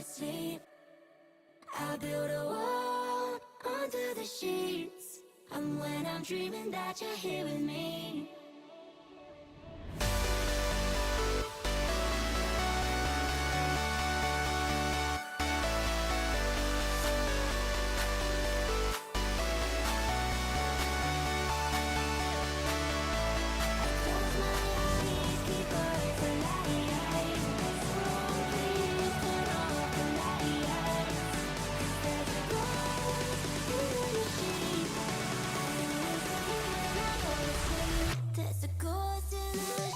to sleep. I build a wall under the sheets, and when I'm dreaming that you're here with me. There's a ghost in the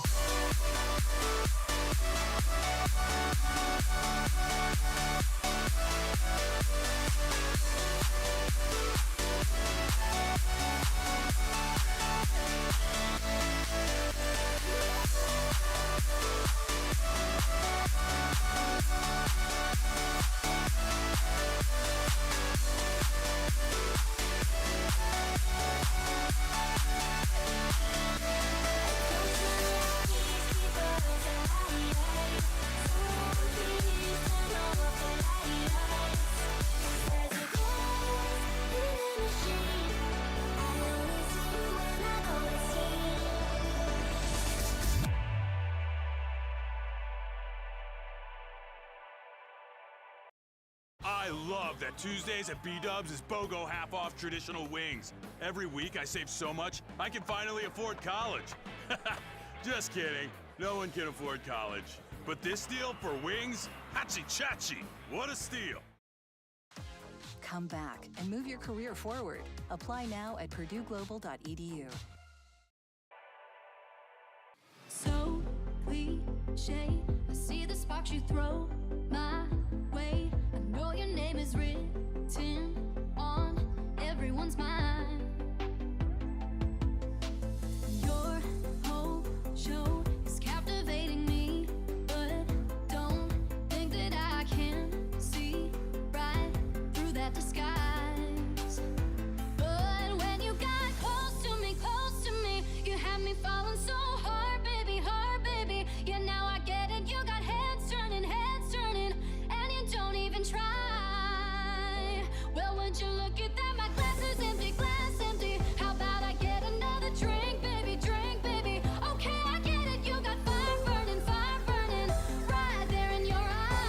I love that Tuesdays at B-Dubs is BOGO half-off traditional wings. Every week I save so much, I can finally afford college. Just kidding. No one can afford college. But this deal for wings? Hachi-chachi! What a steal! Come back and move your career forward. Apply now at purdueglobal.edu. so cliche. I see the sparks you throw my way. I know your name is written on everyone's mind. Your whole show is captivating me, but don't think that I can see right through that disguise. But when you got close to me, you had me falling so hard, baby, hard, baby. Yeah, now I get it. You got heads turning, and you don't even try. Well, would you look at that? My glass is empty, glass empty. How about I get another drink, baby, drink, baby? Okay, I get it. You got fire burning, right there in your eyes.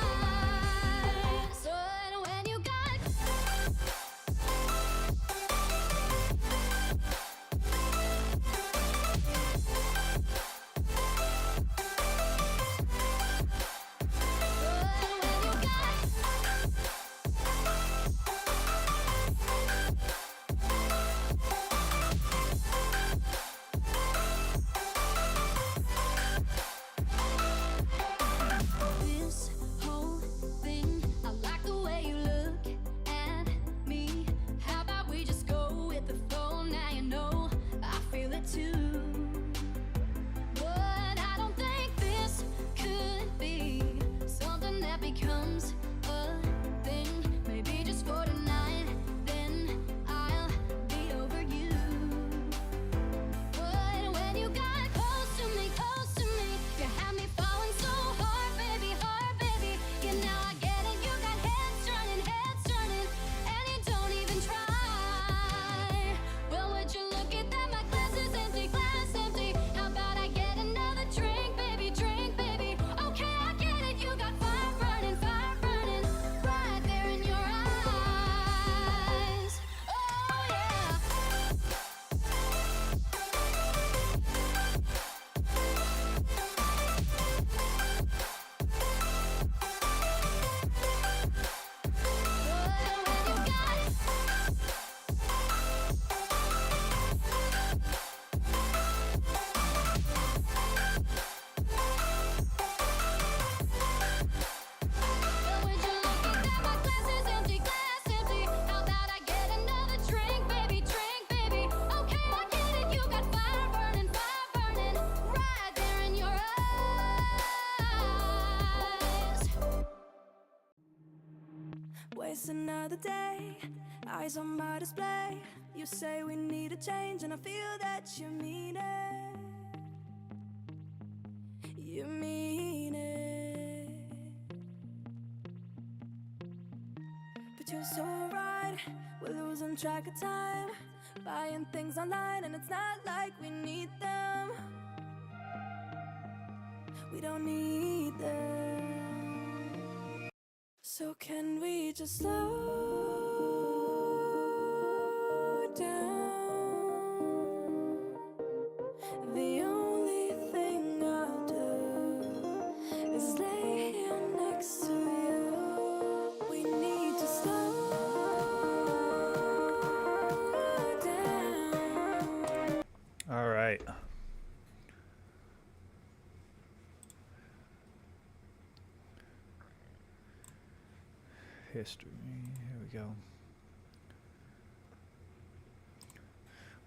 But when you got this whole thing, I like the way you look at me. How about we just go with the flow? Now you know I feel it too. But I don't think this could be something that becomes a thing. Maybe just for tonight, then I'll be over you. But when you got close to me, you had me falling so hard, baby, hard, baby. Yeah, now I get it. You got heads turning, and you don't even try. Well, would you look at that? My glass is empty, glass empty. How about I get another drink, baby, drink, baby? Okay, I get it. You got fire burning, right there in your eyes. Oh yeah. Waste another day, eyes on my display. You say we need a change, and I feel that you mean it. You mean it. but you're so right. We're losing track of time, buying things online, and it's not like we need them. We don't need them. So can we just slow down? The only thing I'll do is lay here next to you. We need to slow down. All right. History. Here we go.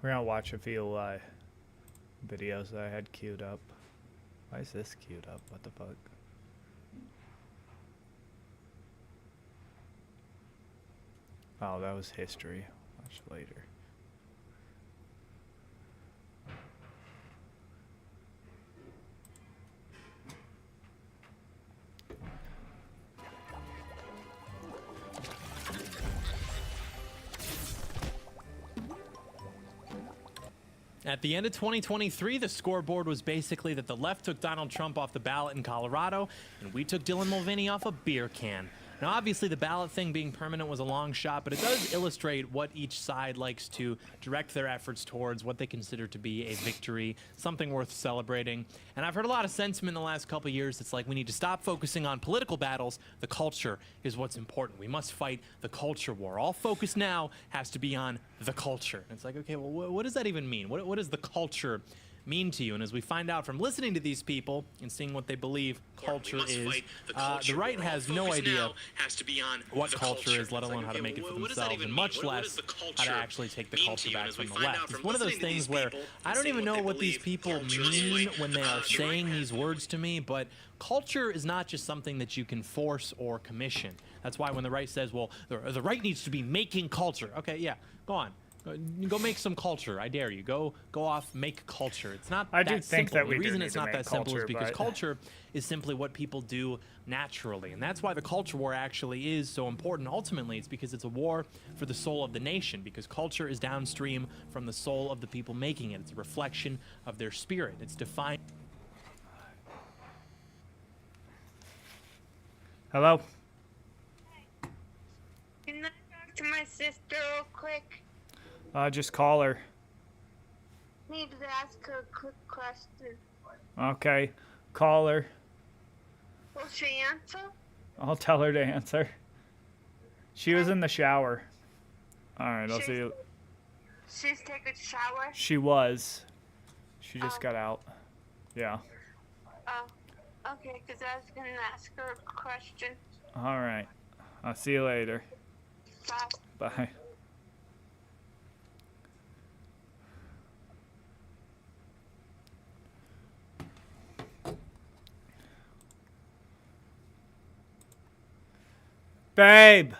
We're gonna watch a few videos that I had queued up. Why is this queued up? What the fuck? Oh, that was history. Watch it later. At the end of 2023, the scoreboard was basically that the left took Donald Trump off the ballot in Colorado, and we took Dylan Mulvaney off a beer can. Now, obviously, the ballot thing being permanent was a long shot, but it does illustrate what each side likes to direct their efforts towards, what they consider to be a victory, something worth celebrating. And I've heard a lot of sentiment in the last couple of years. It's like we need to stop focusing on political battles. The culture is what's important. We must fight the culture war. All focus now has to be on the culture. And it's like, okay, well, what does that even mean? What does the culture mean to you? And as we find out from listening to these people and seeing what they believe culture is, the right has no idea what culture is, let alone how to make it for themselves, and much less how to actually take the culture back from the left. It's one of those things where I don't even know what these people mean when they are saying these words to me, but culture is not just something that you can force or commission. That's why when the right says, well, the right needs to be making culture. Okay, yeah, go on. Go make some culture. I dare you. Go off, make culture. It's not I that do think simple. that we The do reason need it's to not make that simple is culture, because but- culture is simply what people do naturally. And that's why the culture war actually is so important. Ultimately, it's because it's a war for the soul of the nation, because culture is downstream from the soul of the people making it. It's a reflection of their spirit. It's defined. Hello? Can I talk to my sister real quick? Just call her. Need to ask her a quick question. Okay. Call her. Will she answer? I'll tell her to answer. She was in the shower. Alright, I'll see you. She's taking a shower? She was. She just Oh. got out. Yeah. Oh, okay, because I was going to ask her a question. Alright. I'll see you later. Bye. Bye. Babe!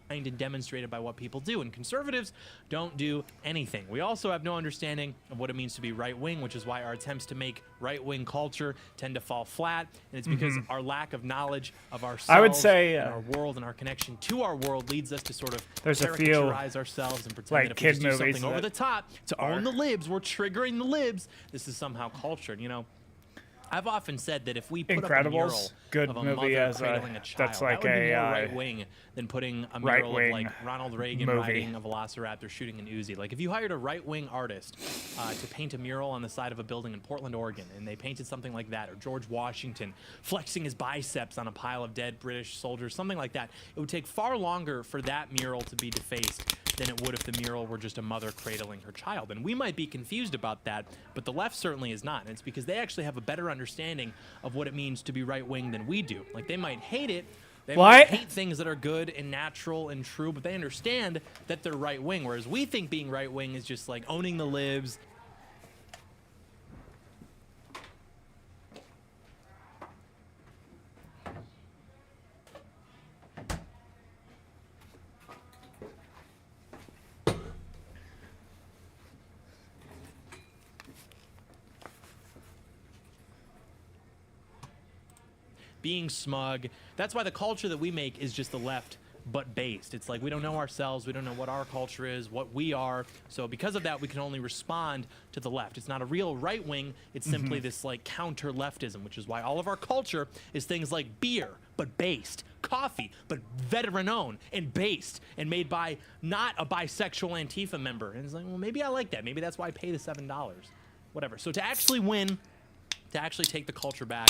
And demonstrated by what people do, and conservatives don't do anything. We also have no understanding of what it means to be right-wing, which is why our attempts to make right-wing culture tend to fall flat, and it's because our lack of knowledge of ourselves, I would say, and our world, and our connection to our world leads us to sort of there's a few, caricaturize ourselves and pretend like, that if we just kid do movies something over that the top to own the libs, we're triggering the libs. This is somehow culture, you know. I've often said that if we put up a mural Incredibles, good of a movie mother as cradling a, a child, that's like that would be a more right wing than putting a mural of right-wing like Ronald Reagan movie. riding a velociraptor shooting an Uzi. Like if you hired a right wing artist to paint a mural on the side of a building in Portland, Oregon, and they painted something like that, or George Washington flexing his biceps on a pile of dead British soldiers, something like that, it would take far longer for that mural to be defaced than it would if the mural were just a mother cradling her child. And we might be confused about that, but the left certainly is not. And it's because they actually have a better understanding of what it means to be right-wing than we do. Like, they might hate it, they might hate things that are good and natural and true, but they understand that they're right-wing, whereas we think being right-wing is just like owning the libs. being smug. That's why the culture that we make is just the left, but based. It's like we don't know ourselves, we don't know what our culture is, what we are. So because of that, we can only respond to the left. It's not a real right wing, it's simply this like counter leftism, which is why all of our culture is things like beer, but based, coffee, but veteran owned and based and made by not a bisexual Antifa member. And it's like, well, maybe I like that. Maybe that's why I pay the $7. Whatever. So to actually win, to actually take the culture back,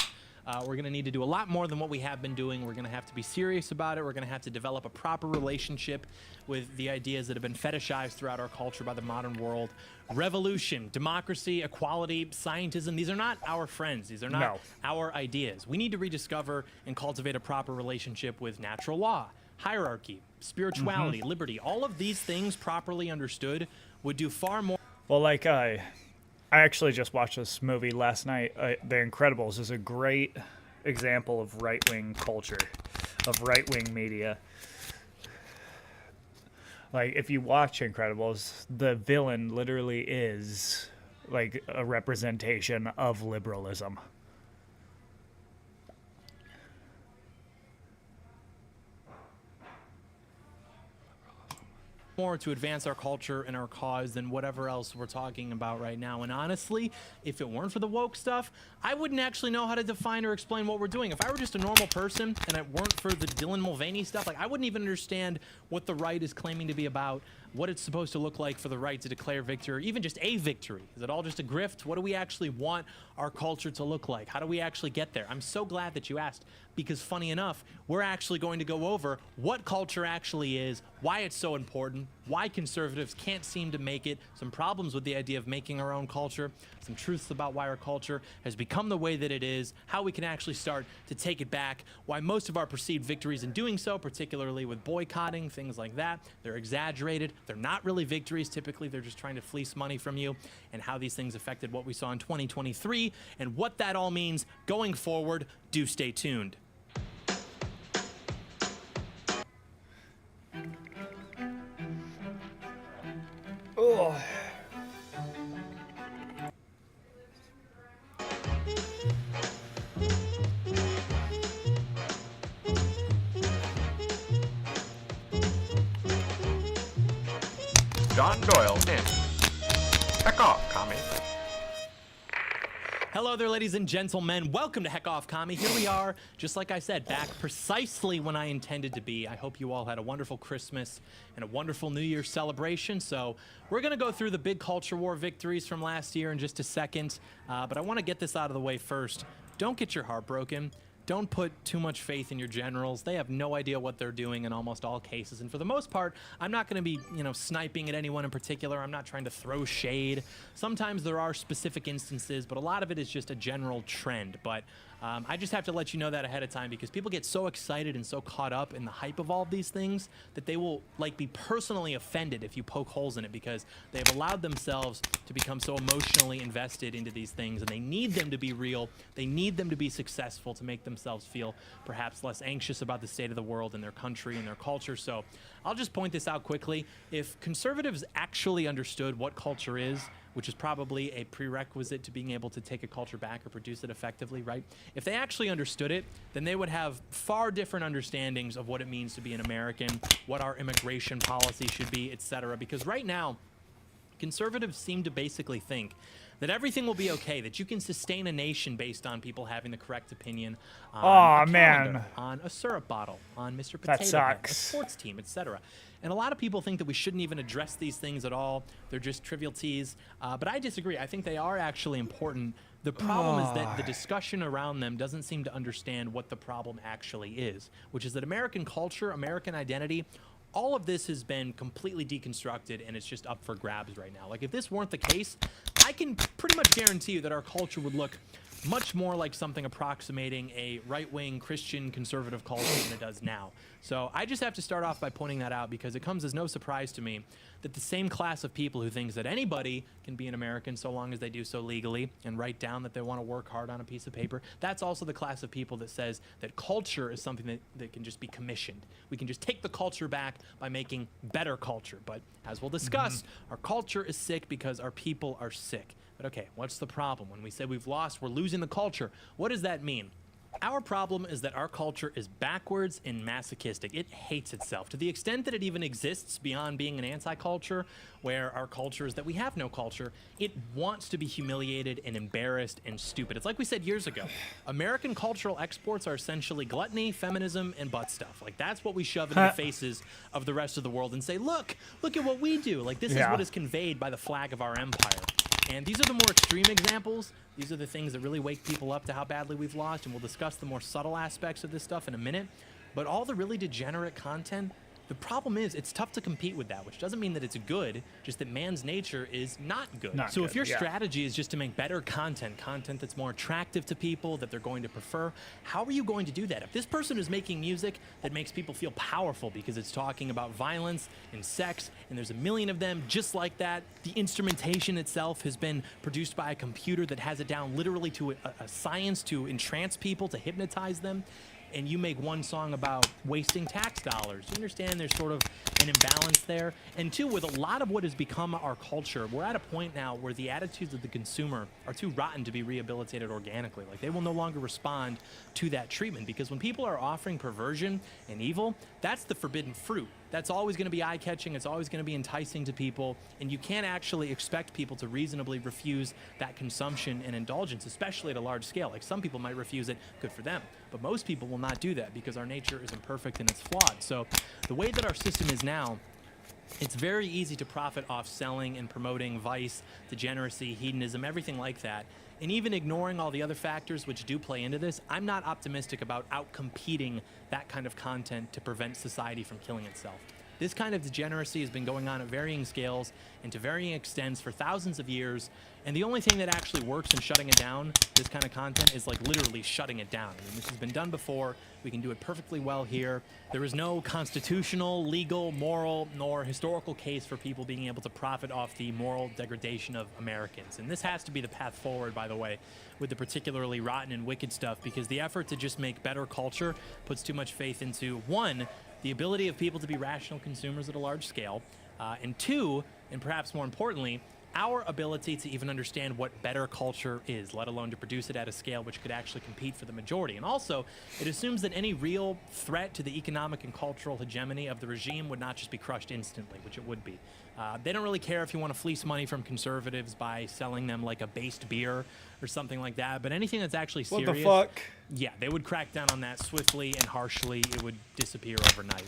we're going to need to do a lot more than what we have been doing. We're going to have to be serious about it. We're going to have to develop a proper relationship with the ideas that have been fetishized throughout our culture by the modern world. Revolution, democracy, equality, scientism, these are not our friends. These are not our ideas. We need to rediscover and cultivate a proper relationship with natural law, hierarchy, spirituality, liberty. All of these things properly understood would do far more. Well, like, I actually just watched this movie last night. The Incredibles is a great example of right-wing culture, of right-wing media. Like, if you watch Incredibles, the villain literally is, like, a representation of liberalism. More to advance our culture and our cause than whatever else we're talking about right now. And honestly, if it weren't for the woke stuff, I wouldn't actually know how to define or explain what we're doing. If I were just a normal person and it weren't for the Dylan Mulvaney stuff, like I wouldn't even understand what the right is claiming to be about, what it's supposed to look like for the right to declare victory, or even just a victory. Is it all just a grift? What do we actually want our culture to look like? How do we actually get there? I'm so glad that you asked, because funny enough, we're actually going to go over what culture actually is, why it's so important, why conservatives can't seem to make it, some problems with the idea of making our own culture, some truths about why our culture has become the way that it is, how we can actually start to take it back, why most of our perceived victories in doing so, particularly with boycotting, things like that, they're exaggerated. They're not really victories. Typically, they're just trying to fleece money from you, and how these things affected what we saw in 2023 and what that all means going forward. Do stay tuned. Oh. John Doyle in. Heck off, commie. Hello there, ladies and gentlemen. Welcome to Heck Off Commie. Here we are, just like I said, back precisely when I intended to be. I hope you all had a wonderful Christmas and a wonderful New Year's celebration. So we're going to go through the big culture war victories from last year in just a second. But I want to get this out of the way first. Don't get your heart broken. Don't put too much faith in your generals. They have no idea what they're doing in almost all cases. And for the most part, I'm not going to be, sniping at anyone in particular. I'm not trying to throw shade. Sometimes there are specific instances, but a lot of it is just a general trend. But I just have to let you know that ahead of time, because people get so excited and so caught up in the hype of all of these things that they will be personally offended if you poke holes in it, because they've allowed themselves to become so emotionally invested into these things, and they need them to be real. They need them to be successful to make themselves feel perhaps less anxious about the state of the world and their country and their culture. So I'll just point this out quickly. If conservatives actually understood what culture is, which is probably a prerequisite to being able to take a culture back or produce it effectively, right? If they actually understood it, then they would have far different understandings of what it means to be an American, what our immigration policy should be, etc. Because right now, conservatives seem to basically think that everything will be okay, that you can sustain a nation based on people having the correct opinion on a calendar, on a syrup bottle, on Mr. Potato Head, a sports team, etc. And a lot of people think that we shouldn't even address these things at all. They're just trivialties. But I disagree. I think they are actually important. The problem is that the discussion around them doesn't seem to understand what the problem actually is, which is that American culture, American identity, all of this has been completely deconstructed, and it's just up for grabs right now. Like, if this weren't the case, I can pretty much guarantee you that our culture would look much more like something approximating a right-wing Christian conservative culture than it does now. So I just have to start off by pointing that out, because it comes as no surprise to me that the same class of people who thinks that anybody can be an American so long as they do so legally and write down that they want to work hard on a piece of paper, that's also the class of people that says that culture is something that can just be commissioned. We can just take the culture back by making better culture. But as we'll discuss, our culture is sick because our people are sick. But okay, what's the problem? When we say we're losing the culture, what does that mean? Our problem is that our culture is backwards and masochistic. It hates itself to the extent that it even exists beyond being an anti-culture, where our culture is that we have no culture. It wants to be humiliated and embarrassed and stupid. It's like we said years ago. American cultural exports are essentially gluttony, feminism, and butt stuff. Like, that's what we shove into the faces of the rest of the world and say, look at what we do. Like, this is what is conveyed by the flag of our empire. And these are the more extreme examples. These are the things that really wake people up to how badly we've lost, and we'll discuss the more subtle aspects of this stuff in a minute. But all the really degenerate content, the problem is it's tough to compete with that, which doesn't mean that it's good, just that man's nature is not good. So if your strategy is just to make better content that's more attractive to people, that they're going to prefer, how are you going to do that? If this person is making music that makes people feel powerful because it's talking about violence and sex, and there's a million of them just like that, the instrumentation itself has been produced by a computer that has it down literally to a science to entrance people, to hypnotize them, and you make one song about wasting tax dollars. You understand there's sort of an imbalance there. And two, with a lot of what has become our culture, we're at a point now where the attitudes of the consumer are too rotten to be rehabilitated organically. Like, they will no longer respond to that treatment, because when people are offering perversion and evil, that's the forbidden fruit. That's always going to be eye-catching. It's always going to be enticing to people. And you can't actually expect people to reasonably refuse that consumption and indulgence, especially at a large scale. Like, some people might refuse it, good for them. But most people will not do that because our nature is imperfect and it's flawed. So the way that our system is now, it's very easy to profit off selling and promoting vice, degeneracy, hedonism, everything like that. And even ignoring all the other factors which do play into this, I'm not optimistic about outcompeting that kind of content to prevent society from killing itself. This kind of degeneracy has been going on at varying scales and to varying extents for thousands of years, and the only thing that actually works in shutting it down, this kind of content, is like literally shutting it down. I mean, this has been done before. We can do it perfectly well here. There is no constitutional, legal, moral, nor historical case for people being able to profit off the moral degradation of Americans. And this has to be the path forward, by the way, with the particularly rotten and wicked stuff, because the effort to just make better culture puts too much faith into, one, the ability of people to be rational consumers at a large scale, and two, and perhaps more importantly, our ability to even understand what better culture is, let alone to produce it at a scale which could actually compete for the majority. And also, it assumes that any real threat to the economic and cultural hegemony of the regime would not just be crushed instantly, which it would be. They don't really care if you want to fleece money from conservatives by selling them like a based beer or something like that, but anything that's actually serious... What the fuck? Yeah, they would crack down on that swiftly and harshly. It would disappear overnight.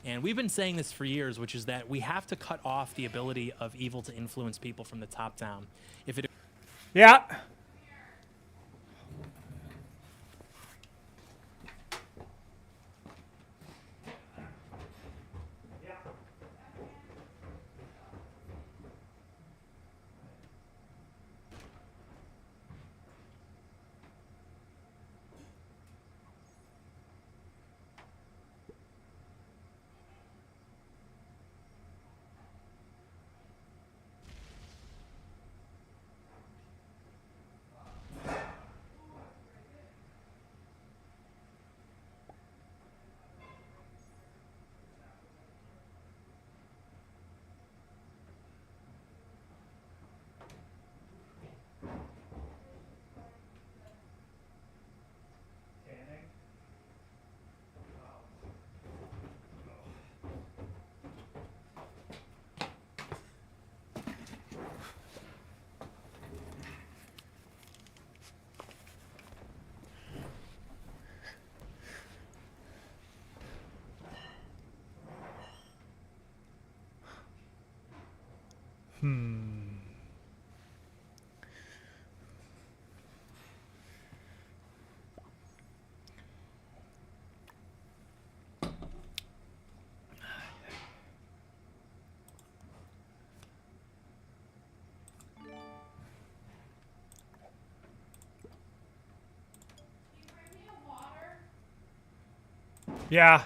And we've been saying this for years, which is that we have to cut off the ability of evil to influence people from the top down. If it... Yeah. Yeah.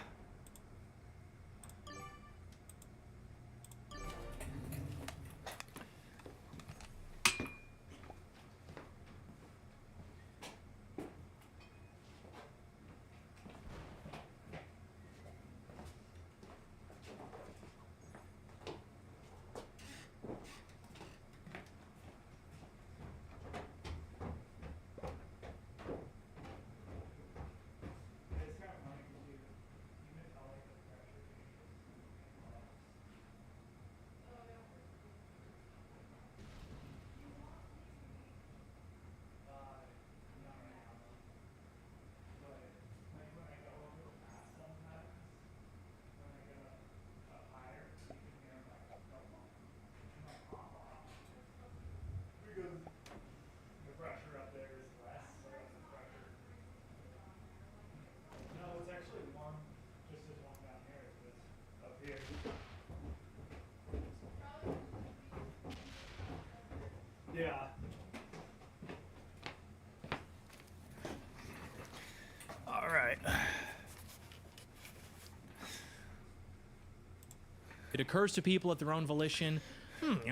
Yeah. All right. It occurs to people at their own volition,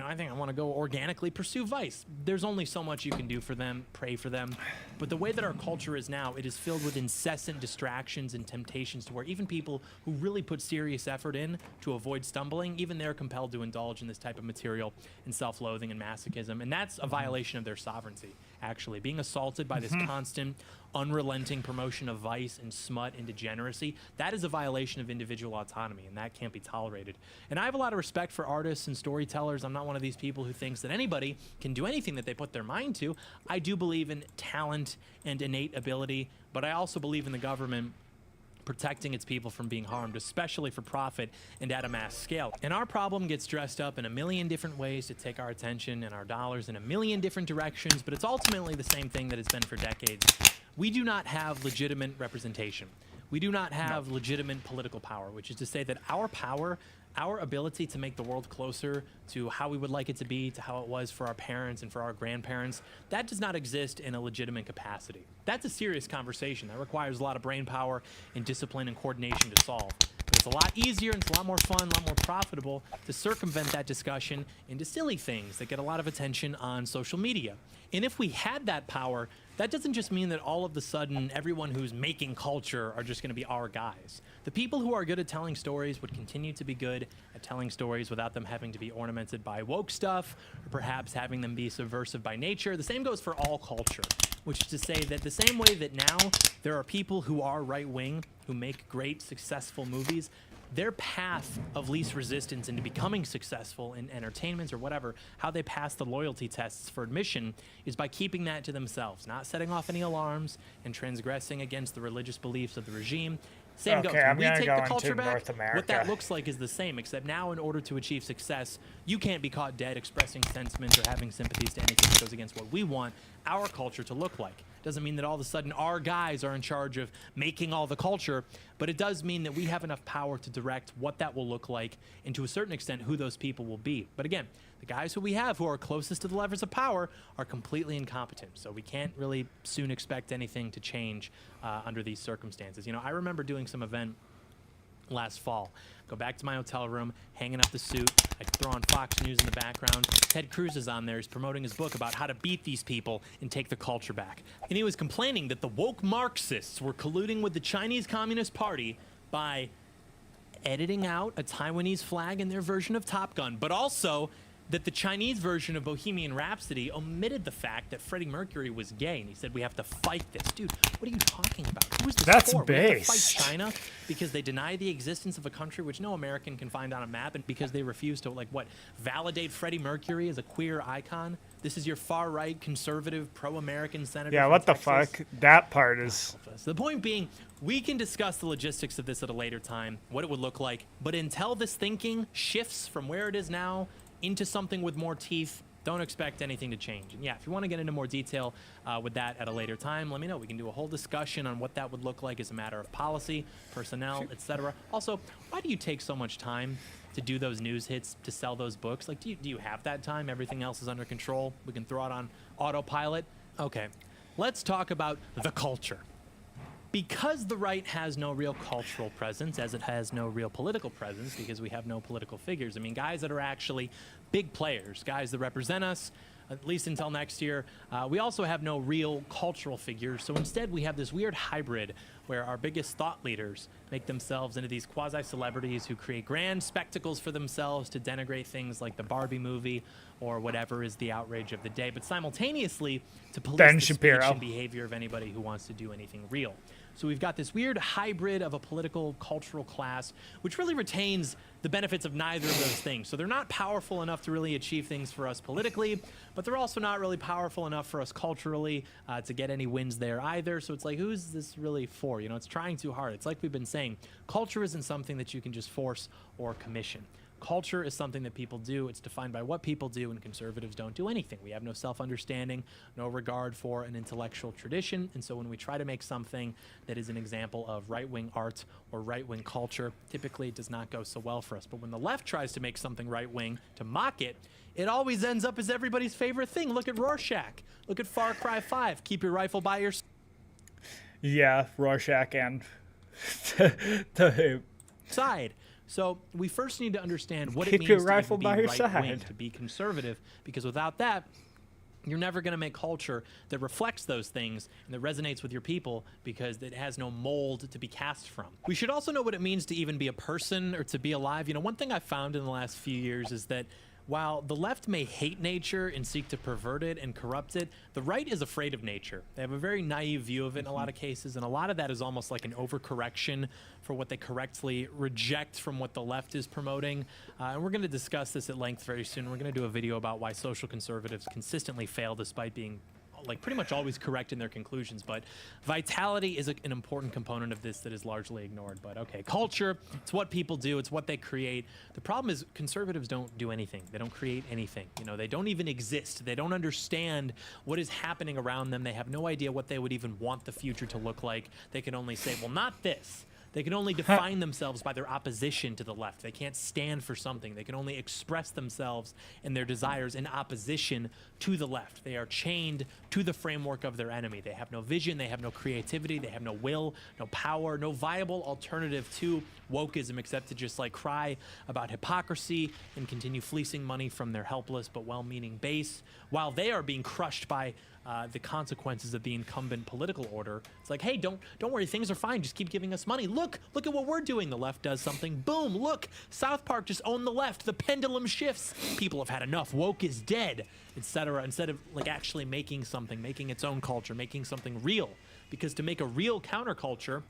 I think I want to go organically pursue vice. There's only so much you can do for them, pray for them. But the way that our culture is now, it is filled with incessant distractions and temptations to where even people who really put serious effort in to avoid stumbling, even they're compelled to indulge in this type of material and self-loathing and masochism. And that's a violation of their sovereignty, actually. Being assaulted by this constant, unrelenting promotion of vice and smut and degeneracy, that is a violation of individual autonomy, and that can't be tolerated. And I have a lot of respect for artists and storytellers. I'm not one of these people who thinks that anybody can do anything that they put their mind to. I do believe in talent and innate ability, but I also believe in the government protecting its people from being harmed, especially for profit and at a mass scale. And our problem gets dressed up in a million different ways to take our attention and our dollars in a million different directions, but it's ultimately the same thing that it's been for decades. We do not have legitimate representation. We do not have legitimate political power, which is to say that our power, our ability to make the world closer to how we would like it to be, to how it was for our parents and for our grandparents, that does not exist in a legitimate capacity. That's a serious conversation. That requires a lot of brain power and discipline and coordination to solve. But it's a lot easier and it's a lot more fun, a lot more profitable to circumvent that discussion into silly things that get a lot of attention on social media. And if we had that power, that doesn't just mean that all of a sudden everyone who's making culture are just going to be our guys. The people who are good at telling stories would continue to be good at telling stories without them having to be ornamented by woke stuff, or perhaps having them be subversive by nature. The same goes for all culture, which is to say that the same way that now there are people who are right-wing, who make great, successful movies, their path of least resistance into becoming successful in entertainment or whatever, how they pass the loyalty tests for admission, is by keeping that to themselves, not setting off any alarms and transgressing against the religious beliefs of the regime. Same goes. When we take the culture back, what that looks like is the same, except now in order to achieve success, you can't be caught dead expressing sentiments or having sympathies to anything that goes against what we want our culture to look like. Doesn't mean that all of a sudden our guys are in charge of making all the culture, but it does mean that we have enough power to direct what that will look like and to a certain extent who those people will be. But again, the guys who we have who are closest to the levers of power are completely incompetent. So we can't really soon expect anything to change under these circumstances. I remember doing some event last fall. Go back to my hotel room, hanging up the suit. I throw on Fox News in the background. Ted Cruz is on there. He's promoting his book about how to beat these people and take the culture back. And he was complaining that the woke Marxists were colluding with the Chinese Communist Party by editing out a Taiwanese flag in their version of Top Gun, but also that the Chinese version of Bohemian Rhapsody omitted the fact that Freddie Mercury was gay, and he said, we have to fight this. Dude, what are you talking about? Who is this That's for? We have to fight based. China because they deny the existence of a country which no American can find on a map, and because they refuse to, validate Freddie Mercury as a queer icon? This is your far-right, conservative, pro-American senator. Yeah, from what the Texas. fuck? That part is... The point being, we can discuss the logistics of this at a later time, what it would look like, but until this thinking shifts from where it is now into something with more teeth, don't expect anything to change. And yeah, if you want to get into more detail with that at a later time, let me know. We can do a whole discussion on what that would look like as a matter of policy, personnel, etc. Also, why do you take so much time to do those news hits, to sell those books? Like, do you have that time? Everything else is under control. We can throw it on autopilot. Okay, let's talk about the culture. Because the right has no real cultural presence, as it has no real political presence, because we have no political figures. I mean, guys that are actually big players, guys that represent us, at least until next year. We also have no real cultural figures. So instead, we have this weird hybrid where our biggest thought leaders make themselves into these quasi-celebrities who create grand spectacles for themselves to denigrate things like the Barbie movie or whatever is the outrage of the day, but simultaneously to police Ben the Shapiro. speech and behavior of anybody who wants to do anything real. So we've got this weird hybrid of a political, cultural class, which really retains the benefits of neither of those things. So they're not powerful enough to really achieve things for us politically, but they're also not really powerful enough for us culturally to get any wins there either. So it's like, who's this really for? It's trying too hard. It's like we've been saying, culture isn't something that you can just force or commission. Culture is something that people do. It's defined by what people do, and conservatives don't do anything. We have no self-understanding, no regard for an intellectual tradition, and so when we try to make something that is an example of right-wing art or right-wing culture, typically it does not go so well for us. But when the left tries to make something right-wing to mock it, it always ends up as everybody's favorite thing. Look at Rorschach. Look at Far Cry 5. Keep your rifle by your Yeah, Rorschach and the side. So we first need to understand what it Keep means your to rifle even be by your right-wing, side. to be conservative, because without that, you're never going to make culture that reflects those things and that resonates with your people, because it has no mold to be cast from. We should also know what it means to even be a person or to be alive. You know, one thing I've found in the last few years is that while the left may hate nature and seek to pervert it and corrupt it, the right is afraid of nature. They have a very naive view of it in a lot of cases, and a lot of that is almost like an overcorrection for what they correctly reject from what the left is promoting. And we're going to discuss this at length very soon. We're going to do a video about why social conservatives consistently fail despite being like pretty much always correct in their conclusions. But vitality is an important component of this that is largely ignored. But okay, culture, it's what people do, it's what they create. The problem is conservatives don't do anything. They don't create anything. You know, they don't even exist. They don't understand what is happening around them. They have no idea what they would even want the future to look like. They can only say, well, not this. They can only define themselves by their opposition to the left. They can't stand for something. They can only express themselves and their desires in opposition to the left. They are chained to the framework of their enemy. They have no vision. They have no creativity. They have no will, no power, no viable alternative to wokeism except to just like cry about hypocrisy and continue fleecing money from their helpless but well-meaning base while they are being crushed by the consequences of the incumbent political order. It's like, hey, don't worry, things are fine. Just keep giving us money. Look at what we're doing. The left does something. Boom, look, South Park just owned the left. The pendulum shifts. People have had enough. Woke is dead, etc. Instead of like actually making something, making its own culture, making something real. Because to make a real counterculture,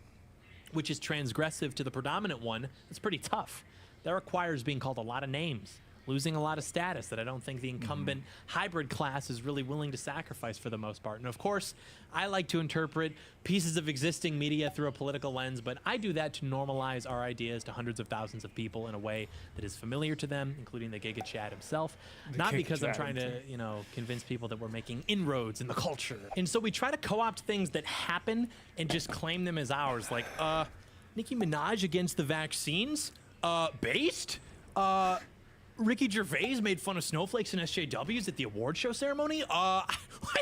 which is transgressive to the predominant one, it's pretty tough. That requires being called a lot of names, losing a lot of status that I don't think the incumbent hybrid class is really willing to sacrifice for the most part. And of course, I like to interpret pieces of existing media through a political lens, but I do that to normalize our ideas to hundreds of thousands of people in a way that is familiar to them, including the Giga Chad himself. Not because I'm trying to, you know, convince people that we're making inroads in the culture. And so we try to co-opt things that happen and just claim them as ours, like, Nicki Minaj against the vaccines? Based? Ricky Gervais made fun of snowflakes and SJWs at the award show ceremony. I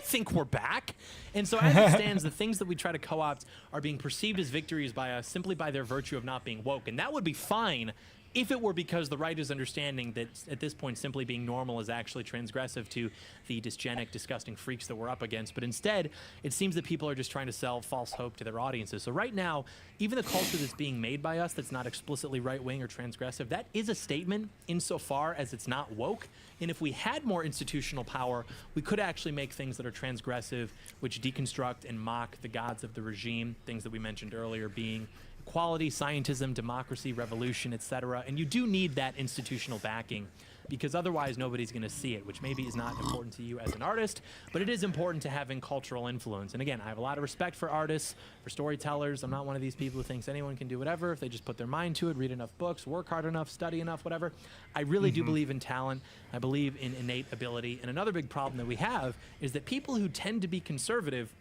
think we're back. And so as it stands, the things that we try to co-opt are being perceived as victories by us simply by their virtue of not being woke. And that would be fine if it were because the right is understanding that at this point simply being normal is actually transgressive to the dysgenic, disgusting freaks that we're up against. But instead, it seems that people are just trying to sell false hope to their audiences. So right now, even the culture that's being made by us that's not explicitly right-wing or transgressive, that is a statement insofar as it's not woke. And if we had more institutional power, we could actually make things that are transgressive, which deconstruct and mock the gods of the regime, things that we mentioned earlier being equality, scientism, democracy, revolution, etc. And you do need that institutional backing because otherwise nobody's going to see it, which maybe is not important to you as an artist, but it is important to having cultural influence. And again, I have a lot of respect for artists, for storytellers. I'm not one of these people who thinks anyone can do whatever if they just put their mind to it, read enough books, work hard enough, study enough, whatever. I really do believe in talent. I believe in innate ability. And another big problem that we have is that people who tend to be conservative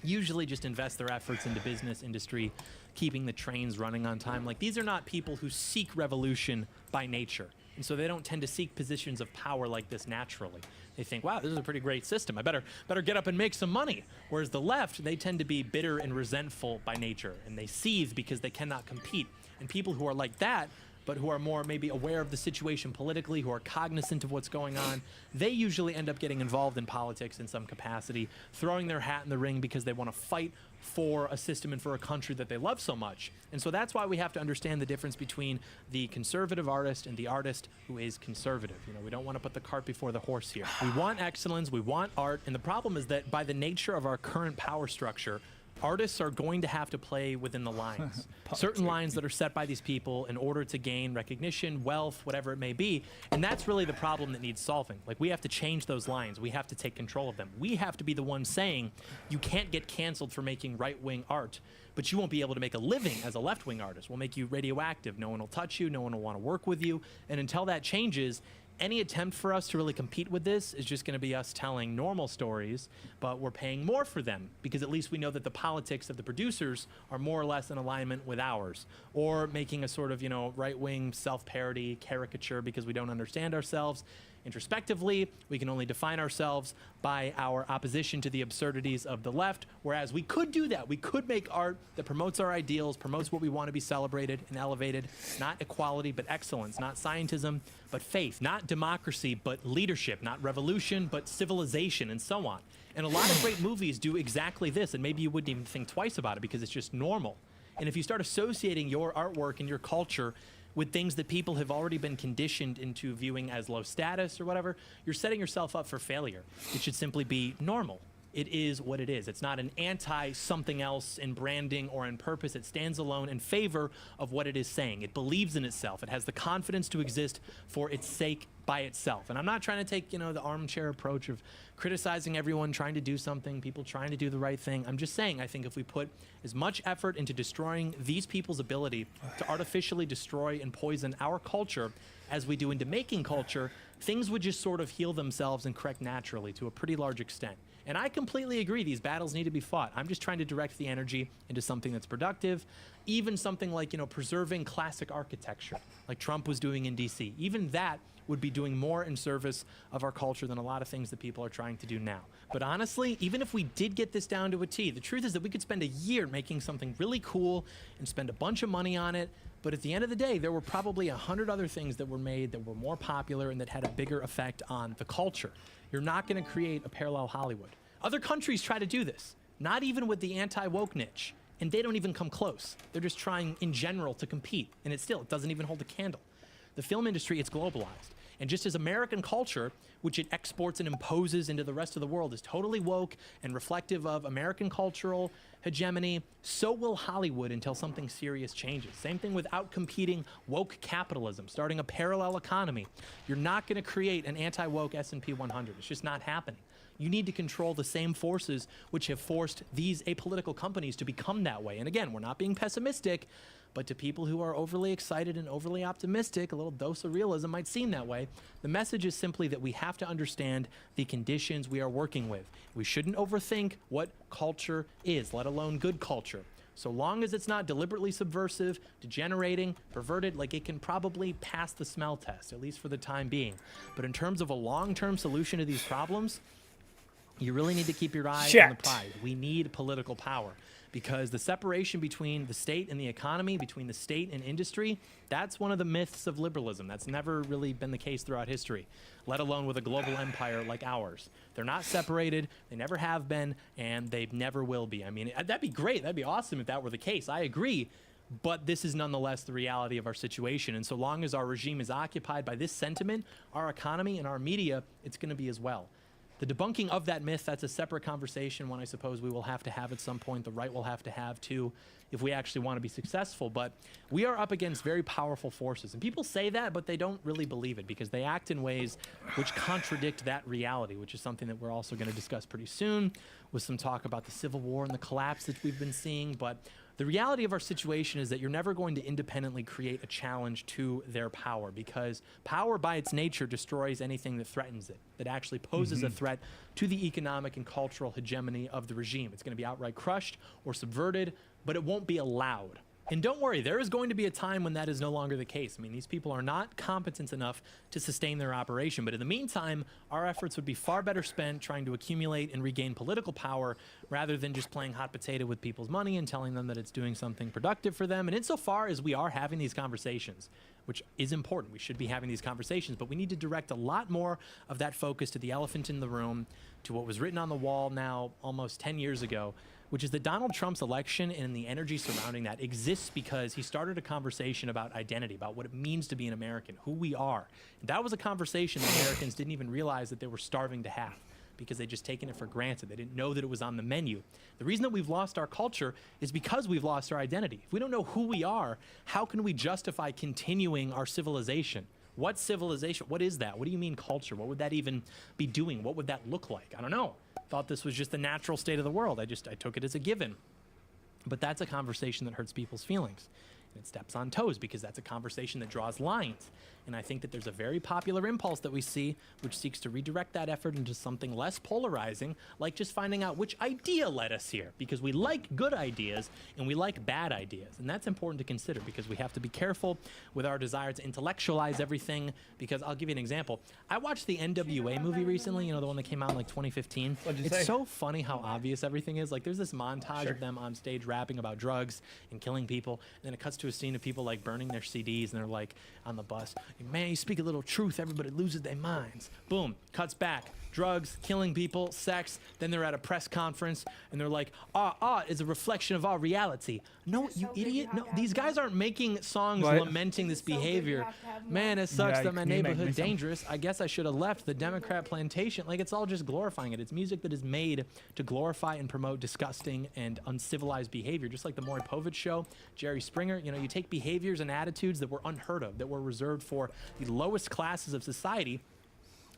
usually just invest their efforts into business, industry, keeping the trains running on time. Like, these are not people who seek revolution by nature. And so they don't tend to seek positions of power like this naturally. They think, wow, this is a pretty great system. I better get up and make some money. Whereas the left, they tend to be bitter and resentful by nature. And they seethe because they cannot compete. And people who are like that, but who are more maybe aware of the situation politically, who are cognizant of what's going on, they usually end up getting involved in politics in some capacity, throwing their hat in the ring because they want to fight for a system and for a country that they love so much. And so that's why we have to understand the difference between the conservative artist and the artist who is conservative. You know, we don't want to put the cart before the horse here. We want excellence, we want art, and the problem is that by the nature of our current power structure, artists are going to have to play within the lines. Certain lines that are set by these people in order to gain recognition, wealth, whatever it may be. And that's really the problem that needs solving. Like, we have to change those lines. We have to take control of them. We have to be the ones saying, you can't get canceled for making right-wing art, but you won't be able to make a living as a left-wing artist. We'll make you radioactive. No one will touch you. No one will want to work with you. And until that changes, any attempt for us to really compete with this is just going to be us telling normal stories, but we're paying more for them because at least we know that the politics of the producers are more or less in alignment with ours, or making a sort of, you know, right-wing self-parody caricature because we don't understand ourselves. Introspectively, we can only define ourselves by our opposition to the absurdities of the left, whereas we could do that. We could make art that promotes our ideals, promotes what we want to be celebrated and elevated, not equality, but excellence, not scientism, but faith, not democracy, but leadership, not revolution, but civilization, and so on. And a lot of great movies do exactly this, and maybe you wouldn't even think twice about it because it's just normal. And if you start associating your artwork and your culture with things that people have already been conditioned into viewing as low status or whatever, you're setting yourself up for failure. It should simply be normal. It is what it is. It's not an anti-something else in branding or in purpose. It stands alone in favor of what it is saying. It believes in itself. It has the confidence to exist for its sake by itself. And I'm not trying to take, you know, the armchair approach of criticizing everyone trying to do something, people trying to do the right thing. I'm just saying, I think if we put as much effort into destroying these people's ability to artificially destroy and poison our culture as we do into making culture, things would just sort of heal themselves and correct naturally to a pretty large extent. And I completely agree, these battles need to be fought. I'm just trying to direct the energy into something that's productive, even something like, you know, preserving classic architecture, like Trump was doing in DC. Even that would be doing more in service of our culture than a lot of things that people are trying to do now. But honestly, even if we did get this down to a T, the truth is that we could spend a year making something really cool and spend a bunch of money on it. But at the end of the day, there were probably 100 other things that were made that were more popular and that had a bigger effect on the culture. You're not going to create a parallel Hollywood. Other countries try to do this, not even with the anti-woke niche, and they don't even come close. They're just trying in general to compete, and it doesn't even hold a candle. The film industry, it's globalized. And just as American culture, which it exports and imposes into the rest of the world, is totally woke and reflective of American cultural hegemony, so will Hollywood until something serious changes. Same thing with outcompeting woke capitalism, starting a parallel economy. You're not going to create an anti-woke S&P 100. It's just not happening. You need to control the same forces which have forced these apolitical companies to become that way. And again, we're not being pessimistic, but to people who are overly excited and overly optimistic, a little dose of realism might seem that way. The message is simply that we have to understand the conditions we are working with. We shouldn't overthink what culture is, let alone good culture. So long as it's not deliberately subversive, degenerating, perverted, like it can probably pass the smell test, at least for the time being. But in terms of a long-term solution to these problems, you really need to keep your eye on the prize. We need political power because the separation between the state and the economy, between the state and industry, that's one of the myths of liberalism. That's never really been the case throughout history, let alone with a global empire like ours. They're not separated, they never have been, and they never will be. I mean, that'd be great. That'd be awesome if that were the case. I agree. But this is nonetheless the reality of our situation. And so long as our regime is occupied by this sentiment, our economy and our media, it's going to be as well. The debunking of that myth, that's a separate conversation, one I suppose we will have to have at some point. The right will have to have too, if we actually want to be successful. But we are up against very powerful forces. And people say that, but they don't really believe it because they act in ways which contradict that reality, which is something that we're also going to discuss pretty soon with some talk about the Civil War and the collapse that we've been seeing. But the reality of our situation is that you're never going to independently create a challenge to their power because power by its nature destroys anything that threatens it, that actually poses a threat to the economic and cultural hegemony of the regime. It's going to be outright crushed or subverted, but it won't be allowed. And don't worry, there is going to be a time when that is no longer the case. I mean, these people are not competent enough to sustain their operation. But in the meantime, our efforts would be far better spent trying to accumulate and regain political power rather than just playing hot potato with people's money and telling them that it's doing something productive for them. And insofar as we are having these conversations, which is important, we should be having these conversations, but we need to direct a lot more of that focus to the elephant in the room, to what was written on the wall now almost 10 years ago, which is that Donald Trump's election and the energy surrounding that exists because he started a conversation about identity, about what it means to be an American, who we are. And that was a conversation that Americans didn't even realize that they were starving to have. because they'd just taken it for granted. They didn't know that it was on the menu. The reason that we've lost our culture is because we've lost our identity. If we don't know who we are, how can we justify continuing our civilization? What civilization? What is that? What do you mean culture? What would that even be doing? What would that look like? I don't know. Thought this was just the natural state of the world. I took it as a given. But that's a conversation that hurts people's feelings. And it steps on toes because that's a conversation that draws lines. And I think that there's a very popular impulse that we see which seeks to redirect that effort into something less polarizing, like just finding out which idea led us here. Because we like good ideas and we like bad ideas. And that's important to consider because we have to be careful with our desire to intellectualize everything. Because I'll give you an example. I watched the NWA movie recently, you know, the one that came out in like 2015. What'd you It's say? so funny how obvious everything is. Like there's this montage of them on stage rapping about drugs and killing people. And then it cuts to a scene of people like burning their CDs and they're like on the bus. Man, you speak a little truth, everybody loses their minds. Boom, cuts back. Drugs, killing people, sex. Then they're at a press conference and they're like, our art is a reflection of our reality. No, you idiot. No, these guys aren't making songs What? lamenting this behavior. Man, it sucks Yeah, that my can you make me neighborhood's some? dangerous. I guess I should have left the Democrat plantation. Like, it's all just glorifying it. It's music that is made to glorify and promote disgusting and uncivilized behavior. Just like the Maury Povich show, Jerry Springer, you know, you take behaviors and attitudes that were unheard of, that were reserved for the lowest classes of society,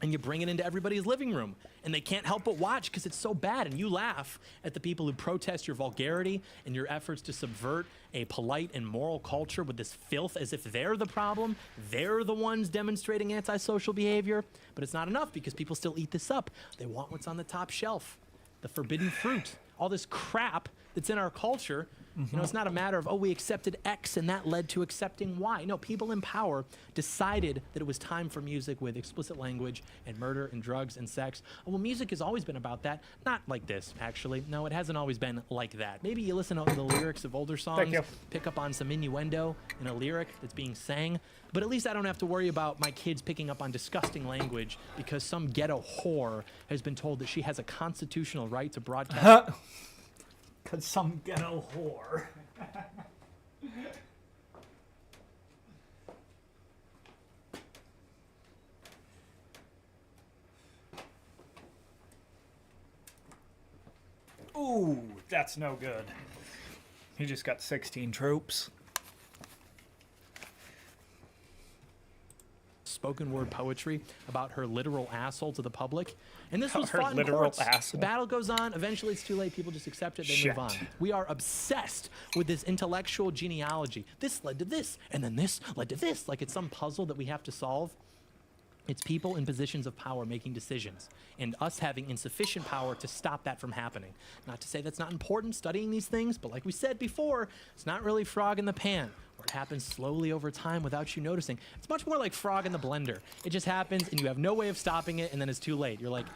and you bring it into everybody's living room, and they can't help but watch because it's so bad, and you laugh at the people who protest your vulgarity and your efforts to subvert a polite and moral culture with this filth as if they're the problem, they're the ones demonstrating antisocial behavior. But it's not enough because people still eat this up. They want what's on the top shelf, the forbidden fruit, all this crap that's in our culture. You know, it's not a matter of, oh, we accepted X and that led to accepting Y. No, people in power decided that it was time for music with explicit language and murder and drugs and sex. Oh, well, music has always been about that. Not like this, actually. No, it hasn't always been like that. Maybe you listen to the lyrics of older songs, you. pick up on some innuendo in a lyric that's being sang. But at least I don't have to worry about my kids picking up on disgusting language because some ghetto whore has been told that she has a constitutional right to broadcast. Cause some ghetto whore. Ooh, that's no good. He just got 16 troops. Spoken word poetry about her literal asshole to the public. And this was Her fought in literal courts. asshole. The battle goes on. Eventually, it's too late. People just accept it. They Shit. move on. We are obsessed with this intellectual genealogy. This led to this, and then this led to this. Like it's some puzzle that we have to solve. It's people in positions of power making decisions, and us having insufficient power to stop that from happening. Not to say that's not important, studying these things, but like we said before, it's not really frog in the pan, where it happens slowly over time without you noticing. It's much more like frog in the blender. It just happens, and you have no way of stopping it, and then it's too late. You're like,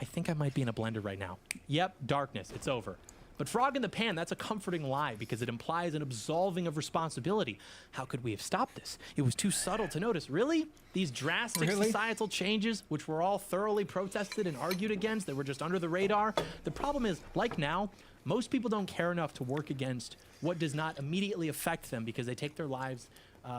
I think I might be in a blender right now. Yep, darkness, it's over. But frog in the pan, that's a comforting lie because it implies an absolving of responsibility. How could we have stopped this? It was too subtle to notice. Really? These drastic societal changes, which were all thoroughly protested and argued against, that were just under the radar. The problem is, like now, most people don't care enough to work against what does not immediately affect them because they take their lives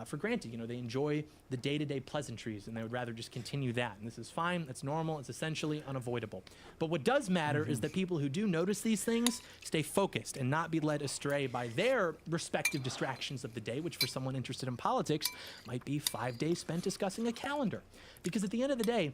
for granted. You know, they enjoy the day-to-day pleasantries and they would rather just continue that. And this is fine, that's normal, it's essentially unavoidable. But what does matter is that people who do notice these things stay focused and not be led astray by their respective distractions of the day, which for someone interested in politics might be 5 days spent discussing a calendar. Because at the end of the day,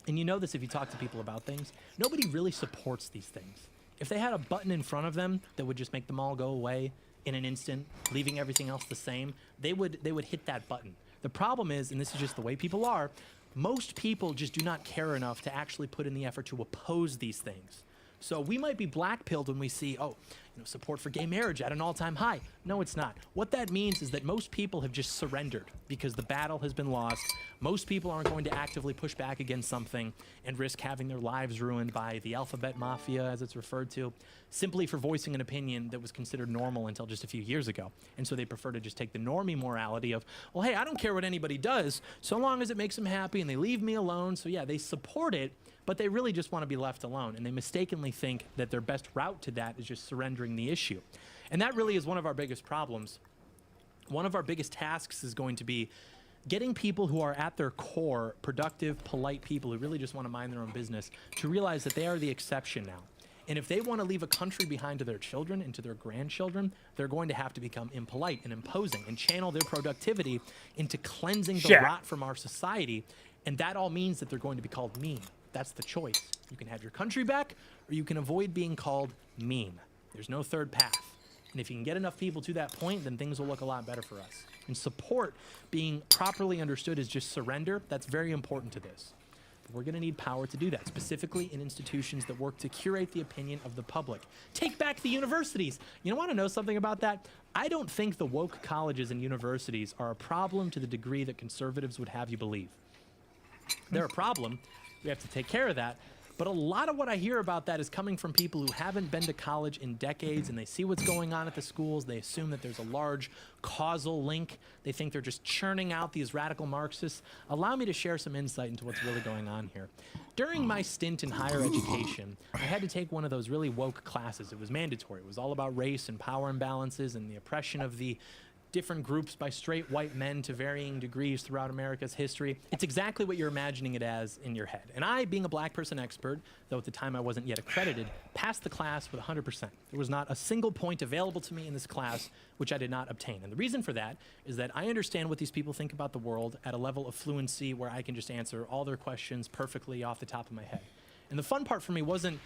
and you know this if you talk to people about things, nobody really supports these things. If they had a button in front of them that would just make them all go away in an instant, leaving everything else the same, they would hit that button. The problem is, and this is just the way people are, most people just do not care enough to actually put in the effort to oppose these things. So we might be black-pilled when we see, oh, you know, support for gay marriage at an all-time high. No, it's not. What that means is that most people have just surrendered because the battle has been lost. Most people aren't going to actively push back against something and risk having their lives ruined by the alphabet mafia, as it's referred to, simply for voicing an opinion that was considered normal until just a few years ago. And so they prefer to just take the normie morality of, well, hey, I don't care what anybody does, so long as it makes them happy and they leave me alone. So yeah, they support it, but they really just want to be left alone. And they mistakenly think that their best route to that is just surrendering the issue. And that really is one of our biggest problems. One of our biggest tasks is going to be getting people who are at their core productive, polite people who really just want to mind their own business to realize that they are the exception now. And if they want to leave a country behind to their children and to their grandchildren, they're going to have to become impolite and imposing and channel their productivity into cleansing the rot from our society. And that all means that they're going to be called mean. That's the choice. You can have your country back, or you can avoid being called mean. There's no third path. And if you can get enough people to that point, then things will look a lot better for us. And support being properly understood as just surrender. That's very important to this. We're going to need power to do that, specifically in institutions that work to curate the opinion of the public. Take back the universities. You want to know something about that? I don't think the woke colleges and universities are a problem to the degree that conservatives would have you believe. They're a problem. We have to take care of that. But a lot of what I hear about that is coming from people who haven't been to college in decades, and they see what's going on at the schools. They assume that there's a large causal link. They think they're just churning out these radical Marxists. Allow me to share some insight into what's really going on here. During my stint in higher education, I had to take one of those really woke classes. It was mandatory. It was all about race and power imbalances and the oppression of the different groups by straight white men to varying degrees throughout America's history. It's exactly what you're imagining it as in your head. And I, being a black person expert, though at the time I wasn't yet accredited, passed the class with 100%. There was not a single point available to me in this class which I did not obtain. And the reason for that is that I understand what these people think about the world at a level of fluency where I can just answer all their questions perfectly off the top of my head. And the fun part for me wasn't,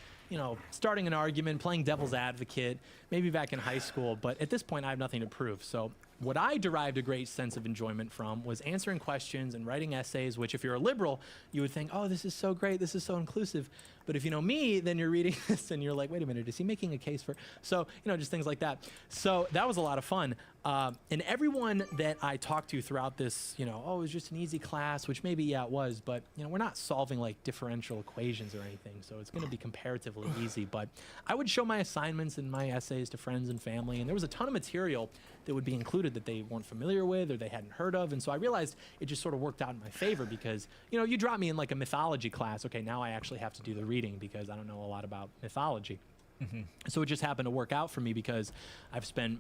starting an argument, playing devil's advocate, maybe back in high school, but at this point I have nothing to prove. So what I derived a great sense of enjoyment from was answering questions and writing essays, which if you're a liberal, you would think, oh, this is so great, this is so inclusive. But if you know me, then you're reading this and you're like, wait a minute, is he making a case for? So, just things like that. So that was a lot of fun. And everyone that I talked to throughout this, it was just an easy class, which maybe, yeah, it was, but, we're not solving like differential equations or anything. So it's going to be comparatively easy. But I would show my assignments and my essays to friends and family. And there was a ton of material that would be included that they weren't familiar with or they hadn't heard of. And so I realized it just sort of worked out in my favor because, you drop me in like a mythology class. Okay, now I actually have to do the reading because I don't know a lot about mythology. So it just happened to work out for me because I've spent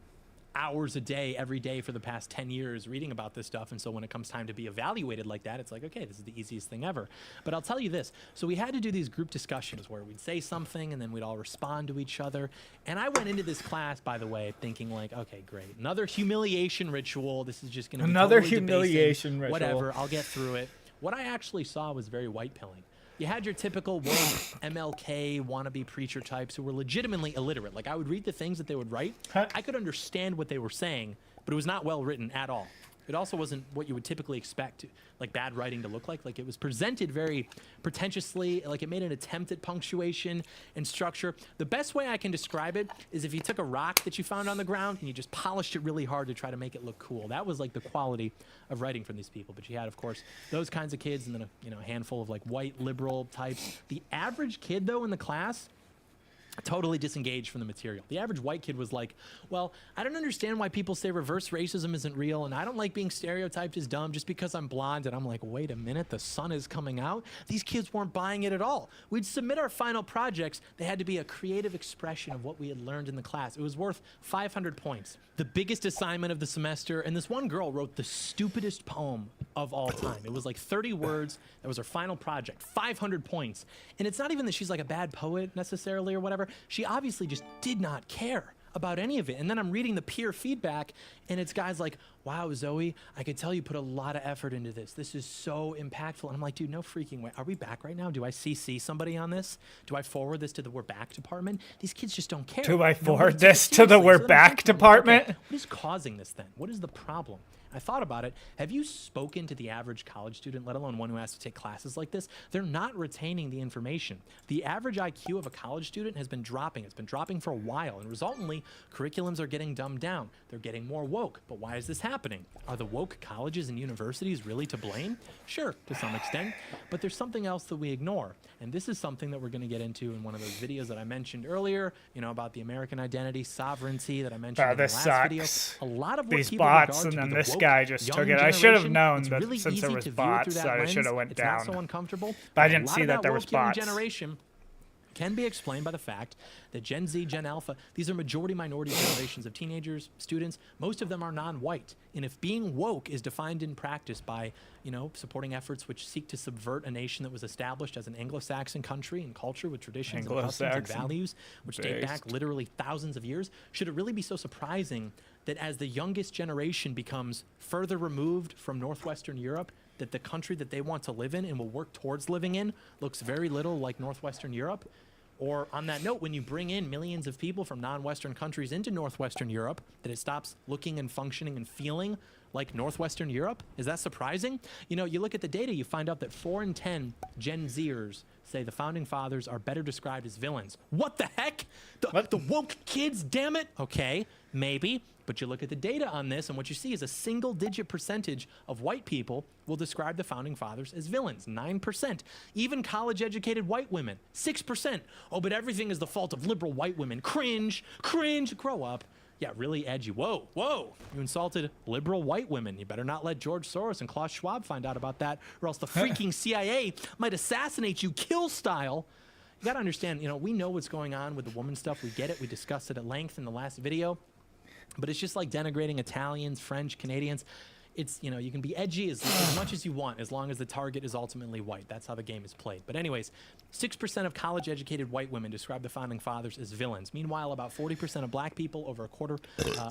hours a day, every day for the past 10 years reading about this stuff. And so when it comes time to be evaluated like that, it's like, okay, this is the easiest thing ever. But I'll tell you this. So we had to do these group discussions where we'd say something and then we'd all respond to each other. And I went into this class, by the way, thinking like, okay, great. Another humiliation ritual. This is just going to be another totally humiliation debasing. ritual. Whatever, I'll get through it. What I actually saw was very white pilling. You had your typical woke MLK wannabe preacher types who were legitimately illiterate. Like I would read the things that they would write. I could understand what they were saying, but it was not well written at all. It also wasn't what you would typically expect like bad writing to look like. Like it was presented very pretentiously, like it made an attempt at punctuation and structure. The best way I can describe it is if you took a rock that you found on the ground and you just polished it really hard to try to make it look cool. That was like the quality of writing from these people. But you had, of course, those kinds of kids and then a handful of like white liberal types. The average kid though in the class totally disengaged from the material. The average white kid was like, well, I don't understand why people say reverse racism isn't real, and I don't like being stereotyped as dumb just because I'm blonde. And I'm like, wait a minute, the sun is coming out? These kids weren't buying it at all. We'd submit our final projects. They had to be a creative expression of what we had learned in the class. It was worth 500 points. The biggest assignment of the semester, and this one girl wrote the stupidest poem of all time. It was like 30 words. That was her final project, 500 points. And it's not even that she's like a bad poet necessarily or whatever. She obviously just did not care about any of it. And then I'm reading the peer feedback and it's guys like, wow, Zoe, I could tell you put a lot of effort into this. This is so impactful. And I'm like, dude, no freaking way. Are we back right now? Do I CC somebody on this? Do I forward this to the We're Back department? These kids just don't care. Do I forward this to the We're Back department? Okay, what is causing this then? What is the problem? I thought about it. Have you spoken to the average college student, let alone one who has to take classes like this? They're not retaining the information. The average IQ of a college student has been dropping. It's been dropping for a while, and resultantly, curriculums are getting dumbed down. They're getting more woke. But why is this happening? Are the woke colleges and universities really to blame? Sure, to some extent. But there's something else that we ignore. And this is something that we're going to get into in one of those videos that I mentioned earlier, about the American identity, sovereignty that I mentioned in the last video. A lot of what these people bots, regard and to then be the this woke guy just young took it. I should have generation, known it's that really since there easy was to view it bots, through that I lens. should have went It's down. not so uncomfortable. But I A didn't lot see of that there was woke young bots. generation can be explained by the fact that Gen Z, Gen Alpha, these are majority minority generations of teenagers, students. Most of them are non-white. And if being woke is defined in practice by, supporting efforts which seek to subvert a nation that was established as an Anglo-Saxon country and culture with traditions and customs and values which date back literally thousands of years, should it really be so surprising that as the youngest generation becomes further removed from Northwestern Europe, that the country that they want to live in and will work towards living in looks very little like Northwestern Europe? Or on that note, when you bring in millions of people from non-Western countries into Northwestern Europe, that it stops looking and functioning and feeling like Northwestern Europe? Is that surprising? You look at the data, you find out that 4 in 10 Gen Zers say the founding fathers are better described as villains. What the heck? The woke kids, damn it. Okay, maybe. But you look at the data on this, and what you see is a single-digit percentage of white people will describe the founding fathers as villains, 9%. Even college-educated white women, 6%. Oh, but everything is the fault of liberal white women. Cringe, grow up. Yeah, really edgy. Whoa, you insulted liberal white women. You better not let George Soros and Klaus Schwab find out about that, or else the freaking CIA might assassinate you kill style. You gotta understand, we know what's going on with the woman stuff. We get it. We discussed it at length in the last video. But it's just like denigrating Italians, French, Canadians. It's, you can be edgy as much as you want, as long as the target is ultimately white. That's how the game is played. But anyways, 6% of college-educated white women describe the founding fathers as villains. Meanwhile, about 40% of black people, over a quarter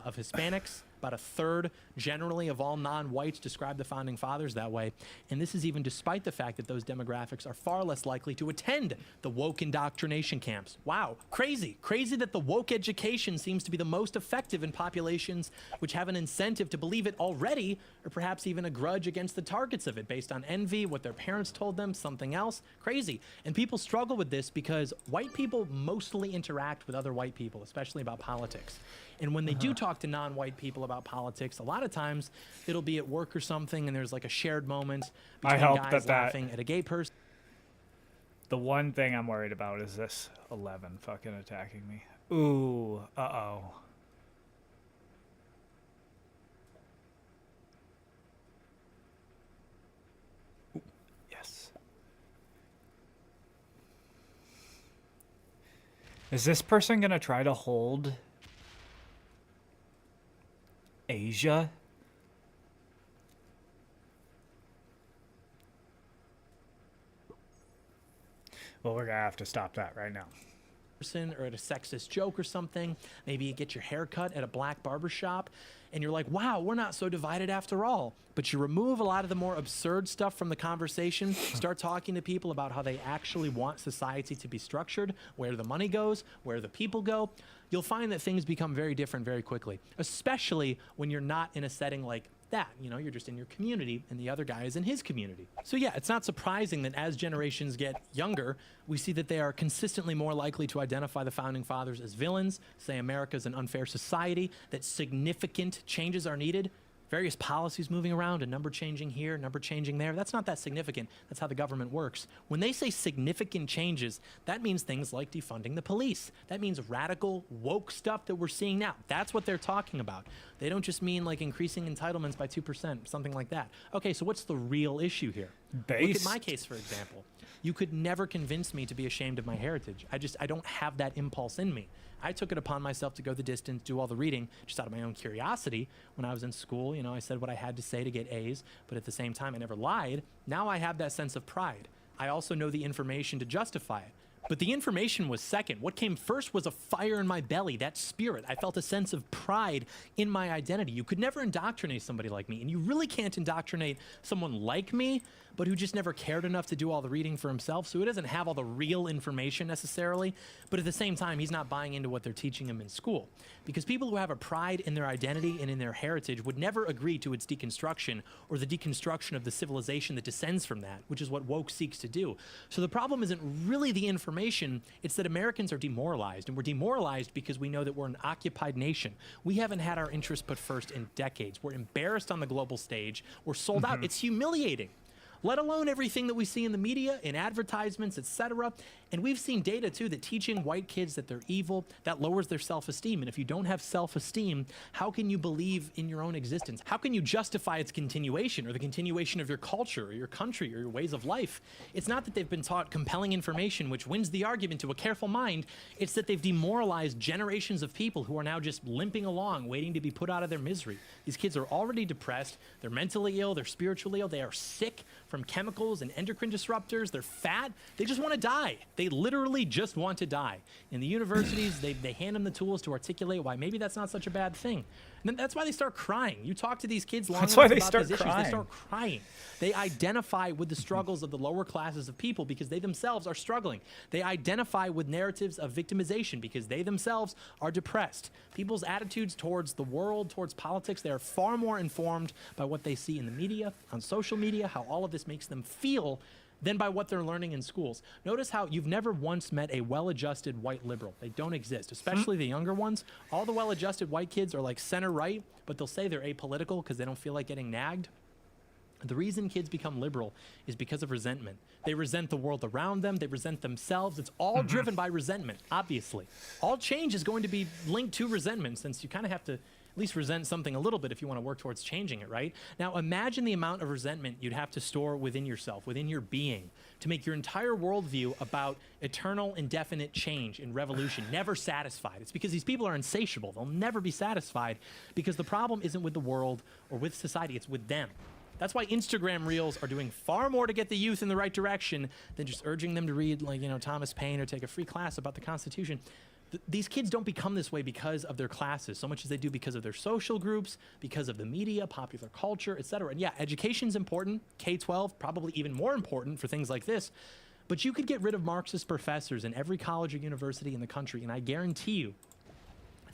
of Hispanics, about a third generally of all non-whites describe the founding fathers that way. And this is even despite the fact that those demographics are far less likely to attend the woke indoctrination camps. Wow, crazy that the woke education seems to be the most effective in populations which have an incentive to believe it already, or perhaps even a grudge against the targets of it based on envy, what their parents told them, something else. Crazy. And people struggle with this because white people mostly interact with other white people, especially about politics. And when they do talk to non-white people about politics, a lot of times it'll be at work or something, and there's like a shared moment between guys laughing at a gay person. The one thing I'm worried about is this 11 fucking attacking me. Ooh, uh-oh. Yes. Is this person gonna try to hold Asia? Well, we're gonna have to stop that right now. Or at a sexist joke or something. Maybe you get your hair cut at a black barbershop and you're like, wow, we're not so divided after all. But you remove a lot of the more absurd stuff from the conversation, start talking to people about how they actually want society to be structured, where the money goes, where the people go. You'll find that things become very different very quickly, especially when you're not in a setting like that. You're just in your community and the other guy is in his community. So yeah, it's not surprising that as generations get younger, we see that they are consistently more likely to identify the founding fathers as villains, say America's an unfair society, that significant changes are needed. Various policies moving around, a number changing here, number changing there. That's not that significant. That's how the government works. When they say significant changes, that means things like defunding the police. That means radical, woke stuff that we're seeing now. That's what they're talking about. They don't just mean like increasing entitlements by 2%, something like that. Okay, so what's the real issue here? Look at my case, for example. You could never convince me to be ashamed of my heritage. I don't have that impulse in me. I took it upon myself to go the distance, do all the reading, just out of my own curiosity. When I was in school, I said what I had to say to get A's, but at the same time, I never lied. Now I have that sense of pride. I also know the information to justify it. But the information was second. What came first was a fire in my belly, that spirit. I felt a sense of pride in my identity. You could never indoctrinate somebody like me, and you really can't indoctrinate someone like me, but who just never cared enough to do all the reading for himself, so he doesn't have all the real information necessarily, but at the same time, he's not buying into what they're teaching him in school. Because people who have a pride in their identity and in their heritage would never agree to its deconstruction or the deconstruction of the civilization that descends from that, which is what woke seeks to do. So the problem isn't really the information, it's that Americans are demoralized, and we're demoralized because we know that we're an occupied nation. We haven't had our interests put first in decades. We're embarrassed on the global stage. We're sold out. It's humiliating. let alone everything that we see in the media, in advertisements, etc. And we've seen data too that teaching white kids that they're evil, that lowers their self-esteem. And if you don't have self-esteem, how can you believe in your own existence? How can you justify its continuation or the continuation of your culture or your country or your ways of life? It's not that they've been taught compelling information which wins the argument to a careful mind. It's that they've demoralized generations of people who are now just limping along, waiting to be put out of their misery. These kids are already depressed, they're mentally ill, they're spiritually ill, they are sick from chemicals and endocrine disruptors, they're fat, they just want to die. They literally just want to die. In the universities, they hand them the tools to articulate why maybe that's not such a bad thing. And then that's why they start crying. You talk to these kids long That's enough why they about start these issues, crying. they start crying. They identify with the struggles of the lower classes of people because they themselves are struggling. They identify with narratives of victimization because they themselves are depressed. People's attitudes towards the world, towards politics, they are far more informed by what they see in the media, on social media, how all of this makes them feel, than by what they're learning in schools. Notice how you've never once met a well-adjusted white liberal. They don't exist, especially the younger ones. All the well-adjusted white kids are like center-right, but they'll say they're apolitical because they don't feel like getting nagged. The reason kids become liberal is because of resentment. They resent the world around them. They resent themselves. It's all driven by resentment, obviously. All change is going to be linked to resentment, since you kind of have to at least resent something a little bit if you want to work towards changing it, right? Now, imagine the amount of resentment you'd have to store within yourself, within your being, to make your entire worldview about eternal, indefinite change and revolution, never satisfied. It's because these people are insatiable. They'll never be satisfied because the problem isn't with the world or with society, it's with them. That's why Instagram Reels are doing far more to get the youth in the right direction than just urging them to read, like, Thomas Paine or take a free class about the Constitution. These kids don't become this way because of their classes so much as they do because of their social groups, because of the media, popular culture, etc. And yeah, education's important. K-12, probably even more important for things like this. But you could get rid of Marxist professors in every college or university in the country, and I guarantee you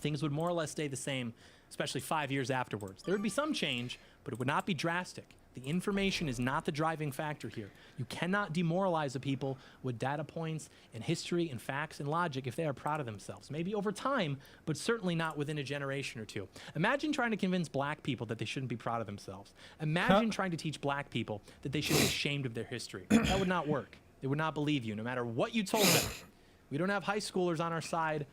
things would more or less stay the same, especially 5 years afterwards. There would be some change, but it would not be drastic. The information is not the driving factor here. You cannot demoralize a people with data points and history and facts and logic if they are proud of themselves. Maybe over time, but certainly not within a generation or two. Imagine trying to convince black people that they shouldn't be proud of themselves. Imagine trying to teach black people that they should be ashamed of their history. That would not work. They would not believe you, no matter what you told them. We don't have high schoolers on our side,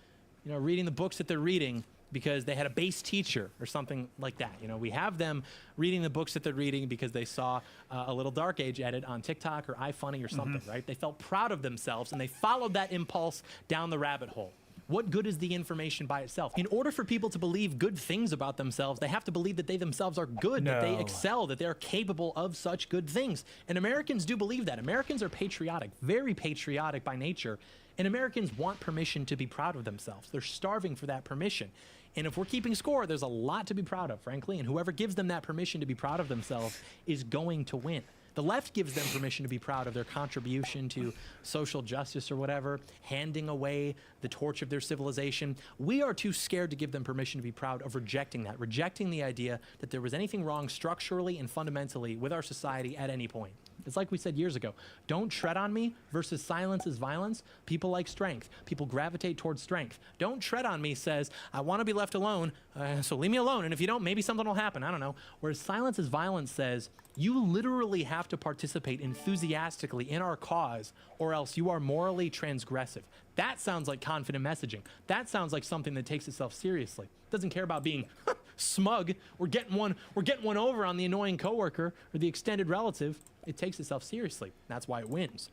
reading the books that they're reading because they had a base teacher or something like that. We have them reading the books that they're reading because they saw a little Dark Age edit on TikTok or iFunny or something, right? They felt proud of themselves and they followed that impulse down the rabbit hole. What good is the information by itself? In order for people to believe good things about themselves, they have to believe that they themselves are good, that they excel, that they're capable of such good things. And Americans do believe that. Americans are patriotic, very patriotic by nature. And Americans want permission to be proud of themselves. They're starving for that permission. And if we're keeping score, there's a lot to be proud of, frankly. And whoever gives them that permission to be proud of themselves is going to win. The left gives them permission to be proud of their contribution to social justice or whatever, handing away the torch of their civilization. We are too scared to give them permission to be proud of rejecting that, rejecting the idea that there was anything wrong structurally and fundamentally with our society at any point. It's like we said years ago, don't tread on me versus silence is violence. People like strength. People gravitate towards strength. Don't tread on me says, I want to be left alone, so leave me alone. And if you don't, maybe something will happen. I don't know. Whereas silence is violence says, you literally have to participate enthusiastically in our cause or else you are morally transgressive. That sounds like confident messaging. That sounds like something that takes itself seriously. Doesn't care about being smug. We're getting one over on the annoying coworker or the extended relative. It takes itself seriously. That's why it wins.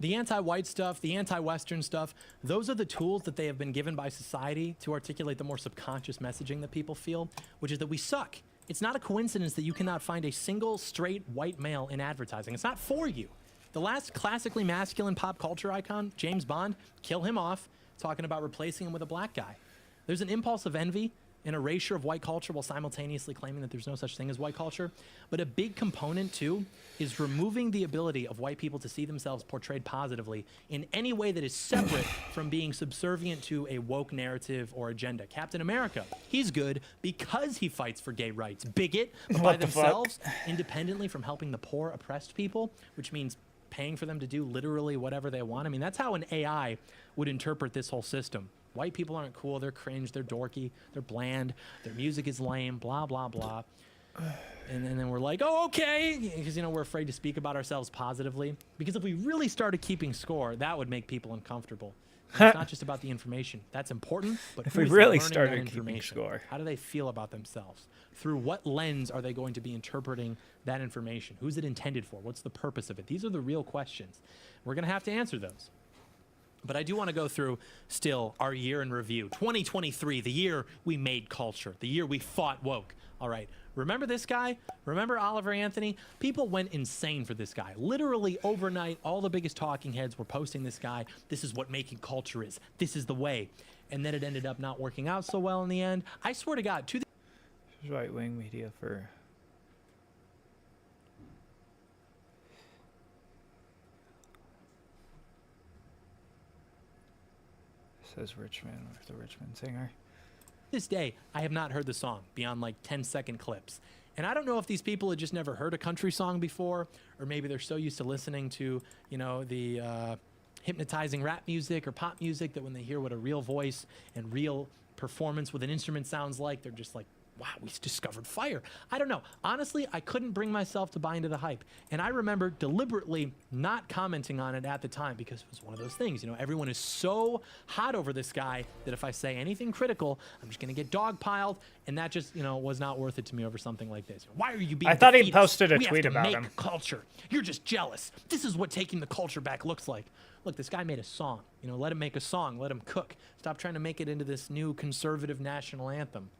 The anti-white stuff, the anti-Western stuff, those are the tools that they have been given by society to articulate the more subconscious messaging that people feel, which is that we suck. It's not a coincidence that you cannot find a single straight white male in advertising. It's not for you. The last classically masculine pop culture icon, James Bond, kill him off, talking about replacing him with a black guy. There's an impulse of envy, an erasure of white culture while simultaneously claiming that there's no such thing as white culture. But a big component, too, is removing the ability of white people to see themselves portrayed positively in any way that is separate from being subservient to a woke narrative or agenda. Captain America, he's good because he fights for gay rights. Bigot, but by themselves, independently from helping the poor, oppressed people, which means paying for them to do literally whatever they want. I mean, that's how an AI would interpret this whole system. White people aren't cool, they're cringe, they're dorky, they're bland, their music is lame, blah, blah, blah. And then we're like, oh, okay, because, we're afraid to speak about ourselves positively. Because if we really started keeping score, that would make people uncomfortable. And it's not just about the information. That's important, but If who we is really learning that started keeping information? score. How do they feel about themselves? Through what lens are they going to be interpreting that information? Who's it intended for? What's the purpose of it? These are the real questions. We're going to have to answer those. But I do want to go through still our year in review. 2023, the year we made culture, the year we fought woke. All right. Remember this guy? Remember Oliver Anthony? People went insane for this guy. Literally overnight, all the biggest talking heads were posting this guy. This is what making culture is. This is the way. And then it ended up not working out so well in the end. I swear to God, to the Right-wing media for... Says Richmond, or the Richmond singer. this day, I have not heard the song beyond like 10-second clips. And I don't know if these people had just never heard a country song before, or maybe they're so used to listening to, the hypnotizing rap music or pop music that when they hear what a real voice and real performance with an instrument sounds like, they're just like, wow, we discovered fire. I don't know. Honestly, I couldn't bring myself to buy into the hype. And I remember deliberately not commenting on it at the time because it was one of those things. Everyone is so hot over this guy that if I say anything critical, I'm just going to get dogpiled. And that just, was not worth it to me over something like this. Why are you being I thought he defeatist? posted a We have tweet to about make him. culture. You're just jealous. This is what taking the culture back looks like. Look, this guy made a song. Let him make a song. Let him cook. Stop trying to make it into this new conservative national anthem.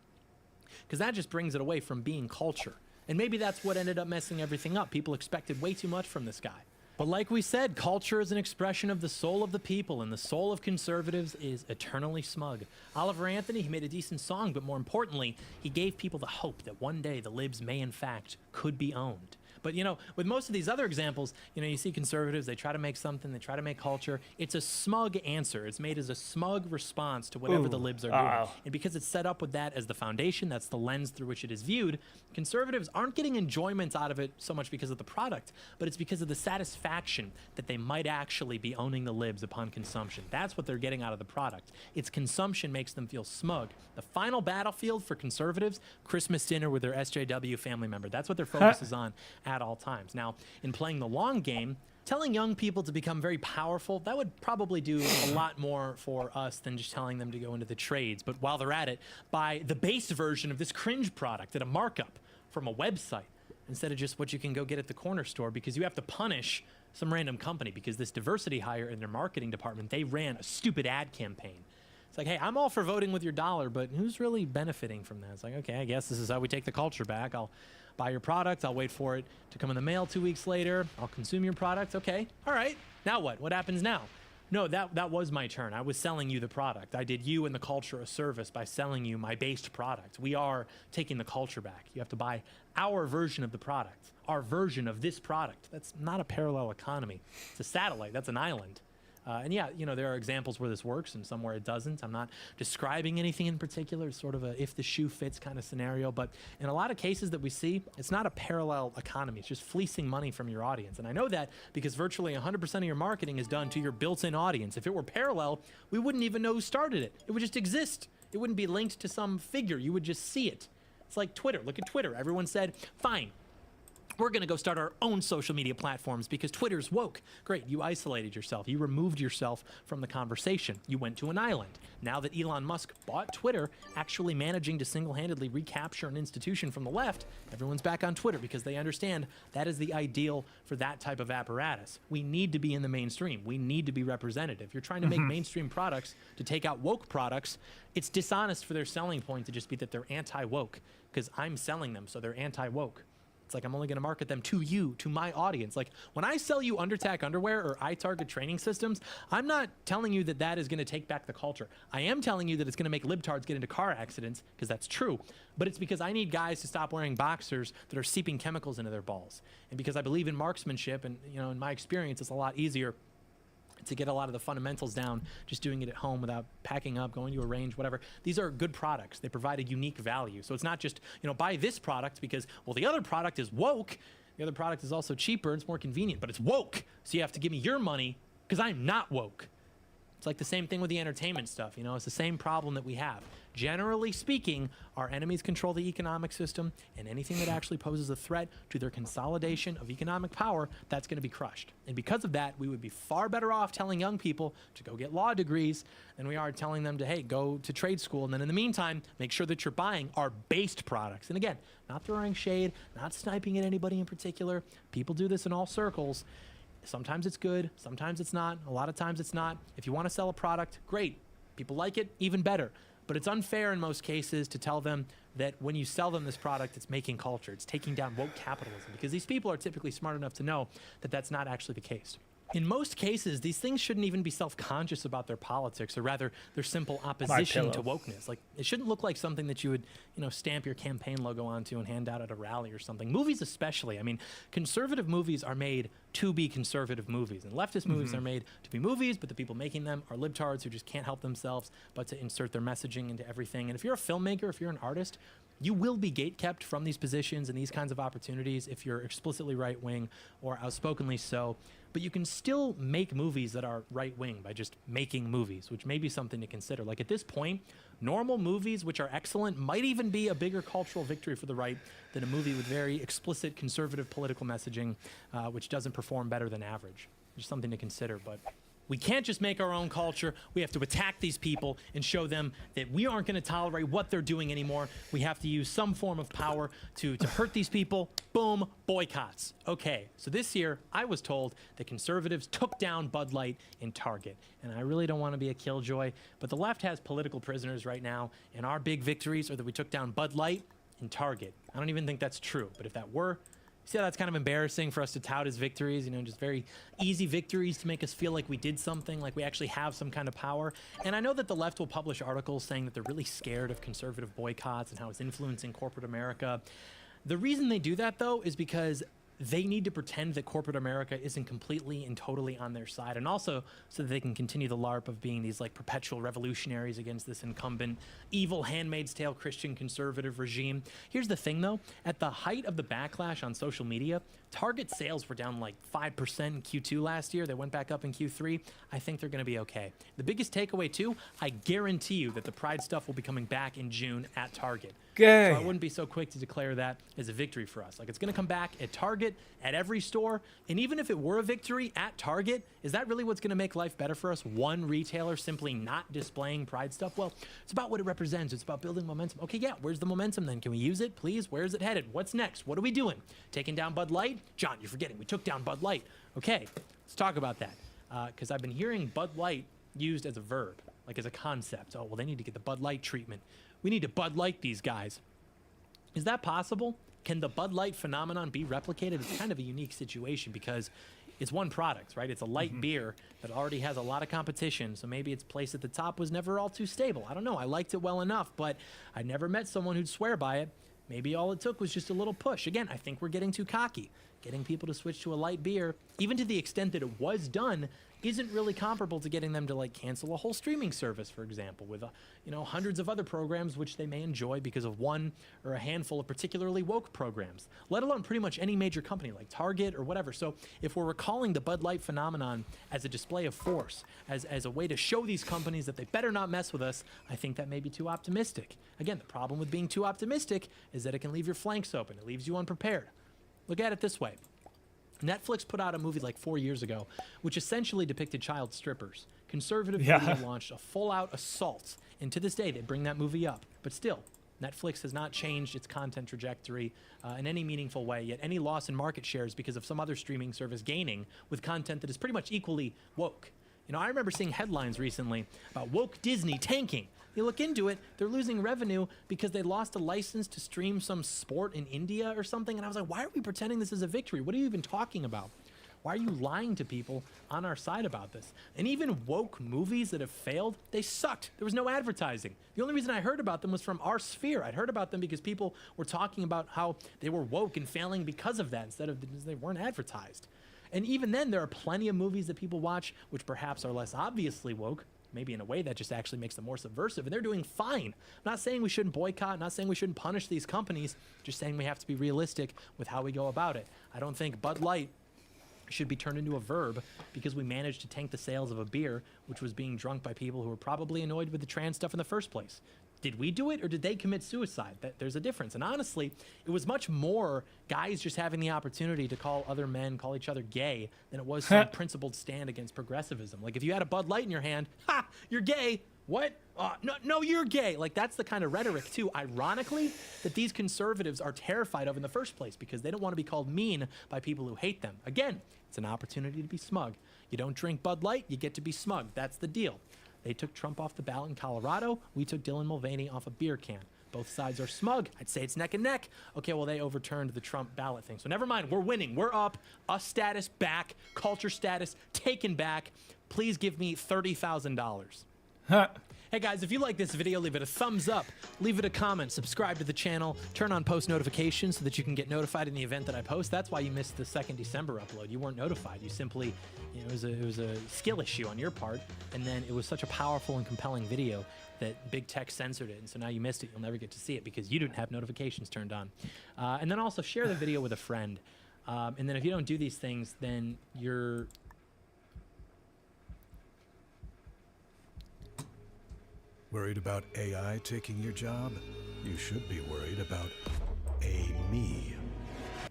Because that just brings it away from being culture. And maybe that's what ended up messing everything up. People expected way too much from this guy. But like we said, culture is an expression of the soul of the people, and the soul of conservatives is eternally smug. Oliver Anthony, he made a decent song, but more importantly, he gave people the hope that one day the libs may in fact could be owned. But, with most of these other examples, you see conservatives, they try to make something, they try to make culture. It's a smug answer. It's made as a smug response to whatever the libs are doing. And because it's set up with that as the foundation, that's the lens through which it is viewed, conservatives aren't getting enjoyment out of it so much because of the product, but it's because of the satisfaction that they might actually be owning the libs upon consumption. That's what they're getting out of the product. Its consumption makes them feel smug. The final battlefield for conservatives, Christmas dinner with their SJW family member. That's what their focus is on at all times. Now, in playing the long game, telling young people to become very powerful, that would probably do a lot more for us than just telling them to go into the trades. But while they're at it, buy the base version of this cringe product at a markup from a website instead of just what you can go get at the corner store, because you have to punish some random company because this diversity hire in their marketing department, they ran a stupid ad campaign. It's like, hey, I'm all for voting with your dollar, but who's really benefiting from that? It's like, okay, I guess this is how we take the culture back. I'll buy your product. I'll wait for it to come in the mail 2 weeks later. I'll consume your product. Okay, all right. Now what? What happens now? No, that was my turn. I was selling you the product. I did you and the culture a service by selling you my based product. We are taking the culture back. You have to buy our version of the product, our version of this product. That's not a parallel economy. It's a satellite. That's an island. And yeah, there are examples where this works and some where it doesn't. I'm not describing anything in particular. It's sort of a if the shoe fits kind of scenario. But in a lot of cases that we see, it's not a parallel economy. It's just fleecing money from your audience. And I know that because virtually 100% of your marketing is done to your built-in audience. If it were parallel, we wouldn't even know who started it. It would just exist. It wouldn't be linked to some figure. You would just see it. It's like Twitter. Look at Twitter. Everyone said, fine, we're going to go start our own social media platforms because Twitter's woke. Great, you isolated yourself. You removed yourself from the conversation. You went to an island. Now that Elon Musk bought Twitter, actually managing to single-handedly recapture an institution from the left, everyone's back on Twitter because they understand that is the ideal for that type of apparatus. We need to be in the mainstream. We need to be representative. You're trying to make mainstream products to take out woke products. It's dishonest for their selling point to just be that they're anti-woke because I'm selling them, so they're anti-woke. It's like I'm only going to market them to you, to my audience. Like when I sell you Undertac underwear or iTarget training systems, I'm not telling you that that is going to take back the culture. I am telling you that it's going to make libtards get into car accidents because that's true. But it's because I need guys to stop wearing boxers that are seeping chemicals into their balls. And because I believe in marksmanship and, in my experience, it's a lot easier to get a lot of the fundamentals down, just doing it at home without packing up, going to a range, whatever. These are good products. They provide a unique value. So it's not just, buy this product because, well, the other product is woke. The other product is also cheaper. It's more convenient, but it's woke. So you have to give me your money because I'm not woke. It's like the same thing with the entertainment stuff. You know, it's the same problem that we have. Generally speaking, our enemies control the economic system, and anything that actually poses a threat to their consolidation of economic power, that's going to be crushed. And because of that, we would be far better off telling young people to go get law degrees than we are telling them to, hey, go to trade school. And then in the meantime, make sure that you're buying our based products. And again, not throwing shade, not sniping at anybody in particular. People do this in all circles. Sometimes it's good, sometimes it's not. A lot of times it's not. If you want to sell a product, great. People like it, even better. But it's unfair in most cases to tell them that when you sell them this product, it's making culture. It's taking down woke capitalism, because these people are typically smart enough to know that that's not actually the case. In most cases, these things shouldn't even be self-conscious about their politics, or rather their simple opposition to wokeness. Like, it shouldn't look like something that you would, stamp your campaign logo onto and hand out at a rally or something. Movies especially. I mean, conservative movies are made to be conservative movies, and leftist movies are made to be movies, but the people making them are libtards who just can't help themselves but to insert their messaging into everything. And if you're a filmmaker, if you're an artist, you will be gatekept from these positions and these kinds of opportunities if you're explicitly right-wing or outspokenly so. But you can still make movies that are right-wing by just making movies, which may be something to consider. Like, at this point, normal movies, which are excellent, might even be a bigger cultural victory for the right than a movie with very explicit conservative political messaging, which doesn't perform better than average. Just something to consider. But we can't just make our own culture. We have to attack these people and show them that we aren't going to tolerate what they're doing anymore. We have to use some form of power to hurt these people. Boom, boycotts. Okay, so this year I was told that conservatives took down Bud Light in Target. And I really don't want to be a killjoy, but the left has political prisoners right now, and our big victories are that we took down Bud Light in Target. I don't even think that's true, but if that were, see how that's kind of embarrassing for us to tout as victories, just very easy victories to make us feel like we did something, like we actually have some kind of power. And I know that the left will publish articles saying that they're really scared of conservative boycotts and how it's influencing corporate America. The reason they do that, though, is because they need to pretend that corporate America isn't completely and totally on their side, and also so that they can continue the LARP of being these like perpetual revolutionaries against this incumbent evil Handmaid's Tale Christian conservative regime. Here's the thing, though. At the height of the backlash on social media, Target sales were down like 5% in Q2 last year. They went back up in Q3. I think they're going to be okay. The biggest takeaway, too, I guarantee you that the Pride stuff will be coming back in June at Target. Okay. So I wouldn't be so quick to declare that as a victory for us. Like, it's going to come back at Target, at every store. And even if it were a victory at Target, is that really what's going to make life better for us? One retailer simply not displaying Pride stuff? Well, it's about what it represents. It's about building momentum. Okay, yeah, where's the momentum then? Can we use it, please? Where's it headed? What's next? What are we doing? Taking down Bud Light? John, you're forgetting. We took down Bud Light. Okay, let's talk about that. Because I've been hearing Bud Light used as a verb, like as a concept. Oh, well, they need to get the Bud Light treatment. We need to Bud Light these guys. Is that possible? Can the Bud Light phenomenon be replicated? It's kind of a unique situation because it's one product, right? It's a light beer that already has a lot of competition, so maybe its place at the top was never all too stable. I don't know. I liked it well enough, but I never met someone who'd swear by it. Maybe all it took was just a little push. Again, I think we're getting too cocky. Getting people to switch to a light beer, even to the extent that it was done, isn't really comparable to getting them to like cancel a whole streaming service, for example, with hundreds of other programs which they may enjoy because of one or a handful of particularly woke programs, let alone pretty much any major company like Target or whatever. So if we're recalling the Bud Light phenomenon as a display of force, as a way to show these companies that they better not mess with us, I think that may be too optimistic. Again, the problem with being too optimistic is that it can leave your flanks open. It leaves you unprepared. Look at it this way. Netflix put out a movie like 4 years ago, which essentially depicted child strippers. Conservative media launched a full-out assault, and to this day they bring that movie up. But still, Netflix has not changed its content trajectory in any meaningful way, yet any loss in market shares because of some other streaming service gaining with content that is pretty much equally woke. I remember seeing headlines recently about woke Disney tanking. You look into it, they're losing revenue because they lost a license to stream some sport in India or something. And I was like, why are we pretending this is a victory? What are you even talking about? Why are you lying to people on our side about this? And even woke movies that have failed, they sucked. There was no advertising. The only reason I heard about them was from our sphere. I'd heard about them because people were talking about how they were woke and failing because of that instead of because they weren't advertised. And even then, there are plenty of movies that people watch which perhaps are less obviously woke, maybe in a way that just actually makes them more subversive, and they're doing fine. I'm not saying we shouldn't boycott, not saying we shouldn't punish these companies, just saying we have to be realistic with how we go about it. I don't think Bud Light should be turned into a verb because we managed to tank the sales of a beer which was being drunk by people who were probably annoyed with the trans stuff in the first place. Did we do it or did they commit suicide? There's a difference. And honestly, it was much more guys just having the opportunity to call other men, call each other gay, than it was some principled stand against progressivism. Like if you had a Bud Light in your hand, ha, you're gay. What? No, you're gay. Like that's the kind of rhetoric too, ironically, that these conservatives are terrified of in the first place because they don't want to be called mean by people who hate them. Again, it's an opportunity to be smug. You don't drink Bud Light, you get to be smug. That's the deal. They took Trump off the ballot in Colorado. We took Dylan Mulvaney off a beer can. Both sides are smug. I'd say it's neck and neck. Okay, well, they overturned the Trump ballot thing. So never mind. We're winning. We're up. Us status back. Culture status taken back. Please give me $30,000. Hey guys, if you like this video, leave it a thumbs up, leave it a comment, subscribe to the channel, turn on post notifications so that you can get notified in the event that I post. That's why you missed the 2nd December upload. You weren't notified. You simply, it was a skill issue on your part, and then it was such a powerful and compelling video that big tech censored it, and so now you missed it. You'll never get to see it because you didn't have notifications turned on. And then also share the video with a friend. And then if you don't do these things, then you're... Worried about AI taking your job? You should be worried about Amy.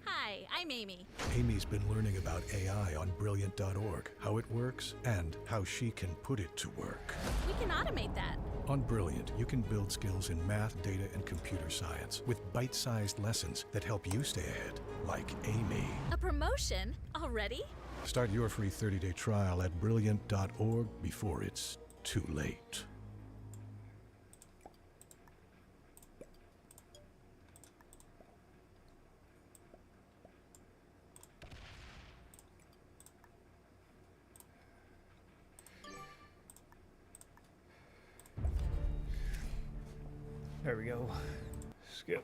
Hi, I'm Amy. Amy's been learning about AI on Brilliant.org, how it works, and how she can put it to work. We can automate that. On Brilliant, you can build skills in math, data, and computer science with bite-sized lessons that help you stay ahead, like Amy. A promotion? Already? Start your free 30-day trial at Brilliant.org before it's too late. There we go. Skip.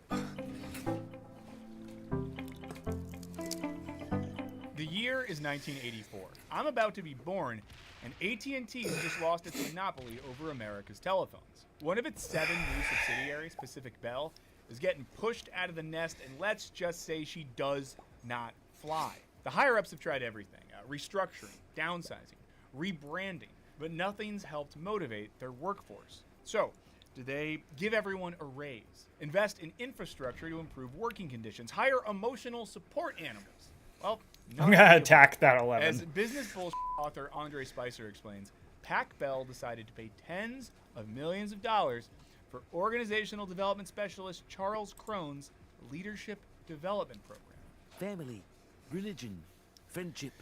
The year is 1984. I'm about to be born, and AT&T has just lost its monopoly over America's telephones. One of its 7 new subsidiaries, Pacific Bell, is getting pushed out of the nest, and let's just say she does not fly. The higher-ups have tried everything, restructuring, downsizing, rebranding, but nothing's helped motivate their workforce. So, do they give everyone a raise, invest in infrastructure to improve working conditions, hire emotional support animals? Well, I'm gonna attack that 11. As business bullshit author Andre Spicer explains, Pac Bell decided to pay tens of millions of dollars for organizational development specialist Charles Crone's leadership development program. Family, religion, friendship.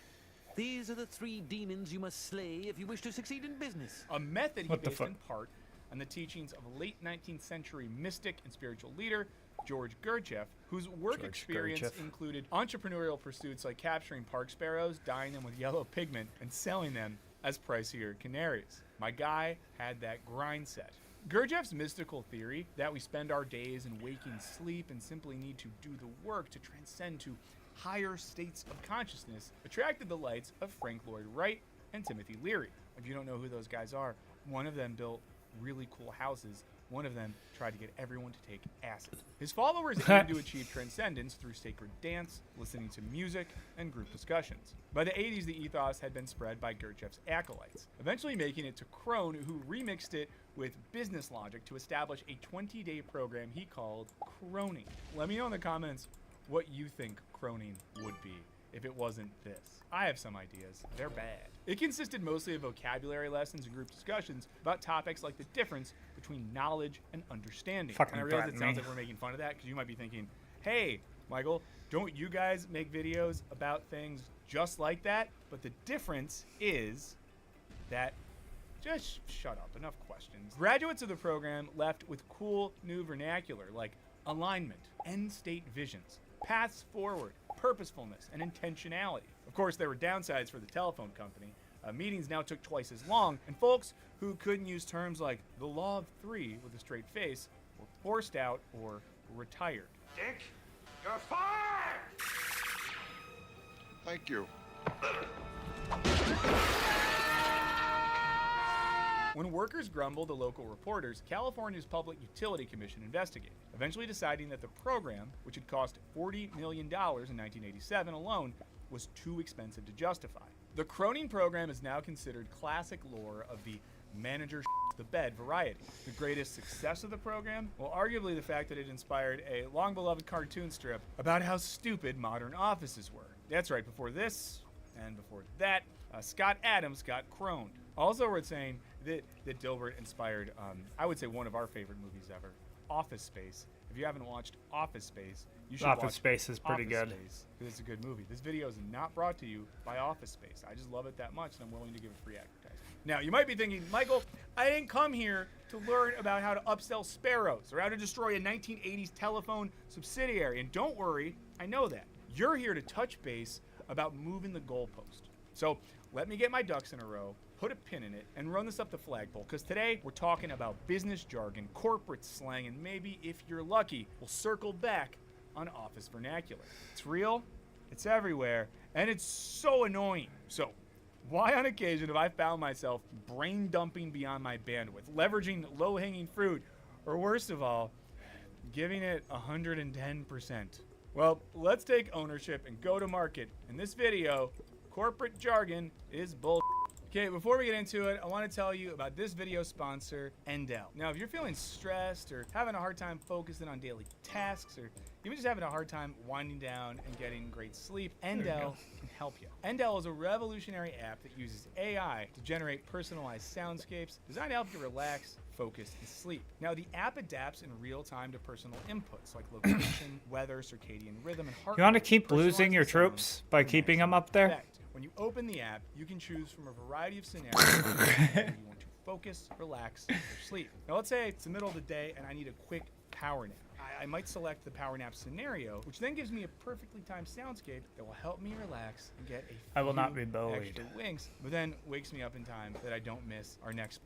These are the 3 demons you must slay if you wish to succeed in business. A method he What the based fuck? in part on the teachings of a late 19th century mystic and spiritual leader, George Gurdjieff, whose work George experience Gurdjieff. included entrepreneurial pursuits like capturing park sparrows, dyeing them with yellow pigment, and selling them as pricier canaries. My guy had that grind set. Gurdjieff's mystical theory that we spend our days in waking sleep and simply need to do the work to transcend to higher states of consciousness attracted the lights of Frank Lloyd Wright and Timothy Leary. If you don't know who those guys are, one of them built really cool houses. One of them tried to get everyone to take acid. His followers aimed to achieve transcendence through sacred dance, listening to music, and group discussions. By the 80s, the ethos had been spread by Gurdjieff's acolytes, eventually making it to Crone, who remixed it with business logic to establish a 20-day program he called Croning. Let me know in the comments what you think Croning would be if it wasn't this. I have some ideas. They're bad. It consisted mostly of vocabulary lessons and group discussions about topics like the difference between knowledge and understanding. Fucking And I realize it threaten sounds me. like we're making fun of that because you might be thinking, hey, Michael, don't you guys make videos about things just like that? But the difference is that just shut up. Enough questions. Graduates of the program left with cool new vernacular like alignment, end state visions, paths forward, purposefulness, and intentionality. Of course, there were downsides for the telephone company. Meetings now took twice as long, and folks who couldn't use terms like the law of 3 with a straight face were forced out or retired. Dick, you're fired! Thank you. When workers grumbled to local reporters, California's Public Utility Commission investigated, eventually deciding that the program, which had cost $40 million in 1987 alone, was too expensive to justify. The Croning program is now considered classic lore of the manager the bed variety. The greatest success of the program? Well, arguably the fact that it inspired a long-beloved cartoon strip about how stupid modern offices were. That's right, before this and before that, Scott Adams got croned. Also worth saying that Dilbert inspired, I would say, one of our favorite movies ever, Office Space. If you haven't watched Office Space, you should watch Office Space is pretty good. Space, 'cause it's a good movie. This video is not brought to you by Office Space. I just love it that much, and I'm willing to give it free advertising. Now, you might be thinking, Michael, I didn't come here to learn about how to upsell sparrows or how to destroy a 1980s telephone subsidiary. And don't worry, I know that. You're here to touch base about moving the goalpost. So let me get my ducks in a row, put a pin in it, and run this up the flagpole, because today we're talking about business jargon, corporate slang, and maybe, if you're lucky, we'll circle back on office vernacular. It's real, it's everywhere, and it's so annoying. So why on occasion have I found myself brain dumping beyond my bandwidth, leveraging low-hanging fruit, or worst of all, giving it 110%? Well, let's take ownership and go to market. In this video, corporate jargon is bull. Okay, before we get into it, I want to tell you about this video sponsor, Endel. Now, if you're feeling stressed or having a hard time focusing on daily tasks, or even just having a hard time winding down and getting great sleep, Endel can help you. Endel is a revolutionary app that uses AI to generate personalized soundscapes designed to help you relax, focus, and sleep. Now, the app adapts in real time to personal inputs like location, weather, circadian rhythm, and heart You want to rate. keep losing your Personalize the troops sounds by for keeping them maximum up there? effect. When you open the app, you can choose from a variety of scenarios where you want to focus, relax, or sleep. Now, let's say it's the middle of the day and I need a quick power nap. I might select the power nap scenario, which then gives me a perfectly timed soundscape that will help me relax and get a I will not few be bullied. extra winks, but then wakes me up in time that I don't miss our next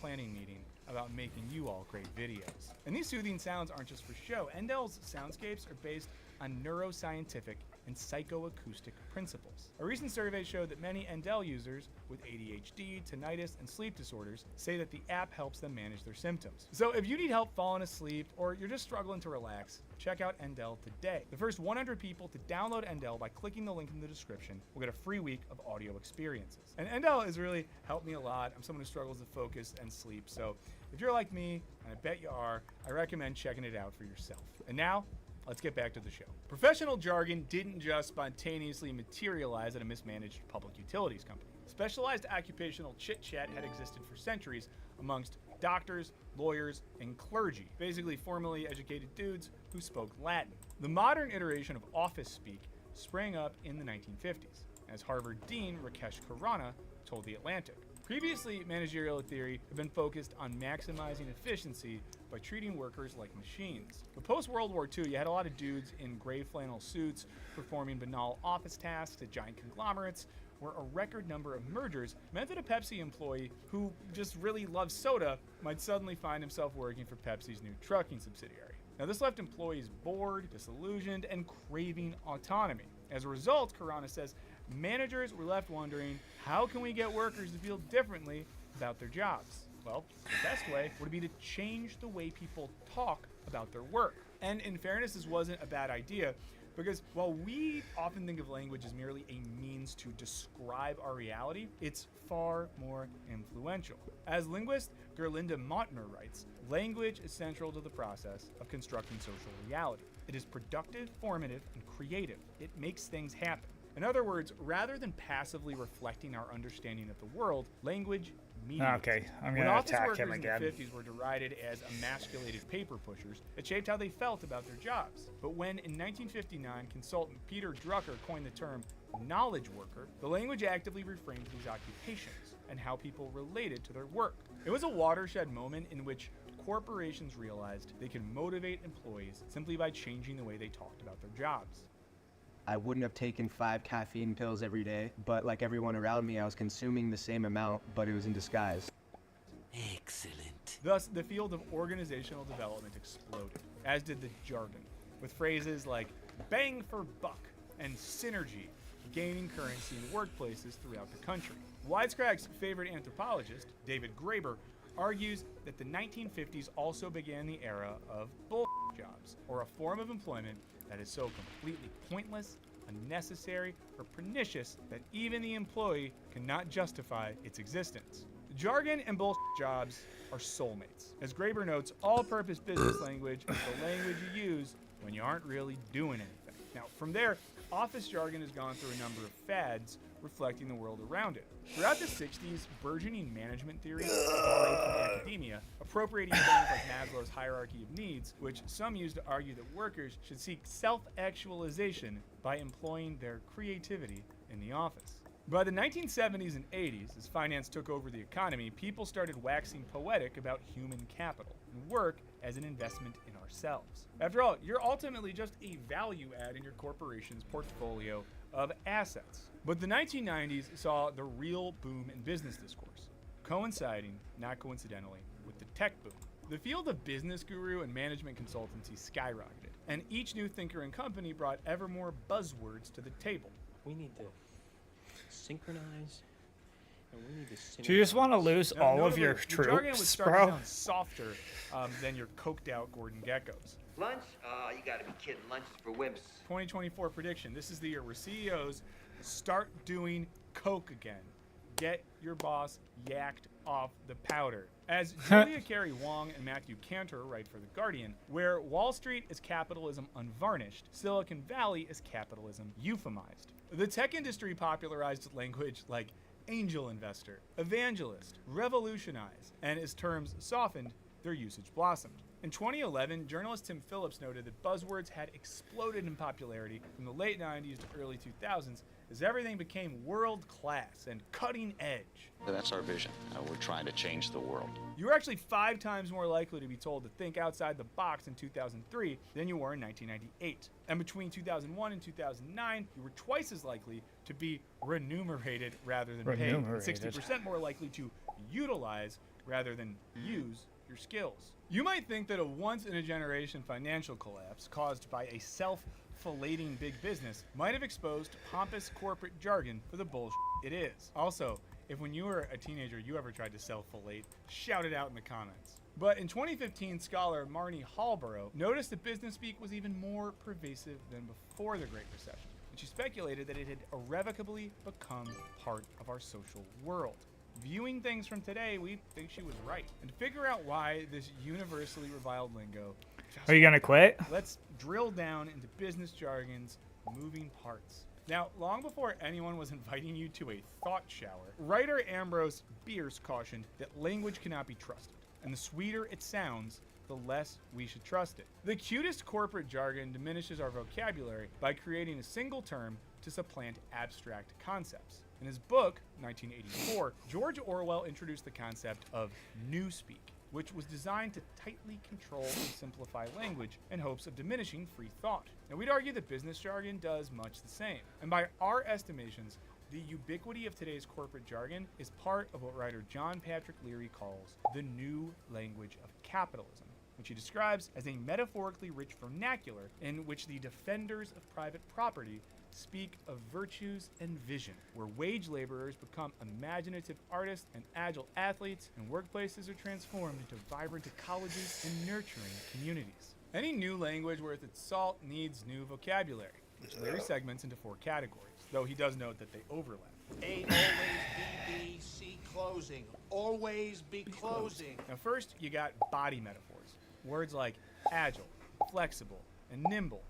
planning meeting about making you all great videos. And these soothing sounds aren't just for show. Endel's soundscapes are based on neuroscientific and psychoacoustic principles. A recent survey showed that many Endel users with ADHD, tinnitus, and sleep disorders say that the app helps them manage their symptoms. So if you need help falling asleep or you're just struggling to relax, check out Endel today. The first 100 people to download Endel by clicking the link in the description will get a free week of audio experiences. And Endel has really helped me a lot. I'm someone who struggles to focus and sleep. So if you're like me, and I bet you are, I recommend checking it out for yourself. And now, let's get back to the show. Professional jargon didn't just spontaneously materialize at a mismanaged public utilities company. Specialized occupational chit-chat had existed for centuries amongst doctors, lawyers, and clergy, basically formally educated dudes who spoke Latin. The modern iteration of office speak sprang up in the 1950s, as Harvard Dean Rakesh Khurana told The Atlantic. Previously, managerial theory had been focused on maximizing efficiency by treating workers like machines. But post-World War II, you had a lot of dudes in gray flannel suits performing banal office tasks at giant conglomerates, where a record number of mergers meant that a Pepsi employee who just really loves soda might suddenly find himself working for Pepsi's new trucking subsidiary. Now, this left employees bored, disillusioned, and craving autonomy. As a result, Khurana says, managers were left wondering, how can we get workers to feel differently about their jobs? Well, the best way would be to change the way people talk about their work. And in fairness, this wasn't a bad idea, because while we often think of language as merely a means to describe our reality, it's far more influential. As linguist Gerlinda Montner writes, language is central to the process of constructing social reality. It is productive, formative, and creative. It makes things happen. In other words, rather than passively reflecting our understanding of the world, language mediates. Okay, I'm When gonna office attack workers him in again. the 50s were derided as emasculated paper pushers, it shaped how they felt about their jobs. But when, in 1959, consultant Peter Drucker coined the term knowledge worker, the language actively reframed these occupations and how people related to their work. It was a watershed moment in which corporations realized they could motivate employees simply by changing the way they talked about their jobs. I wouldn't have taken 5 caffeine pills every day, but like everyone around me, I was consuming the same amount, but it was in disguise. Excellent. Thus, the field of organizational development exploded, as did the jargon, with phrases like bang for buck and synergy gaining currency in workplaces throughout the country. Wisecrack's favorite anthropologist, David Graeber, argues that the 1950s also began the era of bull jobs, or a form of employment that is so completely pointless, unnecessary, or pernicious that even the employee cannot justify its existence. Jargon and bull jobs are soulmates. As Graeber notes, all-purpose business language is the language you use when you aren't really doing anything. Now, from there, office jargon has gone through a number of fads reflecting the world around it. Throughout the 60s, burgeoning management theory borrowed from academia, appropriating things like Maslow's hierarchy of needs, which some used to argue that workers should seek self-actualization by employing their creativity in the office. By the 1970s and 80s, as finance took over the economy, people started waxing poetic about human capital and work as an investment in ourselves. After all, you're ultimately just a value add in your corporation's portfolio of assets. But the 1990s saw the real boom in business discourse, coinciding, not coincidentally, with the tech boom. The field of business guru and management consultancy skyrocketed, and each new thinker and company brought ever more buzzwords to the table. We need to synchronize, and we need to synchronize. Do you just want to lose Now, all of notably, your jargon would troops, start to bro? sound softer than your coked out Gordon Geckos. Lunch? Oh, you gotta be kidding. Lunch is for wimps. 2024 prediction. This is the year where CEOs start doing coke again. Get your boss yacked off the powder. As Julia Carey Wong and Matthew Cantor write for The Guardian, where Wall Street is capitalism unvarnished, Silicon Valley is capitalism euphemized. The tech industry popularized language like angel investor, evangelist, revolutionize, and as terms softened, their usage blossomed. In 2011, journalist Tim Phillips noted that buzzwords had exploded in popularity from the late 90s to early 2000s as everything became world-class and cutting edge. That's our vision. We're trying to change the world. You were actually 5 times more likely to be told to think outside the box in 2003 than you were in 1998. And between 2001 and 2009, you were twice as likely to be remunerated rather than paid, and 60% more likely to utilize rather than use your skills. You might think that a once-in-a-generation financial collapse caused by a self-filleting big business might have exposed pompous corporate jargon for the bullshit it is. Also, if when you were a teenager you ever tried to self-fillate, shout it out in the comments. But in 2015, scholar Marnie Hallborough noticed that business speak was even more pervasive than before the Great Recession, and she speculated that it had irrevocably become part of our social world. Viewing things from today, we think she was right. And to figure out why this universally reviled lingo... Are you gonna quit? Let's drill down into business jargon's moving parts. Now, long before anyone was inviting you to a thought shower, writer Ambrose Bierce cautioned that language cannot be trusted, and the sweeter it sounds, the less we should trust it. The cutest corporate jargon diminishes our vocabulary by creating a single term to supplant abstract concepts. In his book, 1984, George Orwell introduced the concept of newspeak, which was designed to tightly control and simplify language in hopes of diminishing free thought. Now, we'd argue that business jargon does much the same. And by our estimations, the ubiquity of today's corporate jargon is part of what writer John Patrick Leary calls the new language of capitalism, which he describes as a metaphorically rich vernacular in which the defenders of private property speak of virtues and vision, where wage laborers become imaginative artists and agile athletes, and workplaces are transformed into vibrant ecologies and nurturing communities. Any new language worth its salt needs new vocabulary, which Larry segments into 4 categories, though he does note that they overlap. A always be C closing. Always be closing. Now first, you got body metaphors. Words like agile, flexible, and nimble,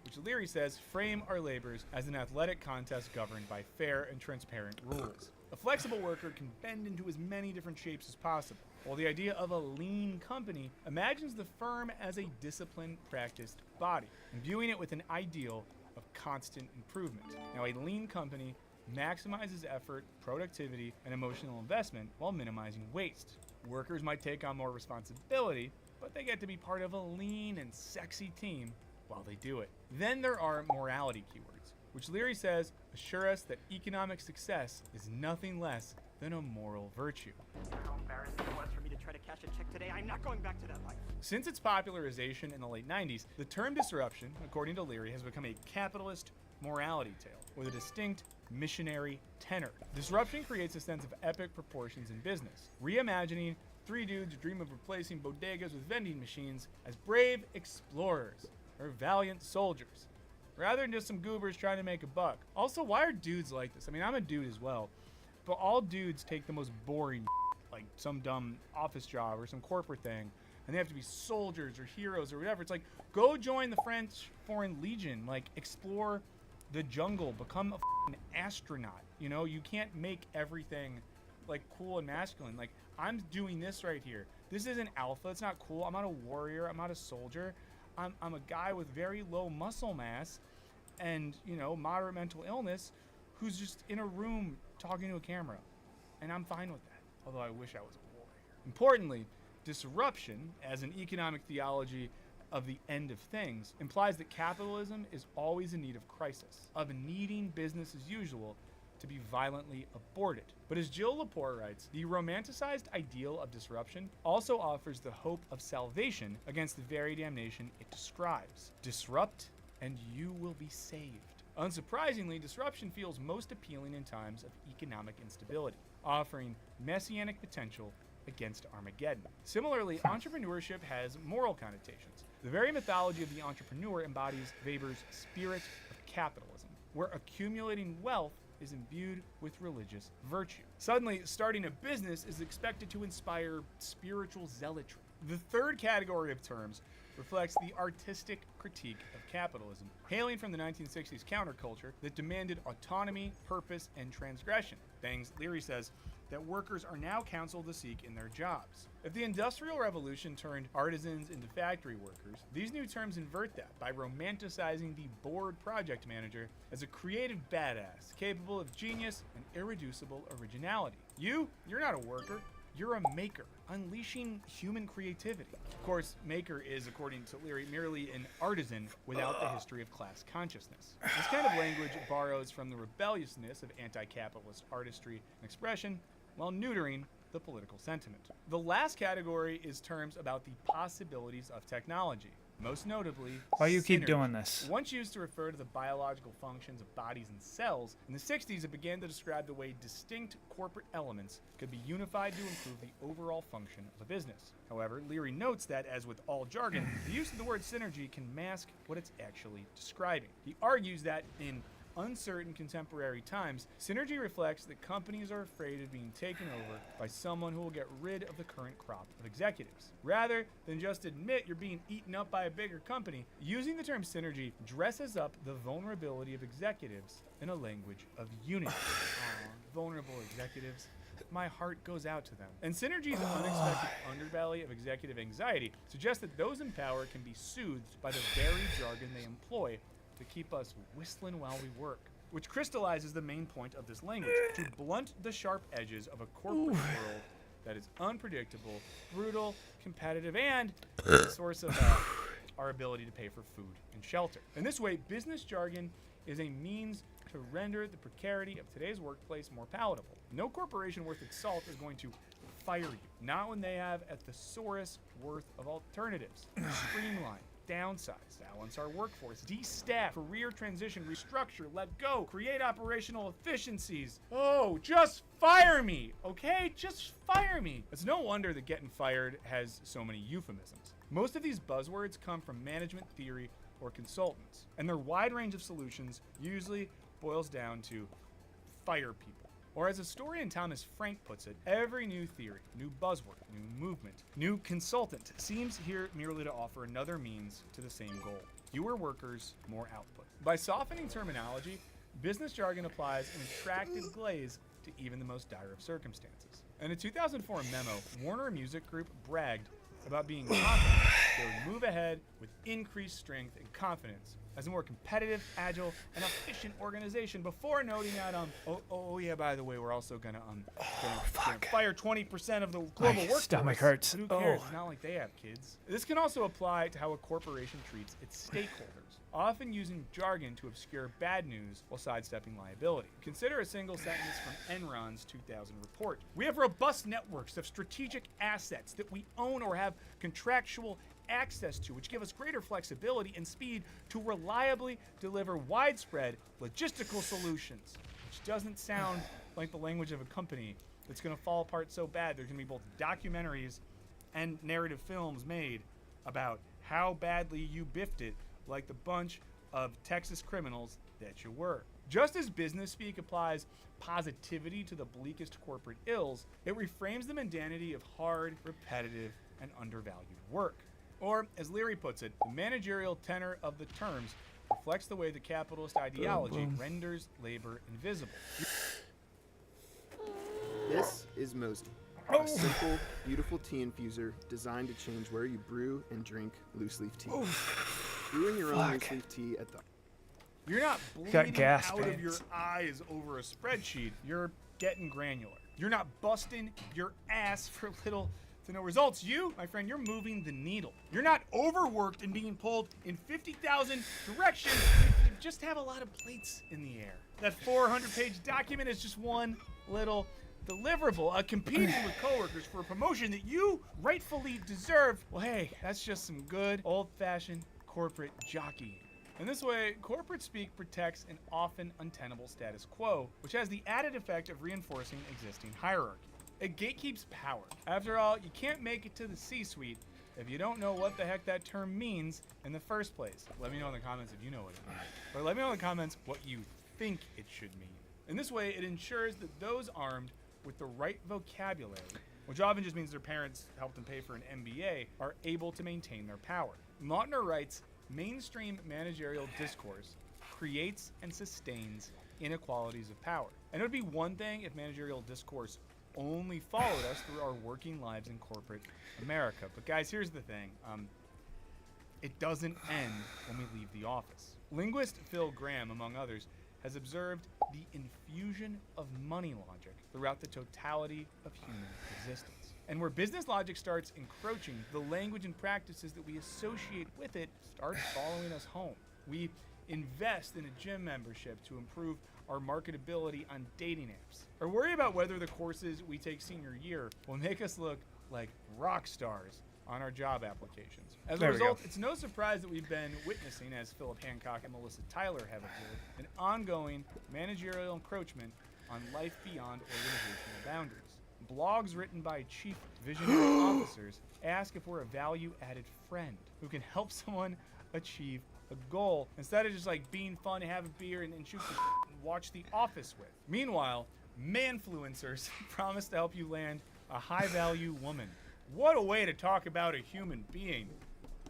which Leary says frame our labors as an athletic contest governed by fair and transparent rules. A flexible worker can bend into as many different shapes as possible, while the idea of a lean company imagines the firm as a disciplined, practiced body, imbuing it with an ideal of constant improvement. Now, a lean company maximizes effort, productivity, and emotional investment while minimizing waste. Workers might take on more responsibility, but they get to be part of a lean and sexy team while they do it. Then there are morality keywords, which Leary says assure us that economic success is nothing less than a moral virtue. How embarrassing it was for me to try to cash a check today, I'm not going back to that life. Since its popularization in the late 90s, the term disruption, according to Leary, has become a capitalist morality tale with a distinct missionary tenor. Disruption creates a sense of epic proportions in business, reimagining three dudes dream of replacing bodegas with vending machines as brave explorers or valiant soldiers, rather than just some goobers trying to make a buck. Also, why are dudes like this? I mean, I'm a dude as well, but all dudes take the most boring like some dumb office job or some corporate thing, and they have to be soldiers or heroes or whatever. It's like, go join the French Foreign Legion, like explore the jungle, become a f***ing astronaut. You know, you can't make everything like cool and masculine. Like, I'm doing this right here. This isn't alpha. It's not cool. I'm not a warrior. I'm not a soldier. I'm a guy with very low muscle mass and, you know, moderate mental illness who's just in a room talking to a camera. And I'm fine with that. Although I wish I was a warrior. Importantly, disruption as an economic theology of the end of things implies that capitalism is always in need of crisis, of needing business as usual to be violently aborted. But as Jill Lepore writes, the romanticized ideal of disruption also offers the hope of salvation against the very damnation it describes. Disrupt and you will be saved. Unsurprisingly, disruption feels most appealing in times of economic instability, offering messianic potential against Armageddon. Similarly, entrepreneurship has moral connotations. The very mythology of the entrepreneur embodies Weber's spirit of capitalism, where accumulating wealth is imbued with religious virtue. Suddenly, starting a business is expected to inspire spiritual zealotry. The third category of terms reflects the artistic critique of capitalism, hailing from the 1960s counterculture that demanded autonomy, purpose, and transgression. Things, Leary says, that workers are now counseled to seek in their jobs. If the Industrial Revolution turned artisans into factory workers, these new terms invert that by romanticizing the bored project manager as a creative badass, capable of genius and irreducible originality. You're not a worker. You're a maker, unleashing human creativity. Of course, maker is, according to Leary, merely an artisan without the history of class consciousness. This kind of language borrows from the rebelliousness of anti-capitalist artistry and expression, while neutering the political sentiment. The last category is terms about the possibilities of technology. Most notably, Why you keep synergy. doing this? Once used to refer to the biological functions of bodies and cells, in the 60s it began to describe the way distinct corporate elements could be unified to improve the overall function of a business. However, Leary notes that, as with all jargon, the use of the word synergy can mask what it's actually describing. He argues that in uncertain contemporary times, synergy reflects that companies are afraid of being taken over by someone who will get rid of the current crop of executives. Rather than just admit you're being eaten up by a bigger company, using the term synergy dresses up the vulnerability of executives in a language of unity. Vulnerable executives. My heart goes out to them. And synergy's unexpected underbelly of executive anxiety suggests that those in power can be soothed by the very jargon they employ to keep us whistling while we work, which crystallizes the main point of this language, to blunt the sharp edges of a corporate world that is unpredictable, brutal, competitive, and the source of our ability to pay for food and shelter. In this way, business jargon is a means to render the precarity of today's workplace more palatable. No corporation worth its salt is going to fire you, not when they have a thesaurus worth of alternatives. Streamline, downsize, balance our workforce, de-staff, career transition, restructure, let go, create operational efficiencies. Oh, just fire me, okay? Just fire me. It's no wonder that getting fired has so many euphemisms. Most of these buzzwords come from management theory or consultants, and their wide range of solutions usually boils down to fire people. Or as historian Thomas Frank puts it, every new theory, new buzzword, new movement, new consultant seems here merely to offer another means to the same goal. Fewer workers, more output. By softening terminology, business jargon applies an attractive glaze to even the most dire of circumstances. In a 2004 memo, Warner Music Group bragged about being confident they would move ahead with increased strength and confidence as a more competitive, agile, and efficient organization before noting that, oh yeah, by the way, we're also gonna fire 20% of the global workforce. Stomach hurts. Who cares? It's not like they have kids. This can also apply to how a corporation treats its stakeholders, often using jargon to obscure bad news while sidestepping liability. Consider a single sentence from Enron's 2000 report. We have robust networks of strategic assets that we own or have contractual access to, which give us greater flexibility and speed to reliably deliver widespread logistical solutions, which doesn't sound like the language of a company that's going to fall apart so bad there's going to be both documentaries and narrative films made about how badly you biffed it like the bunch of Texas criminals that you were. Just as business speak applies positivity to the bleakest corporate ills, it reframes the mundanity of hard, repetitive, and undervalued work. Or, as Leary puts it, the managerial tenor of the terms reflects the way the capitalist ideology renders labor invisible. This is Mosey, a simple, beautiful tea infuser designed to change where you brew and drink loose leaf tea. Brewing your own loose leaf tea at the... You're not bleeding out of your eyes over a spreadsheet. You're getting granular. You're not busting your ass for little to no results. You, my friend, you're moving the needle. You're not overworked and being pulled in 50,000 directions. You just have a lot of plates in the air. That 400-page document is just one little deliverable, competing with coworkers for a promotion that you rightfully deserve. Well, hey, that's just some good old-fashioned corporate jockeying. In this way, corporate speak protects an often untenable status quo, which has the added effect of reinforcing existing hierarchy. It gatekeeps power. After all, you can't make it to the C-suite if you don't know what the heck that term means in the first place. Let me know in the comments if you know what it means. Or let me know in the comments what you think it should mean. In this way, it ensures that those armed with the right vocabulary, which often just means their parents helped them pay for an MBA, are able to maintain their power. Mautner writes, mainstream managerial discourse creates and sustains inequalities of power. And it would be one thing if managerial discourse only followed us through our working lives in corporate America. But guys, here's the thing. It doesn't end when we leave the office. Linguist Phil Graham, among others, has observed the infusion of money logic throughout the totality of human existence. And where business logic starts encroaching, the language and practices that we associate with it start following us home. We invest in a gym membership to improve our marketability on dating apps, or worry about whether the courses we take senior year will make us look like rock stars on our job applications. As a result, it's no surprise that we've been witnessing, as Philip Hancock and Melissa Tyler have observed, an ongoing managerial encroachment on life beyond organizational boundaries. Blogs written by chief visionary officers ask if we're a value-added friend who can help someone achieve a goal instead of just like being fun, have a beer, and shoot the and watch The Office with. Meanwhile, manfluencers promise to help you land a high-value woman. What a way to talk about a human being,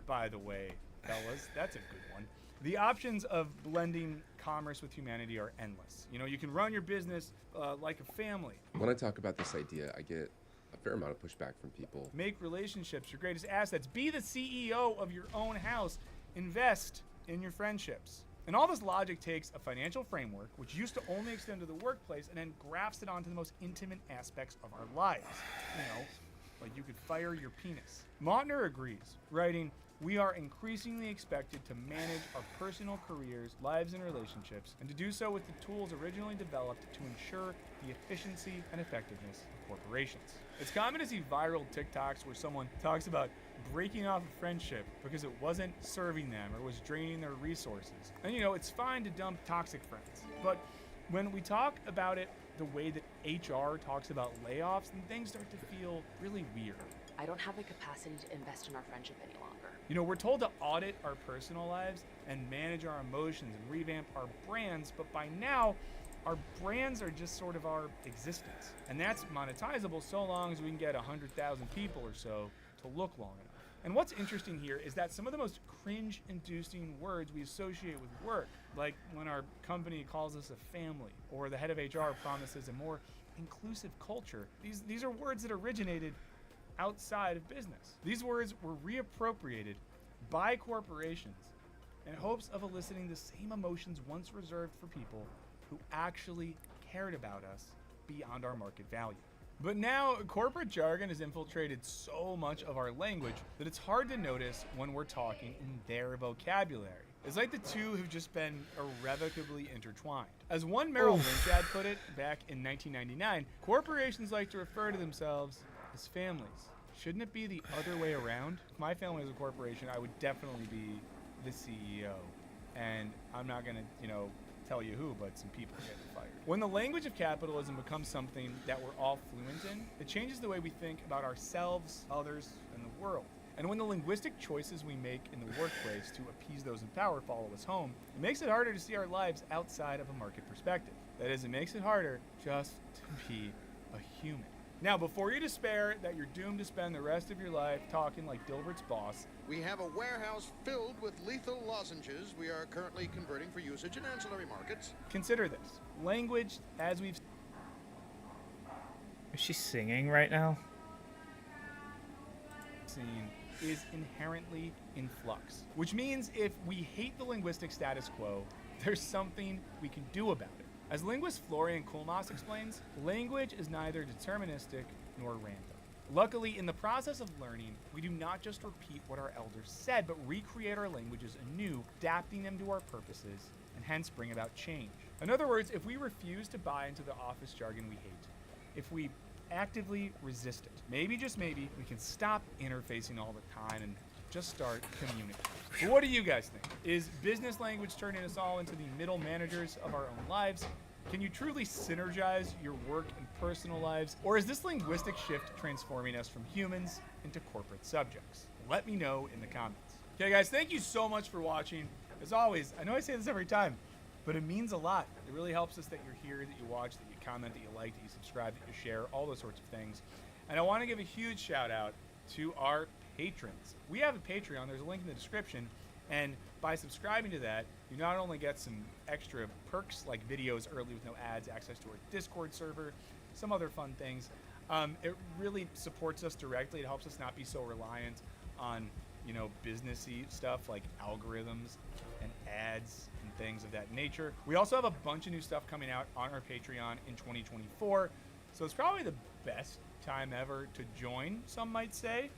by the way, fellas. That's a good one. The options of blending commerce with humanity are endless. You know, you can run your business like a family. When I talk about this idea, I get a fair amount of pushback from people. Make relationships your greatest assets. Be the CEO of your own house. Invest in your friendships. And all this logic takes a financial framework, which used to only extend to the workplace, and then grafts it onto the most intimate aspects of our lives. You know, like you could fire your penis. Mautner agrees, writing, "We are increasingly expected to manage our personal careers, lives, and relationships, and to do so with the tools originally developed to ensure the efficiency and effectiveness of corporations." It's common to see viral TikToks where someone talks about breaking off a friendship because it wasn't serving them or was draining their resources. And you know, it's fine to dump toxic friends, but when we talk about it the way that HR talks about layoffs, then things start to feel really weird. I don't have the capacity to invest in our friendship any longer. You know, we're told to audit our personal lives and manage our emotions and revamp our brands, but by now, our brands are just sort of our existence. And that's monetizable so long as we can get 100,000 people or so to look long enough. And what's interesting here is that some of the most cringe-inducing words we associate with work, like when our company calls us a family, or the head of HR promises a more inclusive culture, these are words that originated outside of business. These words were reappropriated by corporations in hopes of eliciting the same emotions once reserved for people who actually cared about us beyond our market value. But now, corporate jargon has infiltrated so much of our language that it's hard to notice when we're talking in their vocabulary. It's like the two have just been irrevocably intertwined. As one Merrill Lynch ad put it back in 1999, corporations like to refer to themselves as families. Shouldn't it be the other way around? If my family was a corporation, I would definitely be the CEO. And I'm not gonna, tell you who, but some people getting fired. When the language of capitalism becomes something that we're all fluent in, it changes the way we think about ourselves, others, and the world. And when the linguistic choices we make in the workplace to appease those in power follow us home, it makes it harder to see our lives outside of a market perspective. That is, it makes it harder just to be a human. Now, before you despair that you're doomed to spend the rest of your life talking like Dilbert's boss, We have a warehouse filled with lethal lozenges we are currently converting for usage in ancillary markets. consider this. Language, as we've Is she singing right now? seen, is inherently in flux. Which means if we hate the linguistic status quo, there's something we can do about it. As linguist Florian Kulmas explains, language is neither deterministic nor random. Luckily, in the process of learning, we do not just repeat what our elders said, but recreate our languages anew, adapting them to our purposes, and hence bring about change. In other words, if we refuse to buy into the office jargon we hate, if we actively resist it, maybe, just maybe, we can stop interfacing all the time and just start communicating. But what do you guys think? Is business language turning us all into the middle managers of our own lives? Can you truly synergize your work and personal lives? Or is this linguistic shift transforming us from humans into corporate subjects? Let me know in the comments. Okay, guys, thank you so much for watching. As always, I know I say this every time, but it means a lot. It really helps us that you're here, that you watch, that you comment, that you like, that you subscribe, that you share, all those sorts of things. And I want to give a huge shout out to our patrons. We have a Patreon. There's a link in the description. And by subscribing to that, you not only get some extra perks like videos early with no ads, access to our Discord server, some other fun things. It really supports us directly. It helps us not be so reliant on, businessy stuff like algorithms and ads and things of that nature. We also have a bunch of new stuff coming out on our Patreon in 2024. So it's probably the best time ever to join, some might say,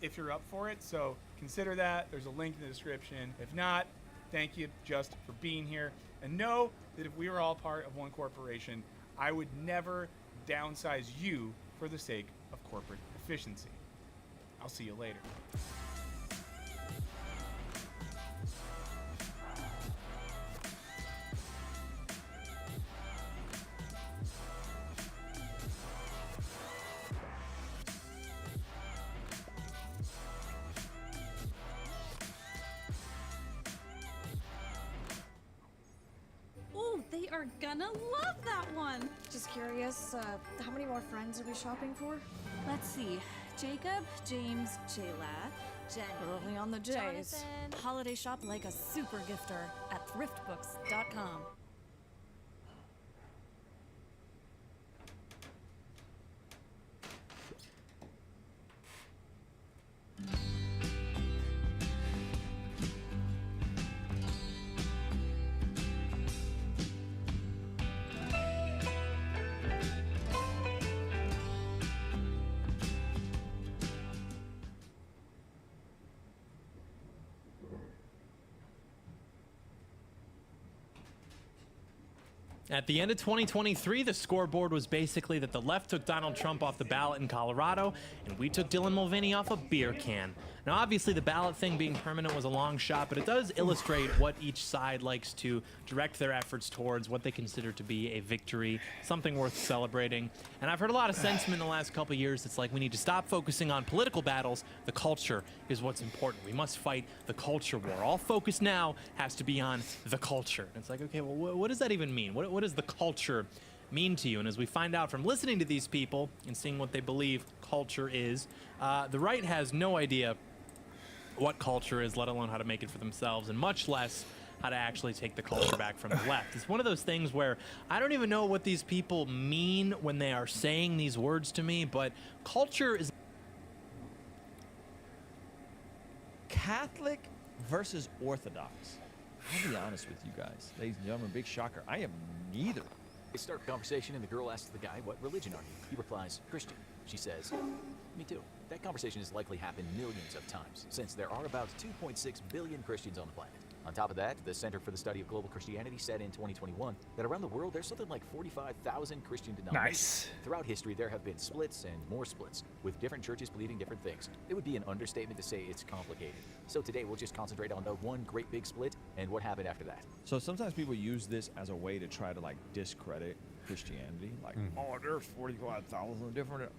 if you're up for it. So consider that. There's a link in the description. If not, thank you just for being here. And know that if we were all part of one corporation, I would never downsize you for the sake of corporate efficiency. I'll see you later. Oh, they are gonna love that one. Just curious, how many more friends are we shopping for? Let's see. Jacob, James, Jayla, Jenny. Early on the J's. Jonathan. Holiday shop like a super gifter at thriftbooks.com. At the end of 2023, the scoreboard was basically that the left took Donald Trump off the ballot in Colorado, and we took Dylan Mulvaney off a beer can. Now, obviously, the ballot thing being permanent was a long shot, but it does illustrate what each side likes to direct their efforts towards, what they consider to be a victory, something worth celebrating. And I've heard a lot of sentiment in the last couple of years. It's like we need to stop focusing on political battles. The culture is what's important. We must fight the culture war. All focus now has to be on the culture. And it's like, okay, well, what does that even mean? What does the culture mean to you? And as we find out from listening to these people and seeing what they believe culture is, the right has no idea what culture is, let alone how to make it for themselves, and much less how to actually take the culture back from the left. It's one of those things where I don't even know what these people mean when they are saying these words to me, but culture is... Catholic versus Orthodox. I'll be honest with you guys, ladies and gentlemen, big shocker. I am neither. They start a conversation, and the girl asks the guy, "What religion are you?" He replies, "Christian." She says, "Me too." That conversation has likely happened millions of times, since there are about 2.6 billion Christians on the planet. On top of that, the Center for the Study of Global Christianity said in 2021 that around the world there's something like 45,000 Christian denominations. Nice. Throughout history, there have been splits and more splits, with different churches believing different things. It would be an understatement to say it's complicated. So today we'll just concentrate on the one great big split and what happened after that. So sometimes people use this as a way to try to like discredit Christianity. Like, oh, there's 45,000 different.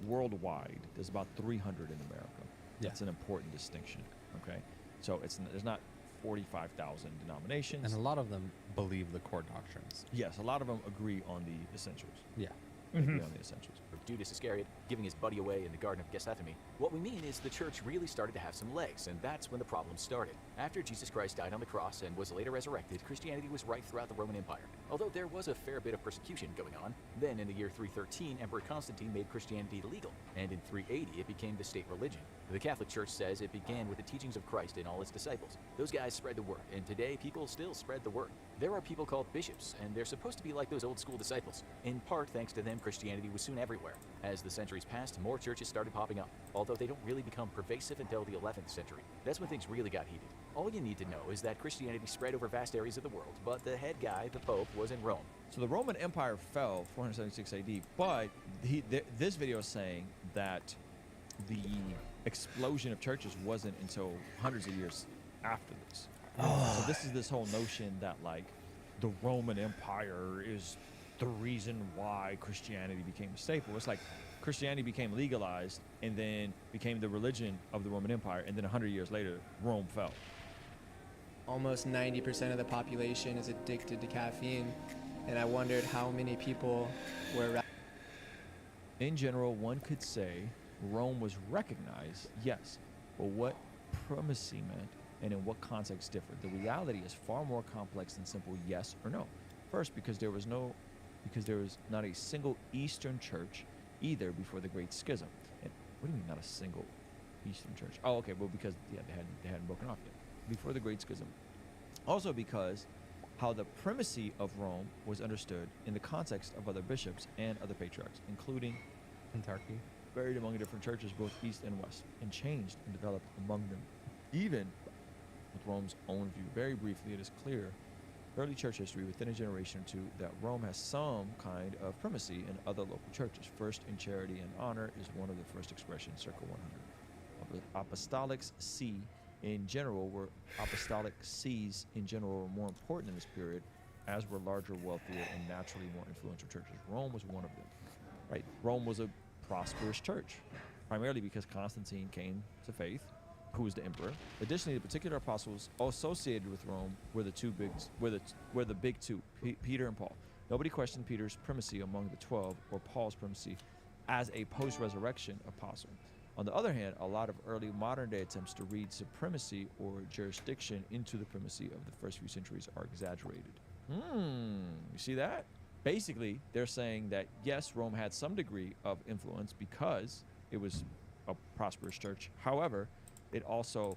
Worldwide, there's about 300 in America. That's an important distinction. Okay, so there's not 45,000 denominations. And a lot of them believe the core doctrines. Yes, a lot of them agree on the essentials. Yeah. They agree on the essentials. Judas Iscariot giving his buddy away in the Garden of Gethsemane. What we mean is the church really started to have some legs, and that's when the problem started. After Jesus Christ died on the cross and was later resurrected, Christianity was rife throughout the Roman Empire. Although there was a fair bit of persecution going on, then in the year 313, Emperor Constantine made Christianity legal, and in 380 it became the state religion. The Catholic Church says it began with the teachings of Christ and all its disciples. Those guys spread the word, and today people still spread the word. There are people called bishops, and they're supposed to be like those old school disciples. In part, thanks to them, Christianity was soon everywhere. As the centuries passed, more churches started popping up, although they don't really become pervasive until the 11th century. That's when things really got heated. All you need to know is that Christianity spread over vast areas of the world, but the head guy, the Pope, was in Rome. So the Roman Empire fell 476 AD, but this video is saying that the explosion of churches wasn't until hundreds of years after this. So this is this whole notion that like the Roman Empire is the reason why Christianity became a staple. It's like Christianity became legalized and then became the religion of the Roman Empire, and then 100 years later, Rome fell. Almost 90% of the population is addicted to caffeine, and I wondered how many people were... In general, one could say Rome was recognized, yes, but what primacy meant and in what context differed. The reality is far more complex than simple yes or no. First, because there was not a single Eastern church either before the Great Schism. And what do you mean not a single Eastern church? Oh, okay, well because they hadn't broken off yet. Before the Great Schism. Also because how the primacy of Rome was understood in the context of other bishops and other patriarchs, including in Turkey, varied among different churches, both east and west, and changed and developed among them, even with Rome's own view. Very briefly, it is clear, early church history within a generation or two, that Rome has some kind of primacy in other local churches. First in charity and honor is one of the first expressions, circa 100. Apostolics see in general were apostolic sees in general were more important in this period, as were larger, wealthier, and naturally more influential churches. Rome was one of them. Right? Rome was a prosperous church, primarily because Constantine came to faith, who was the emperor. Additionally, the particular apostles associated with Rome were the big two, Peter and Paul. Nobody questioned Peter's primacy among the 12 or Paul's primacy as a post-resurrection apostle. On the other hand, a lot of early modern-day attempts to read supremacy or jurisdiction into the primacy of the first few centuries are exaggerated. You see that? Basically, they're saying that, yes, Rome had some degree of influence because it was a prosperous church. However, it also,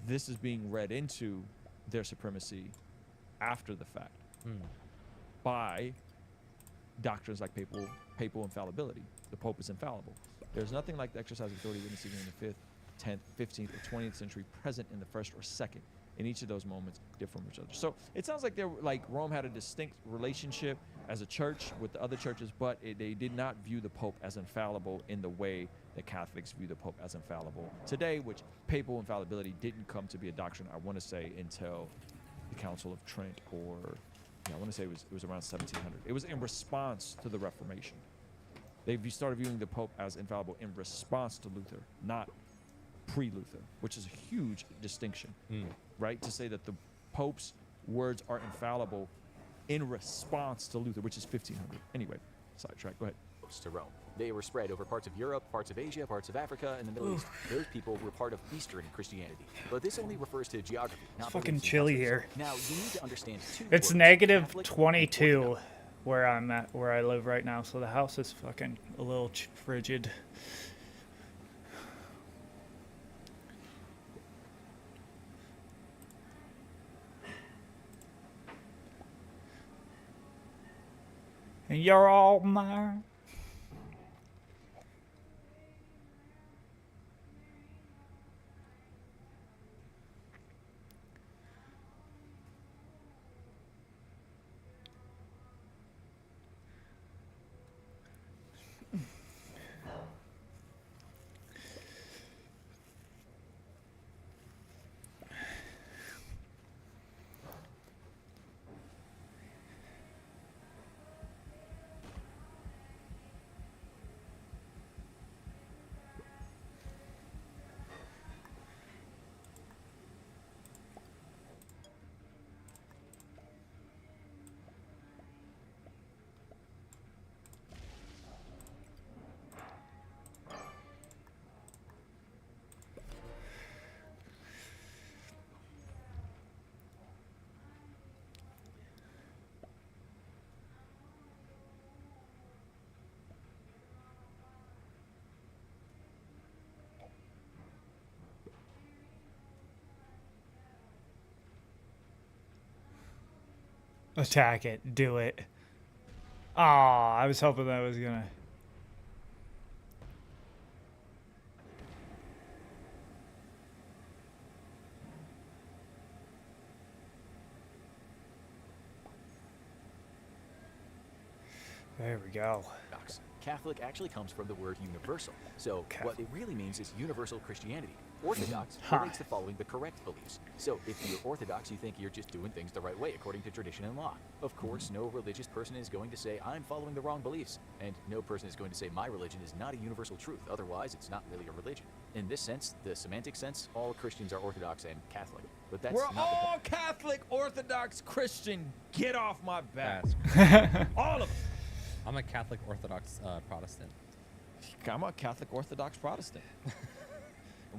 this is being read into their supremacy after the fact by doctrines like papal infallibility. The Pope is infallible. There's nothing like the exercise of authority witnessing in the 5th, 10th, 15th, or 20th century present in the 1st or 2nd. In each of those moments, differ from each other. So it sounds like Rome had a distinct relationship as a church with the other churches, but they did not view the Pope as infallible in the way that Catholics view the Pope as infallible today, which papal infallibility didn't come to be a doctrine, I want to say, until the Council of Trent, or I want to say it was around 1700. It was in response to the Reformation. They started viewing the Pope as infallible in response to Luther, not pre-Luther, which is a huge distinction, right? To say that the Pope's words are infallible in response to Luther, which is 1500. Anyway, sidetrack, go ahead. To Rome. They were spread over parts of Europe, parts of Asia, parts of Africa, and the Middle East. Those people were part of Eastern Christianity. But this only refers to geography, not It's fucking beliefs and chilly customs. here. Now, you need to understand two It's words, negative Catholic and 22 Orthodox. where I'm at, where I live right now, so the house is fucking a little frigid. And you're all mine. Attack it. Do it. Aw, I was hoping that was gonna... There we go. Catholic actually comes from the word universal. So what it really means is universal Christianity. Orthodox relates to following the correct beliefs. So if you're Orthodox, you think you're just doing things the right way according to tradition and law. Of course, no religious person is going to say, I'm following the wrong beliefs. And no person is going to say, my religion is not a universal truth. Otherwise, it's not really a religion. In this sense, the semantic sense, all Christians are Orthodox and Catholic. But that's We're not the all point. Catholic, Orthodox, Christian. Get off my back. All of them. I'm a Catholic Orthodox Protestant. I'm a Catholic Orthodox Protestant.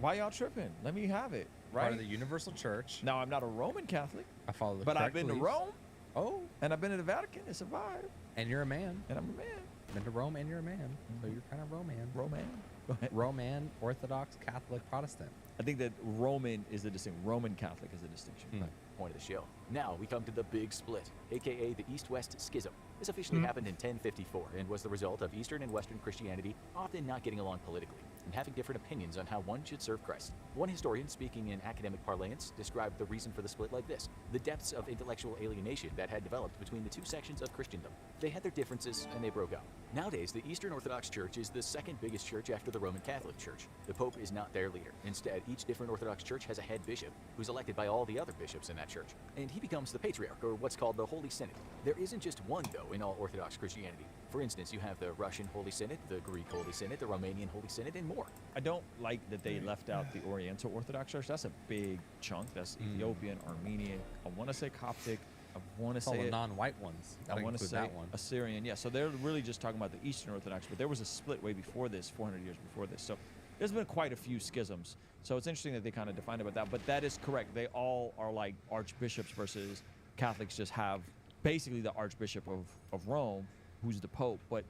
Why y'all tripping? Let me have it. Right? Part of the Universal Church. Now, I'm not a Roman Catholic. I follow the But I've correct been to beliefs. Rome. Oh. And I've been to the Vatican. It's a vibe. And you're a man. And I'm a man. Been to Rome and you're a man. So you're kind of Roman. Roman. Go ahead. Roman, Orthodox, Catholic, Protestant. I think that Roman is the distinction. Roman Catholic is the distinction. Point of the show. Now we come to the big split, aka the East-West Schism. This officially happened in 1054 and was the result of Eastern and Western Christianity often not getting along politically and having different opinions on how one should serve Christ. One historian, speaking in academic parlance, described the reason for the split like this: the depths of intellectual alienation that had developed between the two sections of Christendom. They had their differences and they broke up. Nowadays, the Eastern Orthodox Church is the second biggest church after the Roman Catholic Church. The Pope is not their leader. Instead, each different Orthodox church has a head bishop who's elected by all the other bishops in that church, and he becomes the patriarch, or what's called the Holy Synod. There isn't just one, though, in all Orthodox Christianity. For instance, you have the Russian Holy Synod, the Greek Holy Synod, the Romanian Holy Synod, and more. I don't like that they left out the Oriental Orthodox Church. That's a big chunk. That's Ethiopian, Armenian. I want to say Coptic. I want to All say the it. non-white ones. I want to say that one. Assyrian. Yeah, so they're really just talking about the Eastern Orthodox, but there was a split way before this, 400 years before this. So there's been quite a few schisms. So it's interesting that they kind of defined about that. But that is correct. They all are like archbishops versus Catholics just have basically the Archbishop of Rome, who's the Pope, but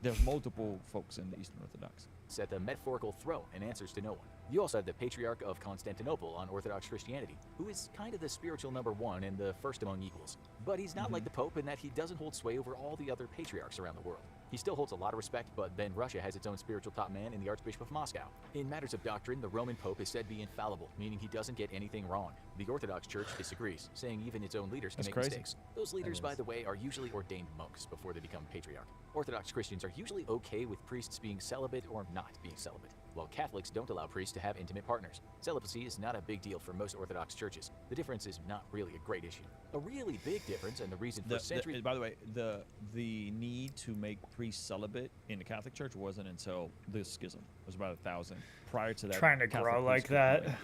there's multiple folks in the Eastern Orthodox. Set the metaphorical throne and answers to no one. You also have the Patriarch of Constantinople on Orthodox Christianity, who is kind of the spiritual number one and the first among equals. But he's not like the Pope in that he doesn't hold sway over all the other patriarchs around the world. He still holds a lot of respect, but then Russia has its own spiritual top man in the Archbishop of Moscow. In matters of doctrine, the Roman Pope is said to be infallible, meaning he doesn't get anything wrong. The Orthodox Church disagrees, saying even its own leaders can That's make crazy. mistakes. Those leaders, by the way, are usually ordained monks before they become patriarch. Orthodox Christians are usually okay with priests being celibate or not being celibate, while Catholics don't allow priests to have intimate partners. Celibacy is not a big deal for most Orthodox churches. The difference is not really a great issue. A really big difference, and the reason for centuries... By the way, the need to make priests celibate in the Catholic Church wasn't until the schism. It was about 1,000. Prior to that, Trying to Catholic grow priests like couldn't that. do it.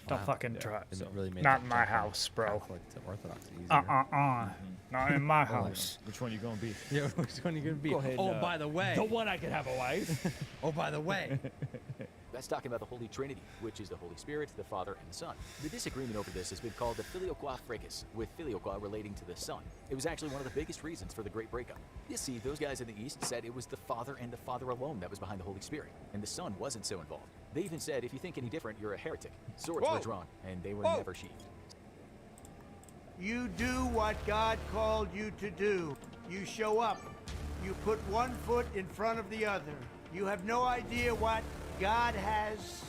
Don't fucking try. And it really made Not that in my jump from house, bro. Catholic to Orthodox easier. Not in my house. Which one you gonna be? Yeah, which one you gonna be? Go ahead, Oh, by the way. the one I could have a wife. Oh, by the way. That's talking about the Holy Trinity, which is the Holy Spirit, the Father, and the Son. The disagreement over this has been called the Filioque Fracas, with Filioque relating to the Son. It was actually one of the biggest reasons for the Great Breakup. You see, those guys in the East said it was the Father and the Father alone that was behind the Holy Spirit, and the Son wasn't so involved. They even said, if you think any different, you're a heretic. Swords were drawn, and they were never sheathed. You do what God called you to do. You show up. you put one foot in front of the other. You have no idea what God has.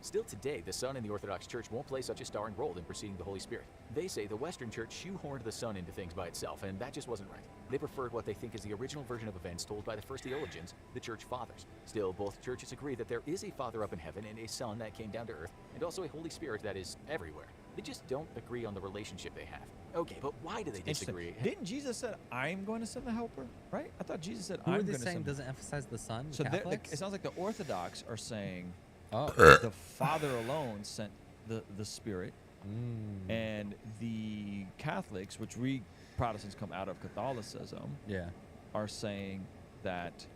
Still today, the Son in the Orthodox Church won't play such a starring role in preceding the Holy Spirit. They say the Western Church shoehorned the Son into things by itself, and that just wasn't right. They preferred what they think is the original version of events told by the first theologians, the Church Fathers. Still, both churches agree that there is a Father up in heaven and a Son that came down to earth, and also a Holy Spirit that is everywhere. They just don't agree on the relationship they have. Okay, but why do they disagree? Didn't Jesus said, "I'm going to send the Helper"? Right? I thought Jesus said, Who "I'm are they going to saying send." doesn't emphasize the Son? So Catholics? it sounds like the Orthodox are saying, Oh. the Father alone sent the Spirit, and the Catholics, which we Protestants come out of Catholicism, are saying that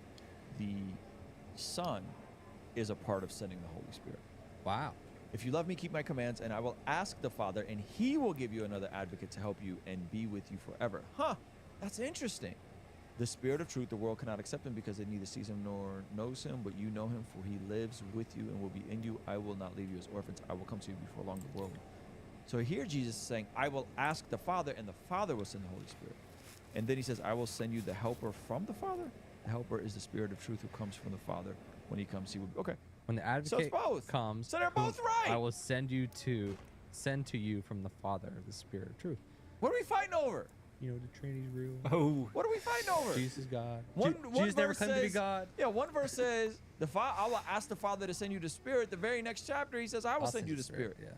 the Son is a part of sending the Holy Spirit. Wow. If you love me, keep my commands, and I will ask the Father, and he will give you another advocate to help you and be with you forever. Huh, that's interesting. The Spirit of truth, the world cannot accept him because it neither sees him nor knows him, but you know him, for he lives with you and will be in you. I will not leave you as orphans. I will come to you before long the world. So here Jesus is saying, I will ask the Father, and the Father will send the Holy Spirit. And then he says, I will send you the Helper from the Father. The Helper is the Spirit of truth who comes from the Father. When he comes, he will be... Okay. When the advocate comes, so they're both right. I will send you to you from the Father, the Spirit of truth. What are we fighting over? You know, the Trinity's real. Oh. What are we fighting over? Jesus is God. One Jesus never verse claimed to be says- God. Yeah, one verse says, I will ask the Father to send you the Spirit. The very next chapter, he says, I will send you the Spirit. Yeah.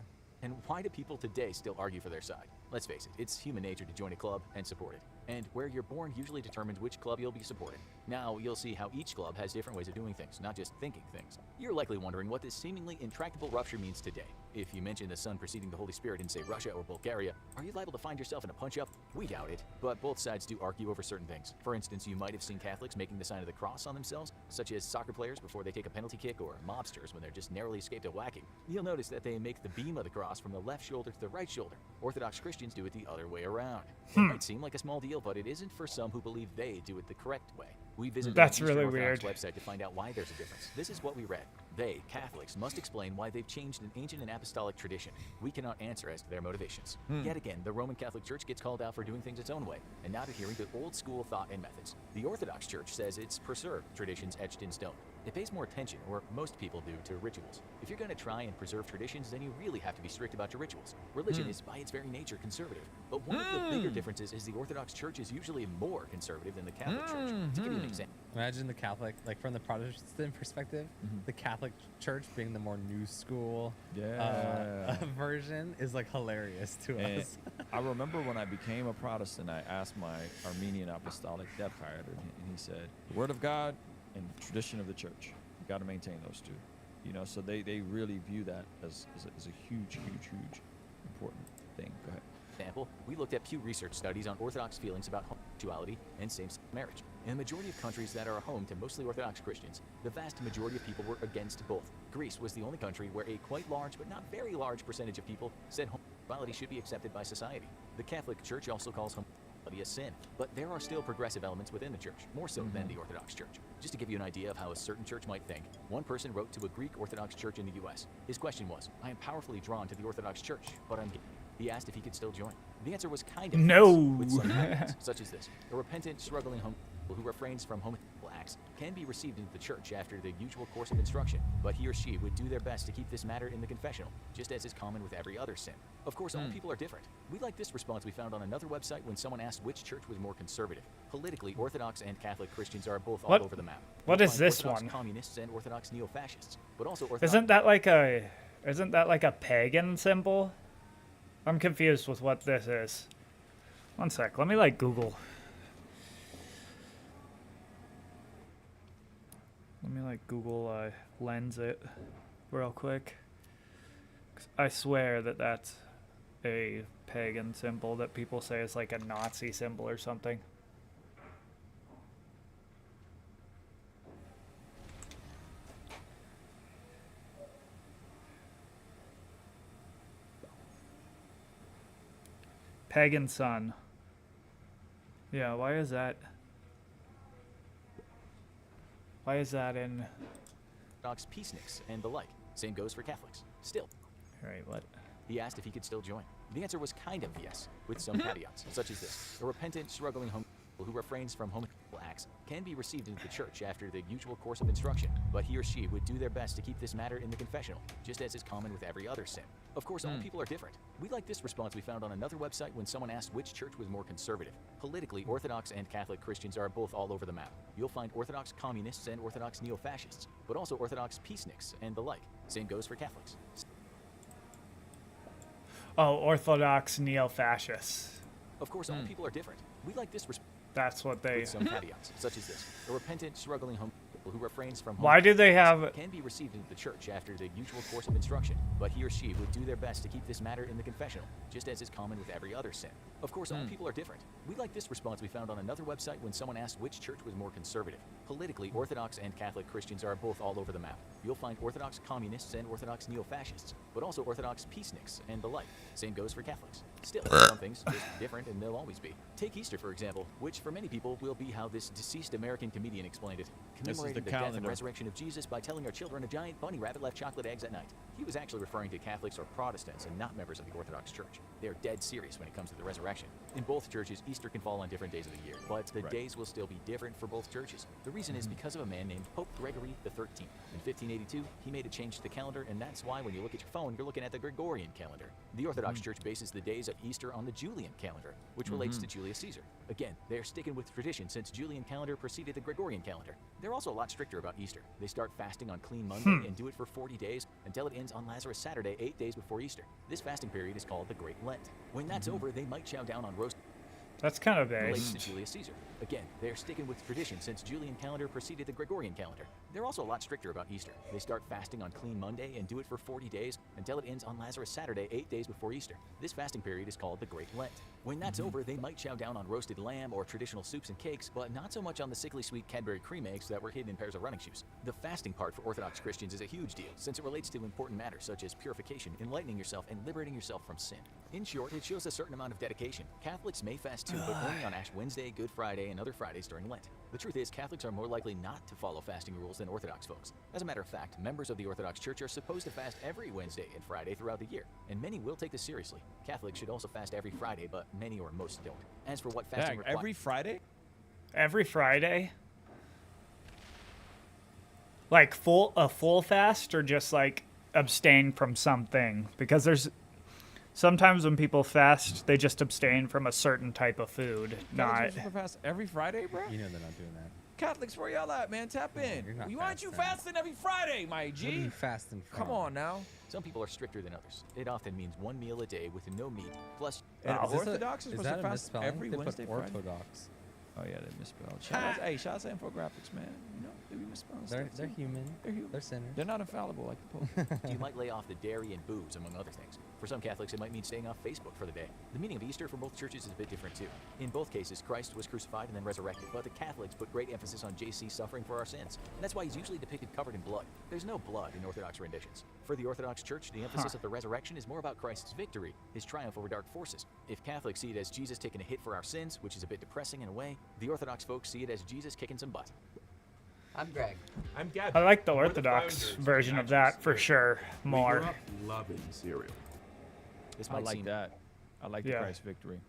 And why do people today still argue for their side? Let's face it, it's human nature to join a club and support it. And where you're born usually determines which club you'll be supporting. Now, you'll see how each club has different ways of doing things, not just thinking things. You're likely wondering what this seemingly intractable rupture means today. If you mention the Son preceding the Holy Spirit in, say, Russia or Bulgaria, are you liable to find yourself in a punch-up? We doubt it, but both sides do argue over certain things. For instance, you might have seen Catholics making the sign of the cross on themselves, such as soccer players before they take a penalty kick, or mobsters when they're just narrowly escaped a whacking. You'll notice that they make the beam of the cross from the left shoulder to the right shoulder. Orthodox Christians do it the other way around. It might seem like a small deal, but it isn't for some who believe they do it the correct way. We visited That's the Eastern really Orthodox weird. website to find out why there's a difference. This is what we read. They, Catholics, must explain why they've changed an ancient and apostolic tradition. We cannot answer as to their motivations. Yet again, the Roman Catholic Church gets called out for doing things its own way and not adhering to old school thought and methods. The Orthodox Church says it's preserved traditions etched in stone. It pays more attention, or most people do, to rituals. If you're going to try and preserve traditions, then you really have to be strict about your rituals. Religion is, by its very nature, conservative. But one of the bigger differences is the Orthodox Church is usually more conservative than the Catholic Church. To give you an example. Imagine the Catholic, like from the Protestant perspective, the Catholic Church being the more new school version is like hilarious to And us. I remember when I became a Protestant, I asked my Armenian Apostolic Deb and he said, the Word of God and the tradition of the church. You got to maintain those two. You know, so they really view that as a huge important thing. Go ahead. Example, we looked at Pew Research studies on Orthodox feelings about homosexuality and same-sex marriage. In the majority of countries that are home to mostly Orthodox Christians, the vast majority of people were against both. Greece was the only country where a quite large but not very large percentage of people said homosexuality should be accepted by society. The Catholic Church also calls homosexuality a sin, but there are still progressive elements within the church, more so than the Orthodox Church. Just to give you an idea of how a certain church might think, one person wrote to a Greek Orthodox church in the U.S. His question was, I am powerfully drawn to the Orthodox Church, but I'm gay. He asked if he could still join. The answer was kind of No. yes, with some caveats, such as this. A repentant, struggling homosexual who refrains from homosexual acts can be received into the church after the usual course of instruction, but he or she would do their best to keep this matter in the confessional, just as is common with every other sin. Of course, all people are different. We like this response we found on another website when someone asked which church was more conservative. Politically, Orthodox and Catholic Christians are both all over the map. What You'll is find this Orthodox one? Communists and Orthodox neo-fascists, but also Orthodox. Isn't that like a pagan symbol? I'm confused with what this is. One sec, let me like Google. Let me like Google lens it real quick. 'Cause I swear that that's a pagan symbol that people say is like a Nazi symbol or something. Pagan sun. Yeah, why is that? Why is that in? Orthodox peaceniks and the like. Same goes for Catholics. Still. Alright, what? He asked if he could still join. The answer was kind of yes, with some caveats, such as this. A repentant, struggling homosexual who refrains from homosexual acts can be received into the church after the usual course of instruction, but he or she would do their best to keep this matter in the confessional, just as is common with every other sin. Of course, all people are different. We like this response we found on another website when someone asked which church was more conservative. Politically, Orthodox and Catholic Christians are both all over the map. You'll find Orthodox communists and Orthodox neo-fascists, but also Orthodox peaceniks and the like. Same goes for Catholics. Oh, Orthodox neo-fascists. Of course, all people are different. We like this response. That's what they... With some caveats, such as this. A repentant, struggling homosexual who refrains from Why do they have... can be received into the church after the usual course of instruction, but he or she would do their best to keep this matter in the confessional, just as is common with every other sin. Of course, all people are different. We like this response we found on another website when someone asked which church was more conservative. Politically, Orthodox and Catholic Christians are both all over the map. You'll find Orthodox communists and Orthodox neo-fascists, but also Orthodox peaceniks and the like. Same goes for Catholics. Still, some things just different, and they'll always be. Take Easter, for example, which for many people will be how this deceased American comedian explained it. Commemorating the death and resurrection of Jesus by telling our children a giant bunny rabbit left chocolate eggs at night. He was actually referring to Catholics or Protestants and not members of the Orthodox Church. They're dead serious when it comes to the resurrection. In both churches, Easter can fall on different days of the year, but the days will still be different for both churches. The reason is because of a man named Pope Gregory XIII. In 1582, he made a change to the calendar, and that's why when you look at your phone, you're looking at the Gregorian calendar. The Orthodox Church bases the days of Easter on the Julian calendar, which relates to Julius Caesar. Again, they're sticking with tradition since Julian calendar preceded the Gregorian calendar. They're also a lot stricter about Easter. They start fasting on Clean Monday and do it for 40 days until it ends on Lazarus Saturday, 8 days before Easter. This fasting period is called the Great Lent. When that's over, they might chow down on roast. That's kind of Relates base. to Julius Caesar. Again, they're sticking with tradition since Julian calendar preceded the Gregorian calendar. They're also a lot stricter about Easter. They start fasting on Clean Monday and do it for 40 days until it ends on Lazarus Saturday, 8 days before Easter. This fasting period is called the Great Lent. When that's over, they might chow down on roasted lamb or traditional soups and cakes, but not so much on the sickly sweet Cadbury cream eggs that were hidden in pairs of running shoes. The fasting part for Orthodox Christians is a huge deal, since it relates to important matters such as purification, enlightening yourself, and liberating yourself from sin. In short, it shows a certain amount of dedication. Catholics may fast too, but only on Ash Wednesday, Good Friday, and other Fridays during Lent. The truth is, Catholics are more likely not to follow fasting rules than Orthodox folks. As a matter of fact, members of the Orthodox Church are supposed to fast every Wednesday and Friday throughout the year, and many will take this seriously. Catholics should also fast every Friday, but many or most don't. As for what fasting requires... Every Friday? Every Friday? Like a full fast, or just like abstain from something? Because there's sometimes when people fast, they just abstain from a certain type of food. Not Fast every Friday, bro? You know they're not doing that. Catholics, where y'all at, man? Tap in. you're not Why aren't you fasting. fasting every Friday, my G? What are you fasting from? Come on now. Some people are stricter than others. It often means one meal a day with no meat, plus... And Is this Orthodox is supposed that to a fast misspelling? every They put Wednesday, Friday? Orthodox. Oh yeah, they misspelled. Shout out to infographics, man. You know, they be misspelling They're stuff, too. human. They're human. They're sinners. They're not infallible like the Pope. You might lay off the dairy and booze, among other things. For some Catholics, it might mean staying off Facebook for the day. The meaning of Easter for both churches is a bit different, too. In both cases, Christ was crucified and then resurrected, but the Catholics put great emphasis on JC suffering for our sins. And that's why he's usually depicted covered in blood. There's no blood in Orthodox renditions. For the Orthodox Church, the emphasis of the resurrection is more about Christ's victory, his triumph over dark forces. If Catholics see it as Jesus taking a hit for our sins, which is a bit depressing in a way, the Orthodox folks see it as Jesus kicking some butt. I'm Greg. I'm Gavin. I like the We're Orthodox founders version of that for sure We more. grew up loving cereal. This I might like seem that. I like the Yeah. Christ victory.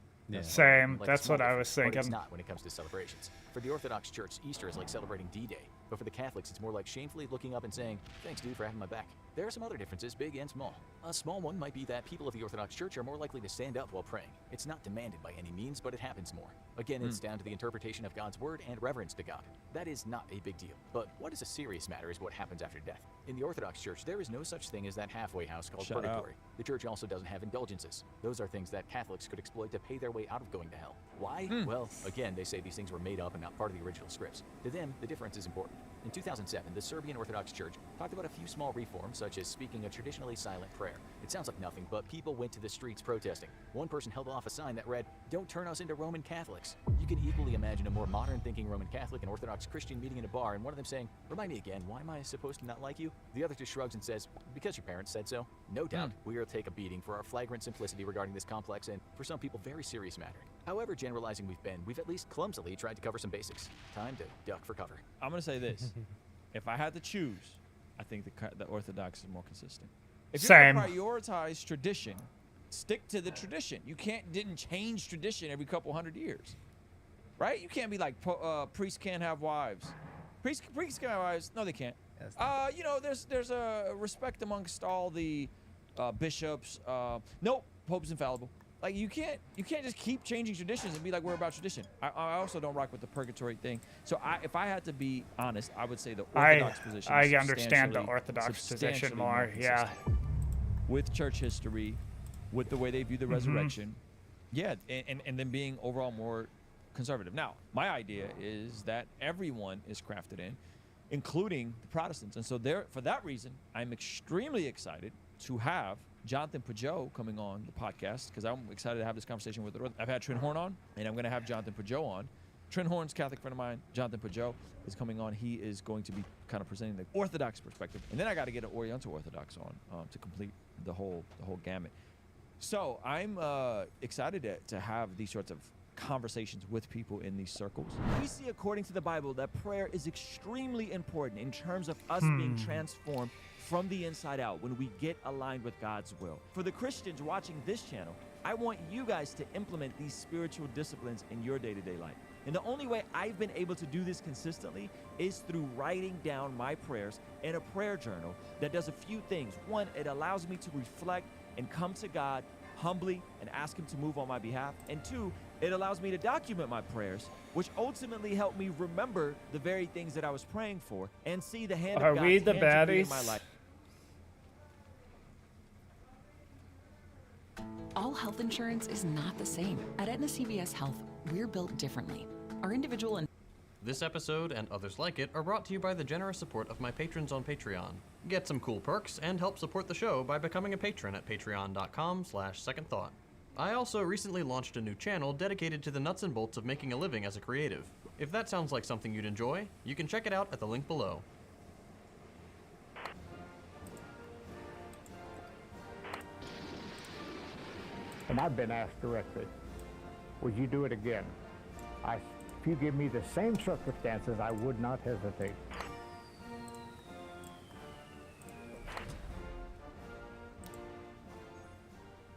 Same. like a That's small what I was difference, but it's thinking. not when it comes to celebrations. For the Orthodox Church, Easter is like celebrating D-Day. But for the Catholics, it's more like shamefully looking up and saying, "Thanks, dude, for having my back." There are some other differences, big and small. A small one might be that people of the Orthodox Church are more likely to stand up while praying. It's not demanded by any means, but it happens more. Again, it's down to the interpretation of God's word and reverence to God. That is not a big deal. But what is a serious matter is what happens after death. In the Orthodox Church, there is no such thing as that halfway house called Shut up. purgatory. The Church also doesn't have indulgences. Those are things that Catholics could exploit to pay their way out of going to hell. Why? Well, again, they say these things were made up and not part of the original scripts. To them, the difference is important. In 2007, the Serbian Orthodox Church talked about a few small reforms, such as speaking a traditionally silent prayer. It sounds like nothing, but people went to the streets protesting. One person held off a sign that read, "Don't turn us into Roman Catholics." You can equally imagine a more modern-thinking Roman Catholic and Orthodox Christian meeting in a bar, and one of them saying, "Remind me again, why am I supposed to not like you?" The other just shrugs and says, "Because your parents said so." No doubt, we will take a beating for our flagrant simplicity regarding this complex and, for some people, very serious matter. However generalizing we've been, we've at least clumsily tried to cover some basics. Time to duck for cover. I'm gonna say this: if I had to choose, I think the Orthodox is more consistent. If Same. you're gonna prioritize tradition, stick to the tradition. You didn't change tradition every couple hundred years, right? You can't be like priests can't have wives. Priests can't have wives. No, they can't. You know, there's a respect amongst all the bishops. Nope, Pope's infallible. Like you can't just keep changing traditions and be like we're about tradition. I also don't rock with the purgatory thing. So if I had to be honest, I would say the Orthodox position. I understand the Orthodox position more. Yeah. With church history, with the way they view the resurrection, yeah, and then being overall more conservative. Now, my idea is that everyone is crafted in, including the Protestants, and so for that reason, I'm extremely excited to have Jonathan Pajot coming on the podcast because I'm excited to have this conversation with. I've had Trent Horn on, and I'm going to have Jonathan Pajot on. Trent Horn's Catholic friend of mine. Jonathan Pajot is coming on. He is going to be kind of presenting the Orthodox perspective, and then I got to get an Oriental Orthodox on to complete the whole gamut. So I'm excited to have these sorts of conversations with people in these circles. We see according to the Bible that prayer is extremely important in terms of us being transformed from the inside out when we get aligned with God's will. For the Christians watching this channel, I want you guys to implement these spiritual disciplines in your day-to-day life. And the only way I've been able to do this consistently is through writing down my prayers in a prayer journal that does a few things. One, it allows me to reflect and come to God humbly and ask him to move on my behalf. And two, it allows me to document my prayers, which ultimately help me remember the very things that I was praying for and see the hand of God tangibly in my life. All health insurance is not the same. At Aetna CVS Health, we're built differently. Our individual and This episode and others like it are brought to you by the generous support of my patrons on Patreon. Get some cool perks and help support the show by becoming a patron at patreon.com/secondthought. I also recently launched a new channel dedicated to the nuts and bolts of making a living as a creative. If that sounds like something you'd enjoy, you can check it out at the link below. And I've been asked directly, would you do it again? If you give me the same circumstances, I would not hesitate.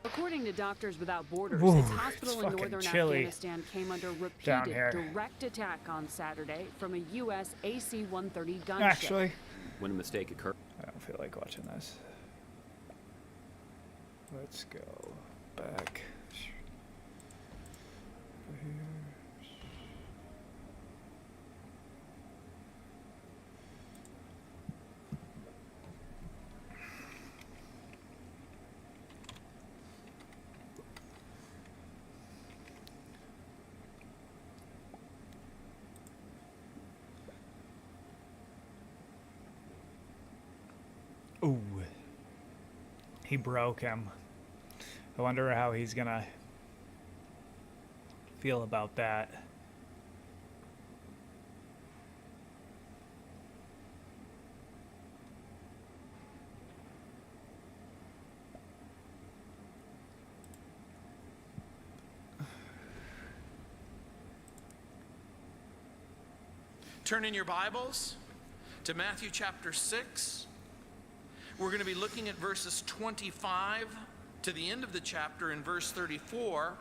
According to Doctors Without Borders, Ooh, its hospital in northern Afghanistan came under repeated direct attack on Saturday from a U.S. AC-130 gunship. Actually, when a mistake occurred. I don't feel like watching this. Let's go back. Ooh. He broke him. I wonder how he's gonna feel about that. Turn in your Bibles to Matthew chapter 6. We're going to be looking at verses 25 to the end of the chapter in verse 34.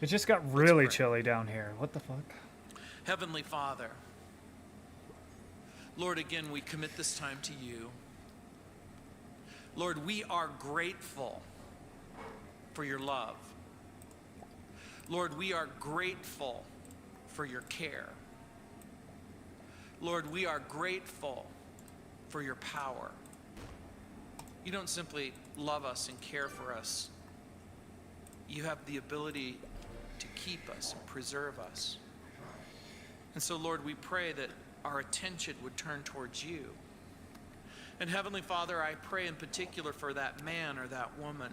It just got really chilly down here. What the fuck? Heavenly Father, Lord, again, we commit this time to you. Lord, we are grateful for your love. Lord, we are grateful for your care. Lord, we are grateful for your power. You don't simply love us and care for us. You have the ability to keep us and preserve us. And so, Lord, we pray that our attention would turn towards you. And Heavenly Father, I pray in particular for that man or that woman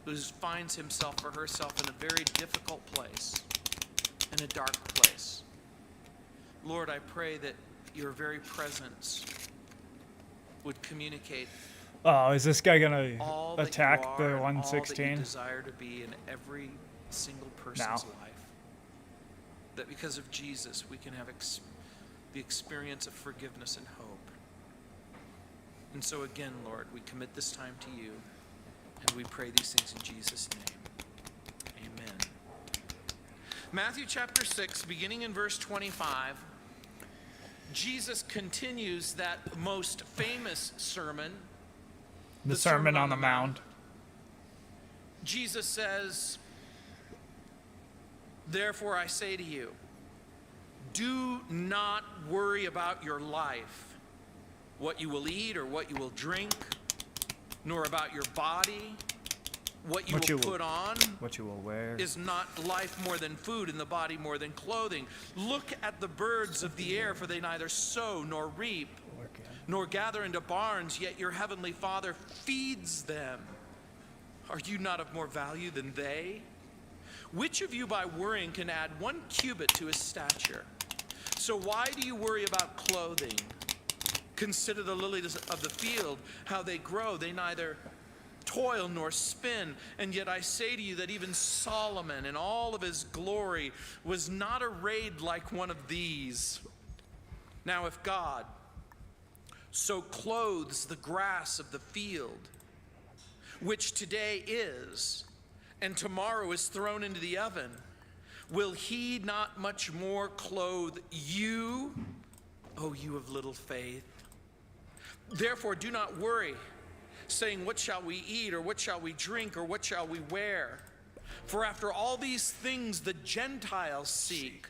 who finds himself or herself in a very difficult place, in a dark place. Lord, I pray that your very presence would communicate Oh, is this guy gonna all attack that you the are and all that 116? you desire to be in every single person's life. That because of Jesus, we can have the experience of forgiveness and hope. And so again, Lord, we commit this time to you, and we pray these things in Jesus' name. Amen. Matthew chapter 6, beginning in verse 25, Jesus continues that most famous sermon, the Sermon on the Mount. Jesus says, "Therefore I say to you, do not worry about your life, what you will eat or what you will drink, nor about your body, what you will put on. What you will wear. Is not life more than food, and the body more than clothing? Look at the birds of the air, for they neither sow nor reap, nor gather into barns, yet your heavenly Father feeds them. Are you not of more value than they? Which of you by worrying can add 1 cubit to his stature? So why do you worry about clothing? Consider the lilies of the field, how they grow. They neither toil nor spin, and yet I say to you that even Solomon in all of his glory was not arrayed like one of these. Now if God so clothes the grass of the field, which today is, and tomorrow is thrown into the oven, will he not much more clothe you, O you of little faith? Therefore do not worry, saying, what shall we eat, or what shall we drink, or what shall we wear? For after all these things the Gentiles seek.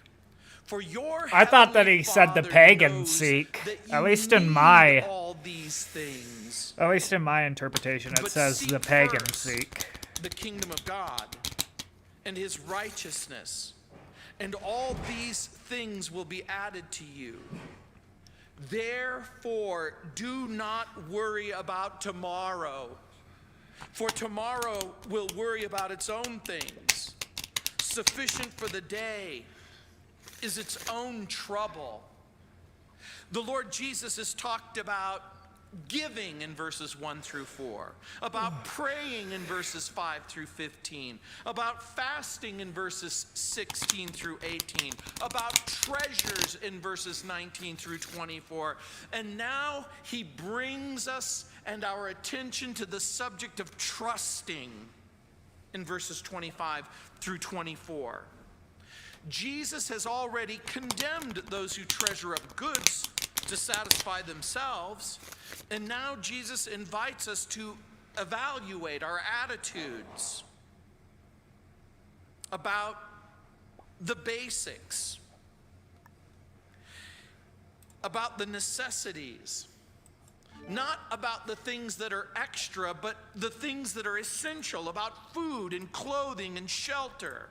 For your I thought that he said the Father pagans knows seek. that At you least in need my all these things. At least in my interpretation, it But says seek the pagans first seek. the kingdom of God and his righteousness, and all these things will be added to you. Therefore, do not worry about tomorrow, for tomorrow will worry about its own things. Sufficient for the day is its own trouble. The Lord Jesus has talked about giving in verses 1 through 4, about praying in verses 5 through 15, about fasting in verses 16 through 18, about treasures in verses 19 through 24. And now he brings us and our attention to the subject of trusting in verses 25 through 24. Jesus has already condemned those who treasure up goods to satisfy themselves, and now Jesus invites us to evaluate our attitudes about the basics, about the necessities, not about the things that are extra, but the things that are essential, about food and clothing and shelter.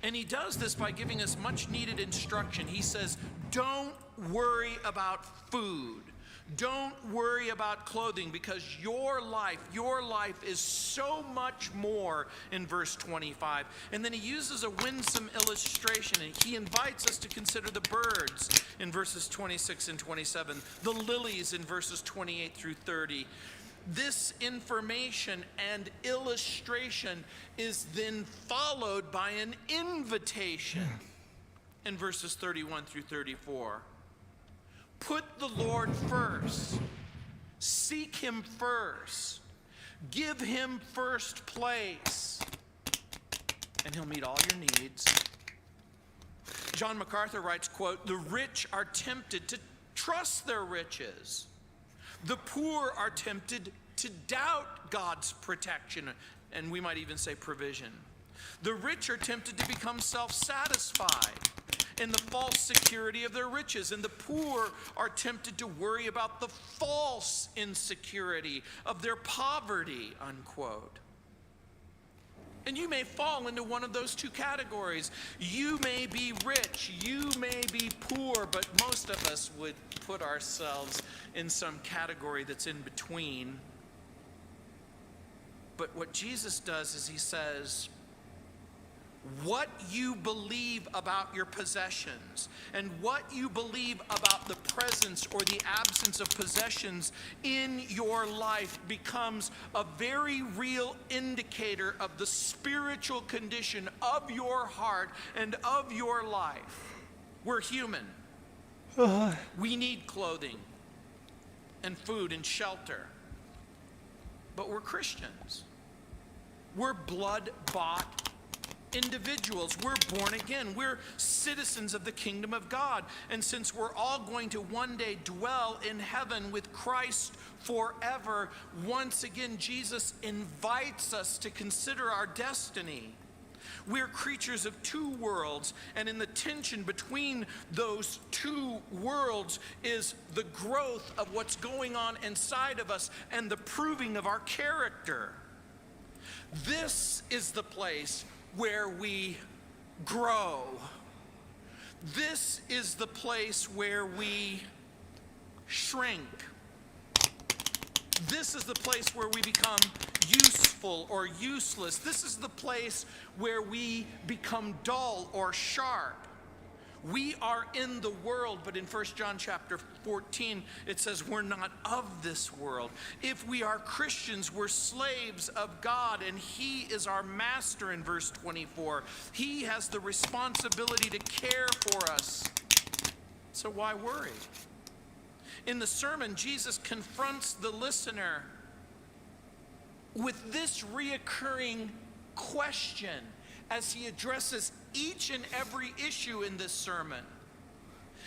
And he does this by giving us much needed instruction. He says, don't worry about food. Don't worry about clothing, because your life is so much more in verse 25. And then he uses a winsome illustration, and he invites us to consider the birds in verses 26 and 27, the lilies in verses 28 through 30. This information and illustration is then followed by an invitation in verses 31 through 34. Put the Lord first. Seek him first. Give him first place, and he'll meet all your needs. John MacArthur writes, quote, "The rich are tempted to trust their riches. The poor are tempted to doubt God's protection," and we might even say provision. "The rich are tempted to become self-satisfied in the false security of their riches, and the poor are tempted to worry about the false insecurity of their poverty," unquote. And you may fall into one of those two categories. You may be rich, you may be poor, but most of us would put ourselves in some category that's in between. But what Jesus does is he says, what you believe about your possessions and what you believe about the presence or the absence of possessions in your life becomes a very real indicator of the spiritual condition of your heart and of your life. We're human. We need clothing and food and shelter. But we're Christians. We're blood-bought individuals. We're born again. We're citizens of the kingdom of God. And since we're all going to one day dwell in heaven with Christ forever, once again, Jesus invites us to consider our destiny. We're creatures of two worlds, and in the tension between those two worlds is the growth of what's going on inside of us and the proving of our character. This is the place where we grow. This is the place where we shrink. This is the place where we become useful or useless. This is the place where we become dull or sharp. We are in the world, but in 1 John chapter 14, it says we're not of this world. If we are Christians, we're slaves of God, and He is our master in verse 24. He has the responsibility to care for us. So why worry? In the sermon, Jesus confronts the listener with this reoccurring question as he addresses each and every issue in this sermon.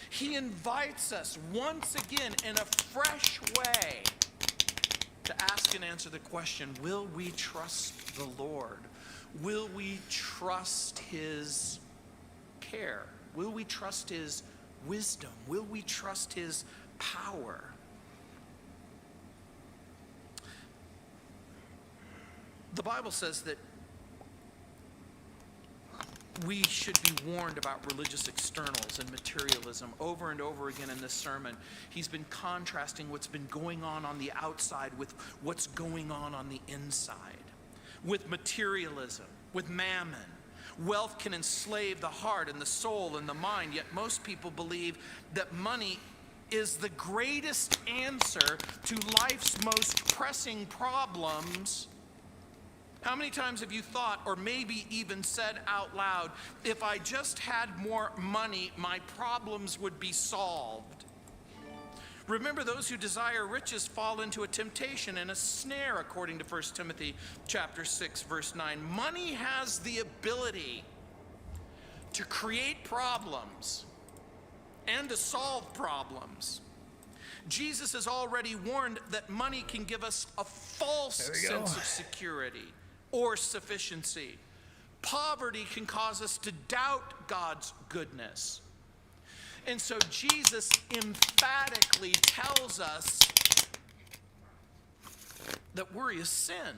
He invites us once again in a fresh way to ask and answer the question, will we trust the Lord? Will we trust His care? Will we trust His wisdom? Will we trust His power? The Bible says that we should be warned about religious externals and materialism. Over and over again in this sermon, he's been contrasting what's been going on the outside with what's going on the inside. With materialism, with mammon. Wealth can enslave the heart and the soul and the mind, yet most people believe that money is the greatest answer to life's most pressing problems. How many times have you thought, or maybe even said out loud, if I just had more money, my problems would be solved? Remember, those who desire riches fall into a temptation and a snare, according to 1 Timothy chapter 6, verse 9. Money has the ability to create problems and to solve problems. Jesus has already warned that money can give us a false sense of security or sufficiency. Poverty can cause us to doubt God's goodness. And so Jesus emphatically tells us that worry is sin.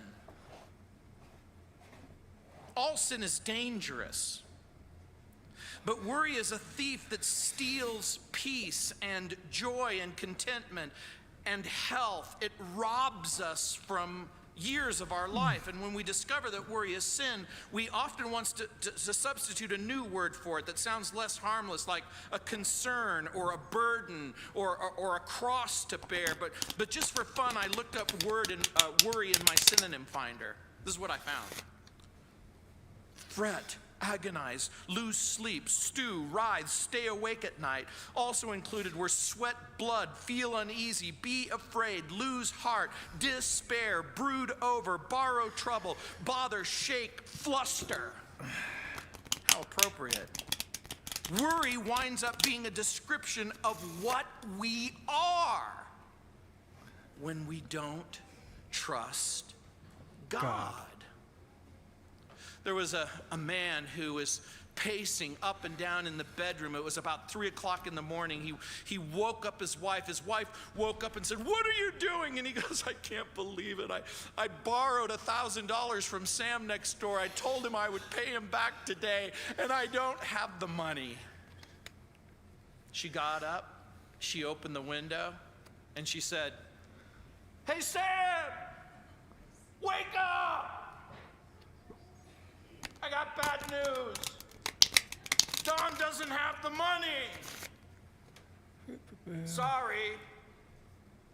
All sin is dangerous. But worry is a thief that steals peace and joy and contentment and health. It robs us from years of our life. And when we discover that worry is sin, we often want to substitute a new word for it that sounds less harmless, like a concern or a burden or a cross to bear. But just for fun, I looked up worry in my synonym finder. This is what I found. Fret, agonize, lose sleep, stew, writhe, stay awake at night. Also included were sweat blood, feel uneasy, be afraid, lose heart, despair, brood over, borrow trouble, bother, shake, fluster. How appropriate. Worry winds up being a description of what we are when we don't trust God. There was a man who was pacing up and down in the bedroom. It was about 3 o'clock in the morning. He woke up his wife. His wife woke up and said, "What are you doing?" And he goes, "I can't believe it. I borrowed $1,000 from Sam next door. I told him I would pay him back today, and I don't have the money." She got up, she opened the window, and she said, "Hey, Sam, wake up! I got bad news. Don doesn't have the money. Sorry."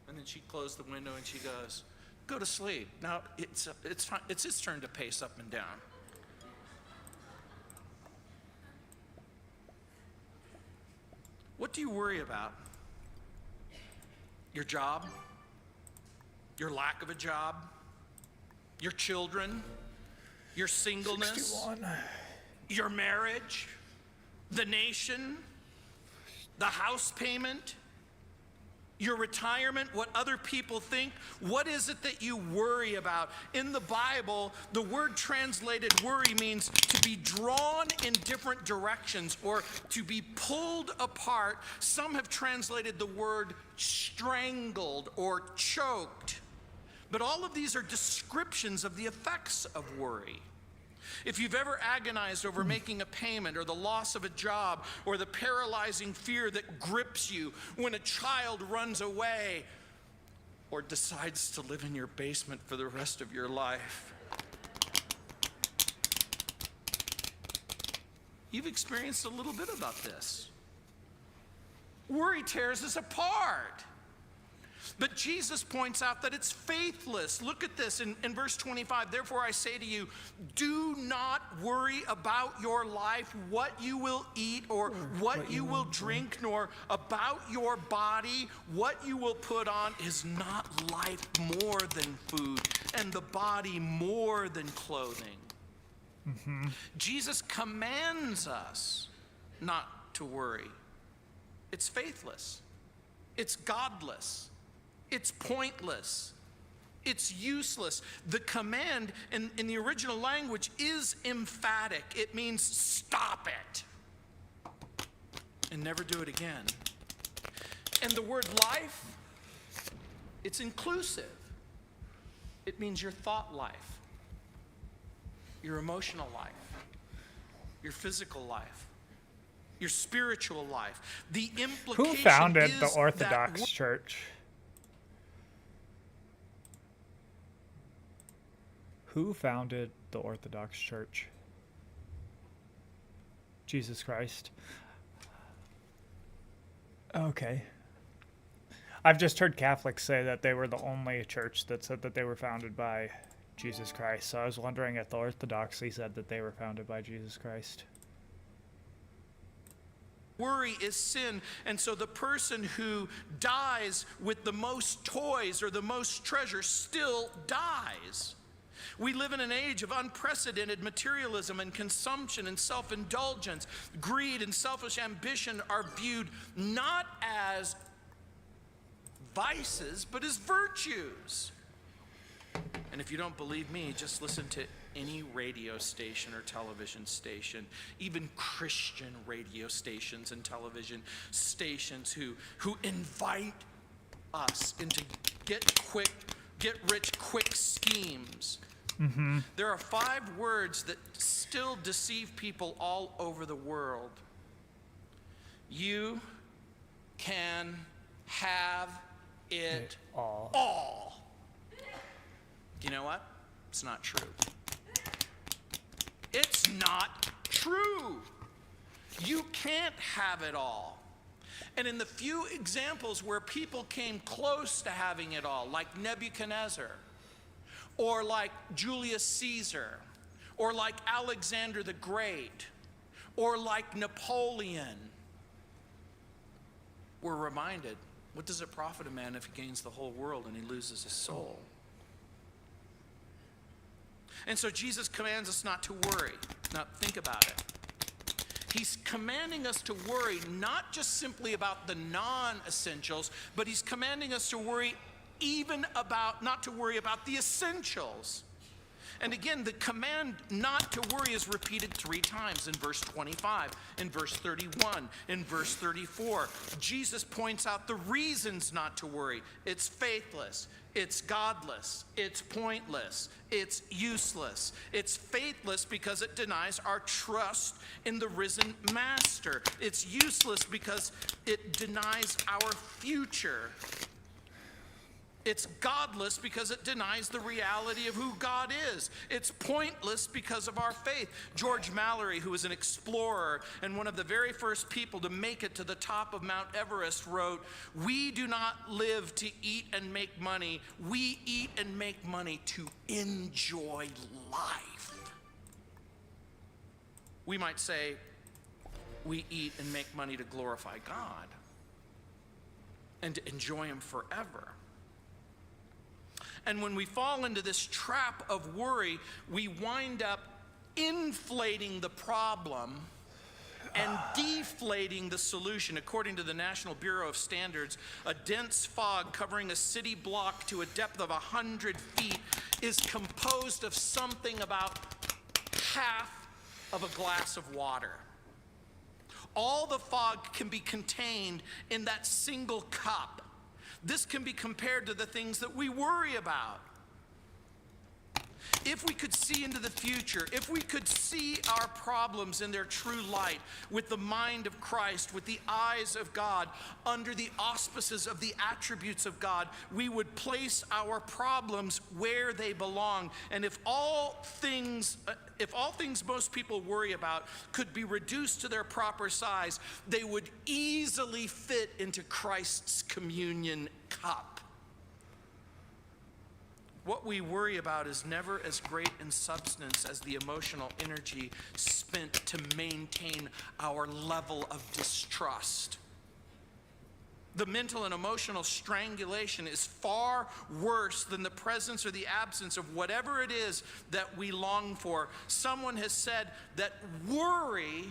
And then she closed the window and she goes, "Go to sleep. Now it's fine. It's his turn to pace up and down." What do you worry about? Your job? Your lack of a job? Your children? Your singleness? 61. your marriage, the nation, the house payment, your retirement, what other people think? What is it that you worry about? In the Bible, the word translated worry means to be drawn in different directions or to be pulled apart. Some have translated the word strangled or choked. But all of these are descriptions of the effects of worry. If you've ever agonized over making a payment or the loss of a job or the paralyzing fear that grips you when a child runs away or decides to live in your basement for the rest of your life, you've experienced a little bit about this. Worry tears us apart. But Jesus points out that it's faithless. Look at this in verse 25. Therefore I say to you, do not worry about your life, what you will eat or what you will drink, nor about your body, what you will put on. Is not life more than food, and the body more than clothing? Mm-hmm. Jesus commands us not to worry. It's faithless. It's godless. It's pointless. It's useless. The command in the original language is emphatic. It means stop it and never do it again. And the word life, it's inclusive. It means your thought life, your emotional life, your physical life, your spiritual life. The implication Who founded is the Orthodox Church? Who founded the Orthodox Church? Jesus Christ. Okay. I've just heard Catholics say that they were the only church that said that they were founded by Jesus Christ. So I was wondering if the Orthodoxy said that they were founded by Jesus Christ. Worry is sin, and so the person who dies with the most toys or the most treasure still dies. We live in an age of unprecedented materialism and consumption and self-indulgence. Greed and selfish ambition are viewed not as vices, but as virtues. And if you don't believe me, just listen to any radio station or television station, even Christian radio stations and television stations who invite us into get rich quick schemes. Mm-hmm. There are 5 words that still deceive people all over the world. You can have it all. You know what? It's not true. It's not true. You can't have it all. And in the few examples where people came close to having it all, like Nebuchadnezzar, or like Julius Caesar, or like Alexander the Great, or like Napoleon, we're reminded, what does it profit a man if he gains the whole world and he loses his soul? And so Jesus commands us not to worry. Now think about it. He's commanding us to worry not just simply about the non-essentials, but he's commanding us to worry not to worry about the essentials. And again, the command not to worry is repeated 3 times in verse 25, in verse 31, in verse 34. Jesus points out the reasons not to worry. It's faithless. It's godless. It's pointless. It's useless. It's faithless because it denies our trust in the risen master. It's useless because it denies our future. It's godless because it denies the reality of who God is. It's pointless because of our faith. George Mallory, who was an explorer and one of the very first people to make it to the top of Mount Everest, wrote, "We do not live to eat and make money. We eat and make money to enjoy life." We might say, we eat and make money to glorify God and to enjoy Him forever. And when we fall into this trap of worry, we wind up inflating the problem and deflating the solution. According to the National Bureau of Standards, a dense fog covering a city block to a depth of 100 feet is composed of something about half of a glass of water. All the fog can be contained in that single cup. This can be compared to the things that we worry about. If we could see into the future, if we could see our problems in their true light, with the mind of Christ, with the eyes of God, under the auspices of the attributes of God, we would place our problems where they belong. And if all things most people worry about could be reduced to their proper size, they would easily fit into Christ's communion cup. What we worry about is never as great in substance as the emotional energy spent to maintain our level of distrust. The mental and emotional strangulation is far worse than the presence or the absence of whatever it is that we long for. Someone has said that worry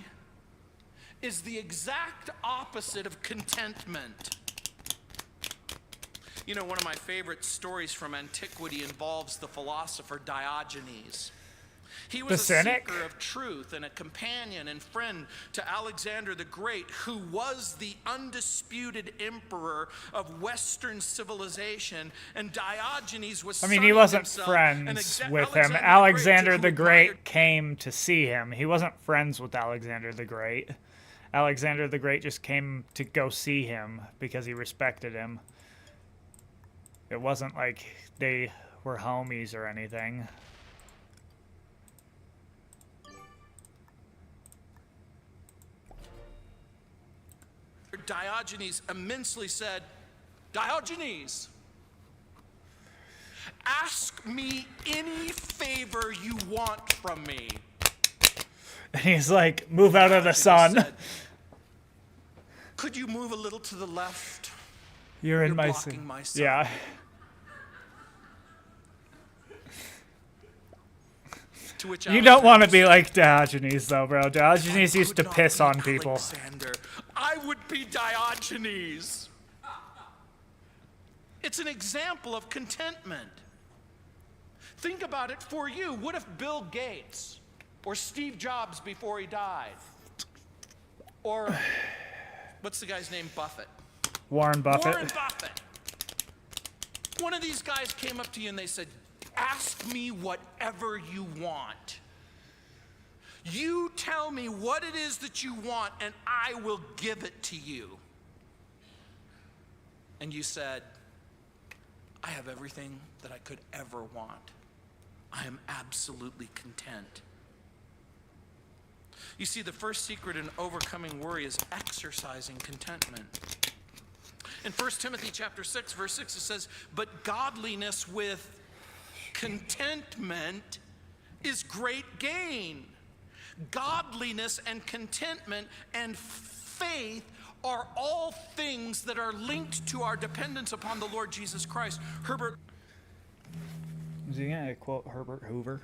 is the exact opposite of contentment. You know, one of my favorite stories from antiquity involves the philosopher Diogenes. He was a seeker of truth and a companion and friend to Alexander the Great, who was the undisputed emperor of Western civilization. And Diogenes was he wasn't friends with him. Alexander the Great came to see him. He wasn't friends with Alexander the Great. Alexander the Great just came to go see him because he respected him. It wasn't like they were homies or anything. Diogenes immensely said, Diogenes, ask me any favor you want from me. And he's like, move out of the sun. Said, could you move a little to the left? You're in my blocking my sun. Yeah. To which you don't want to be like Diogenes, though, bro. Diogenes used to piss on people. Alexander, I would be Diogenes. It's an example of contentment. Think about it for you. What if Bill Gates or Steve Jobs before he died? Or what's the guy's name? Buffett. Warren Buffett. Warren Buffett. One of these guys came up to you and they said, ask me whatever you want. You tell me what it is that you want and I will give it to you. And you said, I have everything that I could ever want. I am absolutely content. You see, the first secret in overcoming worry is exercising contentment. In 1 Timothy chapter 6, verse 6, it says, but godliness with contentment is great gain. Godliness and contentment and faith are all things that are linked to our dependence upon the Lord Jesus Christ. Herbert. Is he going to quote Herbert Hoover?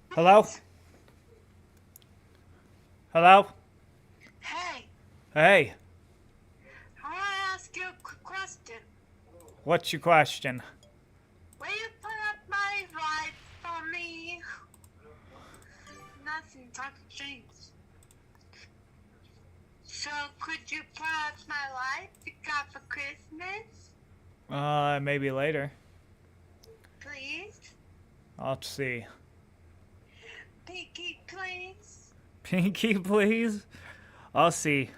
Hello? Hello? Hey. Hey. I want to ask you a quick question. What's your question? Will you put up my life for me? Nothing, talk to James. So, could you put up my life you got for Christmas? Maybe later. Please? I'll see. Pinky, please? Pinky, please? I'll see.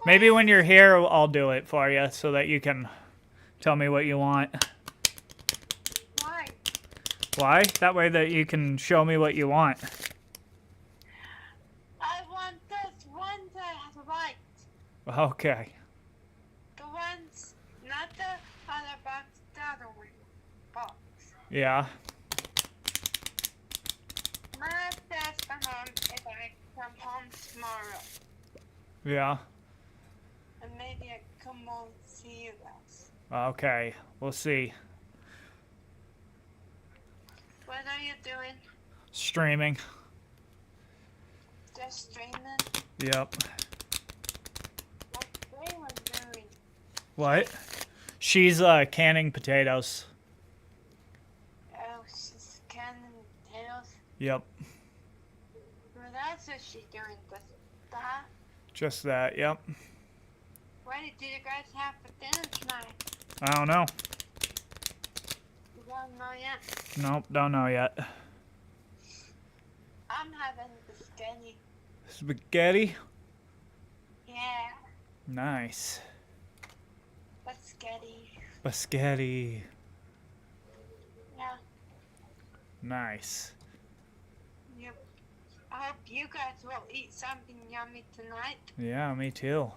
Maybe when you're here, I'll do it for you so that you can tell me what you want. Why? Why? That way that you can show me what you want. I want those ones I liked. Okay. The ones, not the other box, the other one box. Yeah. My best for home if I come home tomorrow. Yeah. And maybe I come home and see you guys. Okay. We'll see. What are you doing? Streaming. Just streaming? Yep. What's Raylan doing? What? She's canning potatoes. Oh, she's canning potatoes? Yep. What else is she doing? Just that? Just that, yep. What did you guys have for dinner tonight? I don't know. You don't know yet? Nope, don't know yet. I'm having spaghetti. Spaghetti? Yeah, Nice. spaghetti. Spaghetti. Yeah, Nice. yep. I hope you guys will eat something yummy tonight. Yeah, me too.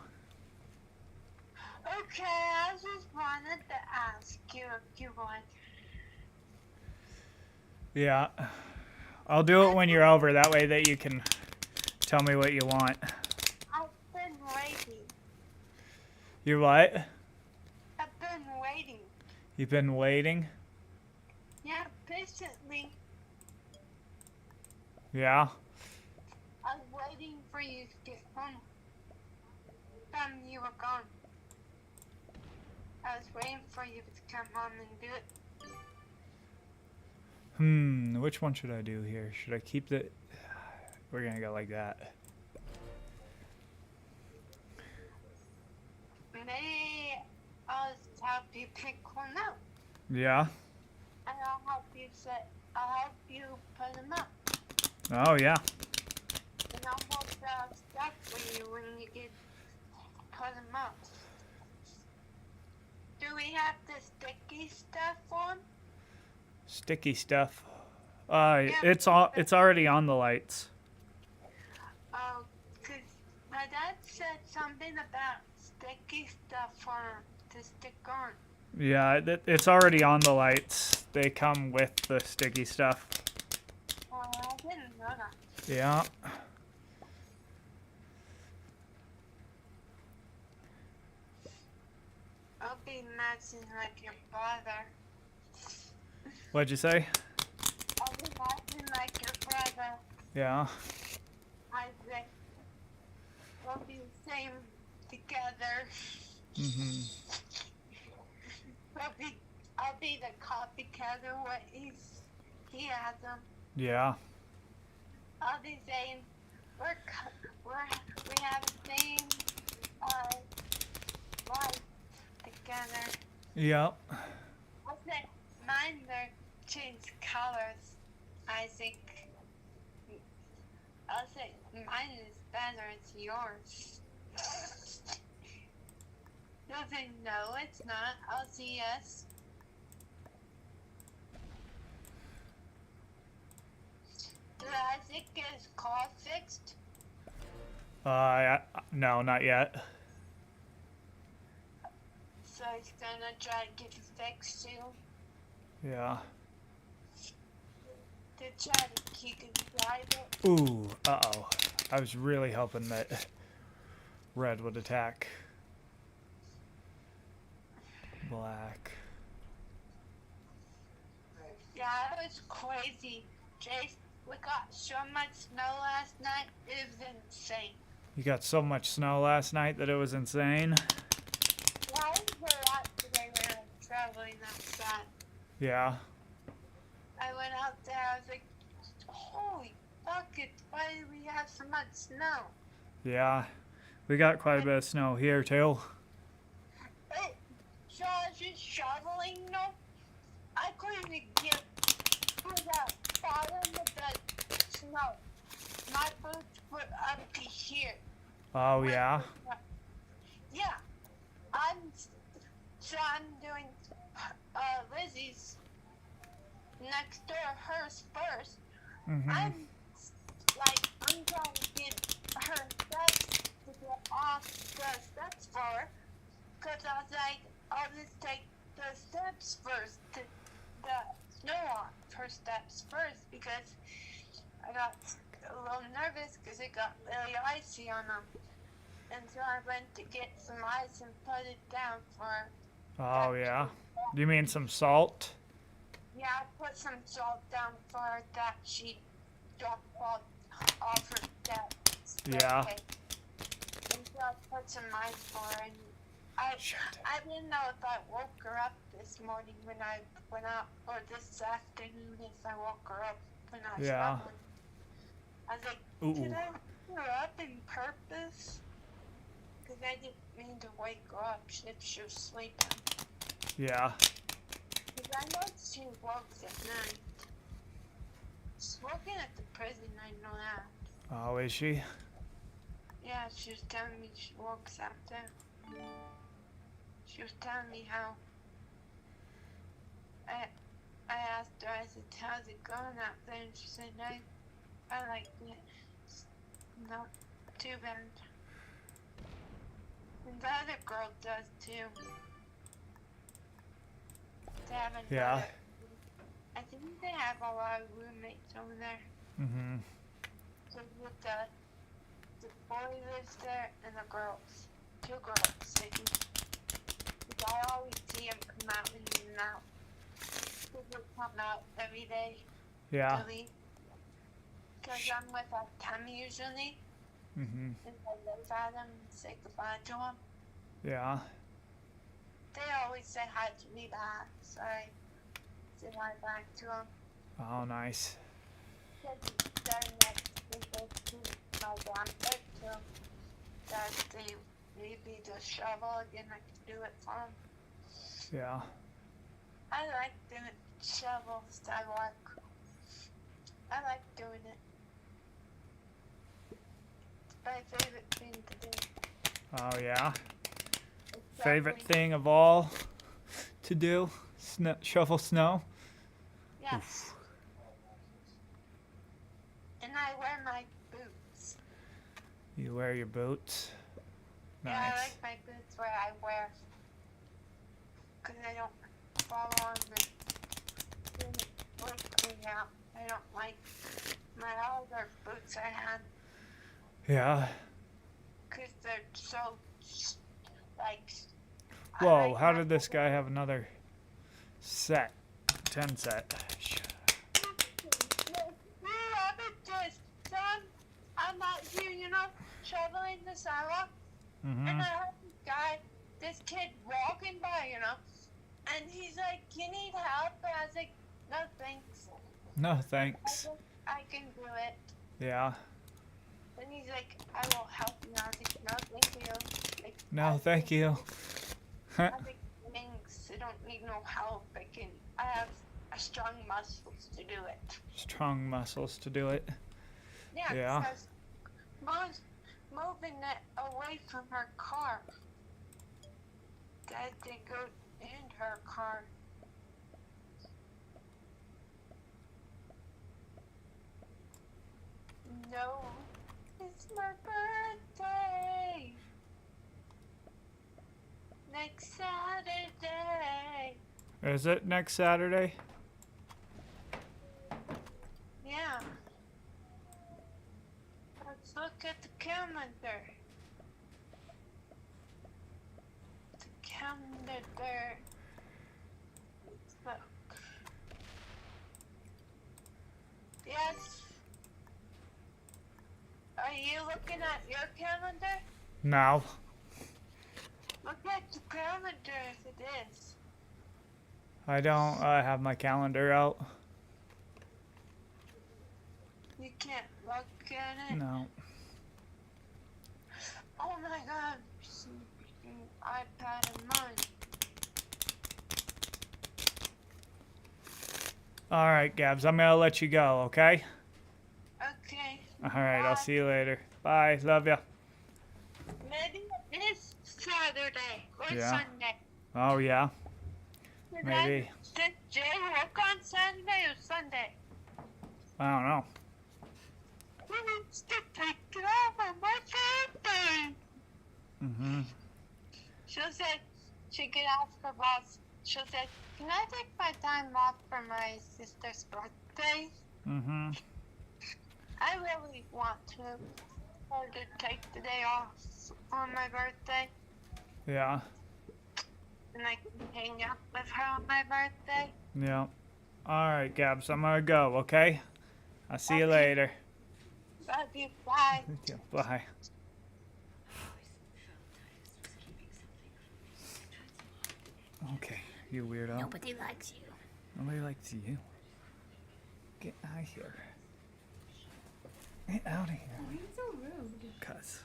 Okay, I just wanted to ask you if you want. Yeah. I'll do it when you're over. That way that you can tell me what you want. I've been waiting. You what? I've been waiting. You've been waiting? Yeah, patiently. Yeah. I was waiting for you to get home. You were gone. I was waiting for you to come home and do it. Which one should I do here? Should I keep the... We're gonna go like that. Maybe I'll just help you pick one out. Yeah? And I'll help you put them up. Oh, yeah. And I'll hold the stuff for you when you get put them up. Do we have the sticky stuff on? Sticky stuff. It's already on the lights. Oh, 'cause my dad said something about sticky stuff to stick on. Yeah, it's already on the lights. They come with the sticky stuff. Oh, I didn't know that. Yeah. I'll be matching like your father. What'd you say? I'll be matching like your brother. Yeah. Isaac. We'll be the same together. I'll be the copycat of what he has them. Yeah. I'll be saying we have the same life together. Yep. I'll say mine are changed colors. I think I'll say mine is better. It's yours. You'll say no, it's not. I'll say yes. Do Isaac get his car fixed? No, not yet. So he's gonna try to get it fixed too. Yeah. To try to he can drive it. Ooh, uh-oh. I was really hoping that red would attack black. Yeah, it was crazy. Jace, we got so much snow last night, it was insane. You got so much snow last night that it was insane? Yeah, it was a lot today when I was traveling outside. Yeah. I went out there, I was like, holy buckets, why do we have so much snow? Yeah. We got quite a bit of snow here, too. Hey, so I was just shoveling, you know? I couldn't even get to the bottom of the snow. My boots were up to here. Oh, yeah? Yeah. I'm doing Lizzie's next door, hers first. I'm trying to get her steps to get off the steps for her. Because I was like, I'll just take the steps first, the snow off her steps first, because I got a little nervous because it got really icy on them. And so I went to get some ice and put it down for her. Oh, yeah. Do you mean some salt? Yeah, I put some salt down for her that she dropped off her debt. Yeah. And so I put some ice for her, and I didn't know if I woke her up this morning when I went out, or this afternoon if I woke her up when I was shoveling. I was like, did I wake her up in purpose? Because I didn't mean to wake her up if she was sleeping. Yeah. Because I know she works at night. She's working at the prison, I know that. Oh, is she? Yeah, she was telling me she works out there. She was telling me how I asked her, I said, how's it going out there? And she said, I like it. It's not too bad. And the other girl does too. They have another, I think they have a lot of roommates over there. Mm-hmm. So with the boy lives there and the girls. 2 girls. I always see them come out and out. They come out every day. Yeah. Because I'm with them usually. Mm-hmm. And I wave at them and say goodbye to them. Yeah. They always say hi to me back, so I say hi back to them. Oh, nice. They're next to my grandpa too. That they need me to shovel again, I can do it for them. Yeah. I like doing shovels, I like doing it. It's my favorite thing to do. Oh, yeah. Favorite thing of all to do? Shovel snow? Yes. Oof. And I wear my boots. You wear your boots? Nice. Yeah, I like my boots where I wear. Because I don't fall on and look clean out. I don't like my other boots I had. Yeah. Because they're so, like... Whoa, how did this guy have another set? 10 set. I'm out here, shoveling the sidewalk, Mm-hmm. and I have this kid walking by, and he's like, you need help? And I was like, no thanks. No, thanks. I can do it. Yeah. And he's like, I will help you. I was like, no, thank you. Like, No, thank you. I was like, thanks. I don't need no help. I have strong muscles to do it. Strong muscles to do it. Yeah. Because Mom's moving it away from her car. Dad did go in her car. No, it's my birthday. Next Saturday. Is it next Saturday? Yeah. Let's look at the calendar. The calendar. Let's look. Yes. Are you looking at your calendar? No. Look at the calendar if it is. I don't have my calendar out. You can't look at it? No. Oh my god. iPad of mine. Alright, Gabs, I'm gonna let you go, okay? Okay. Alright, I'll see you later. Bye, love ya. Maybe it's Saturday or Yeah. Sunday. Oh, yeah? Maybe. Did Jay work on Saturday or Sunday? I don't know. Who wants to take it off on my birthday? Mm-hmm. She'll say, she could ask her boss, she'll say, can I take my time off for my sister's birthday? Mm-hmm. I really want to take the day off on my birthday. Yeah. And I can hang out with her on my birthday. Yeah. All right, Gabs, I'm gonna go. Okay. I'll see you later. Love you. Bye. Bye. Okay, you weirdo. Nobody likes you. Nobody likes you. Get out of here. Get out of here. Why are you so rude? Cuz.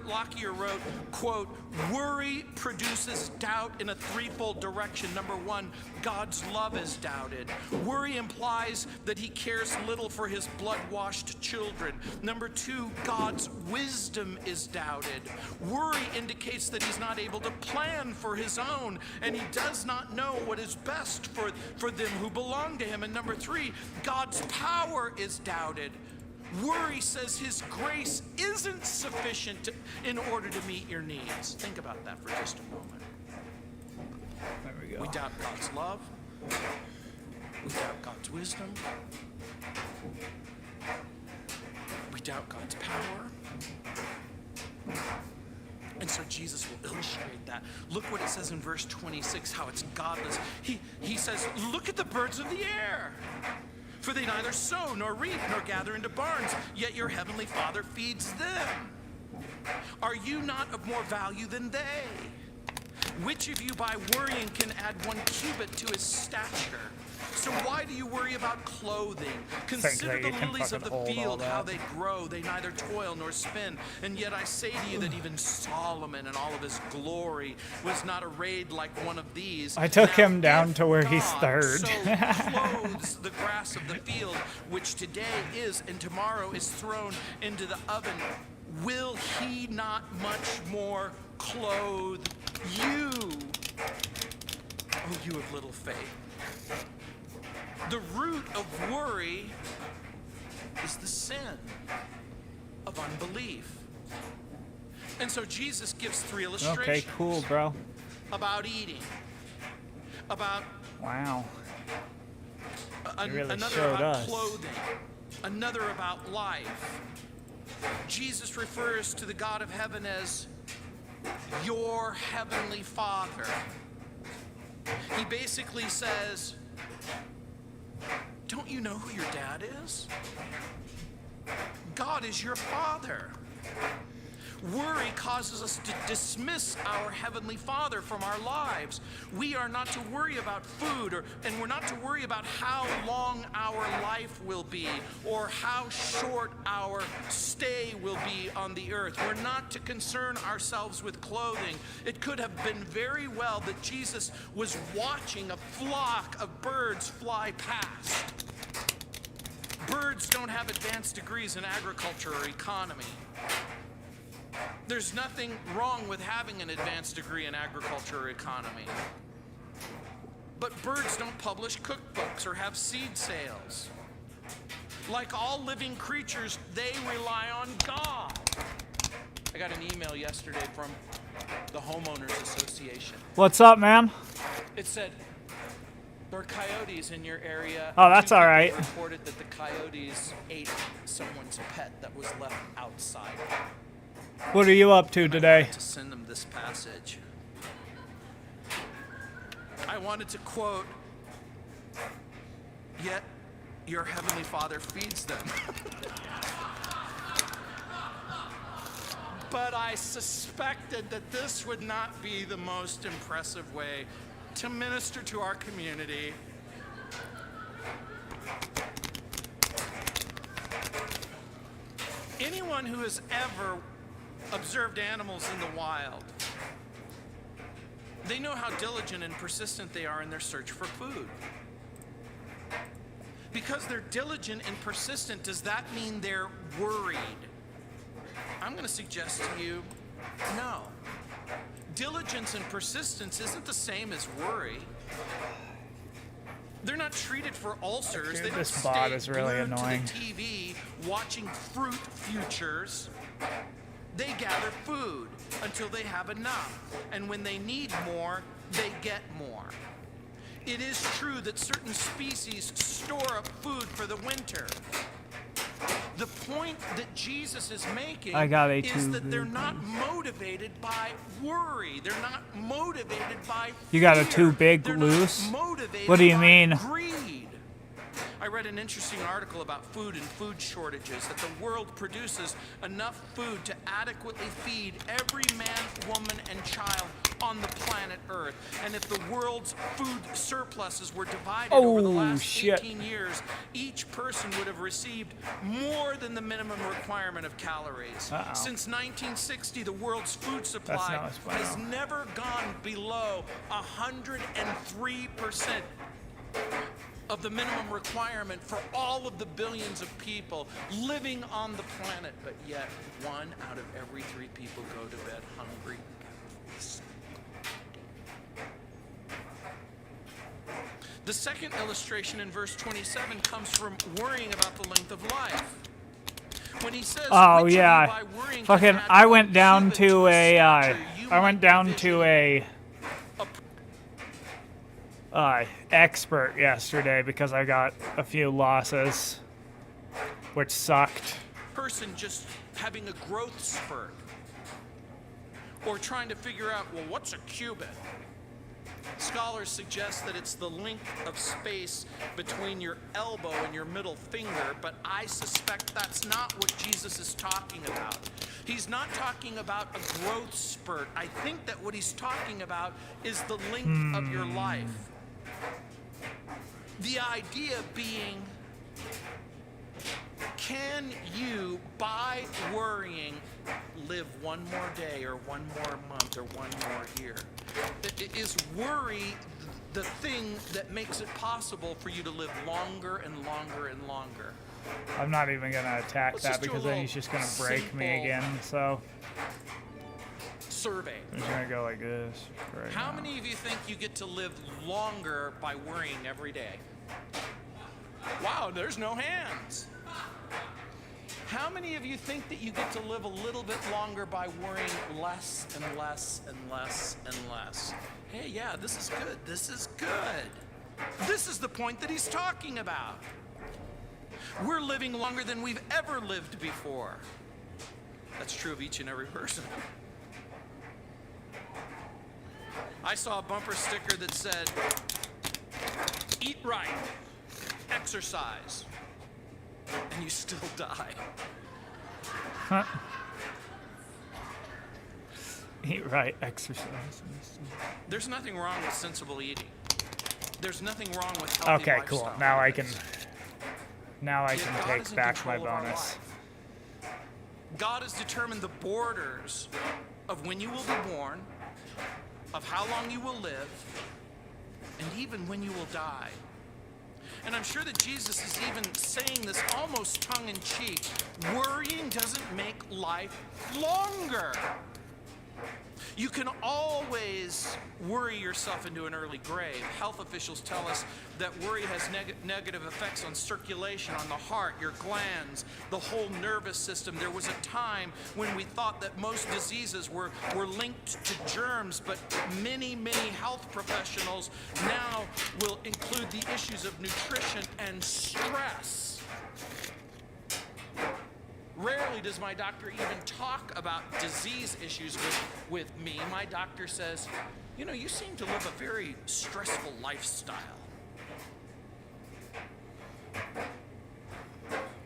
Lockyer wrote, quote, worry produces doubt in a threefold direction. Number one, God's love is doubted. Worry implies that he cares little for his blood-washed children. Number two, God's wisdom is doubted. Worry indicates that he's not able to plan for his own, and he does not know what is best for them who belong to him. And number three, God's power is doubted. Worry says his grace isn't sufficient in order to meet your needs. Think about that for just a moment. There we go. We doubt God's love. We doubt God's wisdom. We doubt God's power. And so Jesus will illustrate that. Look what it says in verse 26, how it's godless. He says, look at the birds of the air. For they neither sow nor reap nor gather into barns, yet your heavenly Father feeds them. Are you not of more value than they? Which of you by worrying can add 1 cubit to his stature? So why do you worry about clothing? Consider the lilies of the field, how they grow. They neither toil nor spin. And yet I say to you that even Solomon in all of his glory was not arrayed like one of these. I took him down to where he's third. So clothes the grass of the field, which today is and tomorrow is thrown into the oven. Will he not much more clothe you? Oh, you of little faith. The root of worry is the sin of unbelief. And so Jesus gives 3 illustrations. Okay, cool, bro. About eating. About wow. Really another about clothing. Another about life. Jesus refers to the God of heaven as your heavenly Father. He basically says, don't you know who your dad is? God is your Father. Worry causes us to dismiss our Heavenly Father from our lives. We are not to worry about food, and we're not to worry about how long our life will be or how short our stay will be on the earth. We're not to concern ourselves with clothing. It could have been very well that Jesus was watching a flock of birds fly past. Birds don't have advanced degrees in agriculture or economy. There's nothing wrong with having an advanced degree in agriculture or economy. But birds don't publish cookbooks or have seed sales. Like all living creatures, they rely on God. I got an email yesterday from the Homeowners Association. What's up, man? It said, there are coyotes in your area. Oh, that's all right. Reported that the coyotes ate someone's pet that was left outside. What are you up to today? To send them this passage. I wanted to quote, yet your heavenly Father feeds them. But I suspected that this would not be the most impressive way to minister to our community. Anyone who has ever observed animals in the wild, they know how diligent and persistent they are in their search for food. Because they're diligent and persistent, does that mean they're worried? I'm going to suggest to you, no. Diligence and persistence isn't the same as worry. They're not treated for ulcers. Dude, they don't this bot stay is really glued annoying. to the TV watching fruit futures. They gather food until they have enough, and when they need more, they get more. It is true that certain species store up food for the winter. The point that Jesus is making is that they're not motivated by worry. They're not motivated by fear. You got a too big loose? What do you mean? Greed. I read an interesting article about food and food shortages, that the world produces enough food to adequately feed every man, woman, and child on the planet Earth. And if the world's food surpluses were divided over the last 18 years, each person would have received more than the minimum requirement of calories. Since 1960, the world's food supply has never gone below 103% of the minimum requirement for all of the billions of people living on the planet, but yet 1 out of every 3 people go to bed hungry. The second illustration in verse 27 comes from worrying about the length of life. When he says, oh yeah, fucking, I went down to a expert yesterday because I got a few losses, which sucked. Person just having a growth spurt, or trying to figure out, well, what's a cubit? Scholars suggest that it's the length of space between your elbow and your middle finger, but I suspect that's not what Jesus is talking about. He's not talking about a growth spurt. I think that what he's talking about is the length of your life. The idea being, can you, by worrying, live one more day or one more month or one more year? Is worry the thing that makes it possible for you to live longer and longer and longer? I'm not even going to attack that because then he's just going to break me again, so... Survey. I'm just going to go like this right How now. many of you think you get to live longer by worrying every day? Wow, there's no hands. How many of you think that you get to live a little bit longer by worrying less and less and less and less? Hey, yeah, this is good. This is good. This is the point that he's talking about. We're living longer than we've ever lived before. That's true of each and every person. I saw a bumper sticker that said, eat right, exercise, and you still die. Huh. Eat right, exercise. There's nothing wrong with sensible eating. There's nothing wrong with healthy Okay, lifestyle. cool. Now I can take back my bonus. God has determined the borders of when you will be born, of how long you will live, and even when you will die. And I'm sure that Jesus is even saying this almost tongue-in-cheek. Worrying doesn't make life longer. You can always worry yourself into an early grave. Health officials tell us that worry has negative effects on circulation, on the heart, your glands, the whole nervous system. There was a time when we thought that most diseases were linked to germs, but many, many health professionals now will include the issues of nutrition and stress. Rarely does my doctor even talk about disease issues with me. My doctor says, you know, you seem to live a very stressful lifestyle.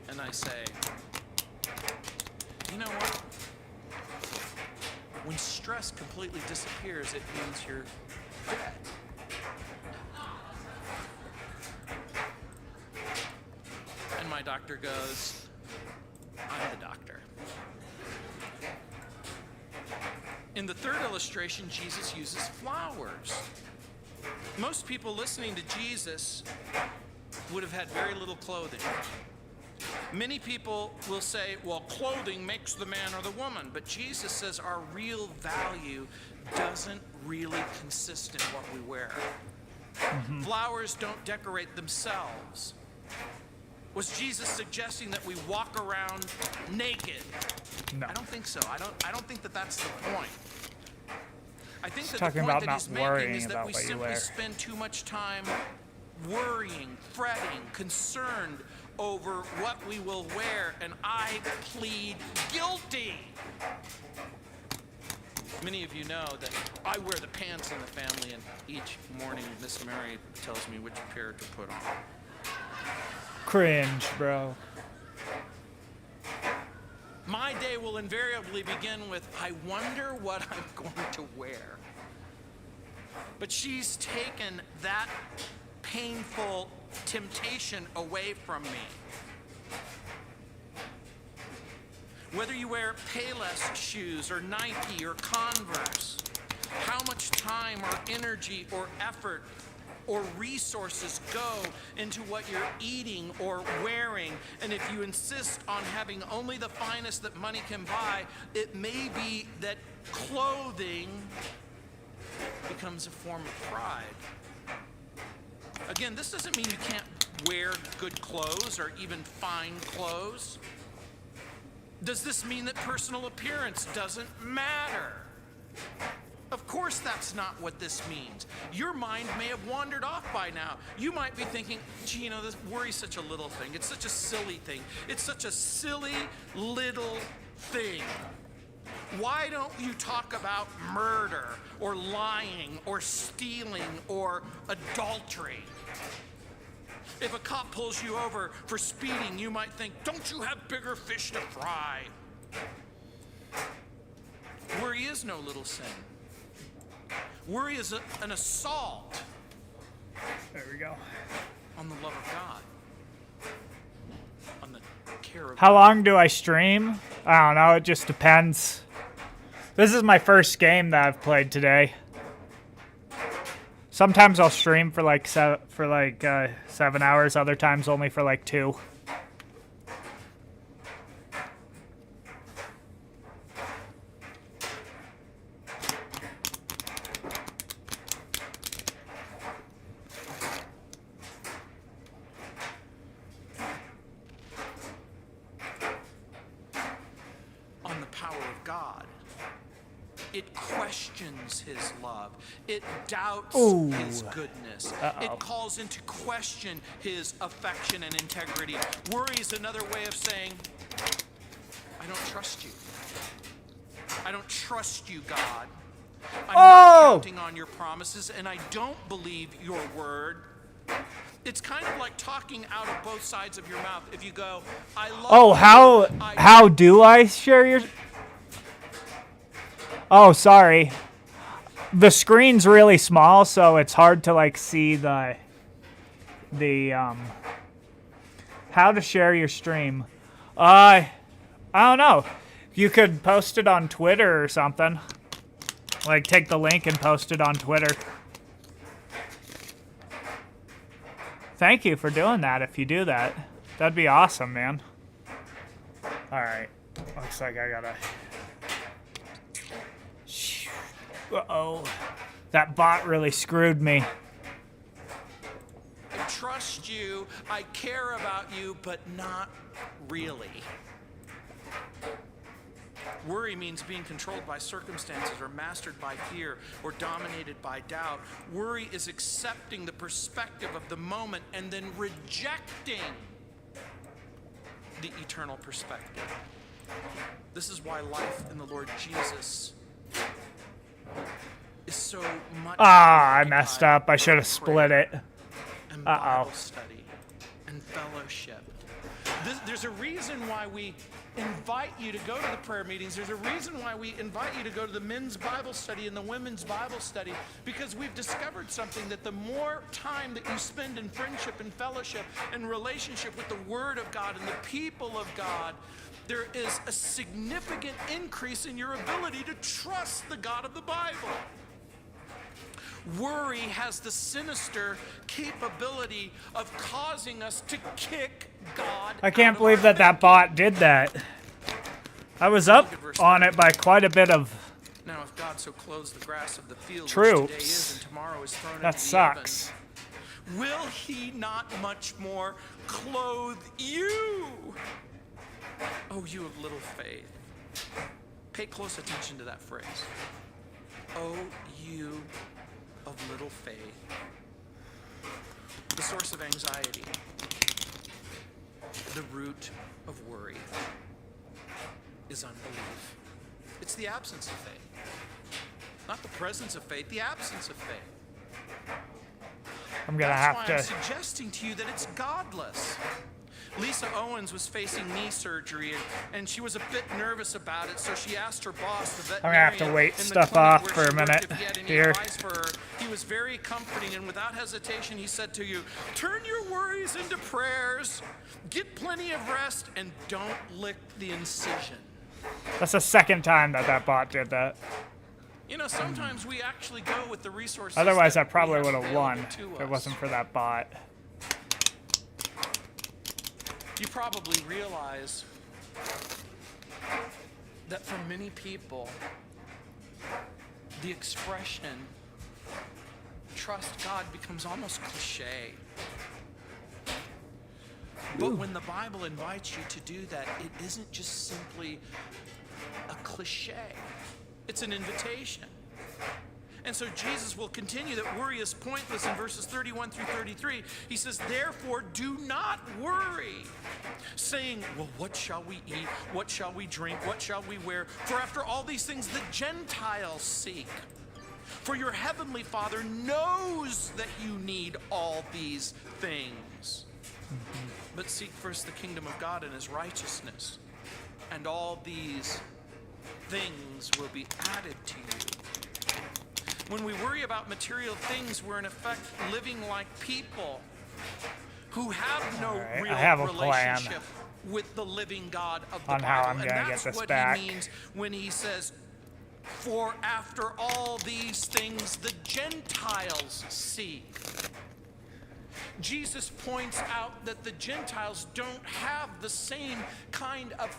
And I say, you know what? When stress completely disappears, it means you're dead. And my doctor goes, I'm the doctor. In the third illustration, Jesus uses flowers. Most people listening to Jesus would have had very little clothing. Many people will say, well, clothing makes the man or the woman, but Jesus says our real value doesn't really consist in what we wear. Flowers don't decorate themselves. Was Jesus suggesting that we walk around naked? No. I don't think so. I don't think that that's the point. I think He's that talking the point about that not he's making worrying is that about we what you simply wear. spend too much time worrying, fretting, concerned over what we will wear, and I plead guilty. Many of you know that I wear the pants in the family, and each morning Miss Mary tells me which pair to put on. Cringe, bro. My day will invariably begin with, I wonder what I'm going to wear. But she's taken that painful temptation away from me. Whether you wear Payless shoes or Nike or Converse, how much time or energy or effort or resources go into what you're eating or wearing, and if you insist on having only the finest that money can buy, it may be that clothing becomes a form of pride. Again, this doesn't mean you can't wear good clothes or even fine clothes. Does this mean that personal appearance doesn't matter? Of course that's not what this means. Your mind may have wandered off by now. You might be thinking, gee, you know, this worry's such a little thing. It's such a silly thing. It's such a silly little thing. Why don't you talk about murder or lying or stealing or adultery? If a cop pulls you over for speeding, you might think, don't you have bigger fish to fry? Worry is no little sin. Worry is an assault. There we go. On the love of God. On the care of How long do I stream? I don't know. It just depends. This is my first game that I've played today. Sometimes I'll stream for like 7 hours. Other times only for like 2. on the power of God. It questions his love. It doubts his goodness. It calls into question his affection and integrity. Worry is another way of saying, I don't trust you. I don't trust you, God. I'm not counting on your promises, and I don't believe your word. It's kind of like talking out of both sides of your mouth. If you go, I love you, how do I share your... Oh, sorry. The screen's really small, so it's hard to like see the how to share your stream. I don't know. You could post it on Twitter or something. Like take the link and post it on Twitter. Thank you for doing that if you do that. That'd be awesome, man. All right. Looks like I gotta... Uh-oh. That bot really screwed me. I trust you, I care about you, but not really. Worry means being controlled by circumstances or mastered by fear or dominated by doubt. Worry is accepting the perspective of the moment and then rejecting the eternal perspective. This is why life in the Lord Jesus is so much. I messed up. I should have split it. And Bible study and fellowship. There's a reason why we invite you to go to the prayer meetings. There's a reason why we invite you to go to the men's Bible study and the women's Bible study, because we've discovered something, that the more time that you spend in friendship and fellowship and relationship with the Word of God and the people of God, there is a significant increase in your ability to trust the God of the Bible. Worry has the sinister capability of causing us to kick God. I can't believe that bot did that. I was up on it by quite a bit of Now, if God so clothes the grass of the field, troops. which today is and tomorrow is thrown That into sucks. the oven, will he not much more clothe you? Oh, you of little faith. Pay close attention to that phrase. Oh, you of little faith. The source of anxiety, the root of worry, is unbelief. It's the absence of faith. Not the presence of faith, the absence of faith. I'm gonna have to. That's why I'm suggesting to you that it's godless. Lisa Owens was facing knee surgery, and she was a bit nervous about it, so she asked her boss, the veterinarian, I'm gonna have to wait in the stuff clinic off where for she a worked, minute if he had any here. advice for her. He was very comforting, and without hesitation, he said to you, turn your worries into prayers, get plenty of rest, and don't lick the incision. That's the second time that bot did that. You know, sometimes we actually go with the resources. Otherwise, I that probably we would have have won available to if it us. wasn't for that bot. You probably realize that for many people, the expression trust God becomes almost cliche. But when the Bible invites you to do that, it isn't just simply a cliche. It's an invitation. And so Jesus will continue that worry is pointless in verses 31 through 33. He says, therefore, do not worry, saying, well, what shall we eat? What shall we drink? What shall we wear? For after all these things the Gentiles seek. For your heavenly Father knows that you need all these things. But seek first the kingdom of God and his righteousness, and all these things will be added to you. When we worry about material things, we're in effect living like people who have no real I have a plan relationship with the living God of the on Bible. how I'm and gonna that's get this what back. he means when he says, for after all these things the Gentiles seek. Jesus points out that the Gentiles don't have the same kind of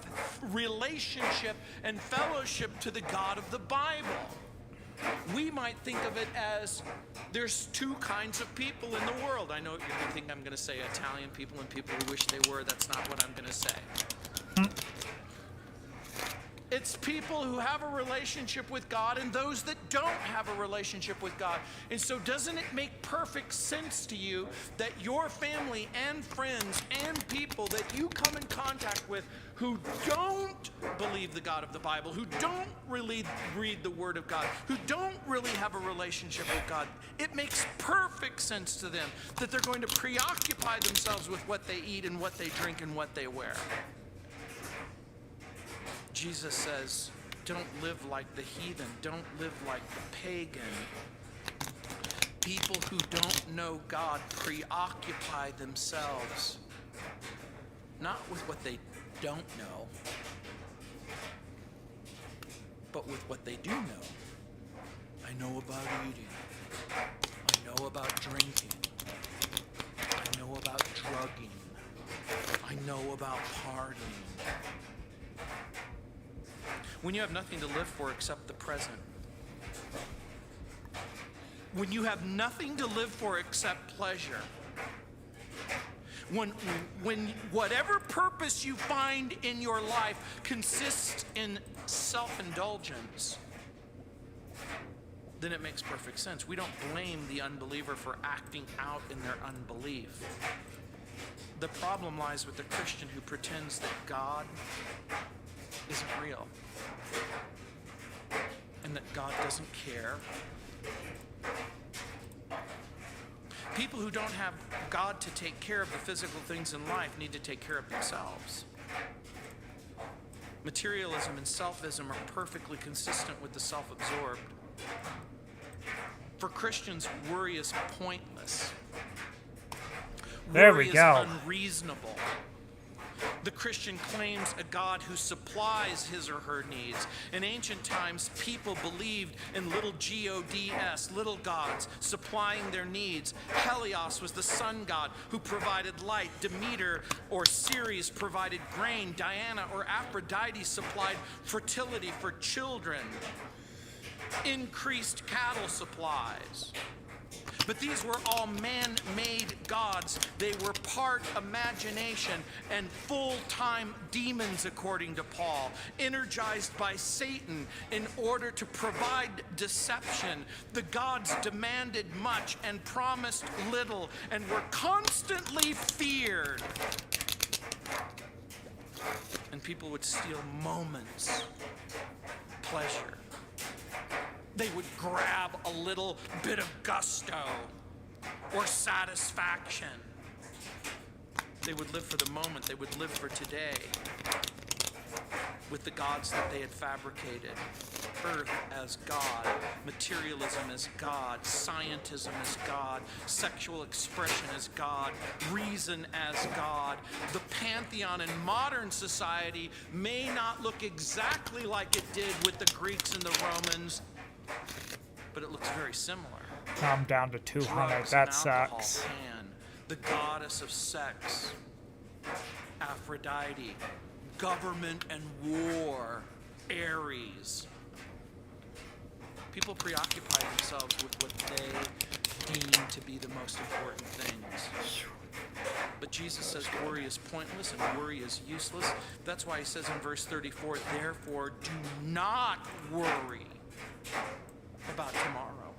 relationship and fellowship to the God of the Bible. We might think of it as there's two kinds of people in the world. I know you think I'm going to say Italian people and people who wish they were. That's not what I'm going to say. It's people who have a relationship with God and those that don't have a relationship with God. And so doesn't it make perfect sense to you that your family and friends and people that you come in contact with who don't believe the God of the Bible, who don't really read the Word of God, who don't really have a relationship with God, it makes perfect sense to them that they're going to preoccupy themselves with what they eat and what they drink and what they wear. Jesus says, don't live like the heathen. Don't live like the pagan. People who don't know God preoccupy themselves not with what they don't know, but with what they do know. I know about eating. I know about drinking. I know about drugging. I know about partying. When you have nothing to live for except the present, when you have nothing to live for except pleasure, when whatever purpose you find in your life consists in self-indulgence, then it makes perfect sense. We don't blame the unbeliever for acting out in their unbelief. The problem lies with the Christian who pretends that God isn't real and that God doesn't care. People who don't have God to take care of the physical things in life need to take care of themselves. Materialism and selfism are perfectly consistent with the self-absorbed. For Christians, worry is pointless. There Worry we go. is unreasonable. The Christian claims a God who supplies his or her needs. In ancient times, people believed in little gods, little gods, supplying their needs. Helios was the sun god who provided light. Demeter or Ceres provided grain. Diana or Aphrodite supplied fertility for children. Increased cattle supplies. But these were all man-made gods. They were part imagination and full-time demons, according to Paul, energized by Satan in order to provide deception. The gods demanded much and promised little and were constantly feared. And people would steal moments, pleasure. They would grab a little bit of gusto or satisfaction. They would live for the moment. They would live for today with the gods that they had fabricated. Earth as God, materialism as God, scientism as God, sexual expression as God, reason as God. The pantheon in modern society may not look exactly like it did with the Greeks and the Romans, but it looks very similar. I'm down to 200. Drugs That and alcohol, sucks. Pan, the goddess of sex, Aphrodite, government and war, Ares. People preoccupy themselves with what they deem to be the most important things. But Jesus says worry is pointless and worry is useless. That's why he says in verse 34, therefore do not worry about tomorrow,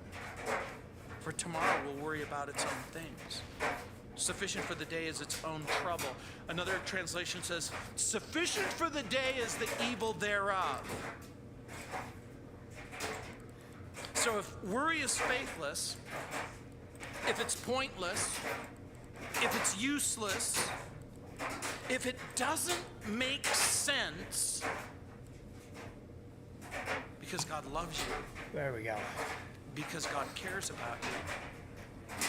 for tomorrow will worry about its own things. Sufficient for the day is its own trouble. Another translation says, sufficient for the day is the evil thereof. So if worry is faithless, if it's pointless, if it's useless, if it doesn't make sense, because God loves you. There we go. Because God cares about you.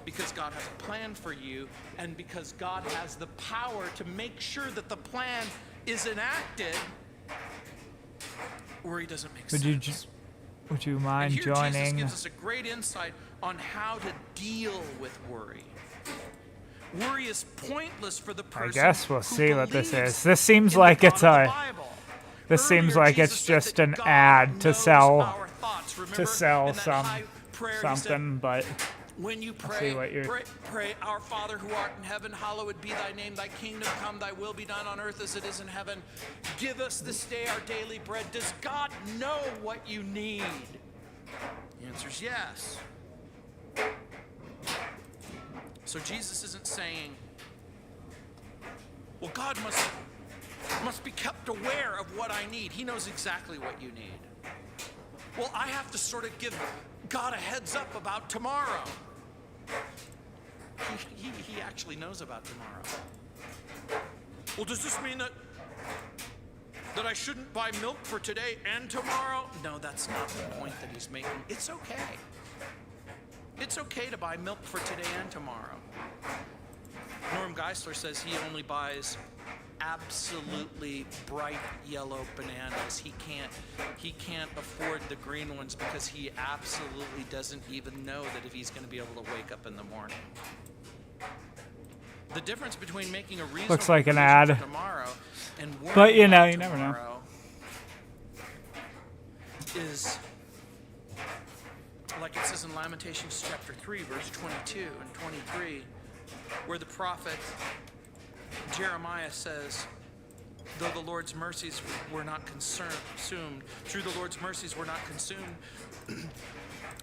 Because God has a plan for you, and because God has the power to make sure that the plan is enacted, worry doesn't make sense. Would you mind and here joining? Jesus gives us a great insight on how to deal with worry. Worry is pointless for the person. I guess we'll see what this is. This seems like it's a. This seems like it's just an ad to sell something, but when you I'll pray, see what you're. pray, Our Father who art in heaven, hallowed be thy name. Thy kingdom come, thy will be done on earth as it is in heaven. Give us this day our daily bread. Does God know what you need? The answer is yes. So Jesus isn't saying, well, God must be kept aware of what I need. He knows exactly what you need. Well, I have to sort of give God a heads up about tomorrow. He actually knows about tomorrow. Well, does this mean that I shouldn't buy milk for today and tomorrow? No, that's not the point that he's making. It's okay. It's okay to buy milk for today and tomorrow. Norm Geisler says he only buys absolutely bright yellow bananas. He can't afford the green ones because he absolutely doesn't even know that if he's going to be able to wake up in the morning. The difference between making a reasonable Looks like an decision ad. for tomorrow and worrying But you know, about you never know. tomorrow is, like it says in Lamentations chapter 3, verse 22 and 23, where the prophet Jeremiah says, though the Lord's mercies were not consumed, through the Lord's mercies were not consumed,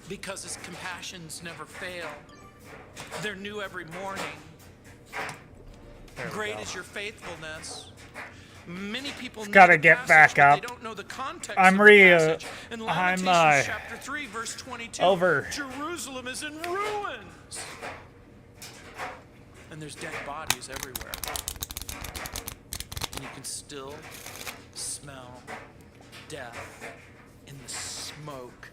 because his compassions never fail. They're new every morning. Great is your faithfulness. Many people know Gotta the get passage, back but up. they don't know the context I'm of the passage. In Lamentations chapter 3, verse 22, over. Jerusalem is in ruins. And there's dead bodies everywhere. And you can still smell death in the smoke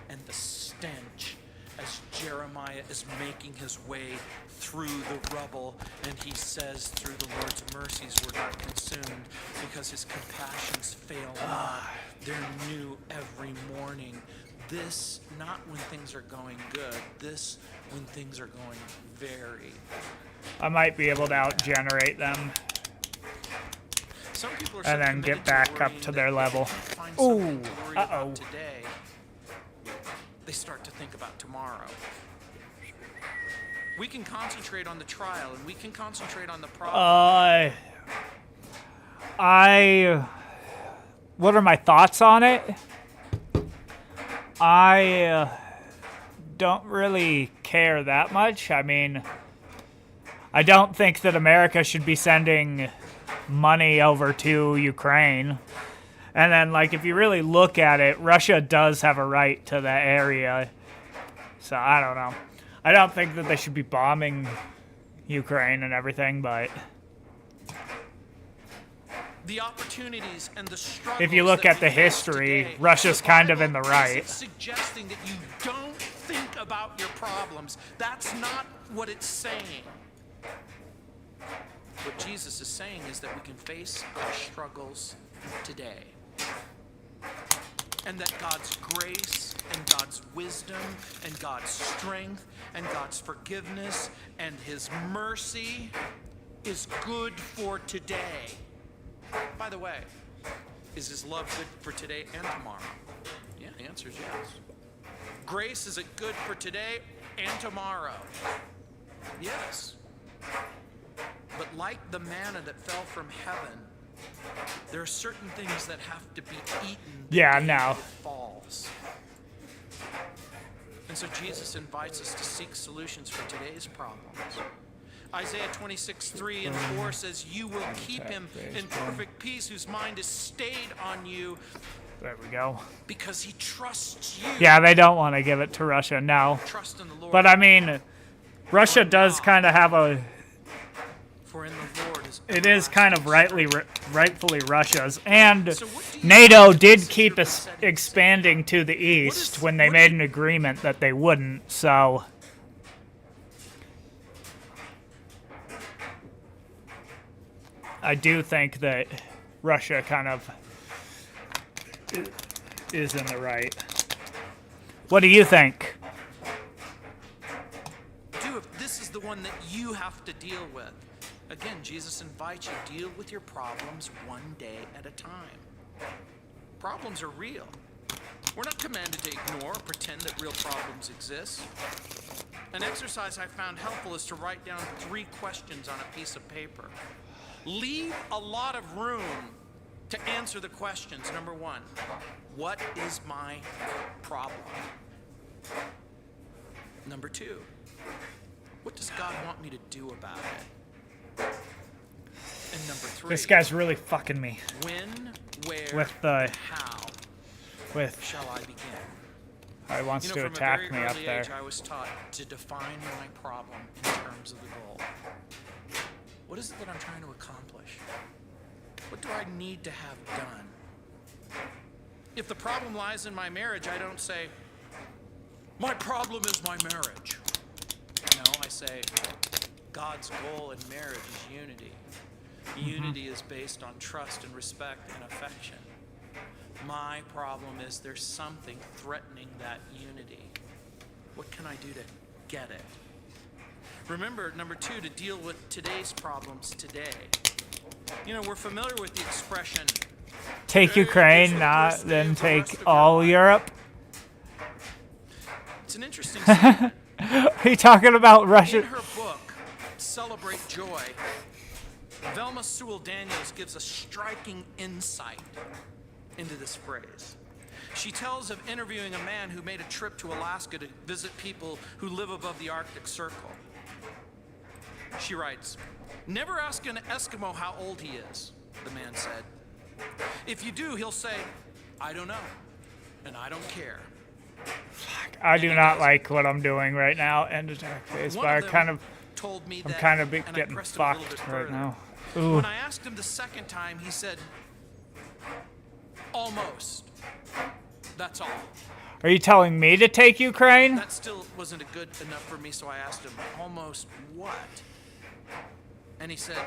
and the stench as Jeremiah is making his way through the rubble, and he says, through the Lord's mercies we're not consumed, because his compassions fail not. They're new every morning. This, not when things are going good, this when things are going very. I might be able to out-generate them. Some people are so and then committed get back to up worrying to that their they level. can't find Ooh, something to worry about uh-oh. today. They start to think about tomorrow. We can concentrate on the trial, and we can concentrate on the problem. What are my thoughts on it? I don't really care that much. I mean, I don't think that America should be sending money over to Ukraine. And then, like, if you really look at it, Russia does have a right to that area. So, I don't know. I don't think that they should be bombing Ukraine and everything, but the opportunities and the struggles if you look that at the we face history, today, Russia's the kind of Bible in the right. isn't suggesting that you don't think about your problems. That's not what it's saying. What Jesus is saying is that we can face our struggles today. And that God's grace and God's wisdom and God's strength and God's forgiveness and His mercy is good for today. By the way, is His love good for today and tomorrow? Yeah, the answer is yes. Grace, is it good for today and tomorrow? Yes. But like the manna that fell from heaven, there are certain things that have to be eaten before it falls. And so Jesus invites us to seek solutions for today's problems. Isaiah 26:3 and 4 says, "You will keep him in perfect peace, whose mind is stayed on you." There we go. Because he trusts you. Yeah, they don't want to give it to Russia now. Trust in the Lord. But I mean, Russia does kind of have a. For in the Lord is it is kind of rightfully Russia's, and NATO did keep expanding to the east when they made an agreement that they wouldn't. So. I do think that Russia kind of is in the right. What do you think? Dude, this is the one that you have to deal with. Again, Jesus invites you to deal with your problems one day at a time. Problems are real. We're not commanded to ignore or pretend that real problems exist. An exercise I found helpful is to write down 3 questions on a piece of paper. Leave a lot of room to answer the questions. Number 1, what is my problem? Number 2, what does God want me to do about it? And number 3, this guy's really fucking me. When, where, with the how shall I begin? He wants to attack me up there. Age, I was taught to define my problem in terms of the goal. What is it that I'm trying to accomplish? What do I need to have done? If the problem lies in my marriage, I don't say, my problem is my marriage. No, I say, God's goal in marriage is unity. Unity is based on trust and respect and affection. My problem is there's something threatening that unity. What can I do to get it? Remember, number 2, to deal with today's problems today. You know, we're familiar with the expression, take Ukraine, not then take all Europe. It's an interesting statement. Are you talking about Russia? In her book, Celebrate Joy, Velma Sewell Daniels gives a striking insight into this phrase. She tells of interviewing a man who made a trip to Alaska to visit people who live above the Arctic Circle. She writes, "Never ask an Eskimo how old he is," the man said. "If you do, he'll say, I don't know, and I don't care." I do not like what I'm doing right now. End attack phase, but I'm kind of getting fucked right now. Ooh. When I asked him the second time, he said, almost. That's all. Are you telling me to take Ukraine? That still wasn't good enough for me, so I asked him, almost what? And he said,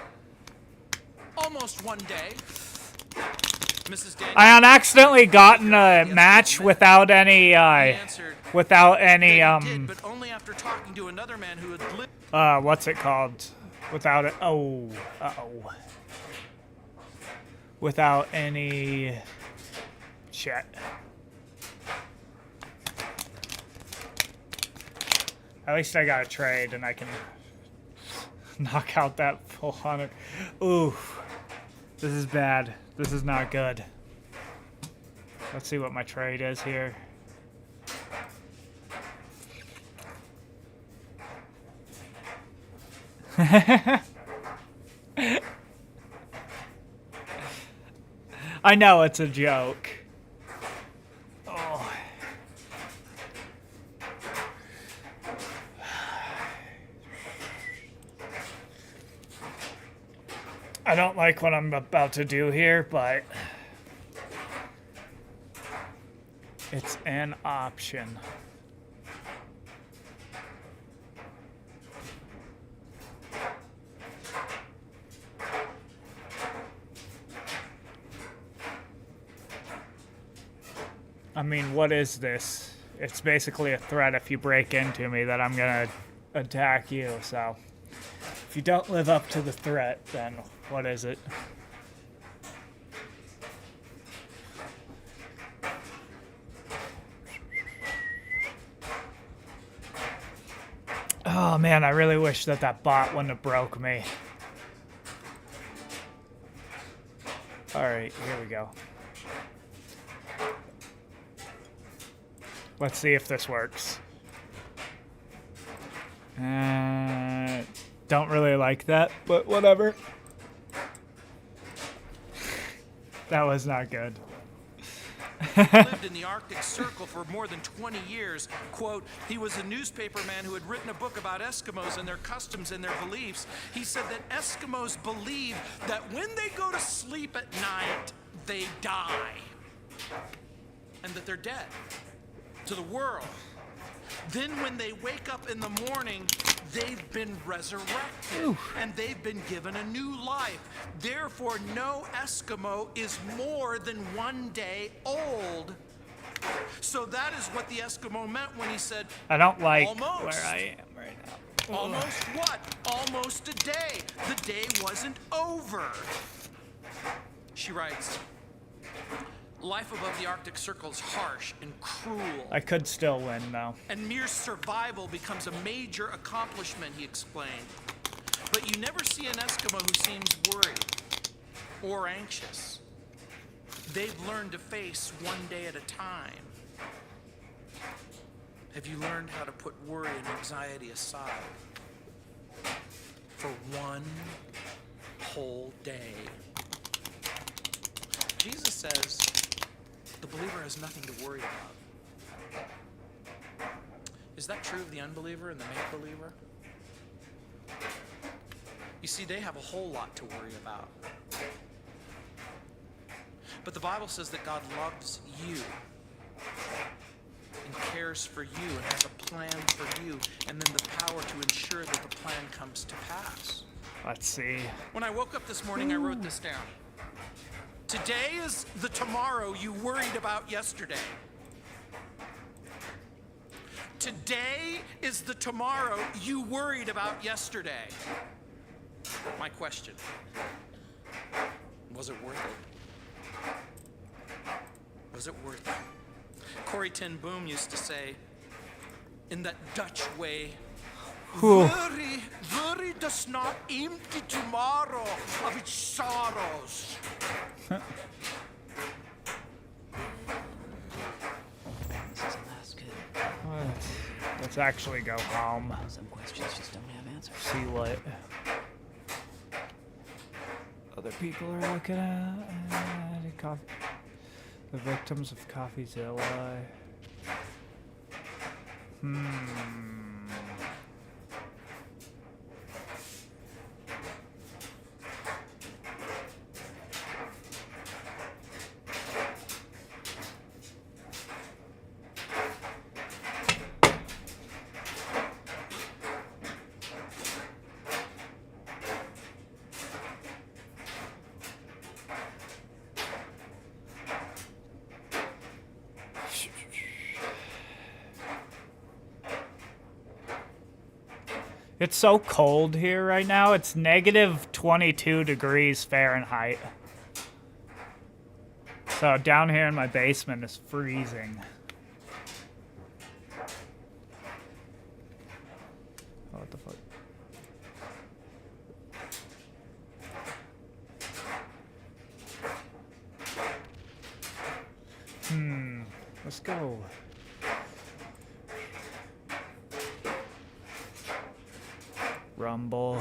almost one day. Mrs. Daniels, I accidentally got in a match without any, but only after talking to another man who had lived. What's it called? Without it. Without any shit. At least I got a trade and I can knock out that full 100. Ooh. This is bad. This is not good. Let's see what my trade is here. I know it's a joke. Oh. I don't like what I'm about to do here, but it's an option. I mean, what is this? It's basically a threat if you break into me that I'm gonna attack you, so if you don't live up to the threat, then what is it? Oh man, I really wish that that bot wouldn't have broke me. Alright, here we go. Let's see if this works. Don't really like that, but whatever. That was not good. Lived in the Arctic Circle for more than 20 years. Quote, he was a newspaper man who had written a book about Eskimos and their customs and their beliefs. He said that Eskimos believe that when they go to sleep at night, they die. And that they're dead to the world. Then when they wake up in the morning, they've been resurrected. Oof. And they've been given a new life. Therefore, no Eskimo is more than 1 day old. So that is what the Eskimo meant when he said, I don't like almost. Where I am right now. Almost what? Almost a day. The day wasn't over. She writes, life above the Arctic Circle is harsh and cruel. I could still win, though. And mere survival becomes a major accomplishment, he explained. But you never see an Eskimo who seems worried or anxious. They've learned to face one day at a time. Have you learned how to put worry and anxiety aside for one whole day? Jesus says, the believer has nothing to worry about. Is that true of the unbeliever and the make-believer? You see, they have a whole lot to worry about. But the Bible says that God loves you and cares for you and has a plan for you, and then the power to ensure that the plan comes to pass. Let's see. When I woke up this morning, I wrote this down. Today is the tomorrow you worried about yesterday. Today is the tomorrow you worried about yesterday. My question, was it worth it? Was it worth it? Corrie ten Boom used to say, in that Dutch way, worry does not empty tomorrow of its sorrows. Let's actually go home. Some questions just don't have answers. See what other people are looking at. The victims of CoffeeZilla. It's so cold here right now. It's negative 22 degrees Fahrenheit. So down here in my basement is freezing. Let's go. Rumble.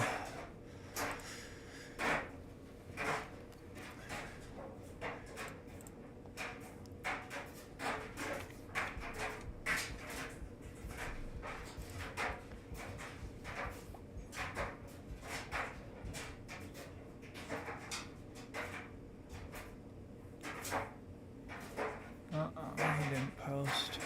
He didn't post.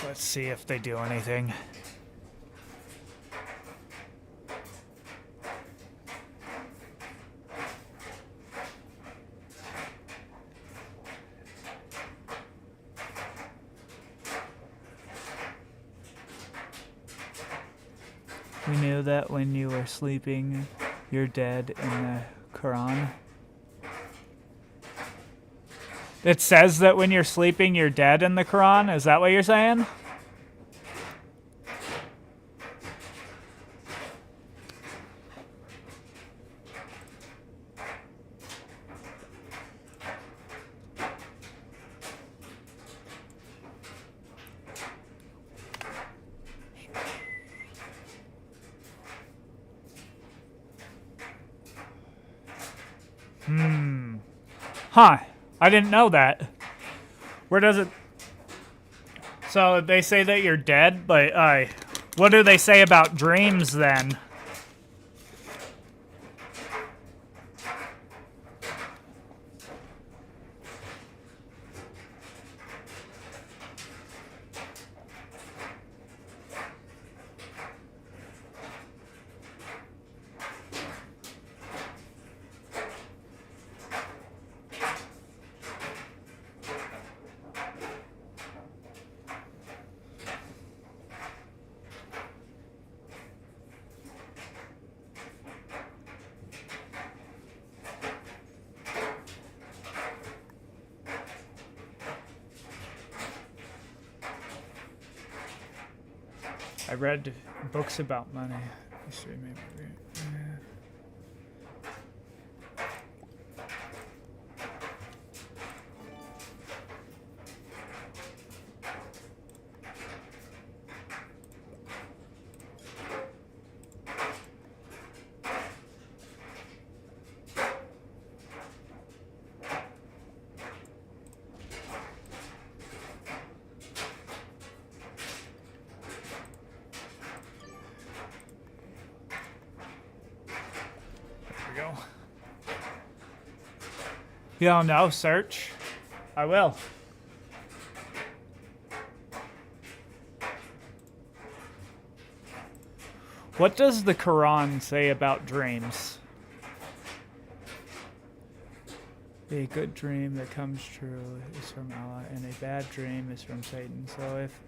Let's see if they do anything. We knew that when you were sleeping, you're dead in the Quran. It says that when you're sleeping, you're dead in the Quran? Is that what you're saying? Huh. I didn't know that. Where does it... So they say that you're dead, but what do they say about dreams then? I read books about money. History, maybe. You don't know, search. I will. What does the Quran say about dreams? A good dream that comes true is from Allah, and a bad dream is from Satan. So if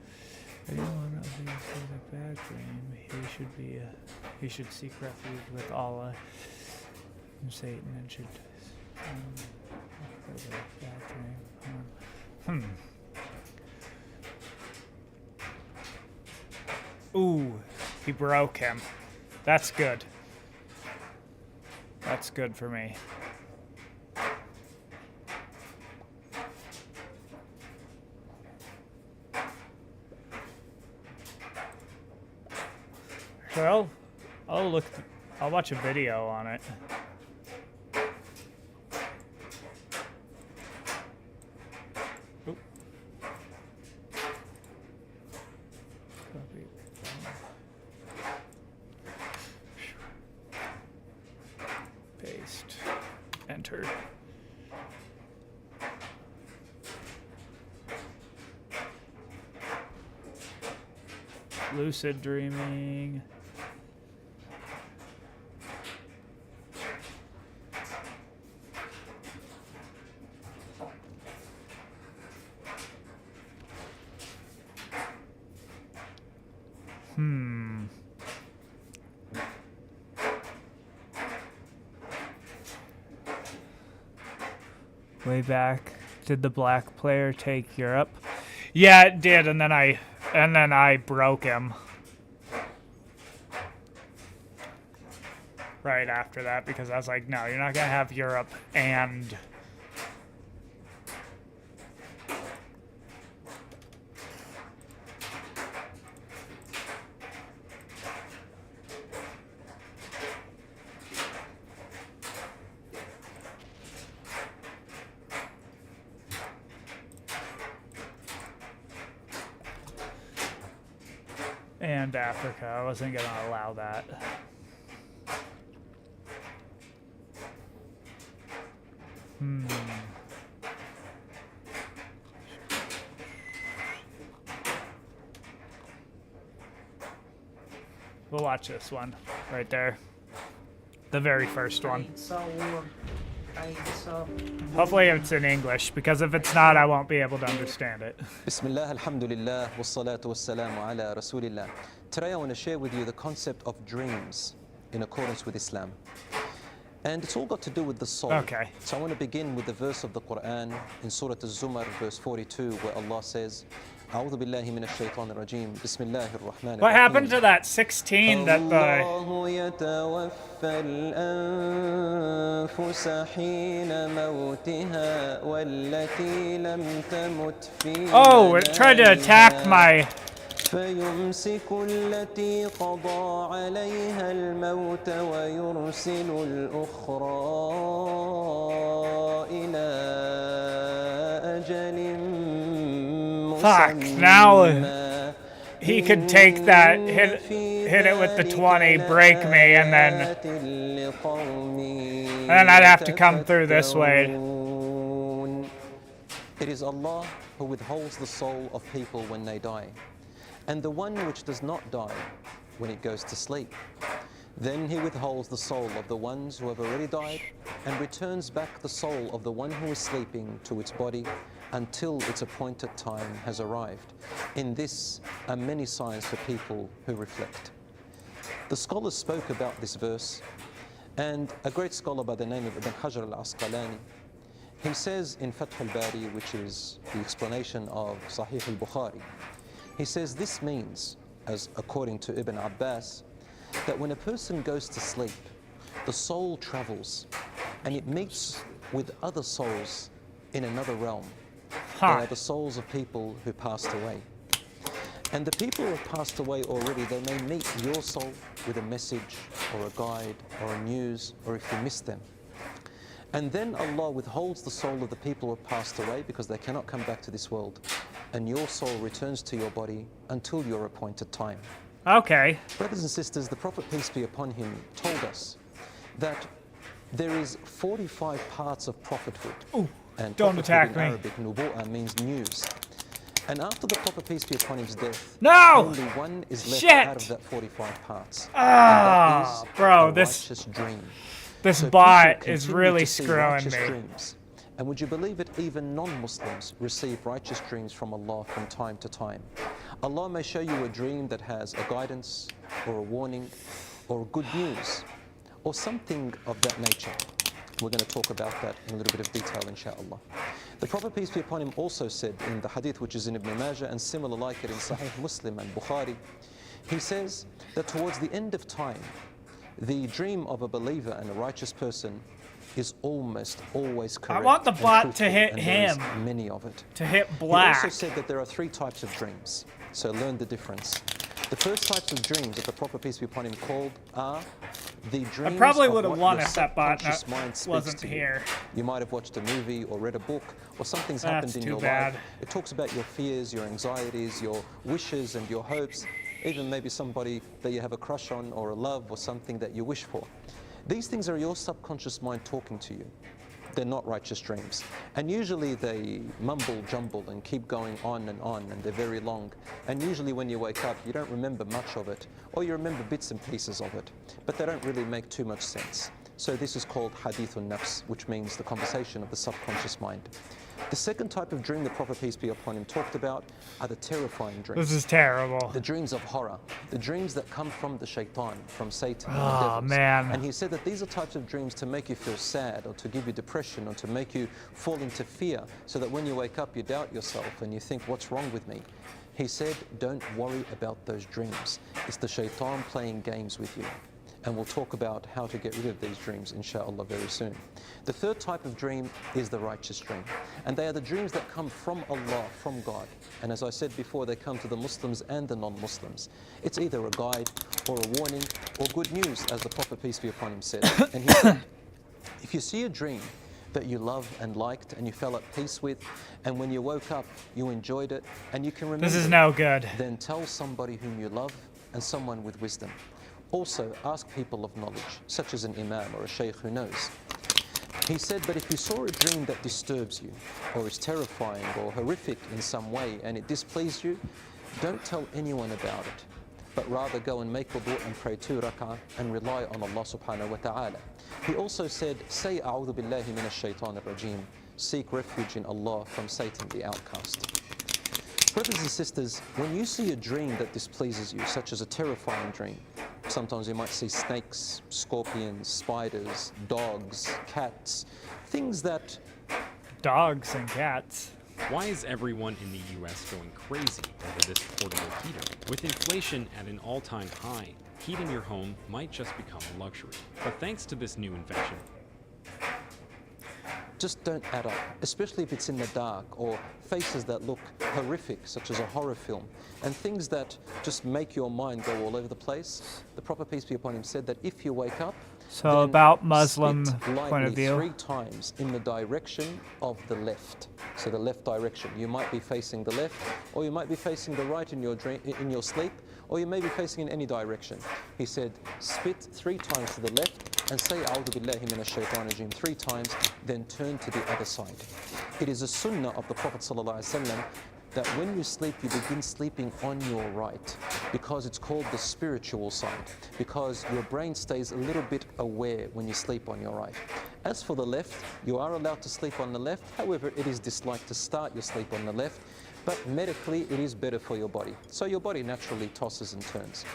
anyone of you has a bad dream, he should seek refuge with Allah and Satan, and should bad dream. Ooh, he broke him. That's good. That's good for me. So I'll watch a video on it. Oop. Copy. Paste. Enter. Lucid dreaming. Way back. Did the black player take Europe? Yeah, it did, and then I broke him. Right after that, because I was like, no, you're not gonna have Europe and Africa. I wasn't gonna allow that. We'll watch this one right there. The very first one. Hopefully it's in English, because if it's not, I won't be able to understand it. Bismillah, alhamdulillah, wassalatu wassalamu ala rasulillah. Today I want to share with you the concept of dreams in accordance with Islam. And it's all got to do with the soul. Okay. So I want to begin with the verse of the Quran in Surah Al-Zumar, verse 42, where Allah says, أعوذ بالله من الشيطان الرجيم بسم الله الرحمن الرحيم. What happened to that 16 that الله يتوفى الأنفس حين موتها والتي لم تمت في Oh, it tried to attack my فيمسك التي قضى عليها الموت ويرسل الأخرى إلى أجل Fuck, now he could take that, hit it with the 20, break me, and then I'd have to come through this way. It is Allah who withholds the soul of people when they die, and the one which does not die when it goes to sleep. Then he withholds the soul of the ones who have already died and returns back the soul of the one who is sleeping to its body until its appointed time has arrived. In this are many signs for people who reflect. The scholars spoke about this verse, and a great scholar by the name of Ibn Hajar al-Asqalani, he says in Fath al-Bari, which is the explanation of Sahih al-Bukhari, he says this means, as according to Ibn Abbas, that when a person goes to sleep, the soul travels and it meets with other souls in another realm. They are the souls of people who passed away. And the people who have passed away already, they may meet your soul with a message or a guide or a news, or if you miss them. And then Allah withholds the soul of the people who have passed away because they cannot come back to this world. And your soul returns to your body until your appointed time. Okay. Brothers and sisters, the Prophet, peace be upon him, told us that there is 45 parts of prophethood. Ooh, and don't attack me. In Arabic, nubu'ah means news. And after the Prophet, peace be upon him's death, only one is left out of that 45 parts. Ah, bro, this dream. This so bot is really screwing me. Dreams. And would you believe it, even non-Muslims receive righteous dreams from Allah from time to time. Allah may show you a dream that has a guidance or a warning or good news or something of that nature. We're going to talk about that in a little bit of detail, inshallah. The Prophet, peace be upon him, also said in the hadith which is in Ibn Majah and similar like it in Sahih Muslim and Bukhari, he says that towards the end of time, the dream of a believer and a righteous person is almost always correct. I want the bot to hit him. Many of it. To hit black. He also said that there are 3 types of dreams. So learn the difference. The first types of dreams that the Prophet, peace be upon him, called are the dreams. I probably would have of won what if that bot wasn't to here. You might have watched a movie or read a book, or something's happened in your life. It talks about your fears, your anxieties, your wishes and your hopes, even maybe somebody that you have a crush on or a love or something that you wish for. These things are your subconscious mind talking to you. They're not righteous dreams. And usually they mumble jumble and keep going on, and they're very long. And usually when you wake up, you don't remember much of it, or you remember bits and pieces of it, but they don't really make too much sense. So this is called hadithun nafs, which means the conversation of the subconscious mind. The second type of dream the Prophet, peace be upon him, talked about are the terrifying dreams. This is terrible. The dreams of horror, the dreams that come from the shaitan, from Satan, and the Oh, devils. man. And he said that these are types of dreams to make you feel sad, or to give you depression, or to make you fall into fear, so that when you wake up you doubt yourself and you think, what's wrong with me? He said, don't worry about those dreams. It's the shaitan playing games with you. And we'll talk about how to get rid of these dreams, inshallah, very soon. The third type of dream is the righteous dream. And they are the dreams that come from Allah, from God. And as I said before, they come to the Muslims and the non-Muslims. It's either a guide or a warning or good news, as the Prophet, peace be upon him, said. And he said, if you see a dream that you loved and liked and you fell at peace with, and when you woke up, you enjoyed it, and you can remember This is no good. then tell somebody whom you love and someone with wisdom. Also, ask people of knowledge, such as an imam or a sheikh who knows. He said, but if you saw a dream that disturbs you, or is terrifying or horrific in some way, and it displeased you, don't tell anyone about it, but rather go and make wudu and pray 2 rak'ah and rely on Allah subhanahu wa ta'ala. He also said, say a'udhu billahi minash shaitanir rajim, seek refuge in Allah from Satan the outcast. Brothers and sisters, when you see a dream that displeases you, such as a terrifying dream, sometimes you might see snakes, scorpions, spiders, dogs, cats, things that... Dogs and cats. Why is everyone in the US going crazy over this portable heater? With inflation at an all-time high, heating your home might just become a luxury. But thanks to this new invention, just don't add up, especially if it's in the dark, or faces that look horrific, such as a horror film, and things that just make your mind go all over the place. The Prophet, peace be upon him, said that if you wake up, so about Muslim spit point of view, 3 times in the direction of the left. So the left direction. You might be facing the left, or you might be facing the right in your dream, in your sleep, or you may be facing in any direction. He said, spit 3 times to the left and say A'udhu billahi minash shaitanir rajim 3 times, then turn to the other side. It is a sunnah of the Prophet ﷺ that when you sleep, you begin sleeping on your right, because it's called the spiritual side, because your brain stays a little bit aware when you sleep on your right. As for the left, you are allowed to sleep on the left, however, it is disliked to start your sleep on the left, but medically it is better for your body. So your body naturally tosses and turns.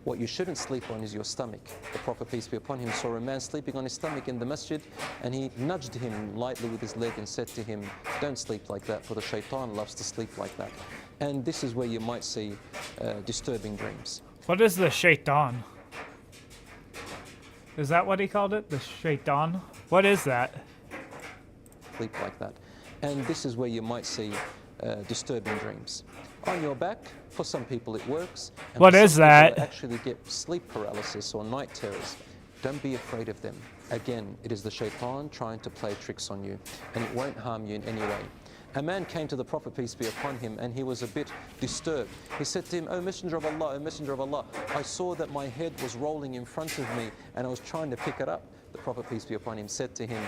What you shouldn't sleep on is your stomach. The Prophet, peace be upon him, saw a man sleeping on his stomach in the masjid, and he nudged him lightly with his leg and said to him, don't sleep like that, for the shaitan loves to sleep like that. And this is where you might see disturbing dreams. What is the shaitan? Is that what he called it? The shaitan? What is that? Sleep like that. And this is where you might see disturbing dreams. On your back, for some people it works. And what for is some people that? they actually get sleep paralysis or night terrors. Don't be afraid of them. Again, it is the shaitan trying to play tricks on you, and it won't harm you in any way. A man came to the Prophet, peace be upon him, and he was a bit disturbed. He said to him, O Messenger of Allah, O Messenger of Allah, I saw that my head was rolling in front of me and I was trying to pick it up. The Prophet, peace be upon him, said to him,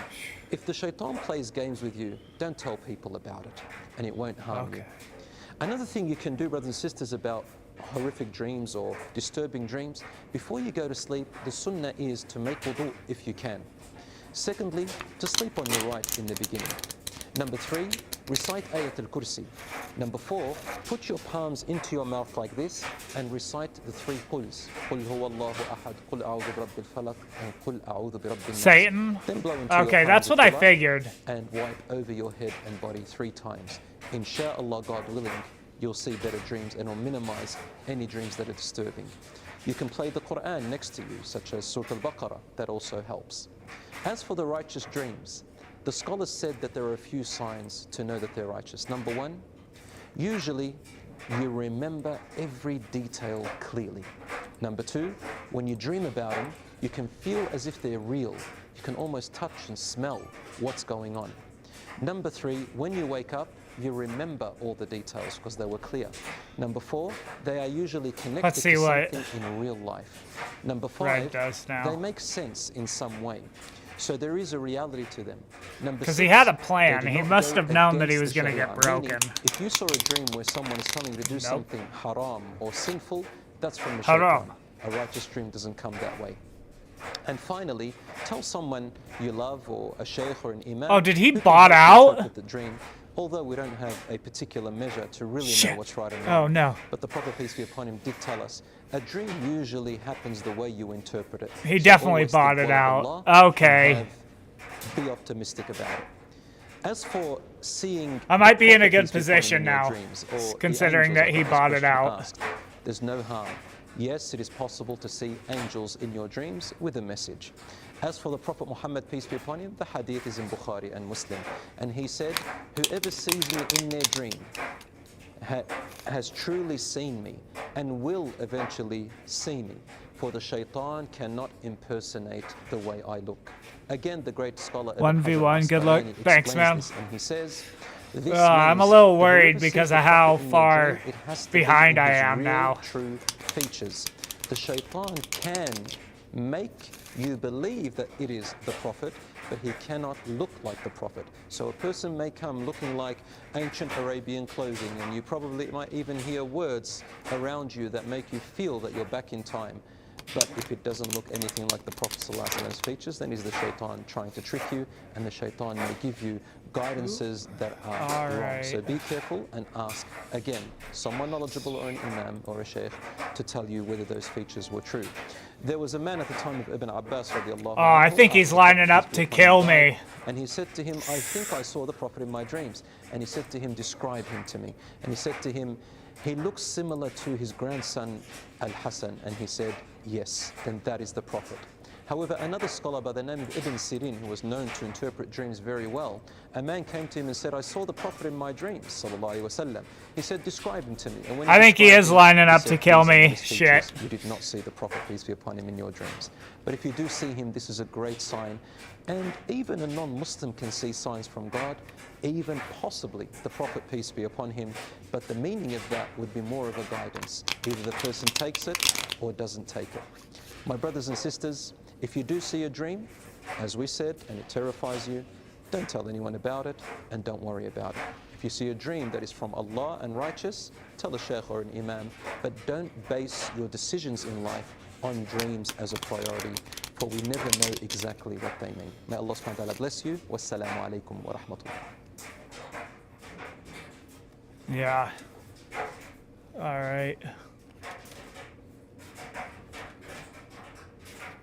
if the shaitan plays games with you, don't tell people about it, and it won't harm you. Another thing you can do, brothers and sisters, about horrific dreams or disturbing dreams, before you go to sleep, the sunnah is to make wudu if you can. Secondly, to sleep on your right in the beginning. Number 3, recite Ayat al-Kursi. Number 4, put your palms into your mouth like this and recite the 3 quls. Qul huwa Allahu ahad, qul a'udhu bi rabbil falaq, and qul a'udhu bi rabbin nas. Satan? Then blow into Okay, your that's palms what I with figured. and wipe over your head and body 3 times. Insha'Allah, God willing, you'll see better dreams and will minimize any dreams that are disturbing. You can play the Quran next to you, such as Surah Al-Baqarah, that also helps. As for the righteous dreams, the scholars said that there are a few signs to know that they're righteous. Number 1, usually you remember every detail clearly. Number 2, when you dream about them, you can feel as if they're real. You can almost touch and smell what's going on. Number 3, when you wake up, you remember all the details because they were clear. Number 4, they are usually connected to something in real life. Number 5, they make sense in some way. So there is a reality to them. Because he had a plan. He must have known that he was going to get broken. Meaning, if you saw a dream where someone is telling you to do something haram or sinful, that's from the shaitan. A righteous dream doesn't come that way. And finally, tell someone you love or a sheikh or an imam. Oh, did he who can bot help out? interpret the dream, although we don't have a particular measure to really know what's right and Oh, wrong. no. But the Prophet, peace be upon him, did tell us, a dream usually happens the way you interpret it. He So definitely always think botted well of out. Allah Okay. and be optimistic about it. As for seeing I might the be in a Prophet, good peace be upon him, position in your now, dreams, or the considering angels, that like he this botted question out. asked, there's no harm. Yes, it is possible to see angels in your dreams with a message. As for the Prophet Muhammad, peace be upon him, the hadith is in Bukhari and Muslim. And he said, whoever sees me in their dream has truly seen me and will eventually see me. For the shaitan cannot impersonate the way I look. Again, the great scholar 1v1, good luck. Thanks, man. And he says, I'm a little worried because of how far behind I am now. True features. The shaitan can make you believe that it is the Prophet, but he cannot look like the Prophet. So a person may come looking like ancient Arabian clothing, and you probably might even hear words around you that make you feel that you're back in time. But if it doesn't look anything like the Prophet ﷺ's features, then is the shaitan trying to trick you, and the shaitan may give you guidances that are wrong. So be careful and ask, again, someone knowledgeable or an imam or a sheikh to tell you whether those features were true. There was a man at the time of Ibn Abbas radiallahu anhu. Oh, I think he's lining up to kill me. And he said to him, I think I saw the Prophet in my dreams. And he said to him, describe him to me. And he said to him, he looks similar to his grandson Al-Hassan. And he said, yes, then that is the Prophet. However, another scholar by the name of Ibn Sirin, who was known to interpret dreams very well, a man came to him and said, I saw the Prophet in my dreams, sallallahu alaihi wasallam. He said, describe him to me. And when I think he is lining up said, to kill "These are me. his features. Shit. You did not see the Prophet, peace be upon him, in your dreams. But if you do see him, this is a great sign. And even a non-Muslim can see signs from God, even possibly the Prophet, peace be upon him. But the meaning of that would be more of a guidance. Either the person takes it or doesn't take it. My brothers and sisters, if you do see a dream, as we said, and it terrifies you, don't tell anyone about it and don't worry about it. If you see a dream that is from Allah and righteous, tell a sheikh or an imam, but don't base your decisions in life on dreams as a priority, for we never know exactly what they mean. May Allah subhanahu wa ta'ala bless you. Wassalamu alaikum wa rahmatullah. Yeah. All right.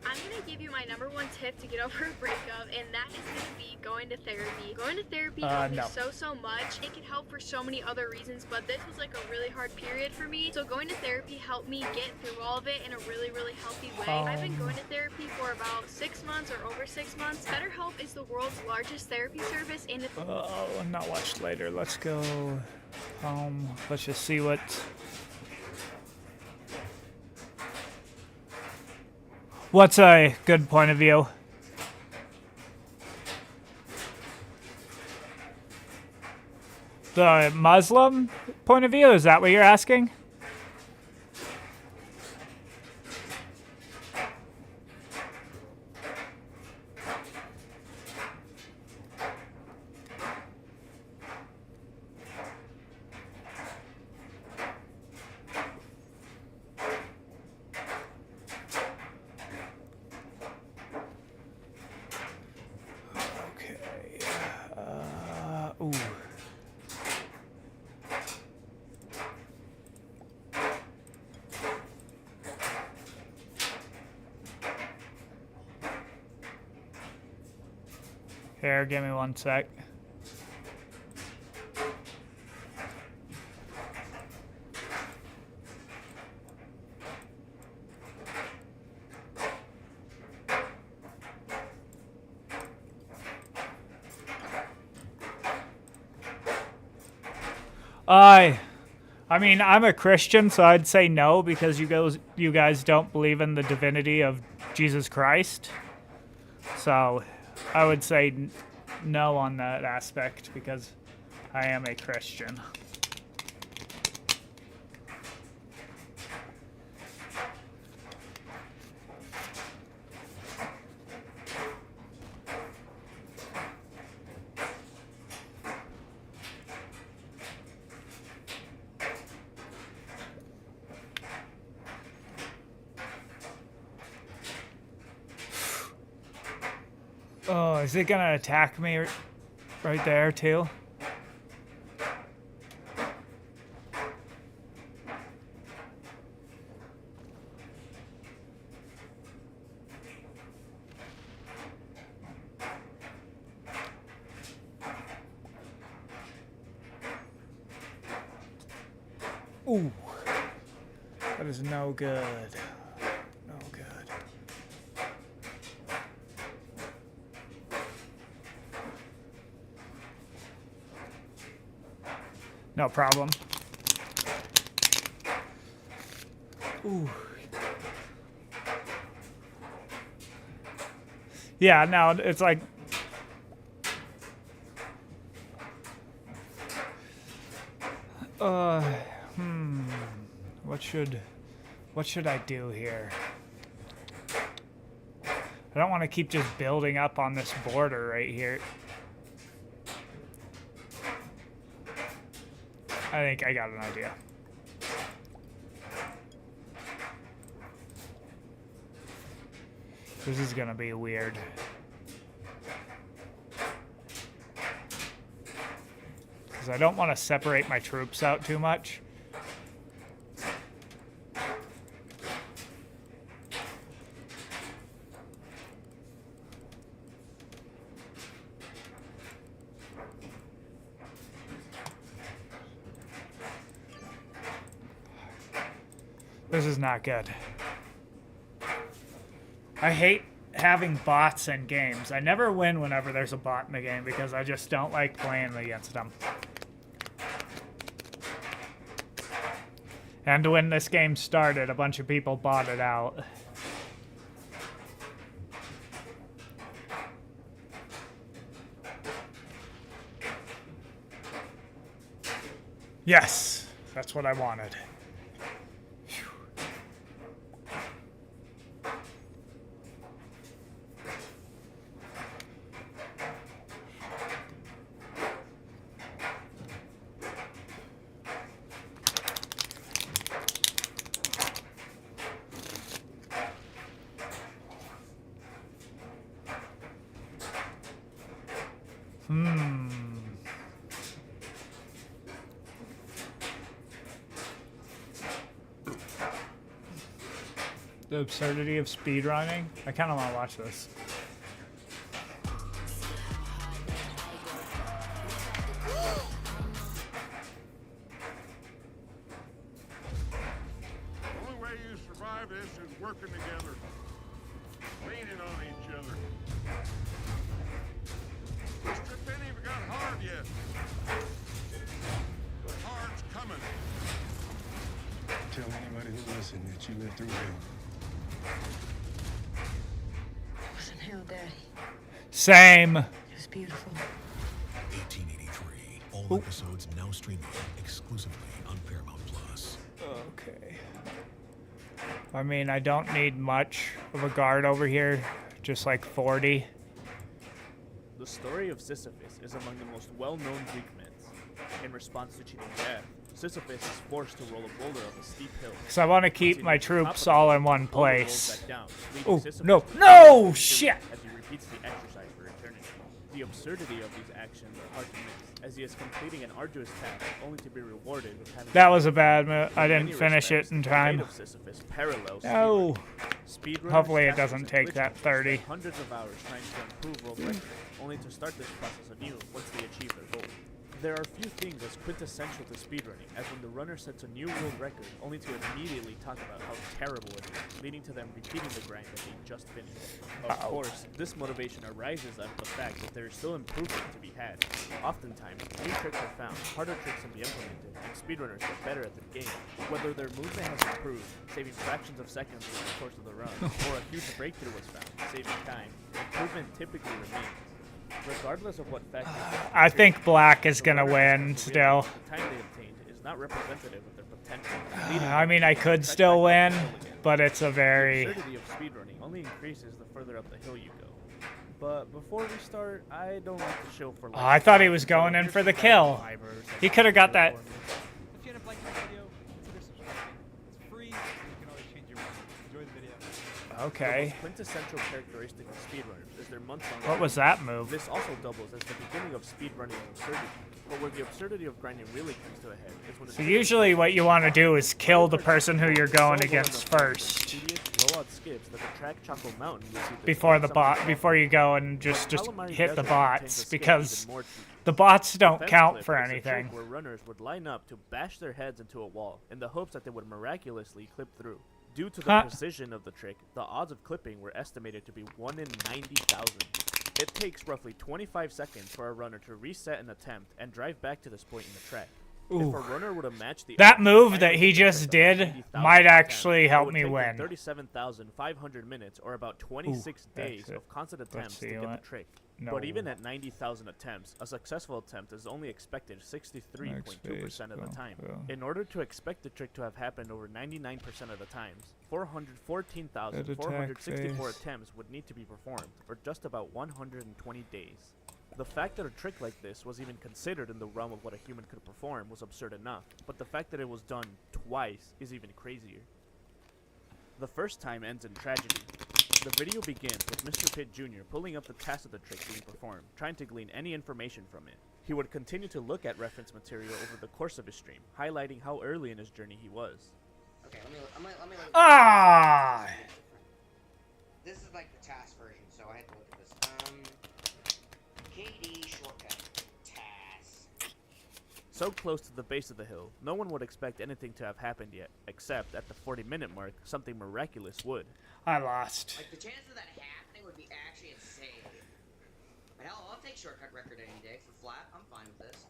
I'm going to give you my #1 tip to get over a breakup, and that is going to be going to therapy. Going to therapy helped me so much. It can help for so many other reasons, but this was like a really hard period for me. So going to therapy helped me get through all of it in a really, really healthy way. I've been going to therapy for about 6 months or over 6 months. BetterHelp is the world's largest therapy service in the... Oh, not watch later. Let's go home. Let's just see what... What's a good point of view? The Muslim point of view? Is that what you're asking? Ooh. Here, give me 1 sec. I mean, I'm a Christian, so I'd say no, because you guys don't believe in the divinity of Jesus Christ. So I would say no on that aspect, because I am a Christian. Oh, is it gonna attack me right there too? Ooh, that is no good. No good. No problem. Ooh. Yeah, no, it's like... What should I do here? I don't want to keep just building up on this border right here. I think I got an idea. This is gonna be weird. Because I don't want to separate my troops out too much. This is not good. I hate having bots in games. I never win whenever there's a bot in the game because I just don't like playing against them. And when this game started, a bunch of people bought it out. Yes, that's what I wanted. The absurdity of speedrunning? I kind of want to watch this. The only way you survive this is working together, leaning on each other. This trip ain't even got hard yet. The hard's coming. Tell anybody who's listening that you lived through hell. It wasn't hell, Daddy. Same. It was beautiful. 1883. All episodes now streaming exclusively on Paramount Plus. Okay. I mean, I don't need much of a guard over here. Just like 40. The story of Sisyphus is among the most well-known Greek myths. In response to cheating death, Sisyphus is forced to roll a boulder up a steep hill. Because I want to keep my troops all in one place. Oh, Sisyphus no. No! Shit! As he repeats the exercise for eternity. The absurdity of these actions are hard to miss, as he is completing an arduous task only to be rewarded with having... That was a bad move. I didn't finish it in time. No. Hopefully it doesn't take that 30. Hundreds of hours trying to improve world records, only to start this process anew once they achieve their goal. There are few things as quintessential to speedrunning as when the runner sets a new world record only to immediately talk about how terrible it is, leading to them repeating the grind that they just finished. Of course, this motivation arises out of the fact that there is still improvement to be had. Oftentimes, new tricks are found, harder tricks can be implemented, and speedrunners get better at the game. Whether their movement has improved, saving fractions of seconds over the course of the run, or a huge breakthrough was found, saving time, improvement typically remains. Regardless of what factors, I think black is gonna win still. the time they obtained is not representative of their potential. I mean, I could still win, but it's a very... The absurdity of speedrunning only increases the further up the hill you go. But before we start, I don't like to show for Oh, I thought he was going in for the kill. He could have got that. If you end up liking the video, consider subscribing. It's free, and you can always change your mind. Enjoy the video. Okay. The most quintessential characteristic of speedrunners is their months-long. What was that move? This also doubles as the beginning of speedrunning absurdity. But where the absurdity of grinding really comes to a head is when So usually what you want to do is kill the person who you're going against first. Before you go and just hit the bots, because the bots don't count for anything. Where runners would line up to bash their heads into a wall in the hopes that they would miraculously clip through. Due to the precision of the trick, the odds of clipping were estimated to be 1 in 90,000. It takes roughly 25 seconds for a runner to reset an attempt and drive back to this point in the track. Ooh. If a runner would have matched the that move that he just did might actually help me win. 37,500 minutes, or about 26 days of constant attempts to get the trick. No. But even at 90,000 attempts, a successful attempt is only expected 63.2% of the time. In order to expect the trick to have happened over 99% of the times, 414,464 attempts would need to be performed, or just about 120 days. The fact that a trick like this was even considered in the realm of what a human could perform was absurd enough, but the fact that it was done twice is even crazier. The first time ends in tragedy. The video begins with Mr. Pitt Jr. pulling up the task of the trick being performed, trying to glean any information from it. He would continue to look at reference material over the course of his stream, highlighting how early in his journey he was. Okay, let me This is like the task version, so I had to look at this. KD shortcut task. So close to the base of the hill, no one would expect anything to have happened yet, except at the 40-minute mark, something miraculous would. I lost. Like, the chance of that happening would be actually insane. But hell, I'll take shortcut record any day for flat. I'm fine with this.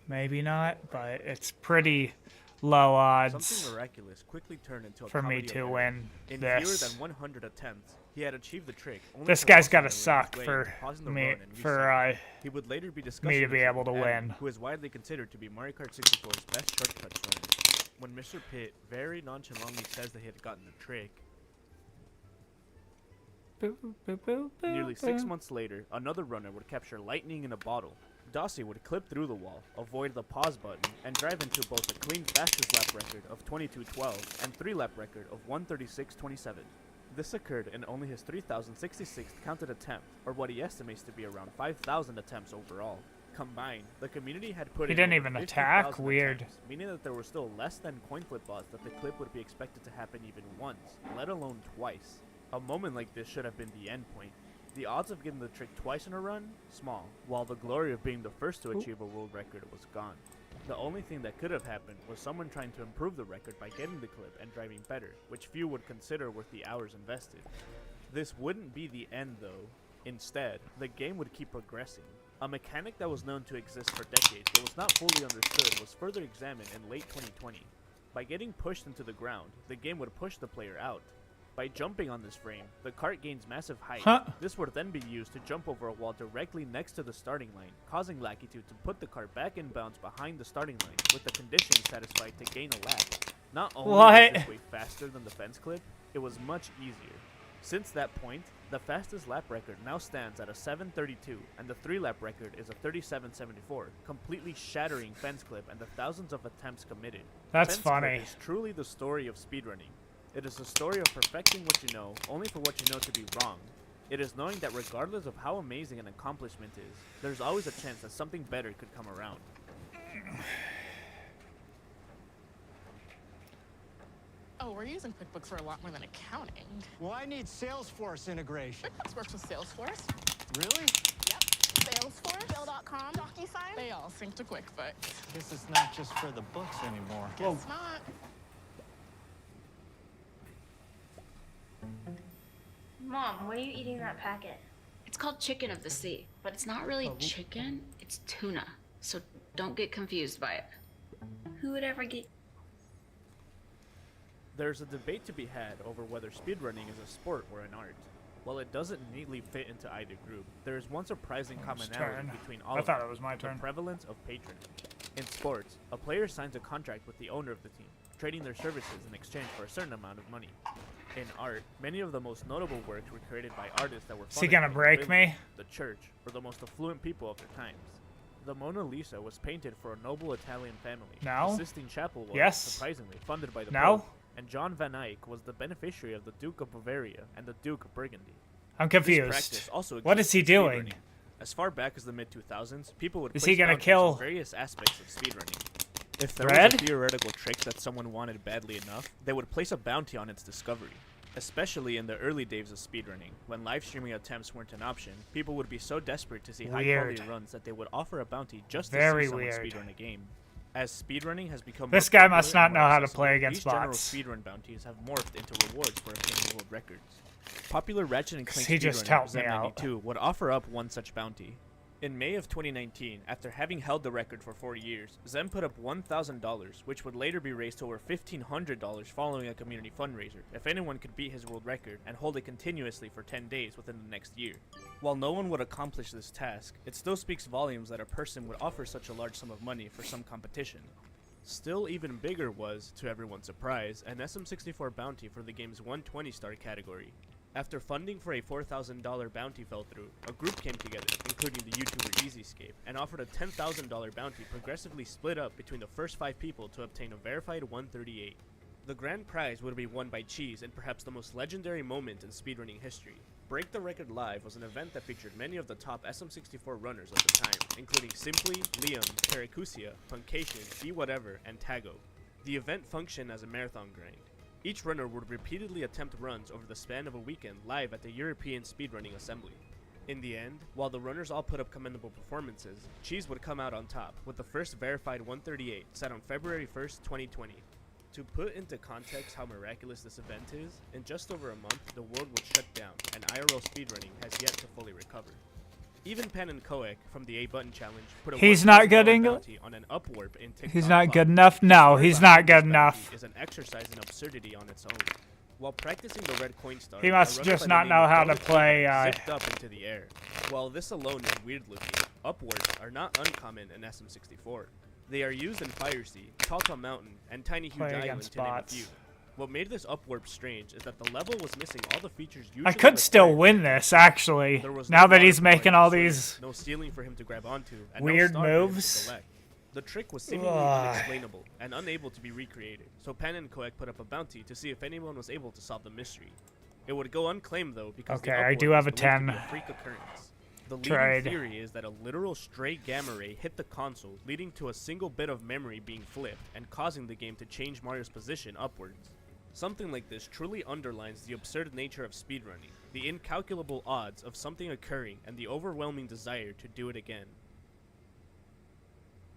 Maybe not, but it's pretty low odds Something miraculous quickly turned into a for me to win in this. fewer than 100 attempts, he had achieved the trick. This guy's got to suck for me he would later be to be able to win. Who is widely considered to be Mario Kart 64's best shortcuts runner. When Mr. Pitt very nonchalantly says that he had gotten the trick, nearly 6 months later, another runner would capture lightning in a bottle. Dossie would clip through the wall, avoid the pause button, and drive into both a clean fastest lap record of 22:12 and 3-lap record of 1:36:27. This occurred in only his 3,066th counted attempt, or what he estimates to be around 5,000 attempts overall. Combined, the community had put He in didn't over even 50,000 attack? Weird. attempts, meaning that there were still less than coin flip bots that the clip would be expected to happen even once, let alone twice. A moment like this should have been the end point. The odds of getting the trick twice in a run? Small, while the glory of being the first to achieve a world record was gone. The only thing that could have happened was someone trying to improve the record by getting the clip and driving better, which few would consider worth the hours invested. This wouldn't be the end though. Instead, the game would keep progressing. A mechanic that was known to exist for decades but was not fully understood was further examined in late 2020. By getting pushed into the ground, the game would push the player out. By jumping on this frame, the cart gains massive height. This would then be used to jump over a wall directly next to the starting line, causing Lackitude to put the cart back in bounds behind the starting line, with the conditions satisfied to gain a lap. Not only was this way faster than the fence clip, it was much easier. Since that point, the fastest lap record now stands at a 7:32, and the 3-lap record is a 37:74, completely shattering fence clip and the thousands of attempts committed. That's fence funny. Clip is truly the story of speedrunning. It is a story of perfecting what you know, only for what you know to be wrong. It is knowing that regardless of how amazing an accomplishment is, there's always a chance that something better could come around. Oh, we're using QuickBooks for a lot more than accounting. Well, I need Salesforce integration. QuickBooks works with Salesforce. Really? Yep. Salesforce, Bill.com, DocuSign. They all sync to QuickBooks. Guess it's not just for the books anymore. Guess not. Mom, what are you eating in that packet? It's called chicken of the sea, but it's not really chicken, it's tuna. So don't get confused by it. Who would ever get... There's a debate to be had over whether speedrunning is a sport or an art. While it doesn't neatly fit into either group, there is one surprising commonality between all of them: the prevalence of patronage. In sports, a player signs a contract with the owner of the team, trading their services in exchange for a certain amount of money. In art, many of the most notable works were created by artists that were Is he gonna break me? The church, or the most affluent people of their times. The Mona Lisa was painted for a noble Italian family. No. The Sistine Chapel was, Yes. surprisingly, funded by the No. Pope. And John Van Eyck was the beneficiary of the Duke of Bavaria and the Duke of Burgundy. I'm This confused. practice also What exists is he in doing? speedrunning. As far back as the mid-2000s, people would Is place he gonna bounties kill on various aspects of speedrunning. If there Red? was a theoretical trick that someone wanted badly enough, they would place a bounty on its discovery. Especially in the early days of speedrunning, when live streaming attempts weren't an option, people would be so desperate to see high-quality runs that they would offer a bounty just to Very see someone weird. speedrun a game. As speedrunning has become This more guy popular must not and more know how to accessible, play against these general bots. speedrun bounties have morphed into rewards for obtaining world records. Popular Ratchet and Clank He just speedrunner helped me out. Zen92 would offer up one such bounty. In May of 2019, after having held the record for 4 years, Zen put up $1,000, which would later be raised to over $1,500 following a community fundraiser, if anyone could beat his world record and hold it continuously for 10 days within the next year. While no one would accomplish this task, it still speaks volumes that a person would offer such a large sum of money for some competition. Still even bigger was, to everyone's surprise, an SM64 bounty for the game's 120-star category. After funding for a $4,000 bounty fell through, a group came together, including the YouTuber EasyScape, and offered a $10,000 bounty progressively split up between the first 5 people to obtain a verified 138. The grand prize would be won by Cheese in perhaps the most legendary moment in speedrunning history. Break the Record Live was an event that featured many of the top SM64 runners of the time, including Simply, Liam, Terracusia, Puncation, B-Whatever, and Tago. The event functioned as a marathon grind. Each runner would repeatedly attempt runs over the span of a weekend live at the European Speedrunning Assembly. In the end, while the runners all put up commendable performances, Cheese would come out on top, with the first verified 138 set on February 1st, 2020. To put into context how miraculous this event is, in just over a month, the world would shut down, and IRL speedrunning has yet to fully recover. Even Pan and Koek from the A Button Challenge put a He's not good $1,000 English. bounty on an upwarp in TikTok He's not clock. good enough. The No, story he's behind not good this enough. bounty is an exercise in absurdity on its own. While practicing the red coin star, He must a runner just by the not name know of how to Golden play, Eagle zipped up into the air. While this alone is weird looking, upwards are not uncommon in SM64. They are used in Firesea, Tall Mountain, and Tiny Huge Play Island against to name a bots. few. What made this upwarp strange is that the level was missing all the features usually I could still required. win this, actually. There was Now no that water he's flowing making all through these swings, no ceiling for him to grab onto, and weird no star for him to moves. select. The trick was seemingly Ugh. unexplainable and unable to be recreated, so Pan and Koek put up a bounty to see if anyone was able to solve the mystery. It would go unclaimed though because the Okay, I upward do have is a believed to be 10 a freak occurrence. The trade. leading theory is that a literal stray gamma ray hit the console, leading to a single bit of memory being flipped and causing the game to change Mario's position upwards. Something like this truly underlines the absurd nature of speedrunning, the incalculable odds of something occurring, and the overwhelming desire to do it again.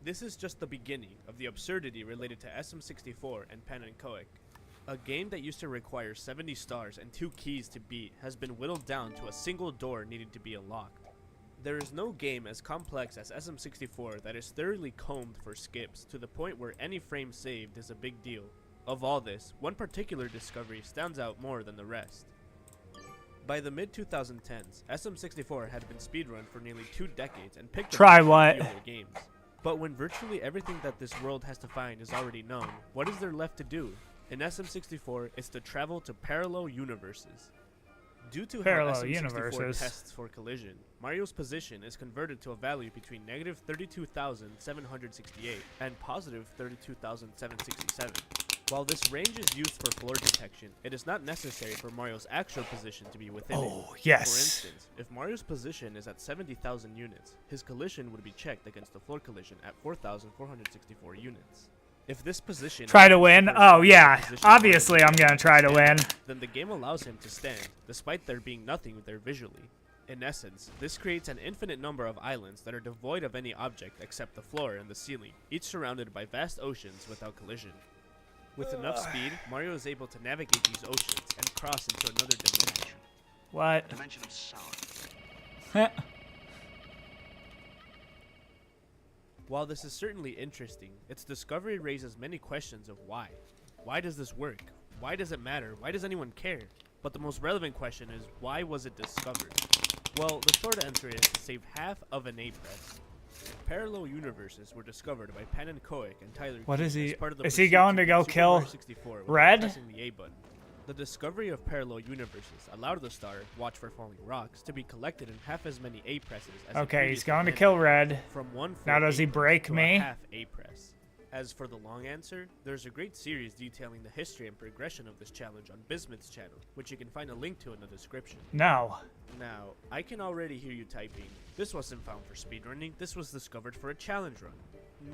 This is just the beginning of the absurdity related to SM64 and Pan and Koek. A game that used to require 70 stars and 2 keys to beat has been whittled down to a single door needing to be unlocked. There is no game as complex as SM64 that is thoroughly combed for skips to the point where any frame saved is a big deal. Of all this, one particular discovery stands out more than the rest. By the mid-2010s, SM64 had been speedrun for nearly 2 decades and picked Try up what? few more games. But when virtually everything that this world has to find is already known, what is there left to do? In SM64, it's to travel to parallel universes. Due to Parallel how SM64 universes. tests for collision, Mario's position is converted to a value between negative 32,768 and positive 32,767. While this range is used for floor detection, it is not necessary for Mario's actual position to be within it. Oh, yes. For instance, if Mario's position is at 70,000 units, his collision would be checked against the floor collision at 4,464 units. If this position Try to win? Oh, yeah. position Obviously, I'm gonna try to win. then the game allows him to stand, despite there being nothing there visually. In essence, this creates an infinite number of islands that are devoid of any object except the floor and the ceiling, each surrounded by vast oceans without collision. With enough speed, Mario is able to navigate these oceans and cross into another dimension. What? Dimension of sound. While this is certainly interesting, its discovery raises many questions of why. Why does this work? Why does it matter? Why does anyone care? But the most relevant question is, why was it discovered? Well, the short answer is to save half of an A press. Parallel universes were discovered by Pan and Koek and Tyler. What Keane is he? as part of the Is he pursuit going to beat go Super kill Mario 64 without Red? pressing the A button. The discovery of parallel universes allowed the star, Watch for Falling Rocks, to be collected in half as many A presses as it Okay, he's previously going to meant, kill Red. From one Now full does he A press break to a me? half A press. As for the long answer, there's a great series detailing the history and progression of this challenge on Bismuth's channel, which you can find a link to in the description. No. Now, I can already hear you typing. This wasn't found for speedrunning, this was discovered for a challenge run.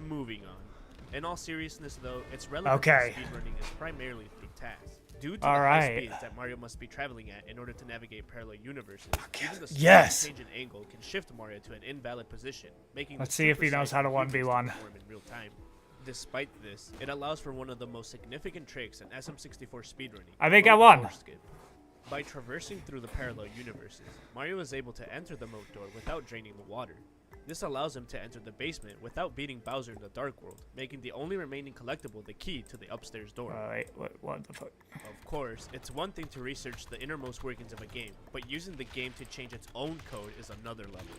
Moving on. In all seriousness though, its relevance to speedrunning is primarily through tasks. Due to the high speeds that Mario must be traveling at in order to navigate parallel universes, even the slightest change in angle can shift Mario to an invalid position, making Let's see if he knows how to 1v1. in real time. Despite this, it allows for one of the most significant tricks in SM64 speedrunning. I think I won. By traversing through the parallel universes, Mario is able to enter the moat door without draining the water. This allows him to enter the basement without beating Bowser in the Dark World, making the only remaining collectible the key to the upstairs door. Wait, what the fuck? Of course, it's one thing to research the innermost workings of a game, but using the game to change its own code is another level.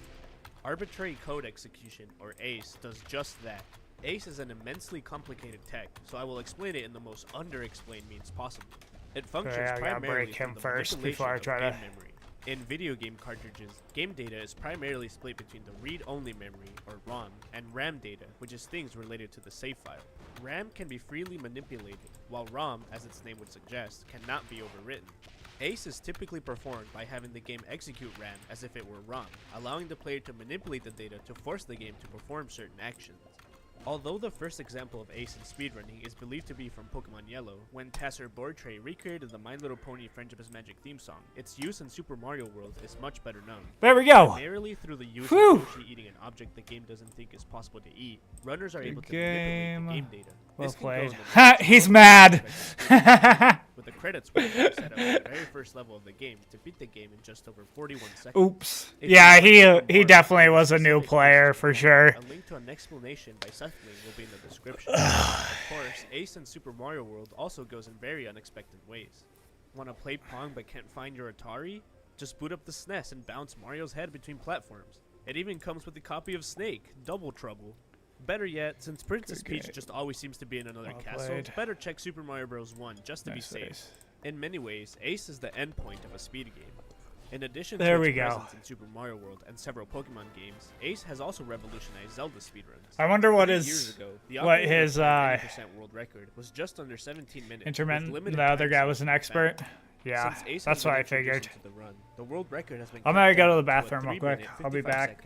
Arbitrary Code Execution, or ACE, does just that. ACE is an immensely complicated tech, so I will explain it in the most underexplained means possible. It functions primarily break him through the first manipulation before I of try game to. memory. In video game cartridges, game data is primarily split between the read-only memory, or ROM, and RAM data, which is things related to the save file. RAM can be freely manipulated, while ROM, as its name would suggest, cannot be overwritten. ACE is typically performed by having the game execute RAM as if it were ROM, allowing the player to manipulate the data to force the game to perform certain actions. Although the first example of ACE in speedrunning is believed to be from Pokemon Yellow, when Tasser Bortray recreated the My Little Pony Friendship is Magic theme song, its use in Super Mario World is much better known. There we go! Primarily through the use of Yoshi eating an object the game doesn't think is possible to eat, runners are able to manipulate the game data. Well played. Ha! He's mad! With the credits set up at the very first level of the game to beat the game in just over 41 seconds. Oops. Yeah, he definitely was a new player for sure. A link to an explanation by Sethling will be in the description. Of course, Ace in Super Mario World also goes in very unexpected ways. Want to play Pong but can't find your Atari? Just boot up the SNES and bounce Mario's head between platforms. It even comes with a copy of Snake, Double Trouble. Better yet, since Princess Peach just always seems to be in another castle, better check Super Mario Bros. 1 just to be safe. In many ways, Ace is the endpoint of a speed game. In addition to its presence in Super Mario World and several Pokemon games, Ace has also revolutionized Zelda speedruns. I wonder what years ago, the his world record was just under 17 minutes. The other guy was an expert. Yeah, that's what I figured. The world record has been I'm gonna go to the bathroom real quick. I'll be back.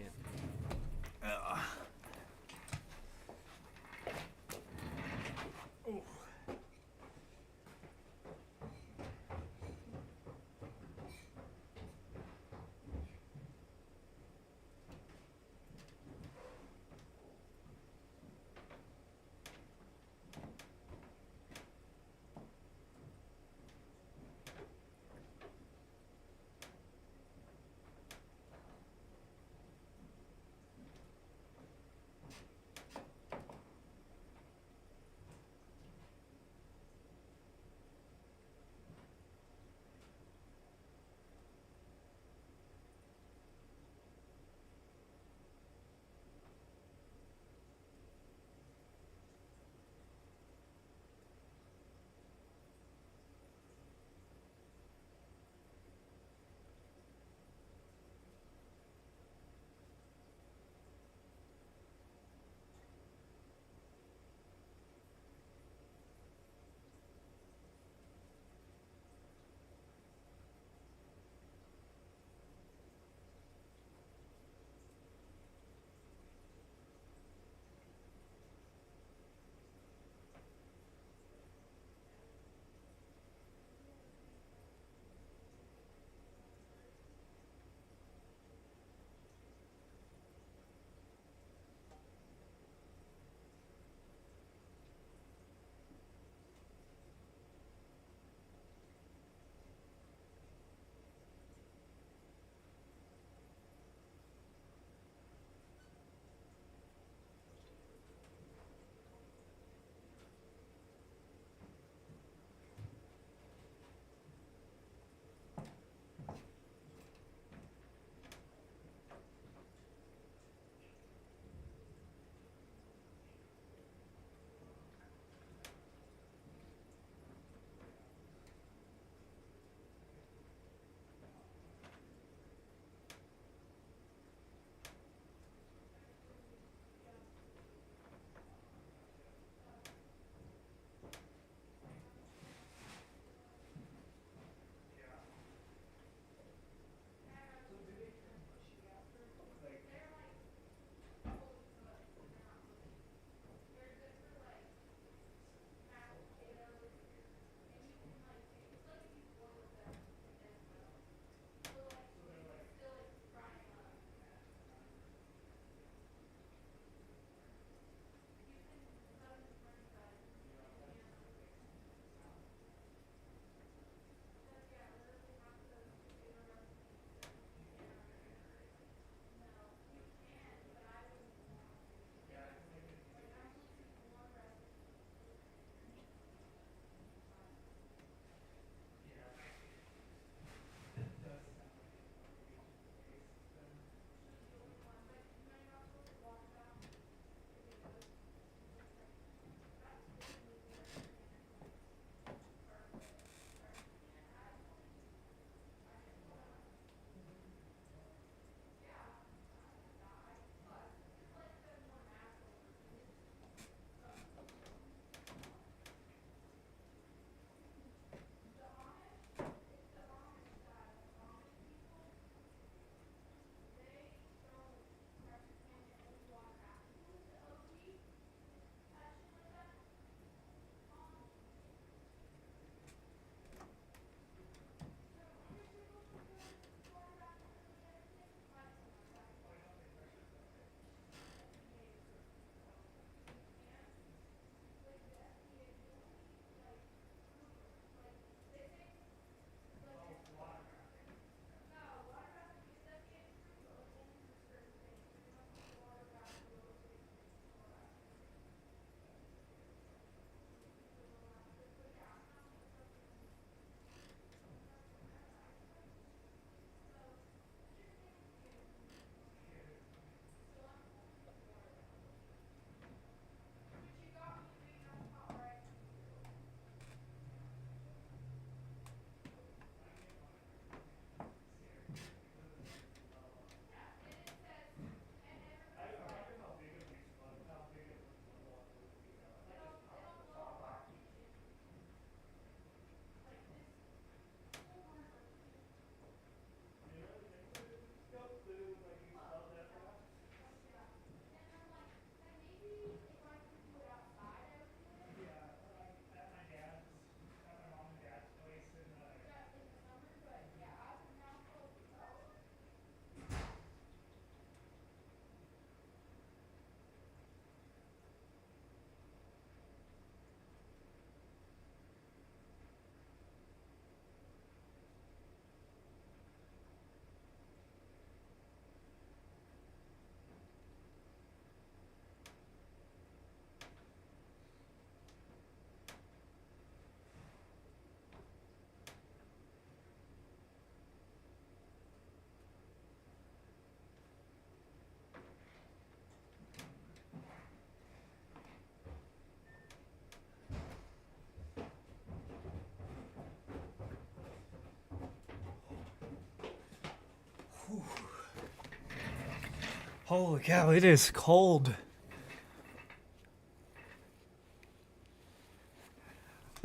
Holy cow, it is cold.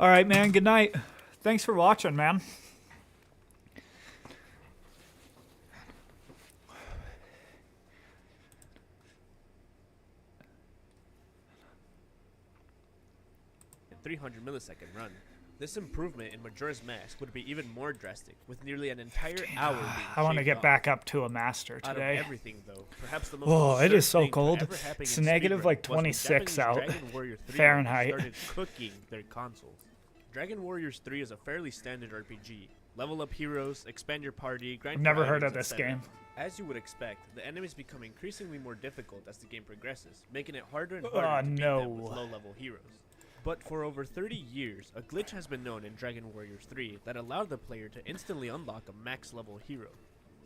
All right, man. Good night. Thanks for watching, man. A 300 millisecond run. This improvement in Majora's Mask would be even more drastic, with nearly an entire hour being I want to shaved get off. back up to a master Out of today. everything, though, perhaps the most Oh, it is so absurd thing to cold. ever happen It's in negative speedrunning like was when 26 Japanese out Dragon Warrior 3 Fahrenheit. started cooking their consoles. Dragon Warriors 3 is a fairly standard RPG. Level up heroes, expand your party, grind I've never for heard of items, this etc. game. As you would expect, the enemies become increasingly more difficult as the game progresses, making it harder and Oh, harder to beat no. them with low-level heroes. But for over 30 years, a glitch has been known in Dragon Warriors 3 that allowed the player to instantly unlock a max-level hero.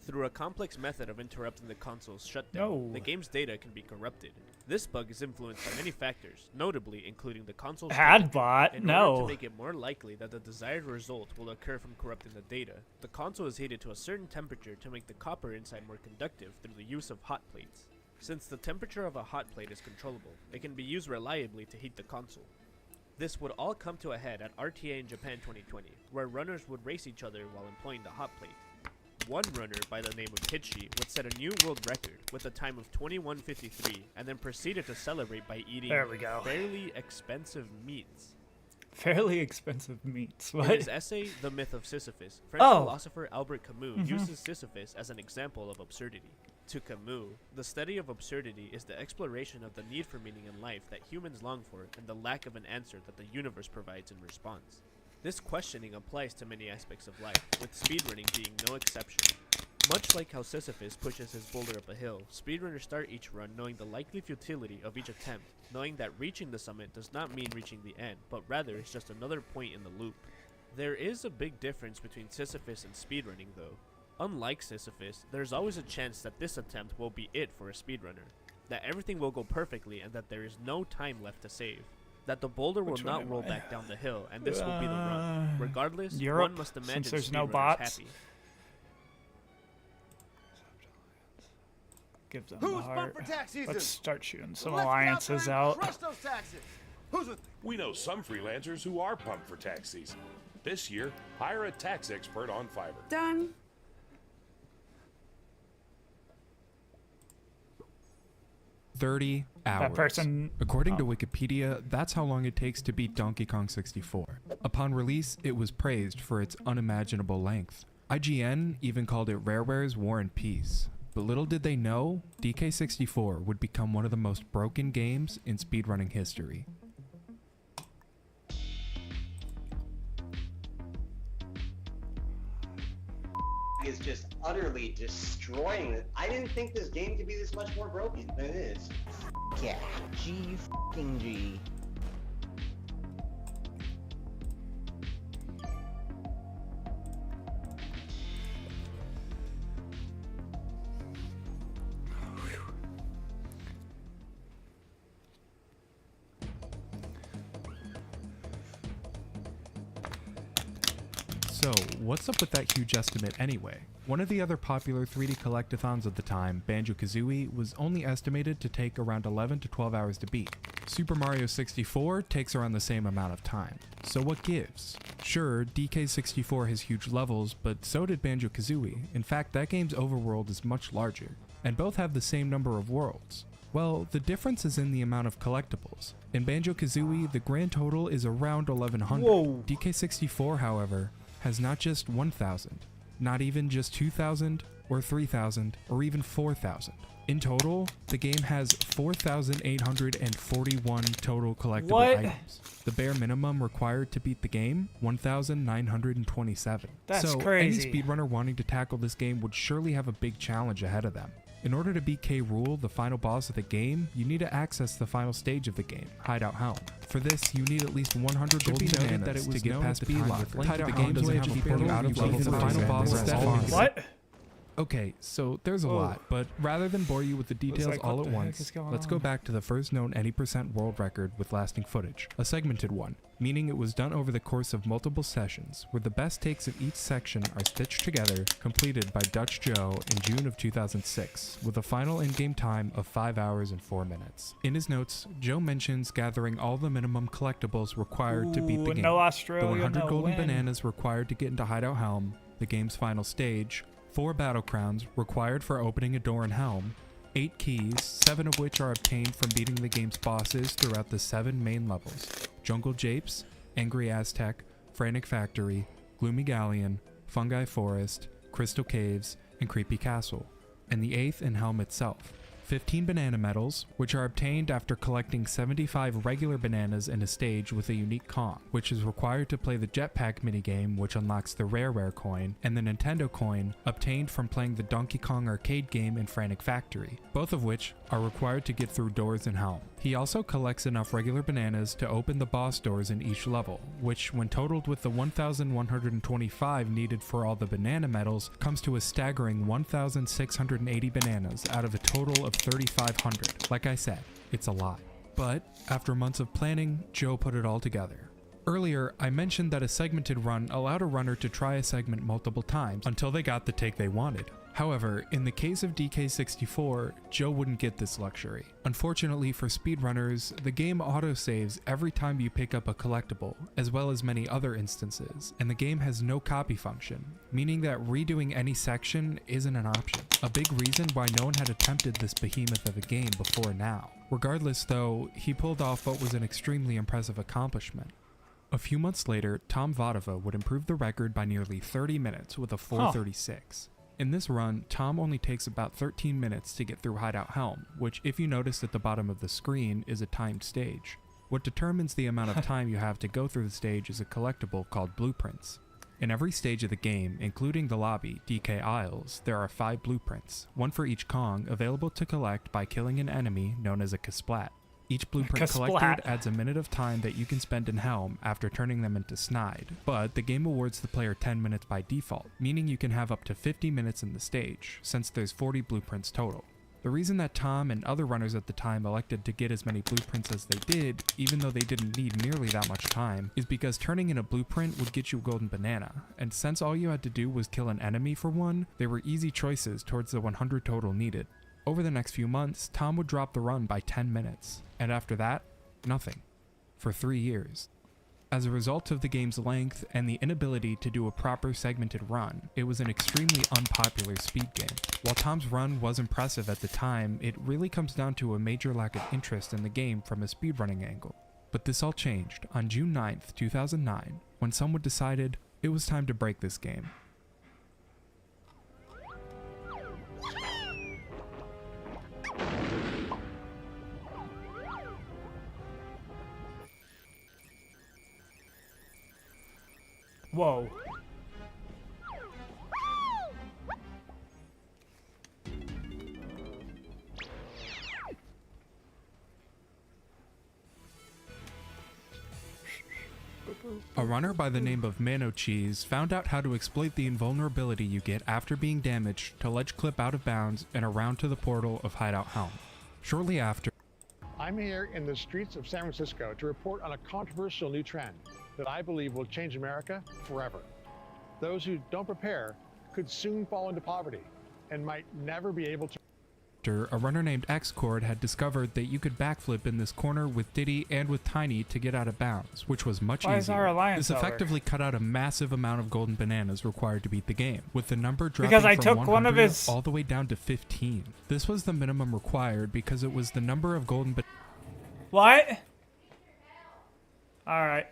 Through a complex method of interrupting the console's shutdown, No. the game's data can be corrupted. This bug is influenced by many factors, notably including the console's Adbot? In No. order to make it more likely that the desired result will occur from corrupting the data, the console is heated to a certain temperature to make the copper inside more conductive through the use of hot plates. Since the temperature of a hot plate is controllable, it can be used reliably to heat the console. This would all come to a head at RTA in Japan 2020, where runners would race each other while employing the hot plate. One runner by the name of Hitchi would set a new world record with a time of 21:53 and then proceeded to celebrate by eating There we go. fairly expensive meats. Fairly expensive meats. In What? his essay, The Myth of Sisyphus, French Oh. philosopher Albert Camus Mhm. uses Sisyphus as an example of absurdity. To Camus, the study of absurdity is the exploration of the need for meaning in life that humans long for and the lack of an answer that the universe provides in response. This questioning applies to many aspects of life, with speedrunning being no exception. Much like how Sisyphus pushes his boulder up a hill, speedrunners start each run knowing the likely futility of each attempt, knowing that reaching the summit does not mean reaching the end, but rather is just another point in the loop. There is a big difference between Sisyphus and speedrunning, though. Unlike Sisyphus, there's always a chance that this attempt will be it for a speedrunner, that everything will go perfectly and that there is no time left to save. That the boulder will Which one not am roll I? back down the hill, and this will be the run. Regardless, Europe, one must since imagine there's no speedrunners bots. happy. Give them Who's a heart. pumped for tax season? Let's start shooting some Let's get out alliances there and out. crush those taxes. Who's with me? We know some freelancers who are pumped for tax season. This year, hire a tax expert on Fiverr. Done. $30 hours. person- According to Wikipedia, that's how long it takes to beat Donkey Kong 64. Upon release, it was praised for its unimaginable length. IGN even called it Rareware's War and Peace. But little did they know, DK64 would become one of the most broken games in speedrunning history. Is just utterly destroying it. I didn't think this game could be this much more broken than it is. Yeah, G fucking G. So, what's up with that huge estimate anyway? One of the other popular 3D collectathons of the time, Banjo-Kazooie, was only estimated to take around 11 to 12 hours to beat. Super Mario 64 takes around the same amount of time. So what gives? Sure, DK64 has huge levels, but so did Banjo-Kazooie. In fact, that game's overworld is much larger, and both have the same number of worlds. Well, the difference is in the amount of collectibles. In Banjo-Kazooie, the grand total is around 1100. Whoa. DK64, however, has not just 1000, not even just 2000 or 3000 or even 4000. In total, the game has 4,841 total collectible What? items. The bare minimum required to beat the game, 1,927. That's so crazy. any speedrunner wanting to tackle this game would surely have a big challenge ahead of them. In order to beat K. Rool, the final boss of the game, you need to access the final stage of the game, Hideout Helm. For this, you need at least 100 golden bananas that it was to get past the Hideout Helm doesn't have a portal out of level. The final boss is What? Okay, so there's a lot, but rather than bore you with the details like, all what at the heck once, is going let's go on? back to the first known any percent world record with lasting footage, a segmented one, meaning it was done over the course of multiple sessions, where the best takes of each section are stitched together, completed by Dutch Joe in June of 2006, with a final in-game time of 5 hours and 4 minutes. In his notes, Joe mentions gathering all the minimum collectibles required to beat the game. No Australia, the 100 no golden win. bananas required to get into Hideout Helm, the game's final stage, 4 battle crowns required for opening a door in Helm, 8 keys, 7 of which are obtained from beating the game's bosses throughout the 7 main levels: Jungle Japes, Angry Aztec, Frantic Factory, Gloomy Galleon, Fungi Forest, Crystal Caves, and Creepy Castle, and the 8th in Helm itself. 15 banana medals, which are obtained after collecting 75 regular bananas in a stage with a unique Kong, which is required to play the jetpack minigame, which unlocks the Rare coin, and the Nintendo coin, obtained from playing the Donkey Kong arcade game in Frantic Factory, both of which are required to get through doors in Helm. He also collects enough regular bananas to open the boss doors in each level, which, when totaled with the 1,125 needed for all the banana medals, comes to a staggering 1,680 bananas out of a total of 3,500. Like I said, it's a lot. But after months of planning, Joe put it all together. Earlier, I mentioned that a segmented run allowed a runner to try a segment multiple times until they got the take they wanted. However, in the case of DK64, Joe wouldn't get this luxury. Unfortunately for speedrunners, the game autosaves every time you pick up a collectible, as well as many other instances, and the game has no copy function, meaning that redoing any section isn't an option. A big reason why no one had attempted this behemoth of a game before now. Regardless though, he pulled off what was an extremely impressive accomplishment. A few months later, Tom Vodova would improve the record by nearly 30 minutes with a 4:36. In this run, Tom only takes about 13 minutes to get through Hideout Helm, which, if you notice at the bottom of the screen, is a timed stage. What determines the amount of time you have to go through the stage is a collectible called blueprints. In every stage of the game, including the lobby, DK Isles, there are 5 blueprints, one for each Kong, available to collect by killing an enemy known as a Kasplat. Each blueprint collected adds a minute of time that you can spend in Helm after turning them into Snide, but the game awards the player 10 minutes by default, meaning you can have up to 50 minutes in the stage, since there's 40 blueprints total. The reason that Tom and other runners at the time elected to get as many blueprints as they did, even though they didn't need nearly that much time, is because turning in a blueprint would get you a golden banana, and since all you had to do was kill an enemy for one, they were easy choices towards the 100 total needed. Over the next few months, Tom would drop the run by 10 minutes, and after that, nothing. For 3 years. As a result of the game's length and the inability to do a proper segmented run, it was an extremely unpopular speed game. While Tom's run was impressive at the time, it really comes down to a major lack of interest in the game from a speedrunning angle. But this all changed on June 9th, 2009, when someone decided it was time to break this game. Whoa. A runner by the name of Mano Cheese found out how to exploit the invulnerability you get after being damaged to ledge clip out of bounds and around to the portal of Hideout Helm. Shortly after, I'm here in the streets of San Francisco to report on a controversial new trend that I believe will change America forever. Those who don't prepare could soon fall into poverty and might never be able to. a runner named Xcord had discovered that you could backflip in this corner with Diddy and with Tiny to get out of bounds, which was much Why is easier. our alliance This effectively cut out a massive amount of golden bananas required to beat the game, with the number dropping Because I from took 100 one of his- all the way down to 15. This was the minimum required because it was the number of golden What? Alright.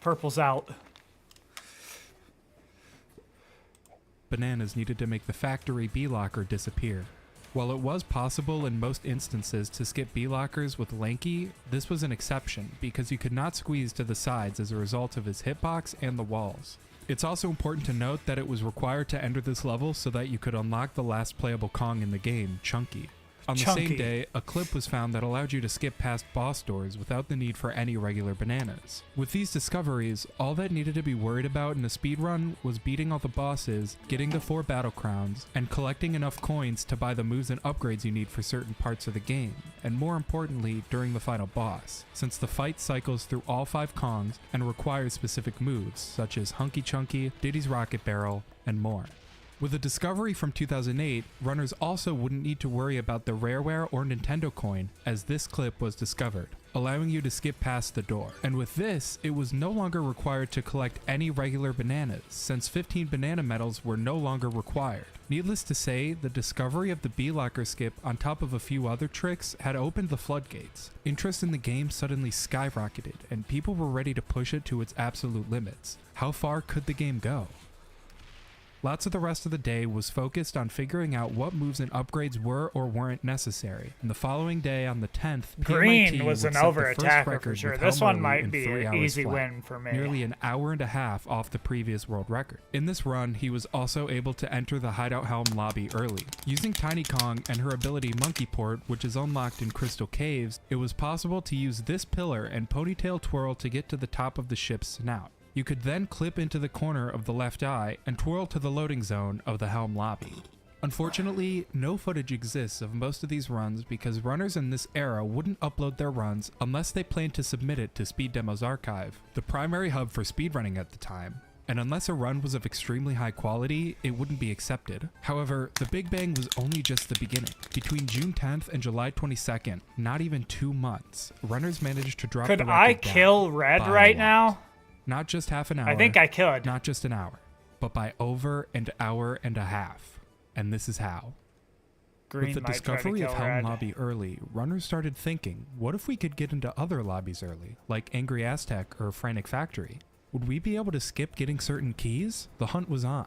Purple's out. Bananas needed to make the factory bee locker disappear. While it was possible in most instances to skip bee lockers with Lanky, this was an exception because you could not squeeze to the sides as a result of his hitbox and the walls. It's also important to note that it was required to enter this level so that you could unlock the last playable Kong in the game, Chunky. On the same day, a clip was found that allowed you to skip past boss doors without the need for any regular bananas. With these discoveries, all that needed to be worried about in a speedrun was beating all the bosses, getting the 4 battle crowns, and collecting enough coins to buy the moves and upgrades you need for certain parts of the game, and more importantly, during the final boss, since the fight cycles through all 5 Kongs and requires specific moves, such as Hunky Chunky, Diddy's Rocket Barrel, and more. With a discovery from 2008, runners also wouldn't need to worry about the Rareware or Nintendo coin, as this clip was discovered, allowing you to skip past the door. And with this, it was no longer required to collect any regular bananas, since 15 banana medals were no longer required. Needless to say, the discovery of the bee locker skip on top of a few other tricks had opened the floodgates. Interest in the game suddenly skyrocketed, and people were ready to push it to its absolute limits. How far could the game go? Lots of the rest of the day was focused on figuring out what moves and upgrades were or weren't necessary. And the following day, on the 10th, Green was an over-attacker for sure. This one might be an easy win for me. Nearly an hour and a half off the previous world record. In this run, he was also able to enter the Hideout Helm lobby early. Using Tiny Kong and her ability Monkey Port, which is unlocked in Crystal Caves, it was possible to use this pillar and ponytail twirl to get to the top of the ship's snout. You could then clip into the corner of the left eye and twirl to the loading zone of the Helm lobby. Unfortunately, no footage exists of most of these runs because runners in this era wouldn't upload their runs unless they planned to submit it to Speed Demo's archive, the primary hub for speedrunning at the time. And unless a run was of extremely high quality, it wouldn't be accepted. However, the Big Bang was only just the beginning. Between June 10th and July 22nd, not even 2 months, runners managed to drop the record down. Could I kill Red right now? Not just half an hour. I think I could. Not just an hour, but by over an hour and a half. And this is how. Green With the discovery of Helm Lobby early, runners started thinking, what if we could get into other lobbies early, like Angry Aztec or Frantic Factory? Would we be able to skip getting certain keys? The hunt was on.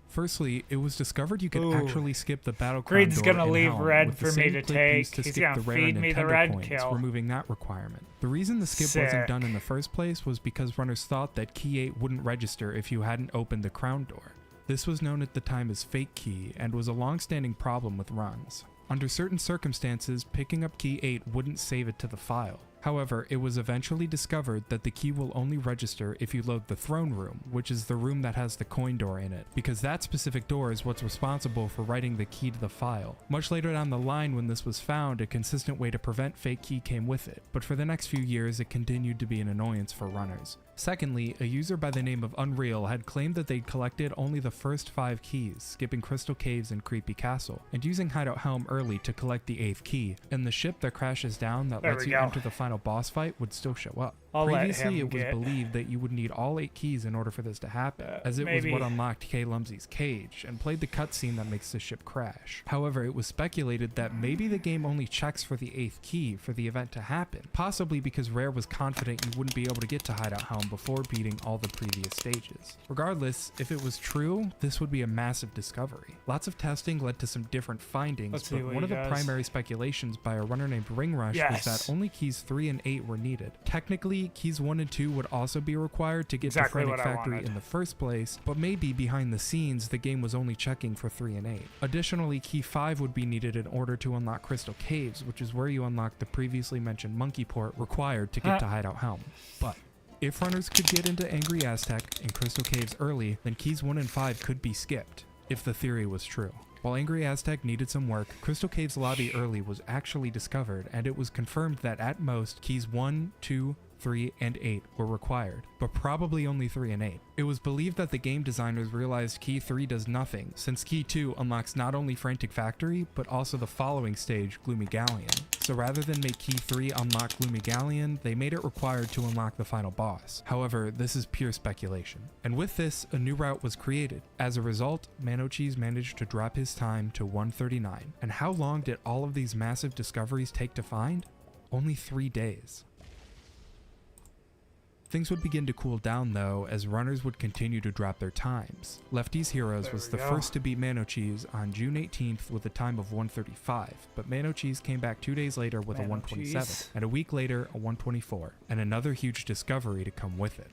Firstly, it was discovered you could actually skip the battle crown Green's door gonna in leave Helm Red with for the me same to clip take. used to He's skip gonna the rare feed me the Nintendo red coins, kill. removing that requirement. The reason the skip wasn't done in the first place was because runners thought that Key 8 wouldn't register if you hadn't opened the crown door. This was known at the time as fake key and was a long-standing problem with runs. Under certain circumstances, picking up Key 8 wouldn't save it to the file. However, it was eventually discovered that the key will only register if you load the throne room, which is the room that has the coin door in it, because that specific door is what's responsible for writing the key to the file. Much later down the line when this was found, a consistent way to prevent fake key came with it, but for the next few years it continued to be an annoyance for runners. Secondly, a user by the name of Unreal had claimed that they'd collected only the first 5 keys, skipping Crystal Caves and Creepy Castle, and using Hideout Helm early to collect the 8th key, and the ship that crashes down that lets you enter the final boss fight would still show up. Previously, it was believed that you would need all 8 keys in order for this to happen, as it was what unlocked K. Lumsey's cage, and played the cutscene that makes the ship crash. However, it was speculated that maybe the game only checks for the 8th key for the event to happen, possibly because Rare was confident you wouldn't be able to get to Hideout Helm before beating all the previous stages. Regardless, if it was true, this would be a massive discovery. Lots of testing led to some different findings, but one of the primary speculations by a runner named Ringrush was that only keys 3 and 8 were needed. Technically, keys 1 and 2 would also be required to get to Frantic Factory in the first place, but maybe behind the scenes the game was only checking for 3 and 8. Additionally, key 5 would be needed in order to unlock Crystal Caves, which is where you unlock the previously mentioned Monkey Port required to get to Hideout Helm. But if runners could get into Angry Aztec and Crystal Caves early, then keys 1 and 5 could be skipped, if the theory was true. While Angry Aztec needed some work, Crystal Caves lobby early was actually discovered, and it was confirmed that at most, keys 1, 2, 3, and 8 were required, but probably only 3 and 8. It was believed that the game designers realized Key 3 does nothing, since Key 2 unlocks not only Frantic Factory, but also the following stage, Gloomy Galleon. So rather than make Key 3 unlock Gloomy Galleon, they made it required to unlock the final boss. However, this is pure speculation. And with this, a new route was created. As a result, Manocheese managed to drop his time to 139. And how long did all of these massive discoveries take to find? Only 3 days. Things would begin to cool down though, as runners would continue to drop their times. Lefty's Heroes was the first to beat Mano-Cheese on June 18th with a time of 1:35, but Mano-Cheese came back 2 days later with a 1:27, and a week later a 1:24, and another huge discovery to come with it.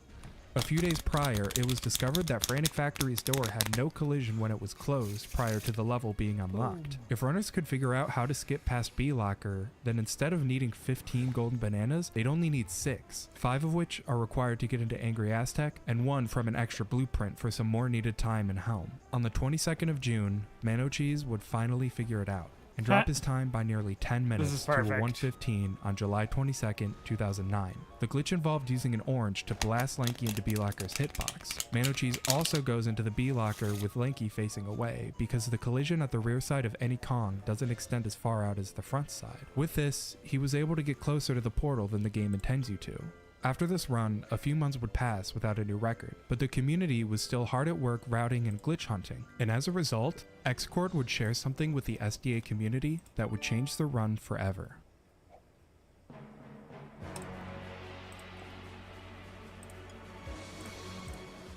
A few days prior, it was discovered that Frantic Factory's door had no collision when it was closed prior to the level being unlocked. If runners could figure out how to skip past B-Locker, then instead of needing 15 golden bananas, they'd only need 6, 5 of which are required to get into Angry Aztec, and 1 from an extra blueprint for some more needed time in Helm. On the 22nd of June, Mano-Cheese would finally figure it out, and drop his time by nearly 10 minutes to a 1:15 on July 22nd, 2009. The glitch involved using an orange to blast Lanky into B-Locker's hitbox. Mano-Cheese also goes into the B-Locker with Lanky facing away, because the collision at the rear side of any Kong doesn't extend as far out as the front side. With this, he was able to get closer to the portal than the game intends you to. After this run, a few months would pass without a new record, but the community was still hard at work routing and glitch hunting, and as a result, Xcord would share something with the SDA community that would change the run forever.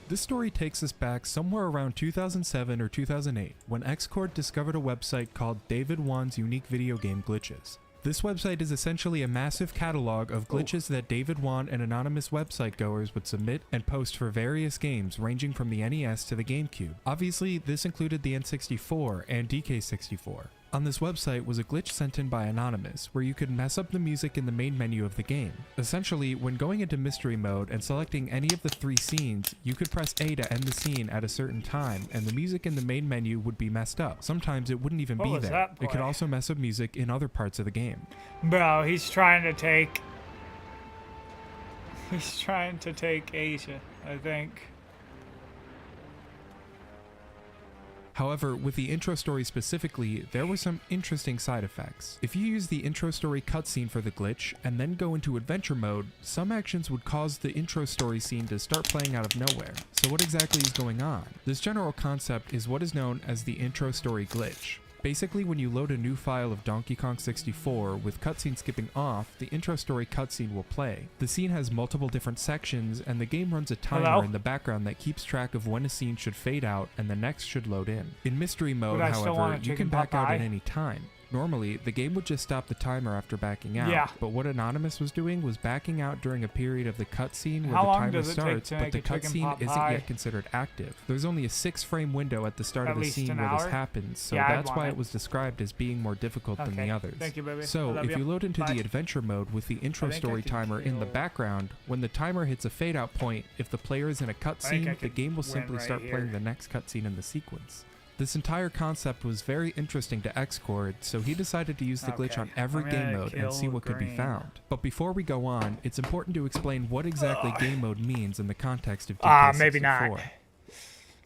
This story takes us back somewhere around 2007 or 2008, when Xcord discovered a website called David Wan's Unique Video Game Glitches. This website is essentially a massive catalog of glitches that David Wan and anonymous website goers would submit and post for various games ranging from the NES to the GameCube. Obviously, this included the N64 and DK64. On this website was a glitch sent in by Anonymous, where you could mess up the music in the main menu of the game. Essentially, when going into mystery mode and selecting any of the 3 scenes, you could press A to end the scene at a certain time, and the music in the main menu would be messed up. Sometimes it wouldn't even be there. It could also mess up music in other parts of the game. Bro, he's trying to take Asia, I think. However, with the intro story specifically, there were some interesting side effects. If you use the intro story cutscene for the glitch, and then go into adventure mode, some actions would cause the intro story scene to start playing out of nowhere. So what exactly is going on? This general concept is what is known as the intro story glitch. Basically, when you load a new file of Donkey Kong 64 with cutscene skipping off, the intro story cutscene will play. The scene has multiple different sections, and the game runs a timer in the background that keeps track of when a scene should fade out and the next should load in. In mystery mode, however, you can back out at any time. Normally, the game would just stop the timer after backing out, but what Anonymous was doing was backing out during a period of the cutscene where the timer starts, but the cutscene isn't yet considered active. There's only a 6-frame window at the start of the scene where this happens, so that's why it was described as being more difficult than the others. Thank you, baby. So, if you load into the adventure mode with the intro story timer in the background, when the timer hits a fade out point, if the player is in a cutscene, the game will simply start playing the next cutscene in the sequence. This entire concept was very interesting to Xcord, so he decided to use the glitch on every game mode and see what could be found. But before we go on, it's important to explain what exactly game mode means in the context of DK64. Maybe not.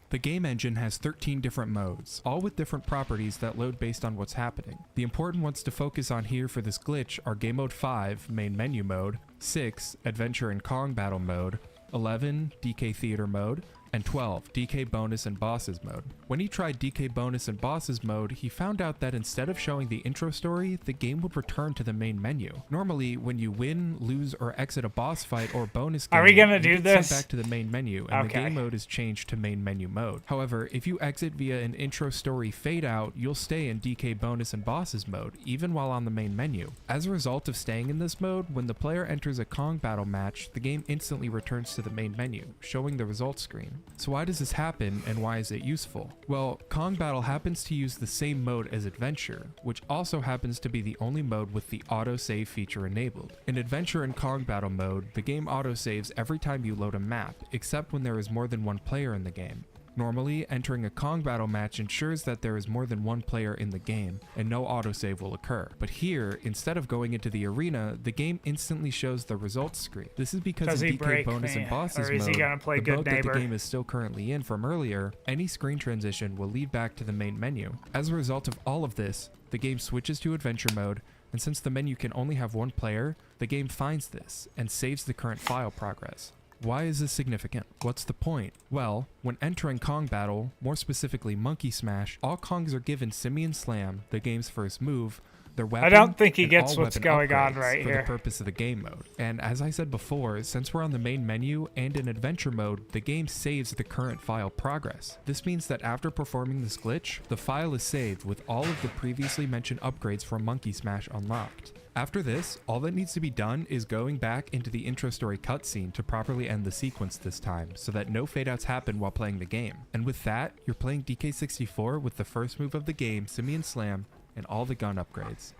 The game engine has 13 different modes, all with different properties that load based on what's happening. The important ones to focus on here for this glitch are Game Mode 5, Main Menu Mode, 6, Adventure and Kong Battle Mode, 11, DK Theater Mode, and 12, DK Bonus and Bosses Mode. When he tried DK Bonus and Bosses Mode, he found out that instead of showing the intro story, the game would return to the main menu. Normally, when you win, lose, or exit a boss fight or bonus game, are we gonna do you get this? sent back to the main menu, and the game mode is changed to main menu mode. However, if you exit via an intro story fade out, you'll stay in DK Bonus and Bosses Mode, even while on the main menu. As a result of staying in this mode, when the player enters a Kong battle match, the game instantly returns to the main menu, showing the results screen. So why does this happen, and why is it useful? Well, Kong Battle happens to use the same mode as Adventure, which also happens to be the only mode with the autosave feature enabled. In Adventure and Kong Battle mode, the game autosaves every time you load a map, except when there is more than one player in the game. Normally, entering a Kong battle match ensures that there is more than one player in the game, and no autosave will occur. But here, instead of going into the arena, the game instantly shows the results screen. This is because in DK Bonus and Bosses mode, the mode that the game is still currently in from earlier, any screen transition will lead back to the main menu. As a result of all of this, the game switches to adventure mode, and since the menu can only have one player, the game finds this and saves the current file progress. Why is this significant? What's the point? Well, when entering Kong Battle, more specifically Monkey Smash, all Kongs are given Simian Slam, the game's first move, their weapon, I don't think he and gets all what's weapon going on upgrades right for here. the purpose of the game mode. And as I said before, since we're on the main menu and in adventure mode, the game saves the current file progress. This means that after performing this glitch, the file is saved with all of the previously mentioned upgrades from Monkey Smash unlocked. After this, all that needs to be done is going back into the intro story cutscene to properly end the sequence this time, so that no fadeouts happen while playing the game. And with that, you're playing DK64 with the first move of the game, Simian Slam, and all the gun upgrades.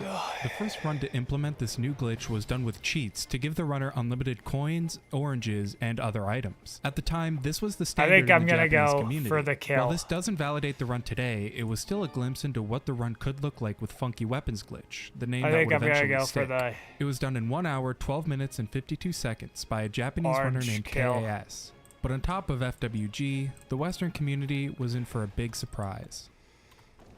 The first run to implement this new glitch was done with cheats to give the runner unlimited coins, oranges, and other items. At the time, this was the standard in the Japanese community. For the kill. While this doesn't validate the run today, it was still a glimpse into what the run could look like with Funky Weapons Glitch, the name that would eventually stick. It was done in 1 hour, 12 minutes, and 52 seconds by a Japanese runner named KAS. But on top of FWG, the Western community was in for a big surprise.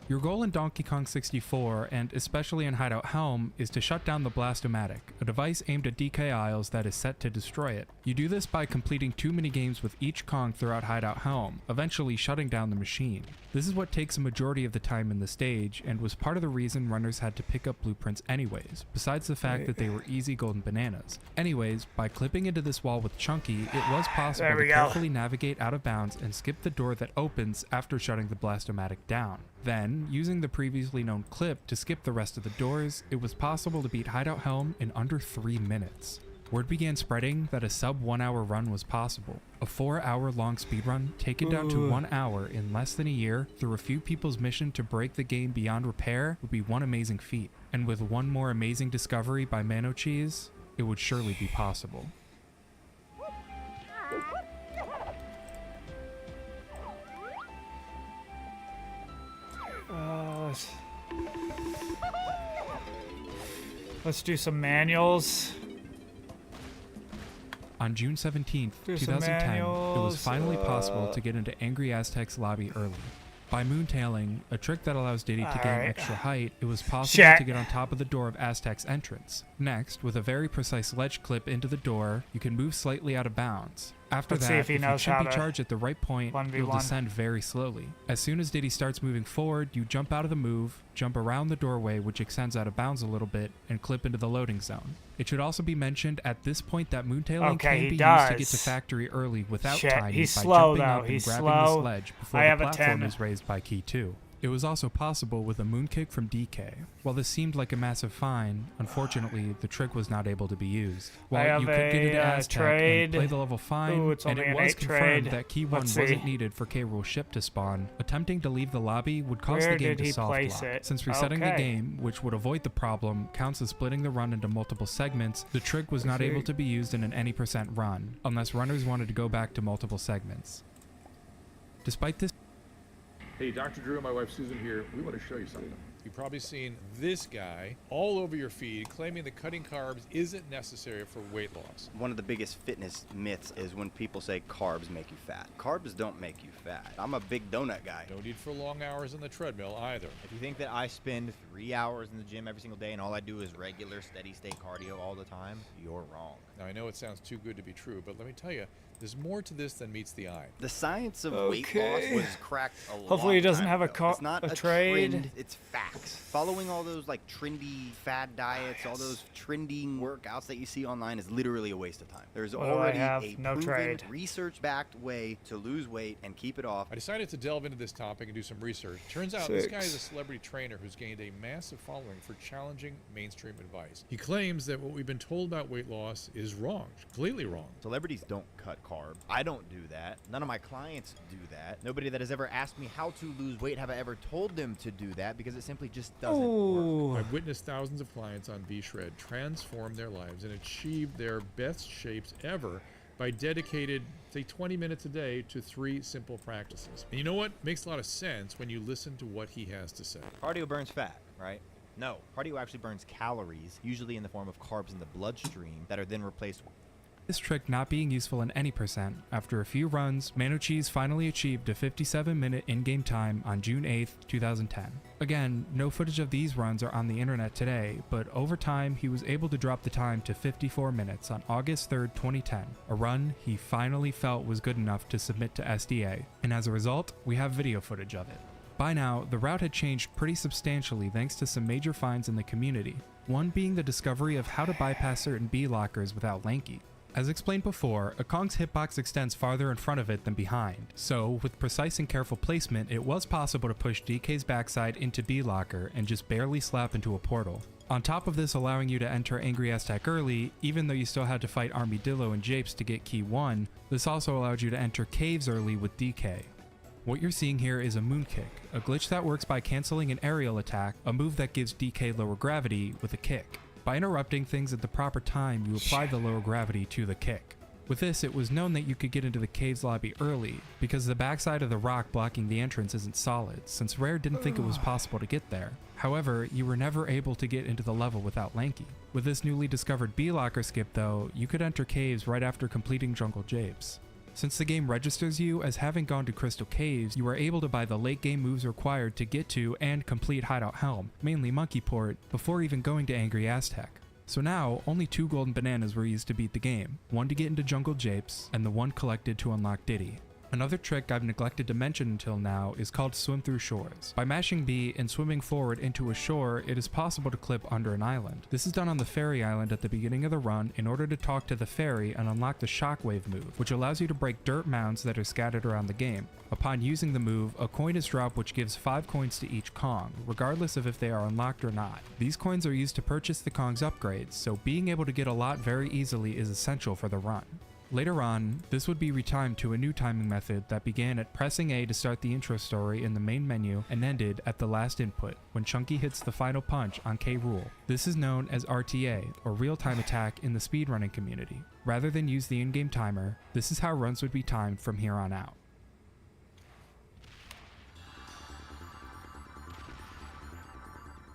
Your goal in Donkey Kong 64, and especially in Hideout Helm, is to shut down the Blast-O-Matic, a device aimed at DK Isles that is set to destroy it. You do this by completing 2 minigames with each Kong throughout Hideout Helm, eventually shutting down the machine. This is what takes a majority of the time in the stage, and was part of the reason runners had to pick up blueprints anyways, besides the fact that they were easy golden bananas. Anyways, by clipping into this wall with Chunky, it was possible to carefully navigate out of bounds and skip the door that opens after shutting the Blast-O-Matic down. Then, using the previously known clip to skip the rest of the doors, it was possible to beat Hideout Helm in under 3 minutes. Word began spreading that a sub 1 hour run was possible. A 4 hour long speedrun taken down to 1 hour in less than a year through a few people's mission to break the game beyond repair would be one amazing feat. And with one more amazing discovery by Mano Cheese, it would surely be possible. Let's do some manuals. On June 17th, 2010, it was finally possible to get into Angry Aztec's lobby early. By moontailing, a trick that allows Diddy to gain extra height, it was possible to get on top of the door of Aztec's entrance. Next, with a very precise ledge clip into the door, you can move slightly out of bounds. After that, if you chippy charge at the right point, you'll descend very slowly. As soon as Diddy starts moving forward, you jump out of the move, jump around the doorway which extends out of bounds a little bit, and clip into the loading zone. It should also be mentioned at this point that moontailing can be used to get to factory early without timing by jumping up and grabbing the sledge before the platform is raised by key 2. It was also possible with a moonkick from DK. While this seemed like a massive fine, unfortunately, the trick was not able to be used. While you could get into Aztec and play the level fine, and it was confirmed that Key 1 wasn't needed for K-Rool ship to spawn, attempting to leave the lobby would cause the game to soft lock. Since resetting the game, which would avoid the problem, counts as splitting the run into multiple segments, the trick was not able to be used in an any % run, unless runners wanted to go back to multiple segments. Despite this... Hey, Dr. Drew and my wife Susan here. We want to show you something. You've probably seen this guy all over your feed claiming that cutting carbs isn't necessary for weight loss. One of the biggest fitness myths is when people say carbs make you fat. Carbs don't make you fat. I'm a big donut guy. No need for long hours on the treadmill either. If you think that I spend 3 hours in the gym every single day and all I do is regular steady state cardio all the time, you're wrong. Now I know it sounds too good to be true, but let me tell you, there's more to this than meets the eye. The science of weight loss was cracked a long Hopefully he doesn't have it's not a trade. Trend, it's facts. Following all those like trendy fad diets, all those trending workouts that you see online is literally a waste of time. There's already a proven research-backed way to lose weight and keep it off. I decided to delve into this topic and do some research. Turns out this guy is a celebrity trainer who's gained a massive following for challenging mainstream advice. He claims that what we've been told about weight loss is wrong, completely wrong. Celebrities don't cut carbs. I don't do that. None of my clients do that. Nobody that has ever asked me how to lose weight have I ever told them to do that, because it simply just doesn't work. I've witnessed thousands of clients on V-Shred transform their lives and achieve their best shapes ever by dedicated, say, 20 minutes a day to 3 simple practices. And you know what? Makes a lot of sense when you listen to what he has to say. Cardio burns fat, right? No, cardio actually burns calories, usually in the form of carbs in the bloodstream that are then replaced with this trick not being useful in any %, after a few runs, Mano Cheese finally achieved a 57-minute in-game time on June 8th, 2010. Again, no footage of these runs are on the internet today, but over time he was able to drop the time to 54 minutes on August 3rd, 2010, a run he finally felt was good enough to submit to SDA, and as a result, we have video footage of it. By now, the route had changed pretty substantially thanks to some major finds in the community, one being the discovery of how to bypass certain B lockers without Lanky. As explained before, a Kong's hitbox extends farther in front of it than behind, so with precise and careful placement, it was possible to push DK's backside into B locker and just barely slap into a portal. On top of this allowing you to enter Angry Aztec early, even though you still had to fight Armadillo and Japes to get key 1, this also allowed you to enter caves early with DK. What you're seeing here is a moon kick, a glitch that works by cancelling an aerial attack, a move that gives DK lower gravity with a kick. By interrupting things at the proper time, you apply the lower gravity to the kick. With this, it was known that you could get into the caves lobby early, because the backside of the rock blocking the entrance isn't solid, since Rare didn't think it was possible to get there. However, you were never able to get into the level without Lanky. With this newly discovered B-Locker skip though, you could enter caves right after completing Jungle Japes. Since the game registers you as having gone to Crystal Caves, you are able to buy the late game moves required to get to and complete Hideout Helm, mainly Monkey Port, before even going to Angry Aztec. So now, only 2 golden bananas were used to beat the game, one to get into Jungle Japes, and the one collected to unlock Diddy. Another trick I've neglected to mention until now is called Swim Through Shores. By mashing B and swimming forward into a shore, it is possible to clip under an island. This is done on the Fairy Island at the beginning of the run in order to talk to the fairy and unlock the Shockwave move, which allows you to break dirt mounds that are scattered around the game. Upon using the move, a coin is dropped which gives 5 coins to each Kong, regardless of if they are unlocked or not. These coins are used to purchase the Kong's upgrades, so being able to get a lot very easily is essential for the run. Later on, this would be retimed to a new timing method that began at pressing A to start the intro story in the main menu and ended at the last input, when Chunky hits the final punch on K. Rool. This is known as RTA, or real-time attack in the speedrunning community. Rather than use the in-game timer, this is how runs would be timed from here on out.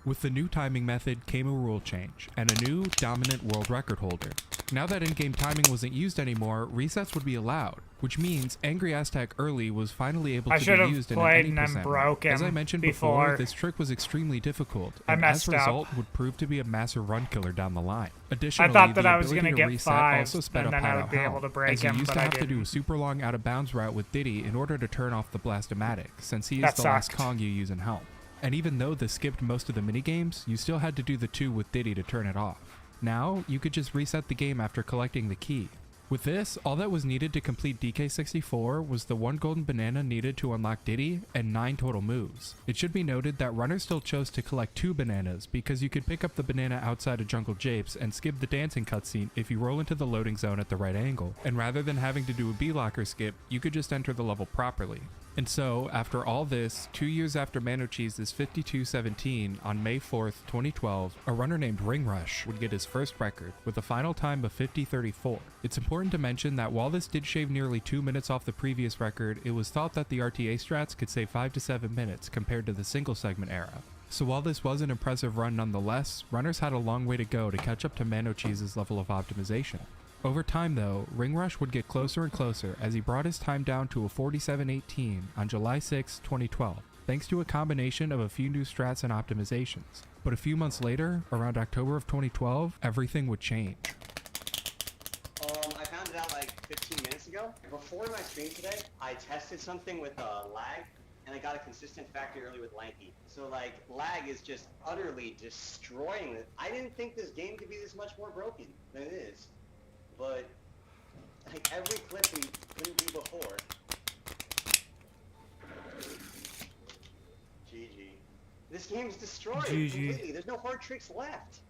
With the new timing method came a rule change, and a new dominant world record holder. Now that in-game timing wasn't used anymore, resets would be allowed, which means Angry Aztec early was finally able to be used in an any percent mode. As I mentioned before, this trick was extremely difficult, and as a result would prove to be a massive run killer down the line. Additionally, I thought that the I was ability gonna to get reset 5, also sped up and then I Hideout would be Helm, able to break as you him, used but to I have to do a didn't. super long out of bounds route with Diddy in order to turn off the Blast-O-Matic, since he is That the last sucked. Kong you use in Helm. And even though this skipped most of the minigames, you still had to do the 2 with Diddy to turn it off. Now, you could just reset the game after collecting the key. With this, all that was needed to complete DK64 was the 1 golden banana needed to unlock Diddy and 9 total moves. It should be noted that runners still chose to collect 2 bananas because you could pick up the banana outside of Jungle Japes and skip the dancing cutscene if you roll into the loading zone at the right angle. And rather than having to do a B-Locker skip, you could just enter the level properly. And so, after all this, 2 years after Manocheese's 52-17 on May 4th, 2012, a runner named Ringrush would get his first record with a final time of 50:34. It's important to mention that while this did shave nearly 2 minutes off the previous record, it was thought that the RTA strats could save 5 to 7 minutes compared to the single segment era. So while this was an impressive run nonetheless, runners had a long way to go to catch up to Manocheese's level of optimization. Over time though, Ringrush would get closer and closer as he brought his time down to a 47:18 on July 6, 2012, thanks to a combination of a few new strats and optimizations. But a few months later, around October of 2012, everything would change. I found it out like 15 minutes ago. Before my stream today, I tested something with lag, and I got a consistent factor early with Lanky. So like, lag is just utterly destroying it. I didn't think this game could be this much more broken than it is. But like every clip we couldn't do before. GG. This game's destroyed completely. There's no hard tricks left.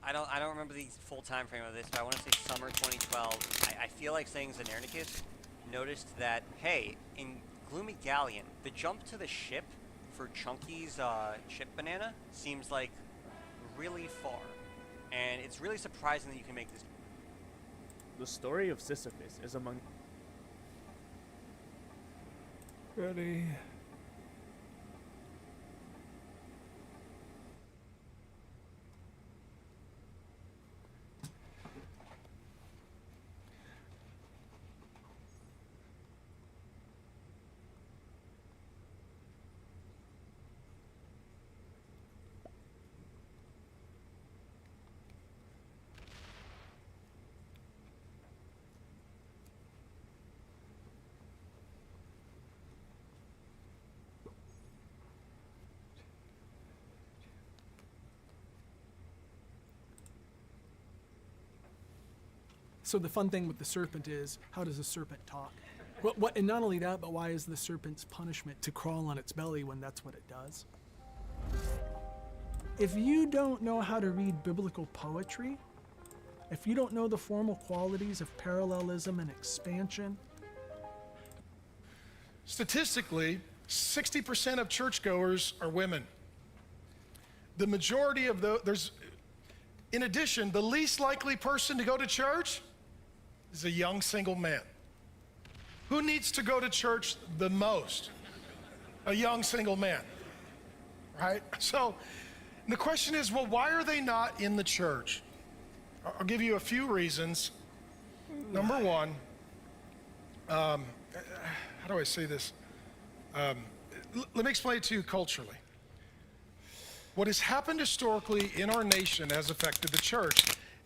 I don't remember the full time frame of this, but I want to say summer 2012. I feel like saying Xenernicus noticed that, hey, in Gloomy Galleon, the jump to the ship for Chunky's ship banana seems like really far, and it's really surprising that you can make this. The story of Sisyphus is among. Ready. So the fun thing with the serpent is, how does the serpent talk? And not only that, but why is the serpent's punishment to crawl on its belly when that's what it does? If you don't know how to read biblical poetry, if you don't know the formal qualities of parallelism and expansion. Statistically, 60% of churchgoers are women. The majority of in addition, the least likely person to go to church is a young single man. Who needs to go to church the most? A young single man, right? So the question is, well, why are they not in the church? I'll give you a few reasons. Number one, how do I say this? Let me explain it to you culturally. What has happened historically in our nation has affected the church,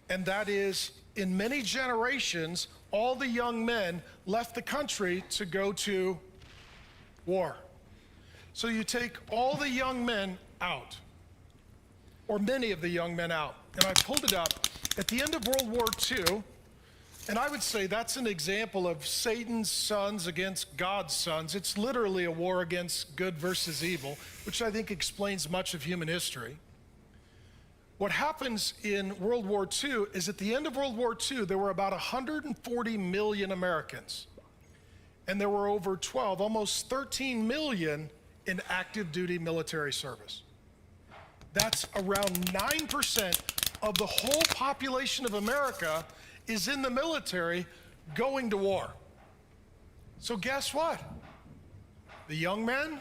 and that is, in many generations, all the young men left the country to go to war. So you take all the young men out, or many of the young men out, and I pulled it up. At the end of World War II, and I would say that's an example of Satan's sons against God's sons. It's literally a war against good versus evil, which I think explains much of human history. What happens in World War II is at the end of World War II, there were about 140 million Americans. And there were over almost 13 million in active duty military service. That's around 9% of the whole population of America is in the military going to war. So guess what? The young men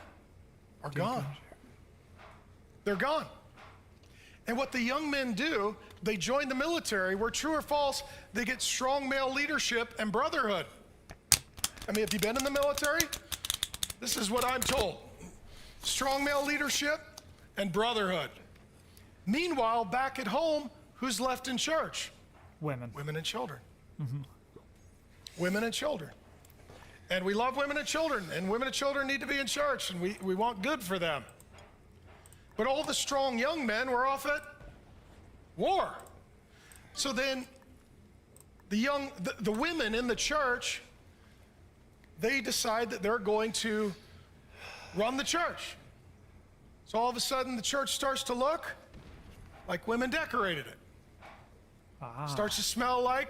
are gone. They're gone. And what the young men do, they join the military, where true or false, they get strong male leadership and brotherhood. I mean, have you been in the military? This is what I'm told. Strong male leadership and brotherhood. Meanwhile, back at home, who's left in church? Women. Women and children. Mm-hmm. Women and children. And we love women and children, and women and children need to be in church, and we want good for them. But all the strong young men were off at war. So then the women in the church, they decide that they're going to run the church. So all of a sudden the church starts to look like women decorated it. Starts to smell like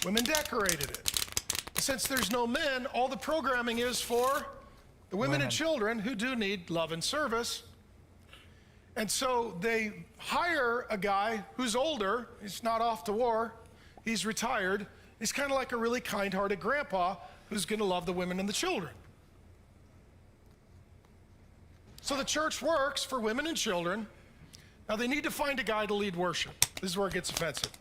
women decorated it. Since there's no men, all the programming is for the women and children who do need love and service. And so they hire a guy who's older. He's not off to war. He's retired. He's kind of like a really kind-hearted grandpa who's going to love the women and the children. So the church works for women and children. Now they need to find a guy to lead worship. This is where it gets offensive.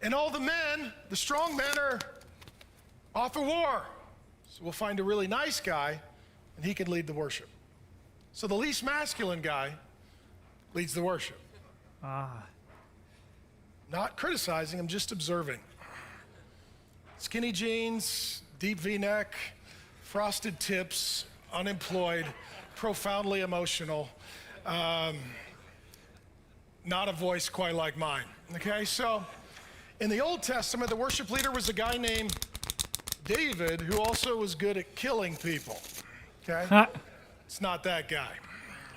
And all the men, the strong men, are off at war. So we'll find a really nice guy, and he can lead the worship. So the least masculine guy leads the worship. Not criticizing, I'm just observing. Skinny jeans, deep V-neck, frosted tips, unemployed, profoundly emotional. Not a voice quite like mine. Okay, so in the Old Testament, the worship leader was a guy named David, who also was good at killing people. Okay? It's not that guy.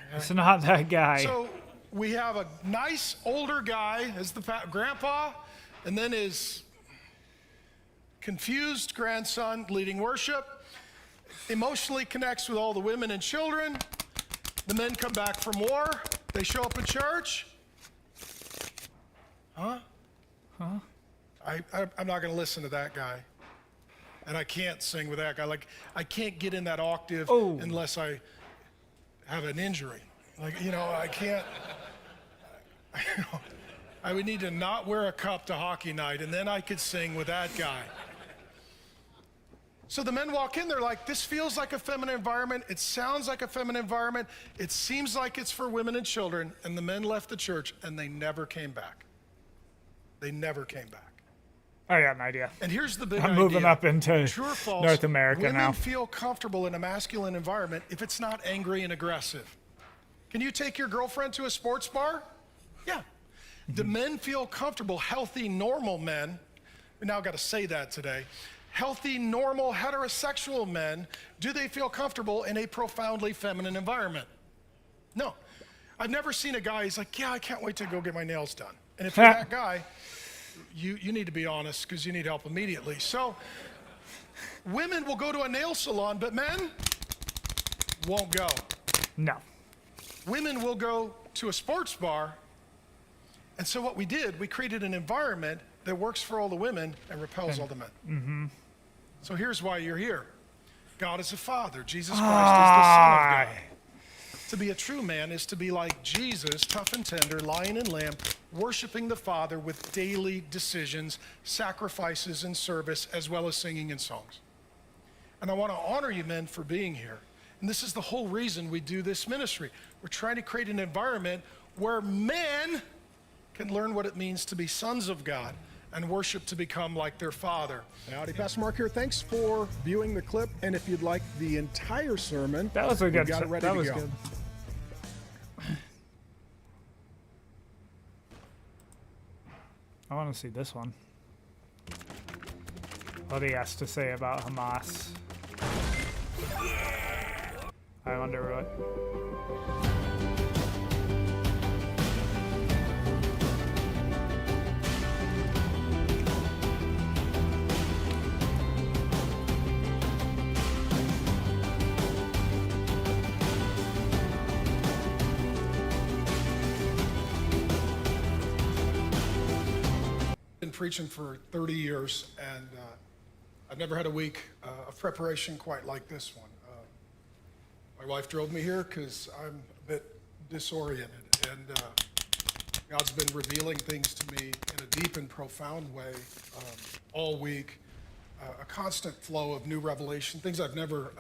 Okay? It's not that guy. So we have a nice older guy as the grandpa, and then his confused grandson leading worship, emotionally connects with all the women and children. The men come back from war. They show up in church. Huh? I'm not going to listen to that guy. And I can't sing with that guy. Like, I can't get in that octave unless I have an injury. Like, you know, I can't. I would need to not wear a cup to hockey night, and then I could sing with that guy. So the men walk in, they're like, this feels like a feminine environment. It sounds like a feminine environment. It seems like it's for women and children. And the men left the church, and they never came back. They never came back. I got an idea. And here's the big I'm idea. moving up into True or false, North America women now. feel comfortable in a masculine environment if it's not angry and aggressive. Can you take your girlfriend to a sports bar? Yeah. Do men feel comfortable, healthy, normal men? We now got to say that today. Healthy, normal, heterosexual men, do they feel comfortable in a profoundly feminine environment? No. I've never seen a guy, he's like, yeah, I can't wait to go get my nails done. And if you're that guy, you need to be honest because you need help immediately. So women will go to a nail salon, but men won't go. No. Women will go to a sports bar. And so what we did, we created an environment that works for all the women and repels all the men. Mm-hmm. So here's why you're here. God is a father. Jesus Christ is the Son of God. To be a true man is to be like Jesus, tough and tender, lion and lamb, worshiping the Father with daily decisions, sacrifices, and service, as well as singing and songs. And I want to honor you men for being here. And this is the whole reason we do this ministry. We're trying to create an environment where men can learn what it means to be sons of God and worship to become like their Father. Howdy, Pastor Mark here. Thanks for viewing the clip. And if you'd like the entire sermon, that was a good. Got it ready that to was go. good. I want to see this one. What he has to say about Hamas. I wonder what. Been preaching for 30 years, and I've never had a week of preparation quite like this one. My wife drove me here because I'm a bit disoriented, and God's been revealing things to me in a deep and profound way all week. A constant flow of new revelation, things I've never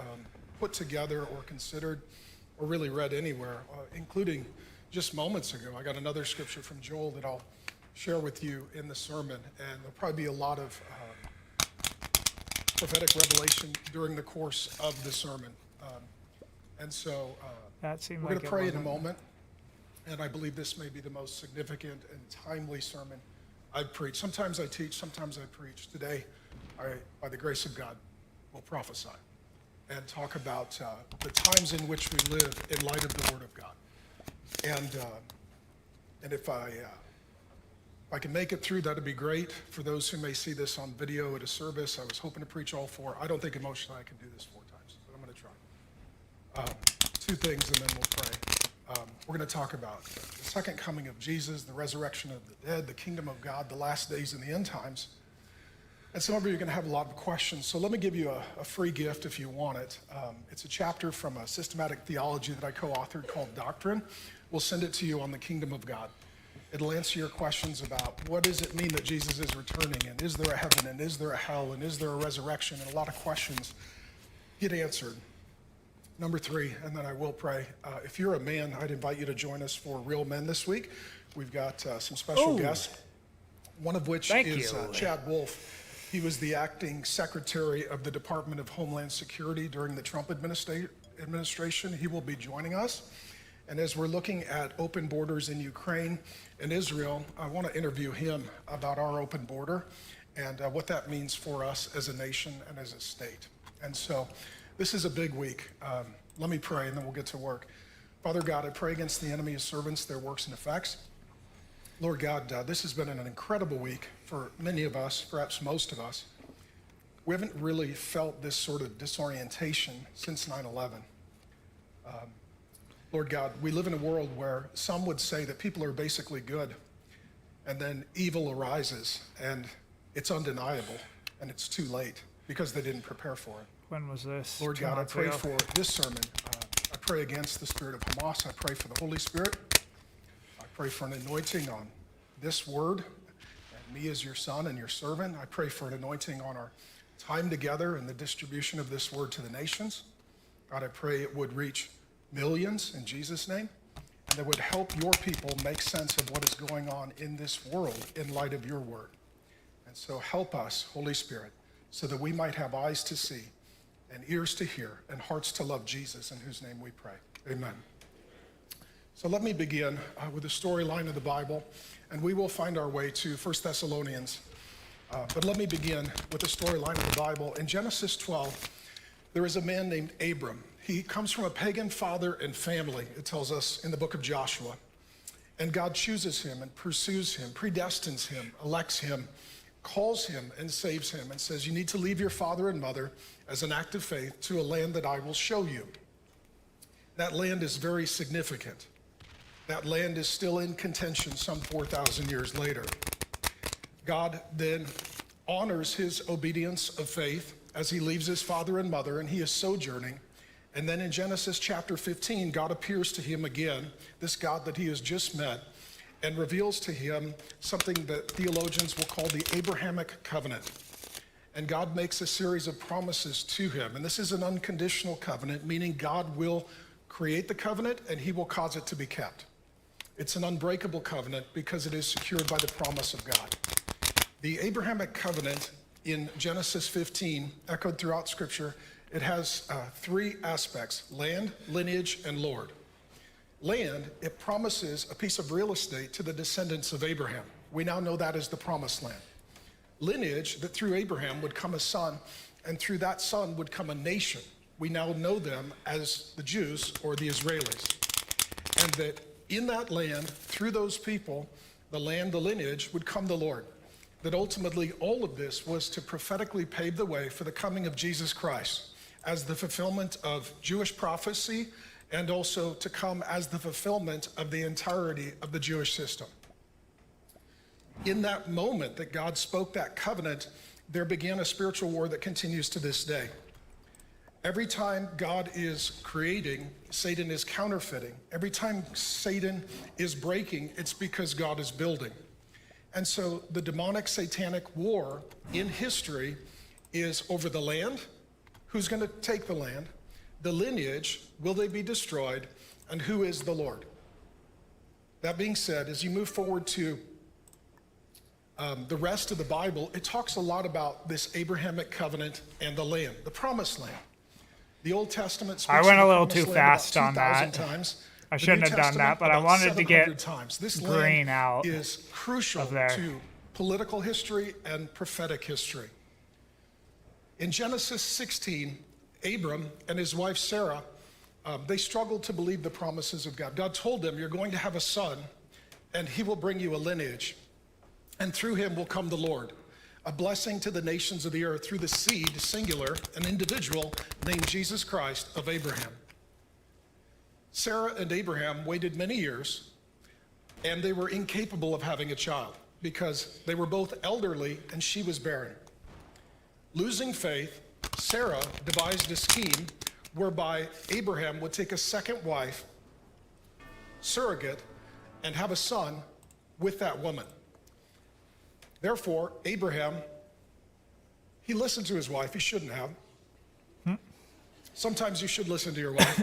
put together or considered or really read anywhere, including just moments ago. I got another scripture from Joel that I'll share with you in the sermon, and there'll probably be a lot of prophetic revelation during the course of the sermon. And so we're going to pray in a moment, and I believe this may be the most significant and timely sermon I've preached. Sometimes I teach, sometimes I preach. Today, by the grace of God, will prophesy and talk about the times in which we live in light of the Word of God. And if I can make it through, that'd be great. For those who may see this on video at a service, I was hoping to preach all four. I don't think emotionally I can do this 4 times, but I'm going to try. 2 things, and then we'll pray. We're going to talk about the second coming of Jesus, the resurrection of the dead, the kingdom of God, the last days and the end times. And some of you are going to have a lot of questions, so let me give you a free gift if you want it. It's a chapter from a systematic theology that I co-authored called Doctrine. We'll send it to you on the kingdom of God. It'll answer your questions about what does it mean that Jesus is returning, and is there a heaven, and is there a hell, and is there a resurrection, and a lot of questions get answered. Number 3, and then I will pray. If you're a man, I'd invite you to join us for Real Men this week. We've got some special guests, one of which is Chad Wolf. He was the acting secretary of the Department of Homeland Security during the Trump administration. He will be joining us. And as we're looking at open borders in Ukraine and Israel, I want to interview him about our open border and what that means for us as a nation and as a state. And so this is a big week. Let me pray and then we'll get to work. Father God, I pray against the enemy's servants, their works and effects. Lord God, this has been an incredible week for many of us, perhaps most of us. We haven't really felt this sort of disorientation since 9/11. Lord God, we live in a world where some would say that people are basically good, and then evil arises, and it's undeniable, and it's too late because they didn't prepare for it. When was this? Lord God, I pray for this sermon. I pray against the spirit of Hamas. I pray for the Holy Spirit. I pray for an anointing on this word, and me as your son and your servant. I pray for an anointing on our time together and the distribution of this word to the nations. God, I pray it would reach millions in Jesus' name, and that would help your people make sense of what is going on in this world in light of your word. And so help us, Holy Spirit, so that we might have eyes to see and ears to hear and hearts to love Jesus, in whose name we pray. Amen. So let me begin with a storyline of the Bible. and we will find our way to 1 Thessalonians. But let me begin with the storyline of the Bible. In Genesis 12, there is a man named Abram. He comes from a pagan father and family, it tells us in the book of Joshua. And God chooses him and pursues him, predestines him, elects him, calls him and saves him, and says, you need to leave your father and mother as an act of faith to a land that I will show you. That land is very significant. That land is still in contention some 4,000 years later. God then honors his obedience of faith as he leaves his father and mother, and he is sojourning. And then in Genesis chapter 15, God appears to him again, this God that he has just met, and reveals to him something that theologians will call the Abrahamic covenant. And God makes a series of promises to him. And this is an unconditional covenant, meaning God will create the covenant and he will cause it to be kept. It's an unbreakable covenant because it is secured by the promise of God. The Abrahamic covenant in Genesis 15, echoed throughout Scripture, it has three aspects: land, lineage, and Lord. Land, it promises a piece of real estate to the descendants of Abraham. We now know that is the promised land. Lineage, that through Abraham would come a son, and through that son would come a nation. We now know them as the Jews or the Israelis. And that in that land, through those people, the land, the lineage, would come the Lord. That ultimately all of this was to prophetically pave the way for the coming of Jesus Christ as the fulfillment of Jewish prophecy, and also to come as the fulfillment of the entirety of the Jewish system. In that moment that God spoke that covenant, there began a spiritual war that continues to this day. Every time God is creating, Satan is counterfeiting. Every time Satan is breaking, it's because God is building. And so the demonic satanic war in history is over the land, who's going to take the land, the lineage, will they be destroyed, and who is the Lord? That being said, as you move forward to the rest of the Bible, it talks a lot about this Abrahamic covenant and the land, the promised land. The Old Testament speaks I went of a the little promised too land about fast on 2,000 that. times. I The shouldn't New have done that, Testament but I about wanted to get 700 times. This green land out is crucial of there. to political history and prophetic history. In Genesis 16, Abram and his wife Sarah, they struggled to believe the promises of God. God told them, you're going to have a son, and he will bring you a lineage, and through him will come the Lord, a blessing to the nations of the earth through the seed, singular, an individual named Jesus Christ of Abraham. Sarah and Abraham waited many years, and they were incapable of having a child because they were both elderly and she was barren. Losing faith, Sarah devised a scheme whereby Abraham would take a second wife, surrogate, and have a son with that woman. Therefore, Abraham, he listened to his wife. He shouldn't have. Sometimes you should listen to your wife,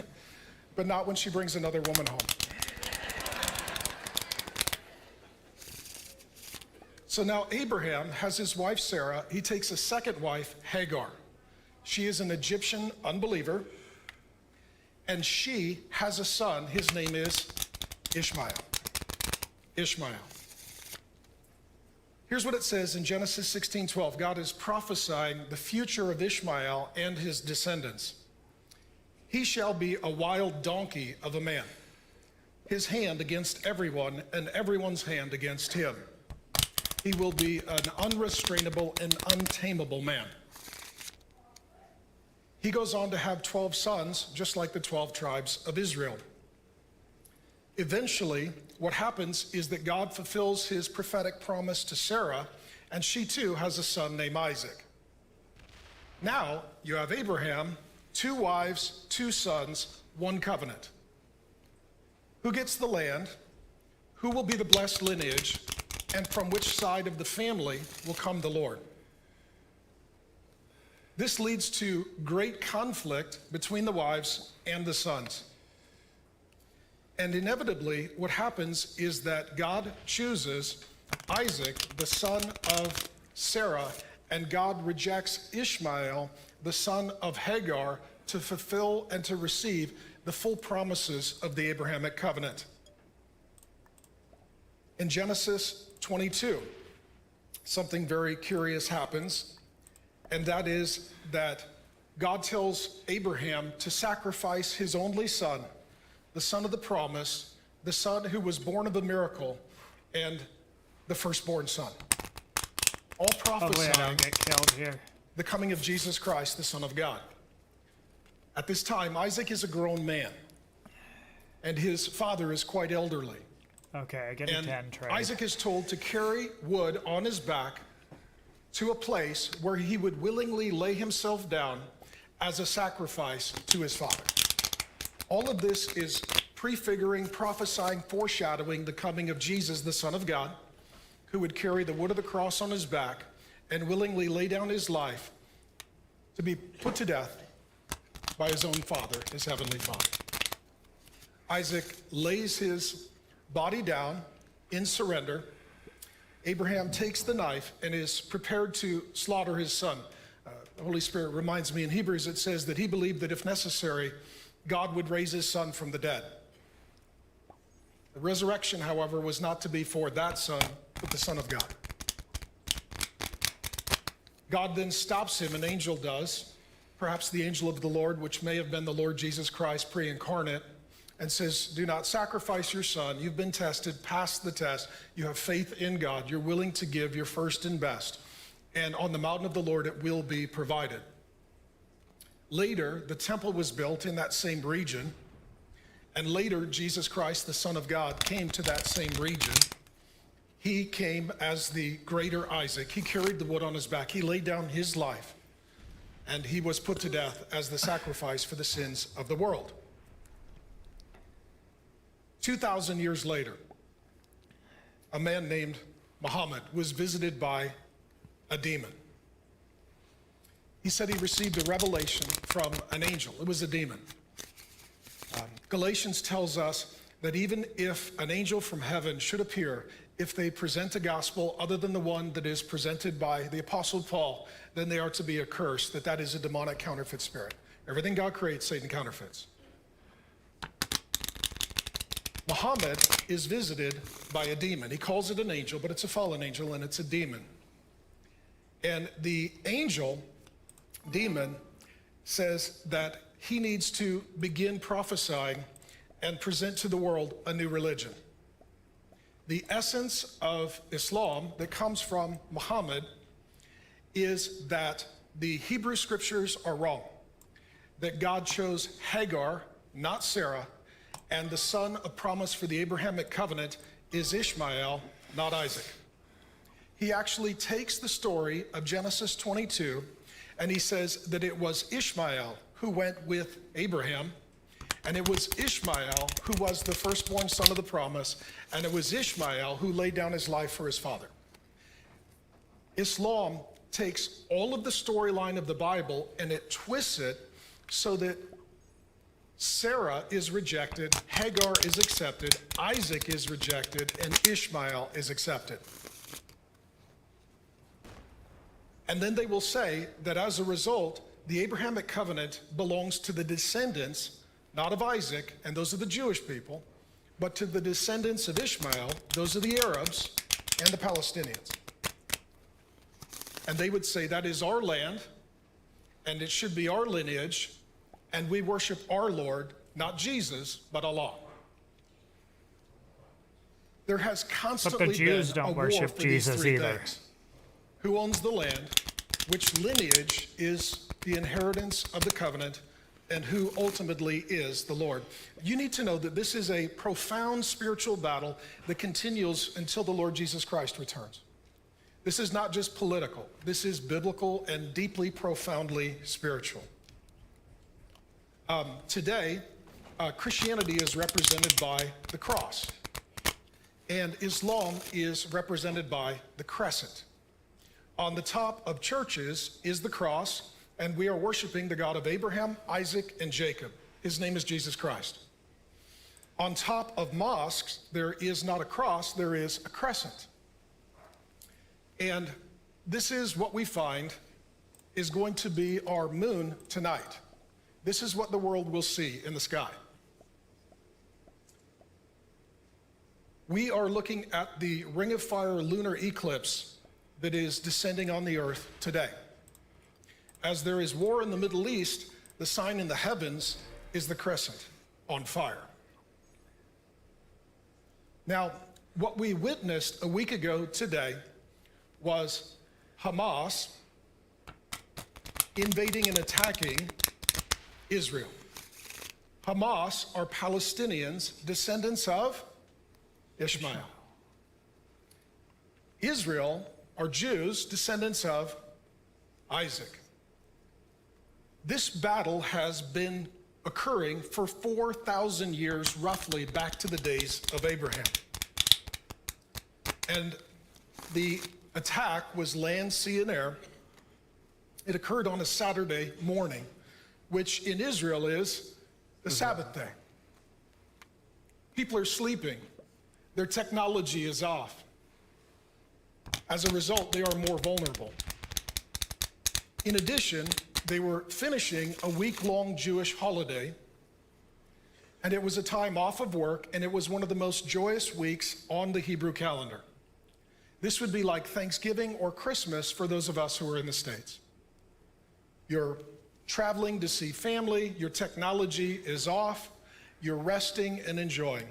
but not when she brings another woman home. So now Abraham has his wife Sarah. He takes a second wife, Hagar. She is an Egyptian unbeliever, and she has a son. His name is Ishmael. Ishmael. Here's what it says in Genesis 16:12. God is prophesying the future of Ishmael and his descendants. He shall be a wild donkey of a man, his hand against everyone, and everyone's hand against him. He will be an unrestrainable and untamable man. He goes on to have 12 sons, just like the 12 tribes of Israel. Eventually, what happens is that God fulfills his prophetic promise to Sarah, and she too has a son named Isaac. Now, you have Abraham, 2 wives, 2 sons, 1 covenant. Who gets the land? Who will be the blessed lineage? And from which side of the family will come the Lord? This leads to great conflict between the wives and the sons. And inevitably, what happens is that God chooses Isaac, the son of Sarah, and God rejects Ishmael, the son of Hagar, to fulfill and to receive the full promises of the Abrahamic covenant. In Genesis 22, something very curious happens, and that is that God tells Abraham to sacrifice his only son, the son of the promise, the son who was born of a miracle, and the firstborn son. All prophesying get killed here. the coming of Jesus Christ, the Son of God. At this time, Isaac is a grown man, and his father is quite elderly. Okay, I get a 10 trade. Isaac is told to carry wood on his back to a place where he would willingly lay himself down as a sacrifice to his father. All of this is prefiguring, prophesying, foreshadowing the coming of Jesus, the Son of God, who would carry the wood of the cross on his back and willingly lay down his life to be put to death by his own father, his heavenly Father. Isaac lays his body down in surrender. Abraham takes the knife and is prepared to slaughter his son. The Holy Spirit reminds me in Hebrews, it says that he believed that if necessary, God would raise his son from the dead. The resurrection, however, was not to be for that son, but the Son of God. God then stops him, an angel does, perhaps the angel of the Lord, which may have been the Lord Jesus Christ pre-incarnate, and says, do not sacrifice your son. You've been tested, passed the test. You have faith in God. You're willing to give your first and best. And on the mountain of the Lord, it will be provided. Later, the temple was built in that same region. And later, Jesus Christ, the Son of God, came to that same region. He came as the greater Isaac. He carried the wood on his back. He laid down his life. And he was put to death as the sacrifice for the sins of the world. 2,000 years later, a man named Muhammad was visited by a demon. He said he received a revelation from an angel. It was a demon. Galatians tells us that even if an angel from heaven should appear, if they present a gospel other than the one that is presented by the Apostle Paul, then they are to be accursed, that is a demonic counterfeit spirit. Everything God creates, Satan counterfeits. Muhammad is visited by a demon. He calls it an angel, but it's a fallen angel and it's a demon. And the angel, demon, says that he needs to begin prophesying and present to the world a new religion. The essence of Islam that comes from Muhammad is that the Hebrew scriptures are wrong, that God chose Hagar, not Sarah, and the son of promise for the Abrahamic covenant is Ishmael, not Isaac. He actually takes the story of Genesis 22 and he says that it was Ishmael who went with Abraham, and it was Ishmael who was the firstborn son of the promise, and it was Ishmael who laid down his life for his father. Islam takes all of the storyline of the Bible and it twists it so that Sarah is rejected, Hagar is accepted, Isaac is rejected, and Ishmael is accepted. And then they will say that as a result, the Abrahamic covenant belongs to the descendants, not of Isaac, and those are the Jewish people, but to the descendants of Ishmael, those are the Arabs and the Palestinians. And they would say that is our land, and it should be our lineage, and we worship our Lord, not Jesus, but Allah. There has constantly Jews been don't a war worship for Jesus these three either. things. Who owns the land, which lineage is the inheritance of the covenant, and who ultimately is the Lord. You need to know that this is a profound spiritual battle that continues until the Lord Jesus Christ returns. This is not just political. This is biblical and deeply, profoundly spiritual. Today, Christianity is represented by the cross, and Islam is represented by the crescent. On the top of churches is the cross, and we are worshiping the God of Abraham, Isaac, and Jacob. His name is Jesus Christ. On top of mosques, there is not a cross, there is a crescent. And this is what we find is going to be our moon tonight. This is what the world will see in the sky. We are looking at the Ring of Fire lunar eclipse that is descending on the earth today. As there is war in the Middle East, the sign in the heavens is the crescent on fire. Now, what we witnessed a week ago today was Hamas invading and attacking Israel. Hamas are Palestinians, descendants of Ishmael. Israel are Jews, descendants of Isaac. This battle has been occurring for 4,000 years, roughly back to the days of Abraham. And the attack was land, sea, and air. It occurred on a Saturday morning, which in Israel is the Sabbath day. People are sleeping. Their technology is off. As a result, they are more vulnerable. In addition, they were finishing a week-long Jewish holiday, and it was a time off of work, and it was one of the most joyous weeks on the Hebrew calendar. This would be like Thanksgiving or Christmas for those of us who are in the States. You're traveling to see family, your technology is off, you're resting and enjoying.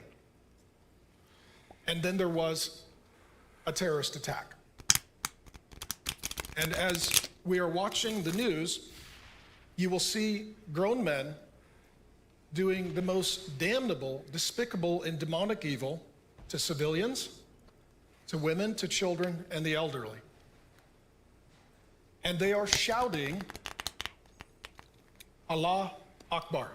And then there was a terrorist attack. And as we are watching the news, you will see grown men doing the most damnable, despicable, and demonic evil to civilians, to women, to children, and the elderly. And they are shouting, Allah Akbar.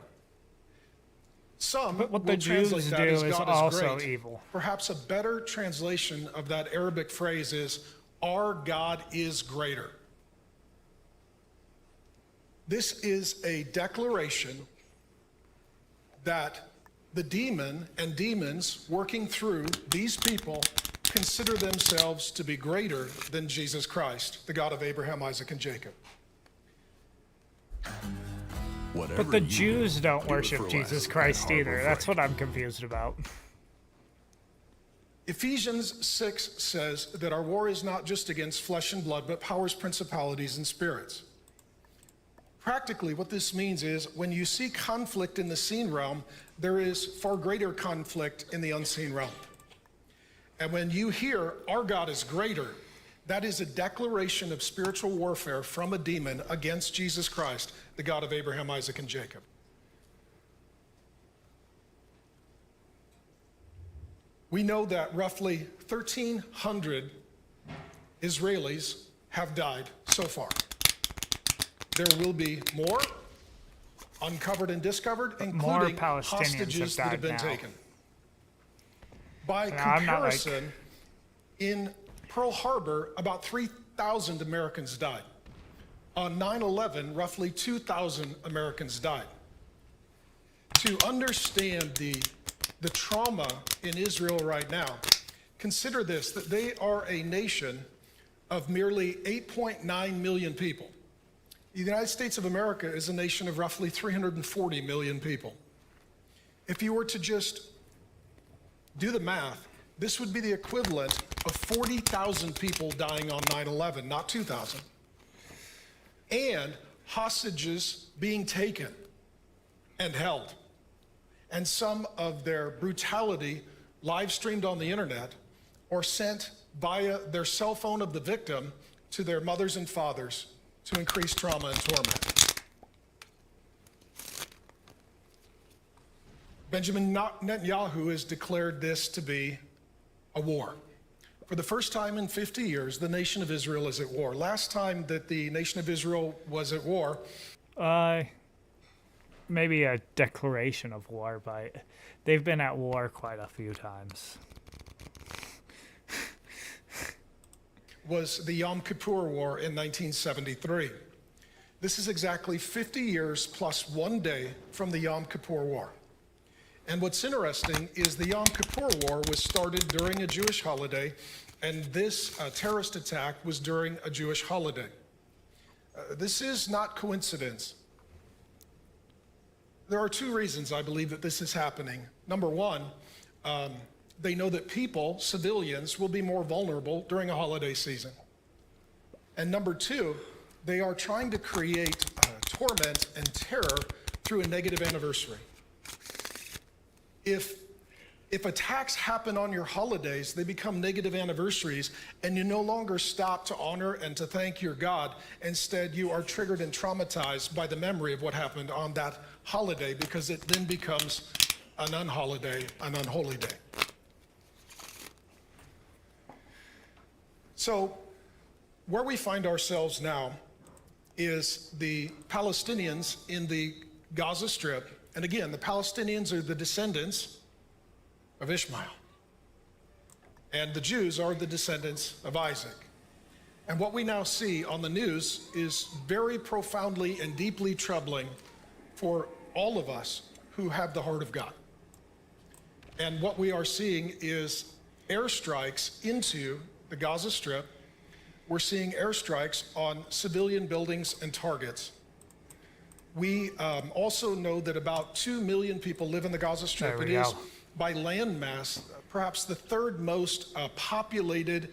Some but what will the Jews translate that do as is God also great. evil. Perhaps a better translation of that Arabic phrase is, our God is greater. This is a declaration that the demon and demons working through these people consider themselves to be greater than Jesus Christ, the God of Abraham, Isaac, and Jacob. But the Jews don't worship Jesus Christ either. That's what I'm confused about. Ephesians 6 says that our war is not just against flesh and blood, but powers, principalities, and spirits. Practically, what this means is when you see conflict in the seen realm, there is far greater conflict in the unseen realm. And when you hear, our God is greater, that is a declaration of spiritual warfare from a demon against Jesus Christ, the God of Abraham, Isaac, and Jacob. We know that roughly 1,300 Israelis have died so far. There will be more uncovered and discovered, including hostages that have been taken. By comparison, in Pearl Harbor, about 3,000 Americans died. On 9/11, roughly 2,000 Americans died. To understand the trauma in Israel right now, consider this, that they are a nation of merely 8.9 million people. The United States of America is a nation of roughly 340 million people. If you were to just do the math, this would be the equivalent of 40,000 people dying on 9/11, not 2,000, and hostages being taken and held, and some of their brutality live streamed on the internet or sent via their cell phone of the victim to their mothers and fathers to increase trauma and torment. Benjamin Netanyahu has declared this to be a war. For the first time in 50 years, the nation of Israel is at war. Last time that the nation of Israel was at war, maybe a declaration of war, but they've been at war quite a few times. Was the Yom Kippur War in 1973. This is exactly 50 years plus 1 day from the Yom Kippur War. And what's interesting is the Yom Kippur War was started during a Jewish holiday, and this terrorist attack was during a Jewish holiday. This is not coincidence. There are two reasons I believe that this is happening. Number one, they know that people, civilians, will be more vulnerable during a holiday season. And number two, they are trying to create torment and terror through a negative anniversary. If attacks happen on your holidays, they become negative anniversaries, and you no longer stop to honor and to thank your God. Instead, you are triggered and traumatized by the memory of what happened on that holiday, because it then becomes an unholy day. So, where we find ourselves now is the Palestinians in the Gaza Strip. And again, the Palestinians are the descendants of Ishmael. And the Jews are the descendants of Isaac. And what we now see on the news is very profoundly and deeply troubling for all of us who have the heart of God. And what we are seeing is airstrikes into the Gaza Strip. We're seeing airstrikes on civilian buildings and targets. We also know that about 2 million people live in the Gaza Strip. It is, by land mass, perhaps the third most populated,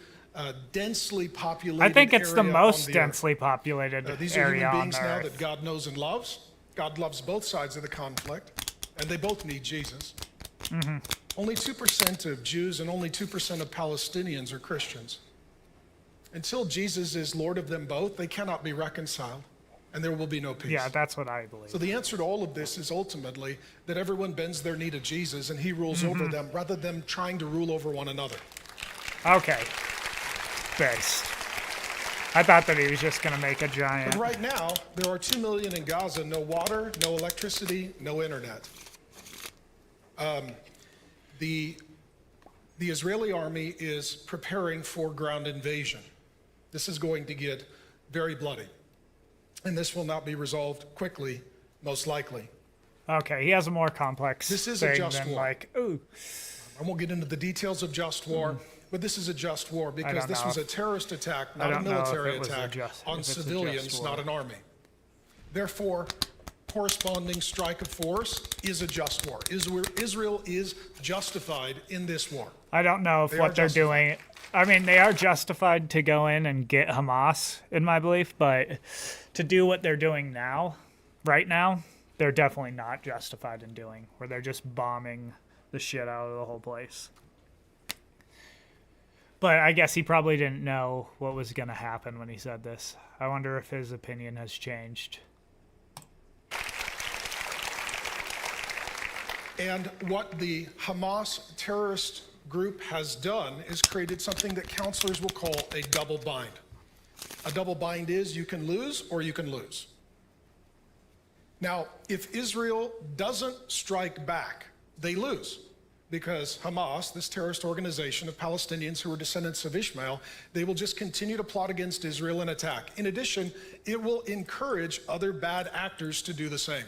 densely populated area. I think it's the most densely populated these area are human on beings the now earth. that God knows and loves. God loves both sides of the conflict, and they both need Jesus. Mm-hmm. Only 2% of Jews and only 2% of Palestinians are Christians. Until Jesus is Lord of them both, they cannot be reconciled, and there will be no peace. Yeah, that's what I believe. So the answer to all of this is ultimately that everyone bends their knee to Jesus, and he rules over them, rather than trying to rule over one another. Okay. Based. I thought that he was just going to make a giant... But right now, there are 2 million in Gaza, no water, no electricity, no internet. The Israeli army is preparing for ground invasion. This is going to get very bloody. And this will not be resolved quickly, most likely. Okay, he has a more complex This is thing a just than war. like, ooh. I won't get into the details of just war, but this is a just war because this was a terrorist attack, not a military attack on civilians, not an army. Therefore, corresponding strike of force is a just war. Israel is justified in this war. I don't know if what they're doing... I mean, they are justified to go in and get Hamas, in my belief, but to do what they're doing now, right now, they're definitely not justified in doing, where they're just bombing the shit out of the whole place. But I guess he probably didn't know what was going to happen when he said this. I wonder if his opinion has changed. And what the Hamas terrorist group has done is created something that counselors will call a double bind. A double bind is you can lose or you can lose. Now, if Israel doesn't strike back, they lose, because Hamas, this terrorist organization of Palestinians who are descendants of Ishmael, they will just continue to plot against Israel and attack. In addition, it will encourage other bad actors to do the same.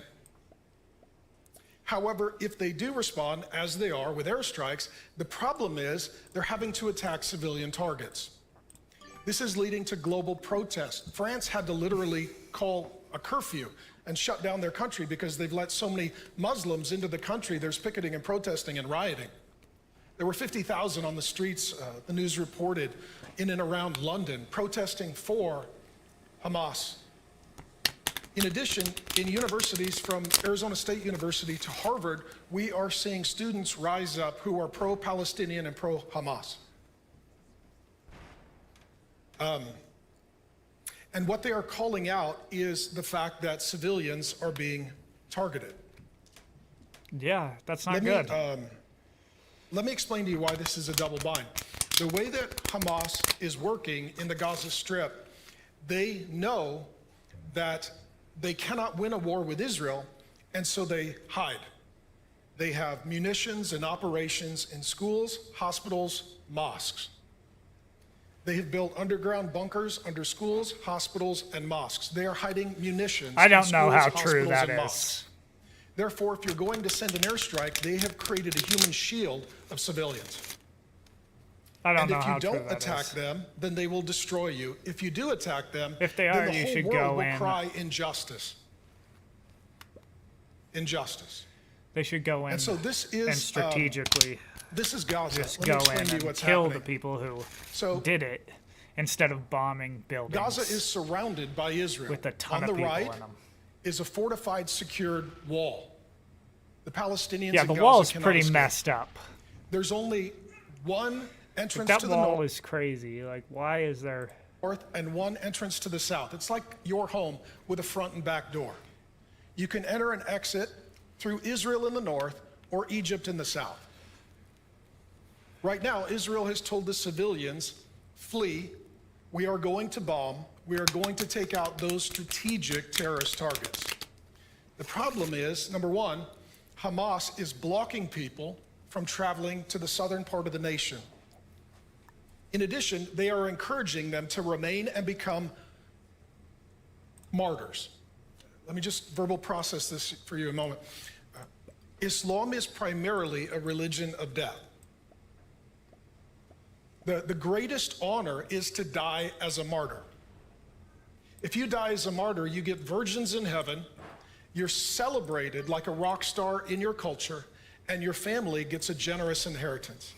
However, if they do respond, as they are with airstrikes, the problem is they're having to attack civilian targets. This is leading to global protests. France had to literally call a curfew and shut down their country because they've let so many Muslims into the country. There's picketing and protesting and rioting. There were 50,000 on the streets, the news reported, in and around London, protesting for Hamas. In addition, in universities from Arizona State University to Harvard, we are seeing students rise up who are pro-Palestinian and pro-Hamas. And what they are calling out is the fact that civilians are being targeted. Yeah, that's not good. Let me explain to you why this is a double bind. The way that Hamas is working in the Gaza Strip, they know that they cannot win a war with Israel, and so they hide. They have munitions and operations in schools, hospitals, mosques. They have built underground bunkers under schools, hospitals, and mosques. They are hiding munitions. I don't in know schools, how true hospitals, that and is. mosques. Therefore, if you're going to send an airstrike, they have created a human shield of civilians. I don't and know if how you true don't that attack is. them, then they will destroy you. If you do attack them, if they then are, the you whole should world go will in. cry injustice. Injustice. They should go in and so this is and strategically this is Gaza. just Let me go explain in to you and what's kill happening. the people who So did it instead of bombing buildings. Gaza is surrounded by Israel. With a ton On of the people right in them. is a fortified, secured wall. The Palestinians Yeah, in the Gaza wall is cannot pretty escape. messed up. There's only one Like, entrance that to the wall is crazy. Like, why is there? north and one entrance to the south. It's like your home with a front and back door. You can enter and exit through Israel in the north or Egypt in the south. Right now, Israel has told the civilians, flee. We are going to bomb. We are going to take out those strategic terrorist targets. The problem is, number one, Hamas is blocking people from traveling to the southern part of the nation. In addition, they are encouraging them to remain and become martyrs. Let me just verbal process this for you a moment. Islam is primarily a religion of death. The greatest honor is to die as a martyr. If you die as a martyr, you get virgins in heaven, you're celebrated like a rock star in your culture, and your family gets a generous inheritance.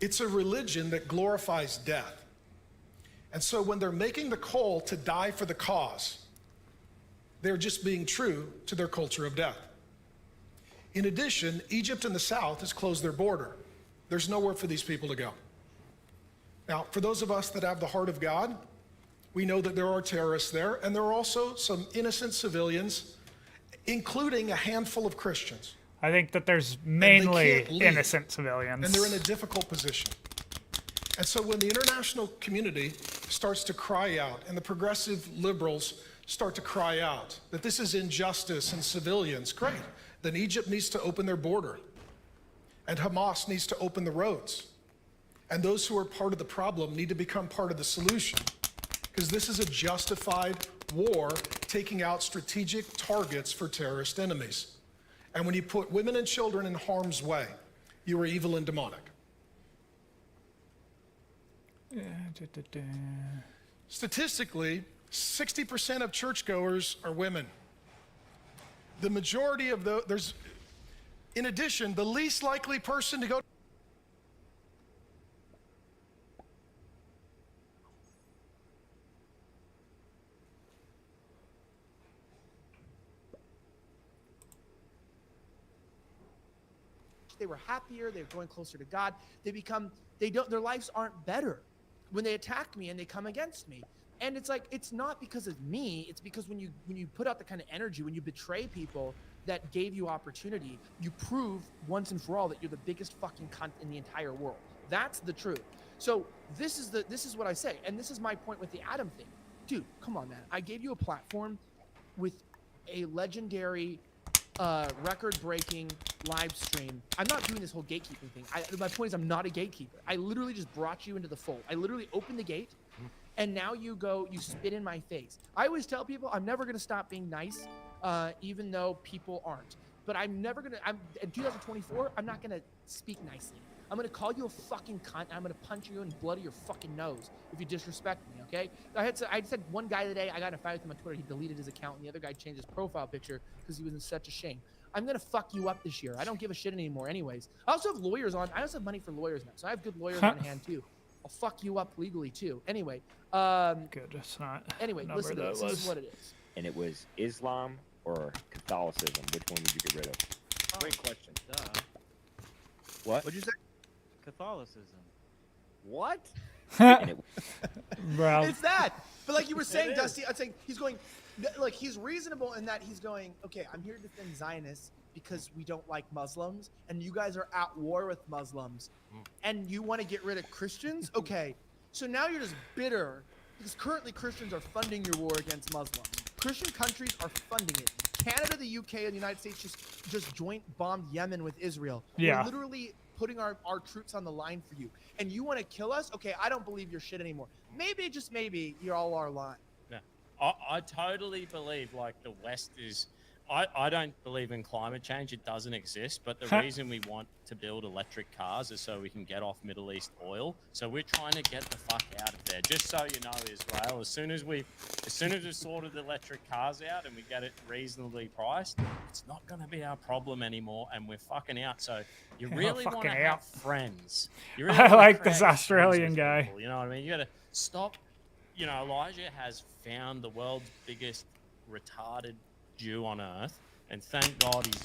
It's a religion that glorifies death. And so when they're making the call to die for the cause, they're just being true to their culture of death. In addition, Egypt in the south has closed their border. There's nowhere for these people to go. Now, for those of us that have the heart of God, we know that there are terrorists there, and there are also some innocent civilians, including a handful of Christians. I think that there's mainly can't leave, innocent civilians. And they're in a difficult position. And so when the international community starts to cry out, and the progressive liberals start to cry out that this is injustice and civilians, great. Then Egypt needs to open their border, and Hamas needs to open the roads. And those who are part of the problem need to become part of the solution, because this is a justified war taking out strategic targets for terrorist enemies. And when you put women and children in harm's way, you are evil and demonic. Statistically, 60% of churchgoers are women. The majority of in addition, the least likely person to go They were happier, they were going closer to God. Their lives aren't better when they attack me and they come against me. And it's like, it's not because of me, it's because when you put out the kind of energy, when you betray people that gave you opportunity, you prove once and for all that you're the biggest fucking cunt in the entire world. That's the truth. So this is what I say, and this is my point with the Adam thing. Dude, come on, man. I gave you a platform with a legendary record-breaking live stream. I'm not doing this whole gatekeeping thing. My point is I'm not a gatekeeper. I literally just brought you into the fold. I literally opened the gate, and now you spit in my face. I always tell people I'm never going to stop being nice, even though people aren't. But in 2024, I'm not going to speak nicely. I'm going to call you a fucking cunt, and I'm going to punch you in the blood of your fucking nose if you disrespect me, okay? I said one guy today, I got in a fight with him on Twitter. He deleted his account, and the other guy changed his profile picture because he was in such a shame. I'm going to fuck you up this year. I don't give a shit anymore anyways. I also have lawyers on. I also have money for lawyers now, so I have good lawyers on hand, too. I'll fuck you up legally, too. Anyway. Good, it's not. Anyway, listen to this. This is what it is. And it was Islam or Catholicism. Which one would you get rid of? Great question. Duh. What? What'd you say? Catholicism. What? Bro. It's that. But like you were saying, Dusty, I'm saying he's reasonable in that he's going, okay, I'm here to defend Zionists because we don't like Muslims, and you guys are at war with Muslims, and you want to get rid of Christians? Okay. So now you're just bitter because currently Christians are funding your war against Muslims. Christian countries are funding it. Canada, the UK, and the United States just joint bombed Yemen with Israel. Yeah. We're literally putting our troops on the line for you. And you want to kill us? Okay, I don't believe your shit anymore. Maybe, just maybe, you're all our line. Yeah. I totally believe, like, the West is I don't believe in climate change. It doesn't exist. But the reason we want to build electric cars is so we can get off Middle East oil. So we're trying to get the fuck out of there. Just so you know, Israel, as soon as we've sorted the electric cars out and we get it reasonably priced, it's not going to be our problem anymore, and we're fucking out. So you really want to have friends. You really I like create this friends Australian with guy. people, you know what I mean? You got to stop. You know, Elijah has found the world's biggest retarded Jew on earth, and thank God he's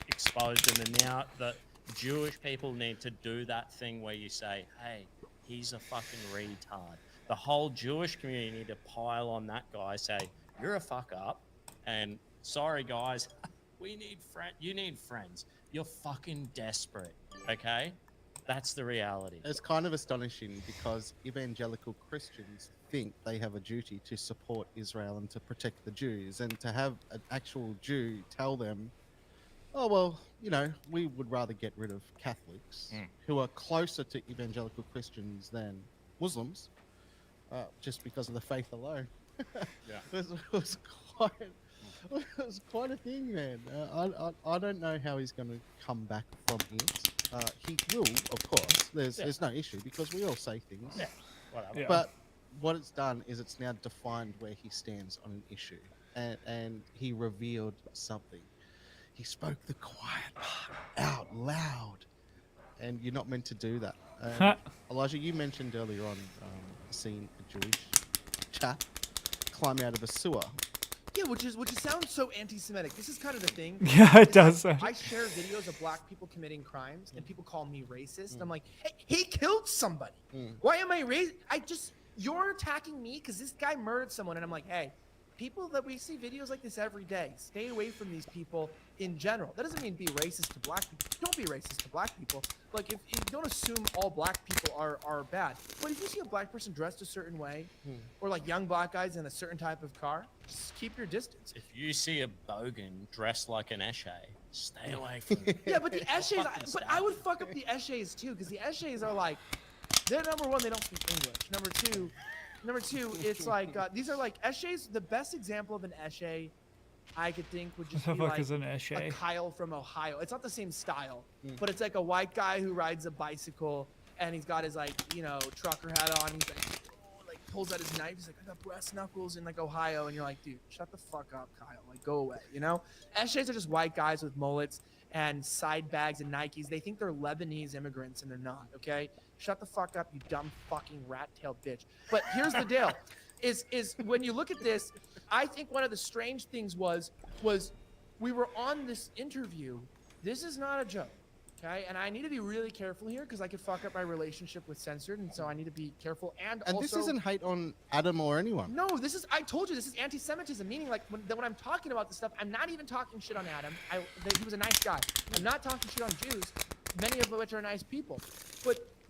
exposed him. And now the Jewish people need to do that thing where you say, hey, he's a fucking retard. The whole Jewish community need to pile on that guy, say, you're a fuck up, and sorry guys, we need you need friends. You're fucking desperate, okay? That's the reality. It's kind of astonishing because evangelical Christians think they have a duty to support Israel and to protect the Jews, and to have an actual Jew tell them, oh, well, you know, we would rather get rid of Catholics who are closer to evangelical Christians than Muslims, just because of the faith alone. Yeah. It was quite a thing, man. I don't know how he's going to come back from it. He will, of course. There's no issue because we all say things. Yeah, whatever. Yeah. But what it's done is it's now defined where he stands on an issue, and he revealed something. He spoke the quiet out loud, and you're not meant to do that. Elijah, you mentioned earlier on seeing a Jewish chap climb out of a sewer. Yeah, which sounds so anti-Semitic. This is kind of the thing. Yeah, it does. I share videos of black people committing crimes, and people call me racist. I'm like, hey, he killed somebody. Why am I racist? You're attacking me because this guy murdered someone, and I'm like, hey, people that we see videos like this every day, stay away from these people in general. That doesn't mean be racist to black people. Don't be racist to black people. Like, if don't assume all black people are bad. But if you see a black person dressed a certain way, or like young black guys in a certain type of car, just keep your distance. If you see a bogan dressed like an Eshe, stay away from it. Yeah, but the Eshes, but I would fuck up the Eshes too, because the Eshes are like, they're number one, they don't speak English. Number two, it's like, these are like Eshes. The best example of an Eshe I could think would just What be the fuck like is an Eshe? a Kyle from Ohio. It's not the same style, but it's like a white guy who rides a bicycle and he's got his like, you know, trucker hat on. And he's like, oh, like pulls out his knife. He's like, I got brass knuckles in like Ohio. And you're like, dude, shut the fuck up, Kyle. Like, go away, you know? Eshes are just white guys with mullets and side bags and Nikes. They think they're Lebanese immigrants and they're not, okay? Shut the fuck up, you dumb fucking rat-tailed bitch. But here's the deal, is when you look at this, I think one of the strange things was we were on this interview. This is not a joke, okay? And I need to be really careful here because I could fuck up my relationship with Censored, and so I need to be careful. And also, this isn't hate on Adam or anyone. No, this is, I told you, this is anti-Semitism, meaning like when I'm talking about this stuff, I'm not even talking shit on Adam. He was a nice guy. I'm not talking shit on Jews, many of which are nice people.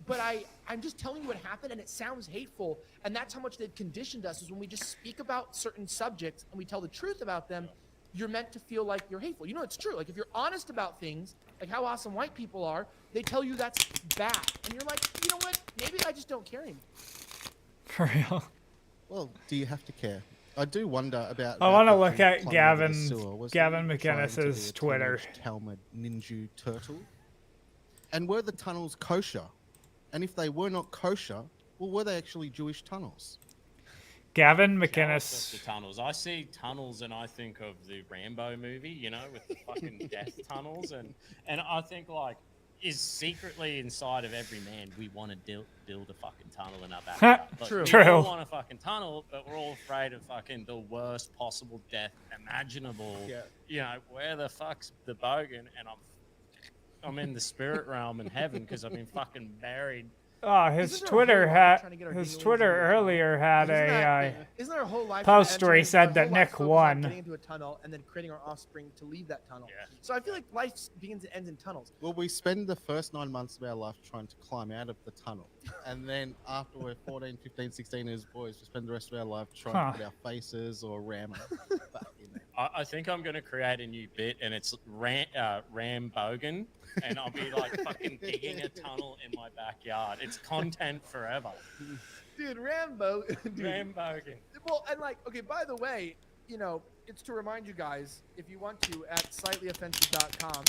But I'm just telling you what happened, and it sounds hateful, and that's how much they've conditioned us, is when we just speak about certain subjects and we tell the truth about them, you're meant to feel like you're hateful. You know, it's true. Like, if you're honest about things, like how awesome white people are, they tell you that's bad. And you're like, you know what? Maybe I just don't care anymore. For real. Well, do you have to care? I do wonder about... I want to the look at climbing Gavin into the sewer. Was Gavin he trying to be a McInnes's Twitter. teenage Talmud Ninja turtle? And were the tunnels kosher? And if they were not kosher, well, were they actually Jewish tunnels? Gavin The McInnes. tunnels. I see tunnels and I think of the Rambo movie, you know, with the fucking death tunnels, and I think like, is secretly inside of every man, we want to build a fucking tunnel in our backyard. Look, we all want a fucking tunnel, but we're all afraid of fucking the worst possible death imaginable. Yeah. You know, where the fuck's the bogan? And I'm in the spirit realm in heaven because I've been fucking buried. Oh, his Twitter earlier had Isn't there a whole life post where he entering- said our that whole life Nick focused on won. getting into a tunnel and then creating our offspring to leave that tunnel. So I feel like life begins and ends in tunnels. Well, we spend the first 9 months of our life trying to climb out of the tunnel. And then after we're 14, 15, 16 years boys, we spend the rest of our life trying to put our faces or ram back in there. I think I'm going to create a new bit, and it's Rambogan, and I'll be like fucking digging a tunnel in my backyard. It's content forever. Dude, Rambo. Dude. Rambogan. Well, and like, okay, by the way, you know, it's to remind you guys, if you want to, at slightlyoffensive.com.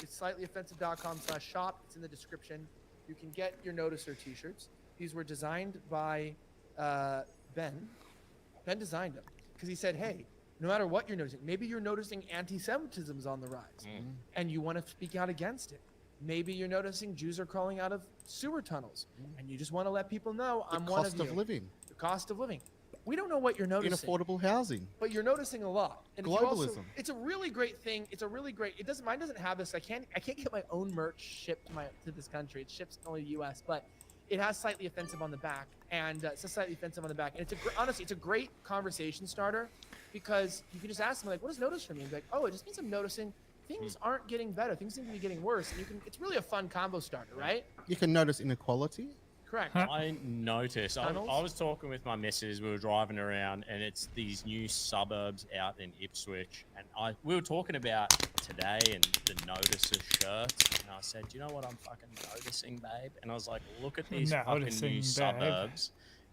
It's slightlyoffensive.com/shop. It's in the description. You can get your Noticer t-shirts. These were designed by Ben. Ben designed them because he said, hey, no matter what you're noticing, maybe you're noticing anti-Semitism is on the rise and you want to speak out against it. Maybe you're noticing Jews are crawling out of sewer tunnels and you just want to let people know I'm one of you. The cost of living. The cost of living. We don't know what you're noticing. Inaffordable housing. But you're noticing a lot. And if you Globalism. also, it's a really great thing. It's a really great. It doesn't. Mine doesn't have this. I can't get my own merch shipped to this country. It ships only to the U.S. But it has Slightly Offensive on the back, and it says Slightly Offensive on the back. And it's honestly, it's a great conversation starter because you can just ask them like, "What does notice for me?" And be like, "Oh, it just means I'm noticing things aren't getting better. Things seem to be getting worse." And you can. It's really a fun combo starter, right? You can notice inequality. Correct. I noticed. I Tunnels? was talking with my missus. We were driving around, and it's these new suburbs out in Ipswich. And we were talking about today and the Noticer shirts. And I said, "Do you know what I'm fucking noticing, babe?" And I was like, "Look at these fucking new suburbs."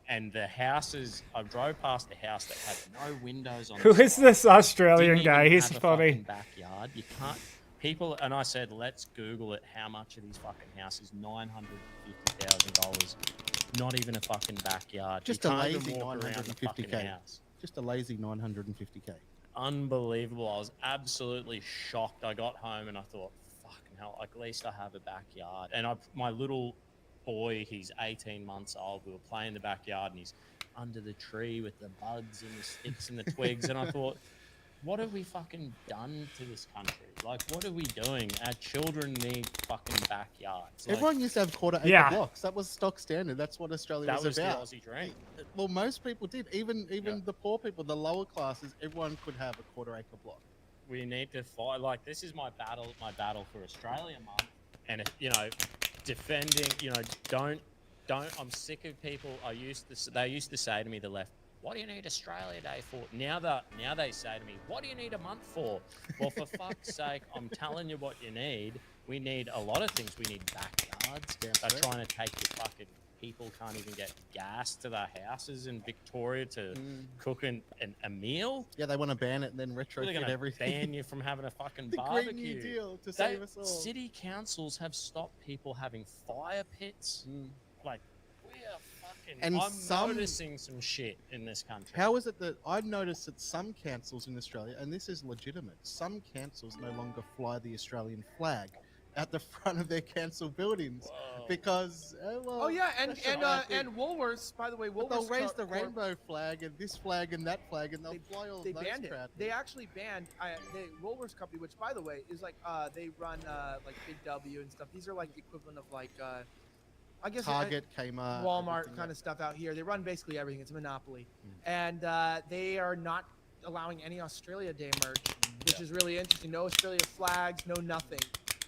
And the houses. I drove past a house that had no windows on. Who is this Australian Didn't guy? even He's have a funny. fucking backyard. You can't. People, and I said, let's Google it. How much are these fucking houses? $950,000. Not even a fucking backyard. Just you a can't even lazy walk around the fucking 950k. house. Just a lazy 950k. Unbelievable. I was absolutely shocked. I got home and I thought, fucking hell, at least I have a backyard. And my little boy, he's 18 months old. We were playing in the backyard and he's under the tree with the buds and the sticks and the twigs. And I thought, what have we fucking done to this country? Like, what are we doing? Our children need fucking backyards. Like, Everyone used to have quarter-acre blocks. That was stock standard. That's what Australia was about. the Aussie dream. Well, most people did. Even the poor people, the lower classes, everyone could have a quarter-acre block. We need to fight. Like, this is my battle for Australia, Mum. And, defending, don't. I'm sick of people. They used to say to me, the left, what do you need Australia Day for? Now they say to me, what do you need a month for? Well, for fuck's sake, I'm telling you what you need. We need a lot of things. We need backyards. They're trying to take your fucking people can't even get gas to their houses in Victoria to cook a meal. Yeah, they want to ban it and then retrofit everything. Ban you from having a fucking the barbecue. Green New Deal to save us all. City councils have stopped people having fire pits. Like, I'm noticing some shit in this country. How is it that I noticed that some councils in Australia, and this is legitimate, some councils no longer fly the Australian flag at the front of their council buildings because and Woolworths, by the way, Woolworths they'll raise the rainbow flag and this flag and that flag and they'll fly all they those banned crap. They actually banned the Woolworths company, which by the way is like they run like Big W and stuff. These are like the equivalent of like I guess Target, Kmart, Walmart kind of stuff out here. They run basically everything. It's a monopoly, and they are not allowing any Australia Day merch, which is really interesting. No Australia flags, no nothing.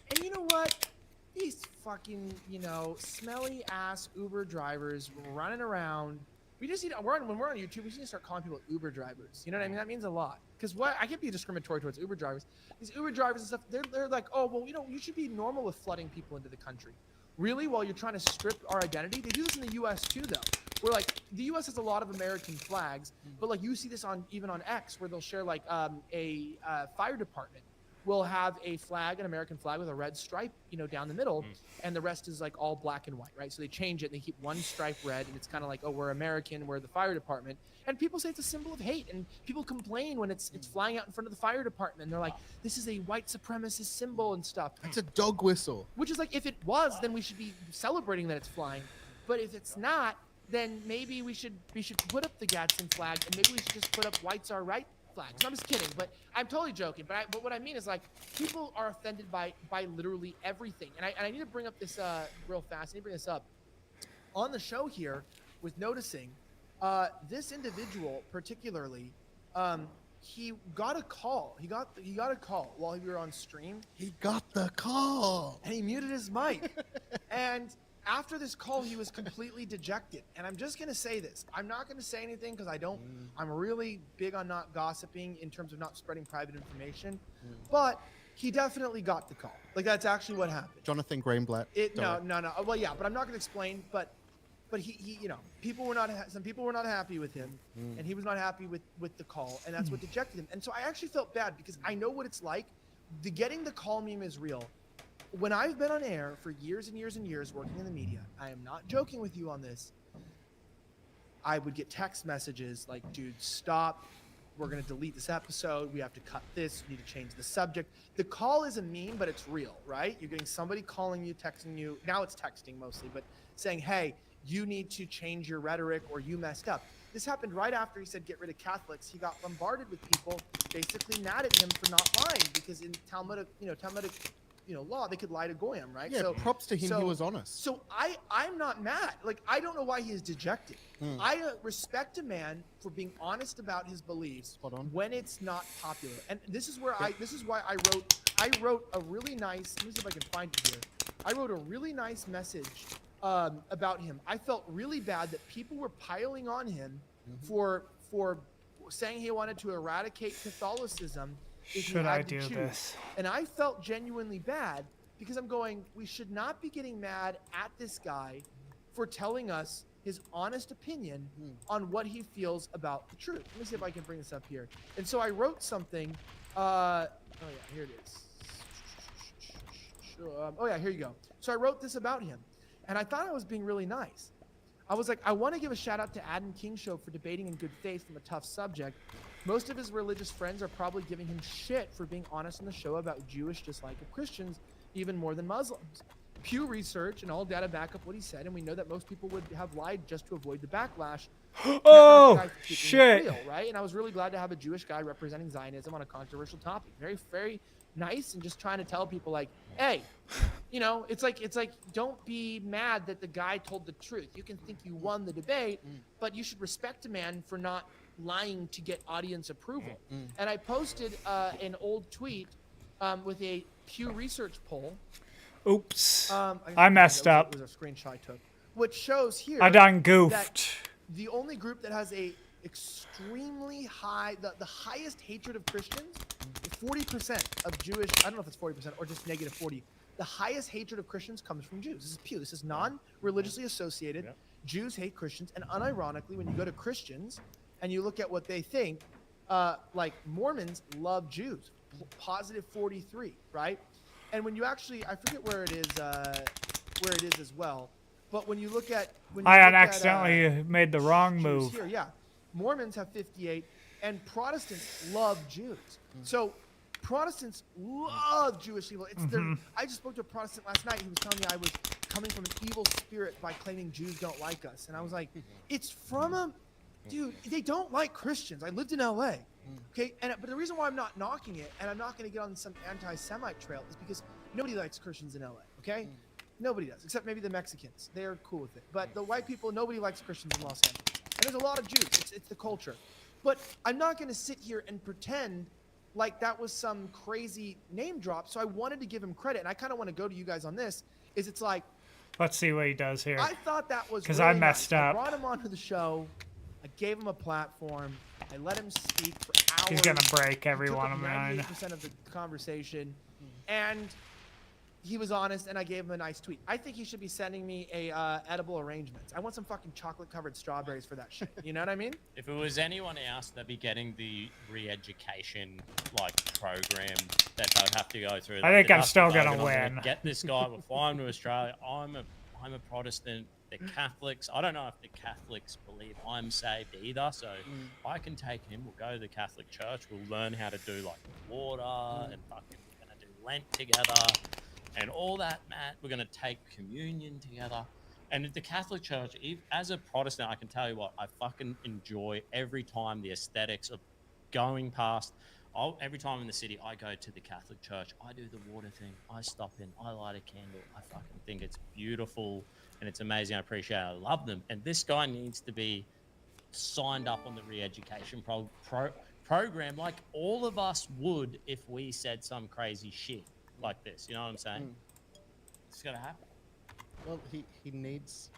And you know what? These fucking smelly ass Uber drivers running around. We just need when we're on YouTube, we just need to start calling people Uber drivers. You know what I mean? That means a lot. Because I can't be discriminatory towards Uber drivers. These Uber drivers and stuff, they're like, oh well, you should be normal with flooding people into the country. Really, while you're trying to strip our identity, they do this in the U.S. too, though. Where like the U.S. has a lot of American flags, but like you see this even on X, where they'll share like a fire department will have a flag, an American flag with a red stripe, down the middle, and the rest is like all black and white, right? So they change it and they keep one stripe red, and it's kind of like, oh, we're American, we're the fire department, and people say it's a symbol of hate, and people complain when it's flying out in front of the fire department, and they're like, this is a white supremacist symbol and stuff. It's a dog whistle. Which is like, if it was, then we should be celebrating that it's flying, but if it's not, then maybe we should put up the Gadsden flag, and maybe we should just put up whites are right flags. I'm just kidding, but I'm totally joking. But what I mean is like people are offended by literally everything. And I need to bring up this real fast. I need to bring this up on the show here with noticing this individual particularly. He got a call. He got a call while we were on stream. He got the call, and he muted his mic. And after this call, he was completely dejected. And I'm just going to say this. I'm not going to say anything because I'm really big on not gossiping in terms of not spreading private information. But he definitely got the call. Like, that's actually what happened. Jonathan Greenblatt. No. Well, yeah, but I'm not going to explain. But but he you know, people were not some people were not happy with him, and he was not happy with the call, and that's what dejected him. And so I actually felt bad because I know what it's like. Getting the call meme is real. When I've been on air for years and years and years working in the media, I am not joking with you on this. I would get text messages like, dude, stop. We're going to delete this episode. We have to cut this. You need to change the subject. The call is a meme, but it's real, right? You're getting somebody calling you, texting you. Now it's texting mostly, but saying, hey, you need to change your rhetoric or you messed up. This happened right after he said get rid of Catholics. He got bombarded with people basically mad at him for not lying because in Talmudic law, they could lie to Goyim, right? Yeah, props to him, he was honest. So I'm not mad. Like, I don't know why he is dejected. I respect a man for being honest about his beliefs when it's not popular. And this is why I wrote a really nice, let me see if I can find it here. I wrote a really nice message about him. I felt really bad that people were piling on him for saying he wanted to eradicate Catholicism. Should I do this? And I felt genuinely bad because I'm going, we should not be getting mad at this guy for telling us his honest opinion on what he feels about the truth. Let me see if I can bring this up here. And so I wrote something. Oh yeah, here it is. Oh yeah, here you go. So I wrote this about him, and I thought I was being really nice. I was like, I want to give a shout out to Adam King Show for debating in good faith from a tough subject. Most of his religious friends are probably giving him shit for being honest on the show about Jewish dislike of Christians, even more than Muslims. Pew Research and all data back up what he said, and we know that most people would have lied just to avoid the backlash. Oh, shit. Real, right? And I was really glad to have a Jewish guy representing Zionism on a controversial topic. Very, very nice, and just trying to tell people like, hey, it's like don't be mad that the guy told the truth. You can think you won the debate, but you should respect a man for not lying to get audience approval. And I posted an old tweet with a Pew Research poll. Oops. I messed up. It was a screenshot I took, which shows here I done goofed. that the only group that has a extremely high, the highest hatred of Christians, 40% of Jewish, I don't know if it's 40% or just negative 40, the highest hatred of Christians comes from Jews. This is Pew. This is non-religiously associated. Yep. Jews hate Christians, and unironically, when you go to Christians and you look at what they think, like Mormons love Jews, positive 43, right? And when you actually, I forget where it is as well, but when you look at, I had accidentally made the wrong move. Here, yeah, Mormons have 58, and Protestants love Jews. So Protestants love Jewish people. It's I just spoke to a Protestant last night. He was telling me I was coming from an evil spirit by claiming Jews don't like us, and I was like, it's from a dude. They don't like Christians. I lived in LA. Okay, but the reason why I'm not knocking it, and I'm not going to get on some anti-Semite trail, is because nobody likes Christians in LA. Okay, nobody does, except maybe the Mexicans. They're cool with it. But the white people, nobody likes Christians in Los Angeles. And there's a lot of Jews. It's the culture. But I'm not going to sit here and pretend like that was some crazy name drop. So I wanted to give him credit, and I kind of want to go to you guys on this. It's like, let's see what he does here. I thought that was because really I messed up. I brought him onto the show. I gave him a platform. I let him speak for hours. He's gonna break every one of mine. 98% of the conversation, and he was honest. And I gave him a nice tweet. I think he should be sending me a edible arrangements. I want some fucking chocolate-covered strawberries for that shit. You know what I mean? If it was anyone else, they'd be getting the re-education program that they'd have to go through. I think I'm still gonna win. Get this guy. We'll fly him to Australia. I'm a Protestant. The Catholics, I don't know if the Catholics believe I'm saved either, so I can take him. We'll go to the Catholic Church. We'll learn how to do water and fucking we're gonna do Lent together and all that, Matt. We're gonna take communion together. And at the Catholic Church, as a Protestant, I can tell you what, I fucking enjoy every time the aesthetics of going past. Every time I'm in the city, I go to the Catholic Church. I do the water thing. I stop in. I light a candle. I fucking think it's beautiful. And it's amazing. I appreciate it. I love them. And this guy needs to be signed up on the re-education program like all of us would if we said some crazy shit like this. You know what I'm saying? It's got to happen. Well, he needs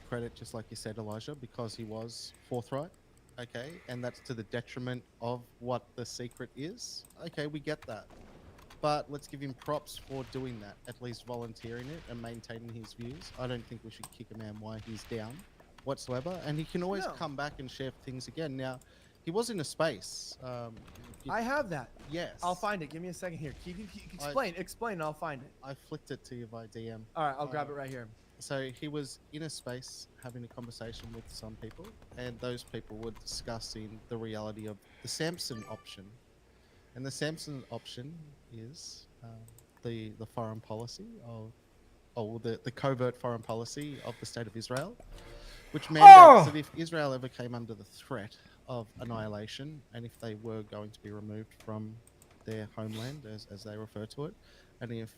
credit, just like you said, Elijah, because he was forthright. Okay, and that's to the detriment of what the secret is. Okay, we get that. But let's give him props for doing that, at least volunteering it and maintaining his views. I don't think we should kick a man while he's down whatsoever. And he can always come back and share things again. Now, he was in a space. I have that. Yes. I'll find it. Give me a second here. Explain, and I'll find it. I flicked it to you by DM. All right, I'll grab it right here. So he was in a space having a conversation with some people, and those people were discussing the reality of the Samson option. And the Samson option is the foreign policy the covert foreign policy of the State of Israel, which mandates that if Israel ever came under the threat of annihilation, and if they were going to be removed from their homeland, as they refer to it, and if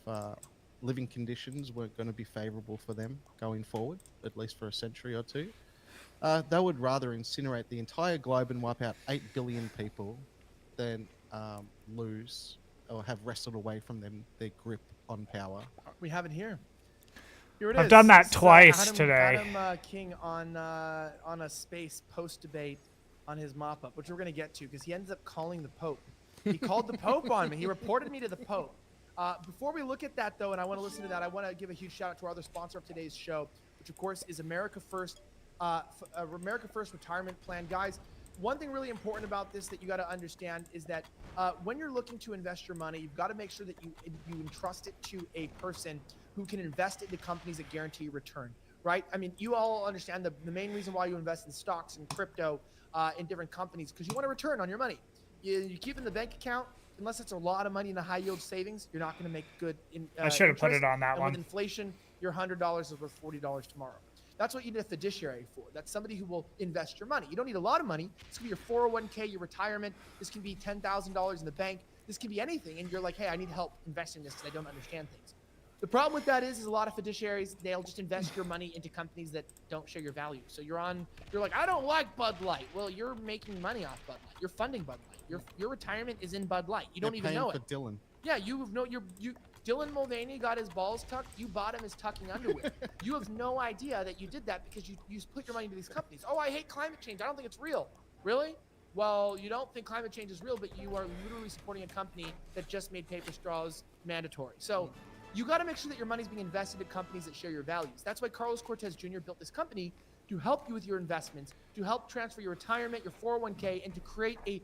living conditions weren't going to be favorable for them going forward, at least for a century or two, they would rather incinerate the entire globe and wipe out 8 billion people than lose or have wrestled away from them their grip on power. We have it here. Here it I've is. done that This is, twice today. Adam King on a space post-debate on his mop-up, which we're going to get to because he ends up calling the Pope. He called the Pope on me. He reported me to the Pope. Before we look at that, though, and I want to listen to that, I want to give a huge shout-out to our other sponsor of today's show, which, of course, is America First Retirement Plan. Guys, one thing really important about this that you got to understand is that when you're looking to invest your money, you've got to make sure that you entrust it to a person who can invest it into companies that guarantee return, right? I mean, you all understand the main reason why you invest in stocks and crypto in different companies because you want a return on your money. You keep it in the bank account, unless it's a lot of money in a high yield savings, you're not going to make good. I should have put it on that and one. With inflation, your $100 is worth $40 tomorrow. That's what you need a fiduciary for. That's somebody who will invest your money. You don't need a lot of money. This can be your 401k, your retirement. This can be $10,000 in the bank. This can be anything. And you're like, hey, I need help investing this because I don't understand things. The problem with that is a lot of fiduciaries, they'll just invest your money into companies that don't share your value. So you're like, I don't like Bud Light. Well, you're making money off Bud Light. You're funding Bud Light. Your retirement is in Bud Light. You don't even know it. For Dylan. Yeah, Dylan Mulvaney got his balls tucked. You bought him his tucking underwear. You have no idea that you did that because you put your money into these companies. Oh, I hate climate change. I don't think it's real. Really? Well, you don't think climate change is real, but you are literally supporting a company that just made paper straws mandatory. So you got to make sure that your money's being invested in companies that share your values. That's why Carlos Cortez Jr. built this company to help you with your investments, to help transfer your retirement, your 401k, and to create a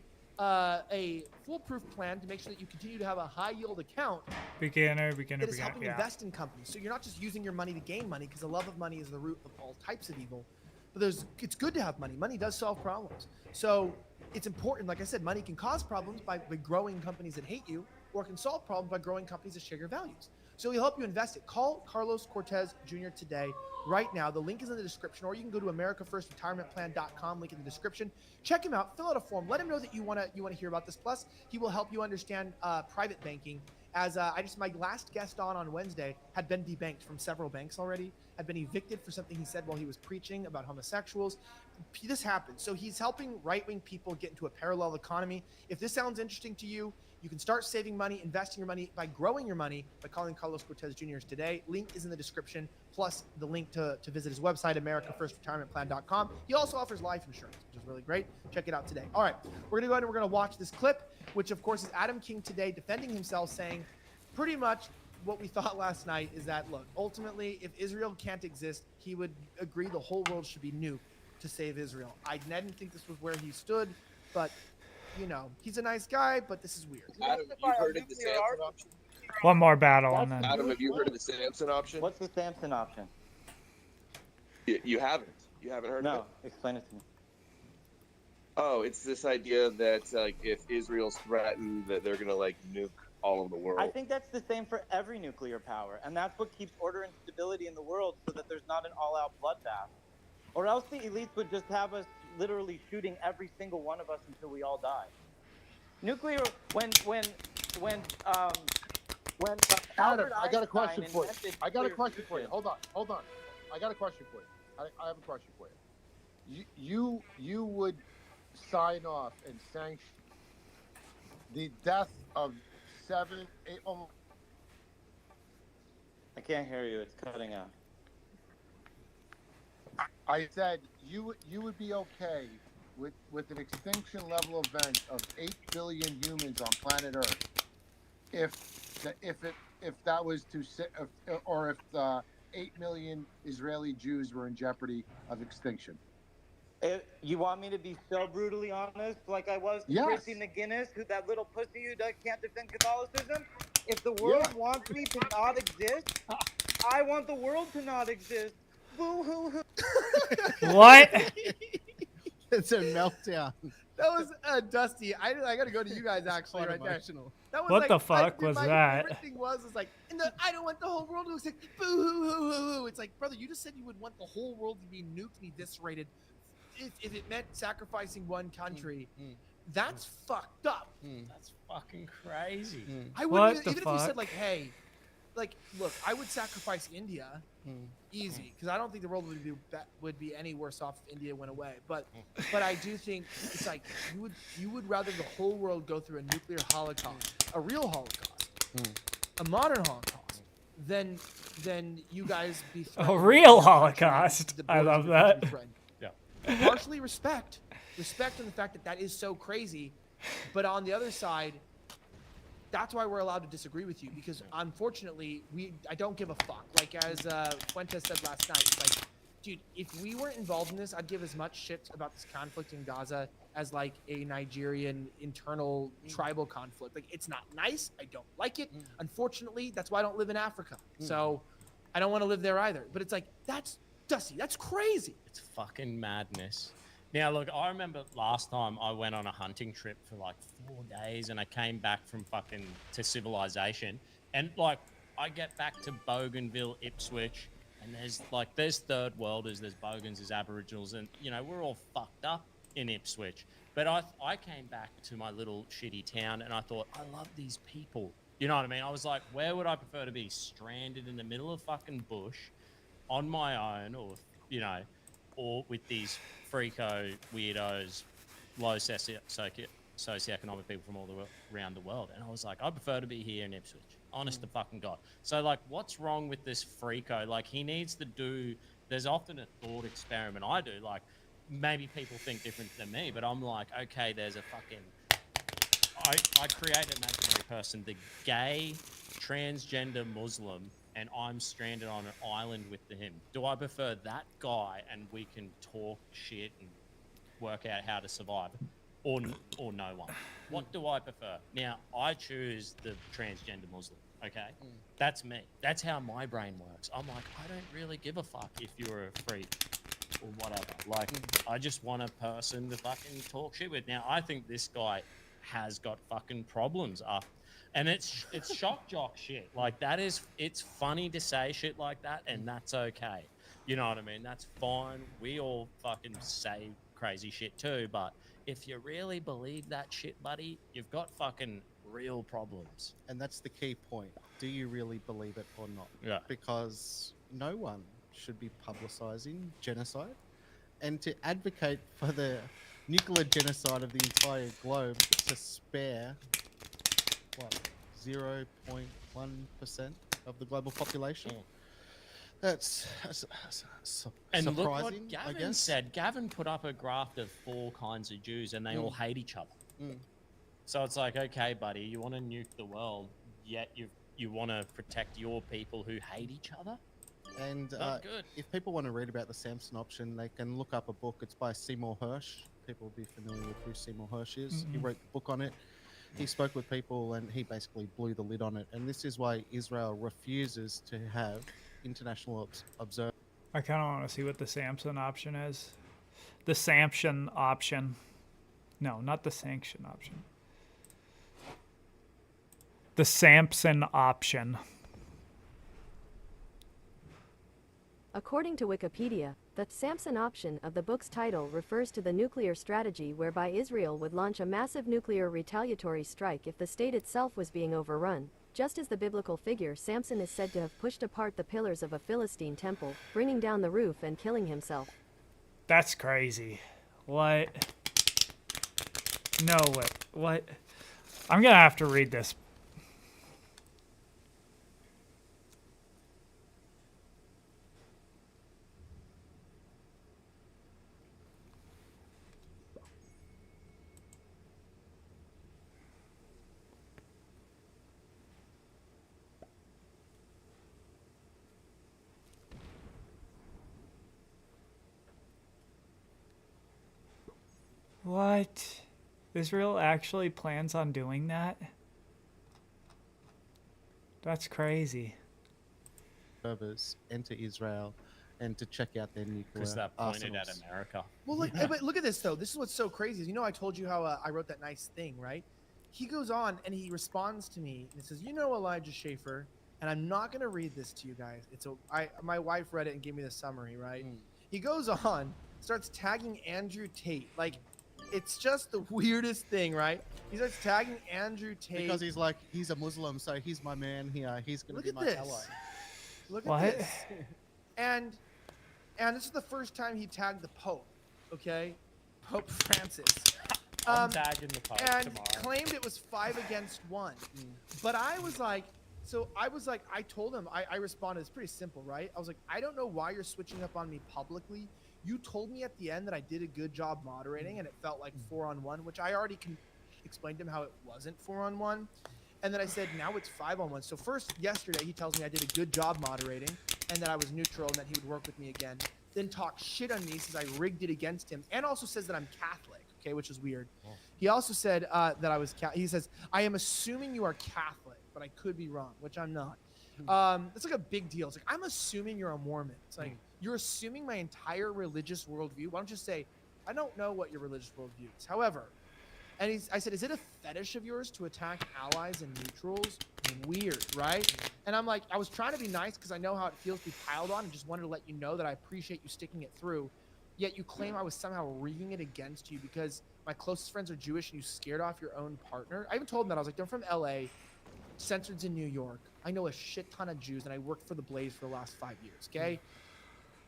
foolproof plan to make sure that you continue to have a high yield account that is helping invest in companies. So you're not just using your money to gain money, because the love of money is the root of all types of evil. But it's good to have money. Money does solve problems. So it's important. Like I said, money can cause problems by growing companies that hate you, or it can solve problems by growing companies that share your values. So he'll help you invest it. Call Carlos Cortez Jr. today, right now. The link is in the description, or you can go to AmericaFirstRetirementPlan.com, link in the description. Check him out, fill out a form, let him know that you want to hear about this. Plus, he will help you understand private banking. As my last guest on Wednesday had been debanked from several banks already, had been evicted for something he said while he was preaching about homosexuals. This happened. So he's helping right-wing people get into a parallel economy. If this sounds interesting to you, you can start saving money, investing your money by growing your money by calling Carlos Cortez Jr. today. Link is in the description, plus the link to visit his website, AmericaFirstRetirementPlan.com. He also offers life insurance, which is really great. Check it out today. All right, we're going to go ahead and we're going to watch this clip, which of course is Adam King today defending himself, saying pretty much what we thought last night is that, look, ultimately, if Israel can't exist, he would agree the whole world should be nuked to save Israel. I didn't think this was where he stood, but you know, he's a nice guy, but this is weird. Adam, have you heard of the Samson option? One more battle, and then. Adam, have you heard of the Samson option? What's the Samson option? You haven't. You haven't heard of it? No, explain it to me. Oh, it's this idea that like if Israel's threatened, that they're gonna like nuke all of the world. I think that's the same for every nuclear power, and that's what keeps order and stability in the world, so that there's not an all-out bloodbath. Or else the elites would just have us literally shooting every single one of us until we all die. Nuclear, when Adam, I got a question for you. I got a question for you. Hold on. I got a question for you. I have a question for you. You would sign off and sanction the death of 7, 8. I can't hear you. It's cutting out. I said you would be okay with an extinction level event of 8 billion humans on planet Earth if that if that was to or if 8 million Israeli Jews were in jeopardy of extinction. You want me to be so brutally honest, like I was to Yes. Chrissy McGinnis, who that little pussy who can't defend Catholicism? If the world wants me to not exist, I want the world to not exist. Boo hoo hoo. What? It's a meltdown. That was Dusty. I got to go to you guys actually quite right emotional. there. That was What like, the fuck was my that? favorite thing was like, I don't want the whole world to exist. Boo hoo hoo hoo hoo. It's like, brother, you just said you would want the whole world to be nuked and eviscerated if it meant sacrificing one country. That's fucked up. That's fucking crazy. I wouldn't even if you said like, hey, like, look, I would sacrifice India, easy, because I don't think the world would be any worse off if India went away. But I do think it's like you would rather the whole world go through a nuclear holocaust, a real holocaust, a modern holocaust, than you guys be A real holocaust. I love that. Yeah. Partially respect on the fact that is so crazy, but on the other side, that's why we're allowed to disagree with you, because unfortunately I don't give a fuck. Like as Fuentes said last night, it's like, dude, if we weren't involved in this, I'd give as much shit about this conflict in Gaza as like a Nigerian internal tribal conflict. Like, it's not nice. I don't like it. Unfortunately, that's why I don't live in Africa. So I don't want to live there either. But it's like, that's Dusty. That's crazy. It's fucking madness. Now, look, I remember last time I went on a hunting trip for like 4 days and I came back from to civilization. And like, I get back to Bougainville, Ipswich, and there's third worlders, there's Bogans, there's Aboriginals, and we're all fucked up in Ipswich. But I came back to my little shitty town and I thought, I love these people. You know what I mean? I was like, where would I prefer to be? Stranded in the middle of fucking bush on my own, or with these freako weirdos, low socioeconomic people from all around the world. And I was like, I prefer to be here in Ipswich. Honest to fucking God. So like, what's wrong with this freako? Like, he needs to do, there's often a thought experiment I do. Like, maybe people think different than me, but I'm like, okay, there's a fucking, I create an imaginary person, the gay transgender Muslim, and I'm stranded on an island with him. Do I prefer that guy and we can talk shit and work out how to survive, or no one? What do I prefer? Now, I choose the transgender Muslim, okay? That's me. That's how my brain works. I'm like, I don't really give a fuck if you're a freak or whatever. Like, I just want a person to fucking talk shit with. Now, I think this guy has got fucking problems and it's shock jock shit. Like, it's funny to say shit like that, and that's okay. You know what I mean? That's fine. We all fucking say crazy shit too, but if you really believe that shit, buddy, you've got fucking real problems. And that's the key point. Do you really believe it or not? Yeah. Because no one should be publicizing genocide, and to advocate for the nuclear genocide of the entire globe to spare 0.1% of the global population. That's and surprising. Look what Gavin said. Gavin put up a graph of 4 kinds of Jews, and they all hate each other. So it's like, okay, buddy, you want to nuke the world, yet you want to protect your people who hate each other? And Not good. If people want to read about the Samson option, they can look up a book. It's by Seymour Hersh. People will be familiar with who Seymour Hersh is. He wrote the book on it. He spoke with people, and he basically blew the lid on it. And this is why Israel refuses to have international observers. I kind of want to see what the Samson option is. The Samson option. No, not the sanction option. The Samson option. According to Wikipedia, the Samson option of the book's title refers to the nuclear strategy whereby Israel would launch a massive nuclear retaliatory strike if the state itself was being overrun. Just as the biblical figure Samson is said to have pushed apart the pillars of a Philistine temple, bringing down the roof and killing himself. That's crazy. What? No, what? I'm gonna have to read this. What? Israel actually plans on doing that? That's crazy. Servers enter Israel and to check out their nuclear Because that pointed at arsenals. America. Well, look, but look at this though. This is what's so crazy. Is, you know, I told you how I wrote that nice thing, right? He goes on and he responds to me and he says, "You know, Elijah Schaefer," and I'm not gonna read this to you guys. My wife read it and gave me the summary, right? He goes on, starts tagging Andrew Tate. Like, it's just the weirdest thing, right? He starts tagging Andrew Tate Because he's like, he's a Muslim, so he's my man here. He's gonna Look be at my this. ally. Look What? at this. And this is the first time he tagged the Pope, okay? Pope Francis. I'm tagging the Pope and tomorrow. claimed it was 5 against 1. But I was like, I told him, I responded, it's pretty simple, right? I was like, I don't know why you're switching up on me publicly. You told me at the end that I did a good job moderating and it felt like 4-on-1, which I already explained to him how it wasn't 4-on-1. And then I said, now it's 5-on-1. So first, yesterday, he tells me I did a good job moderating and that I was neutral and that he would work with me again. Then talks shit on me, says I rigged it against him, and also says that I'm Catholic, okay, which is weird. He also said that I was he says, I am assuming you are Catholic, but I could be wrong, which I'm not. It's like a big deal. It's like, I'm assuming you're a Mormon. It's like, you're assuming my entire religious worldview. Why don't you say, I don't know what your religious worldview is. However, and I said, is it a fetish of yours to attack allies and neutrals? Weird, right? And I'm like, I was trying to be nice because I know how it feels to be piled on and just wanted to let you know that I appreciate you sticking it through. Yet you claim I was somehow rigging it against you because my closest friends are Jewish and you scared off your own partner. I even told him that. I was like, they're from LA, censored's in New York. I know a shit ton of Jews and I worked for the Blaze for the last 5 years, okay?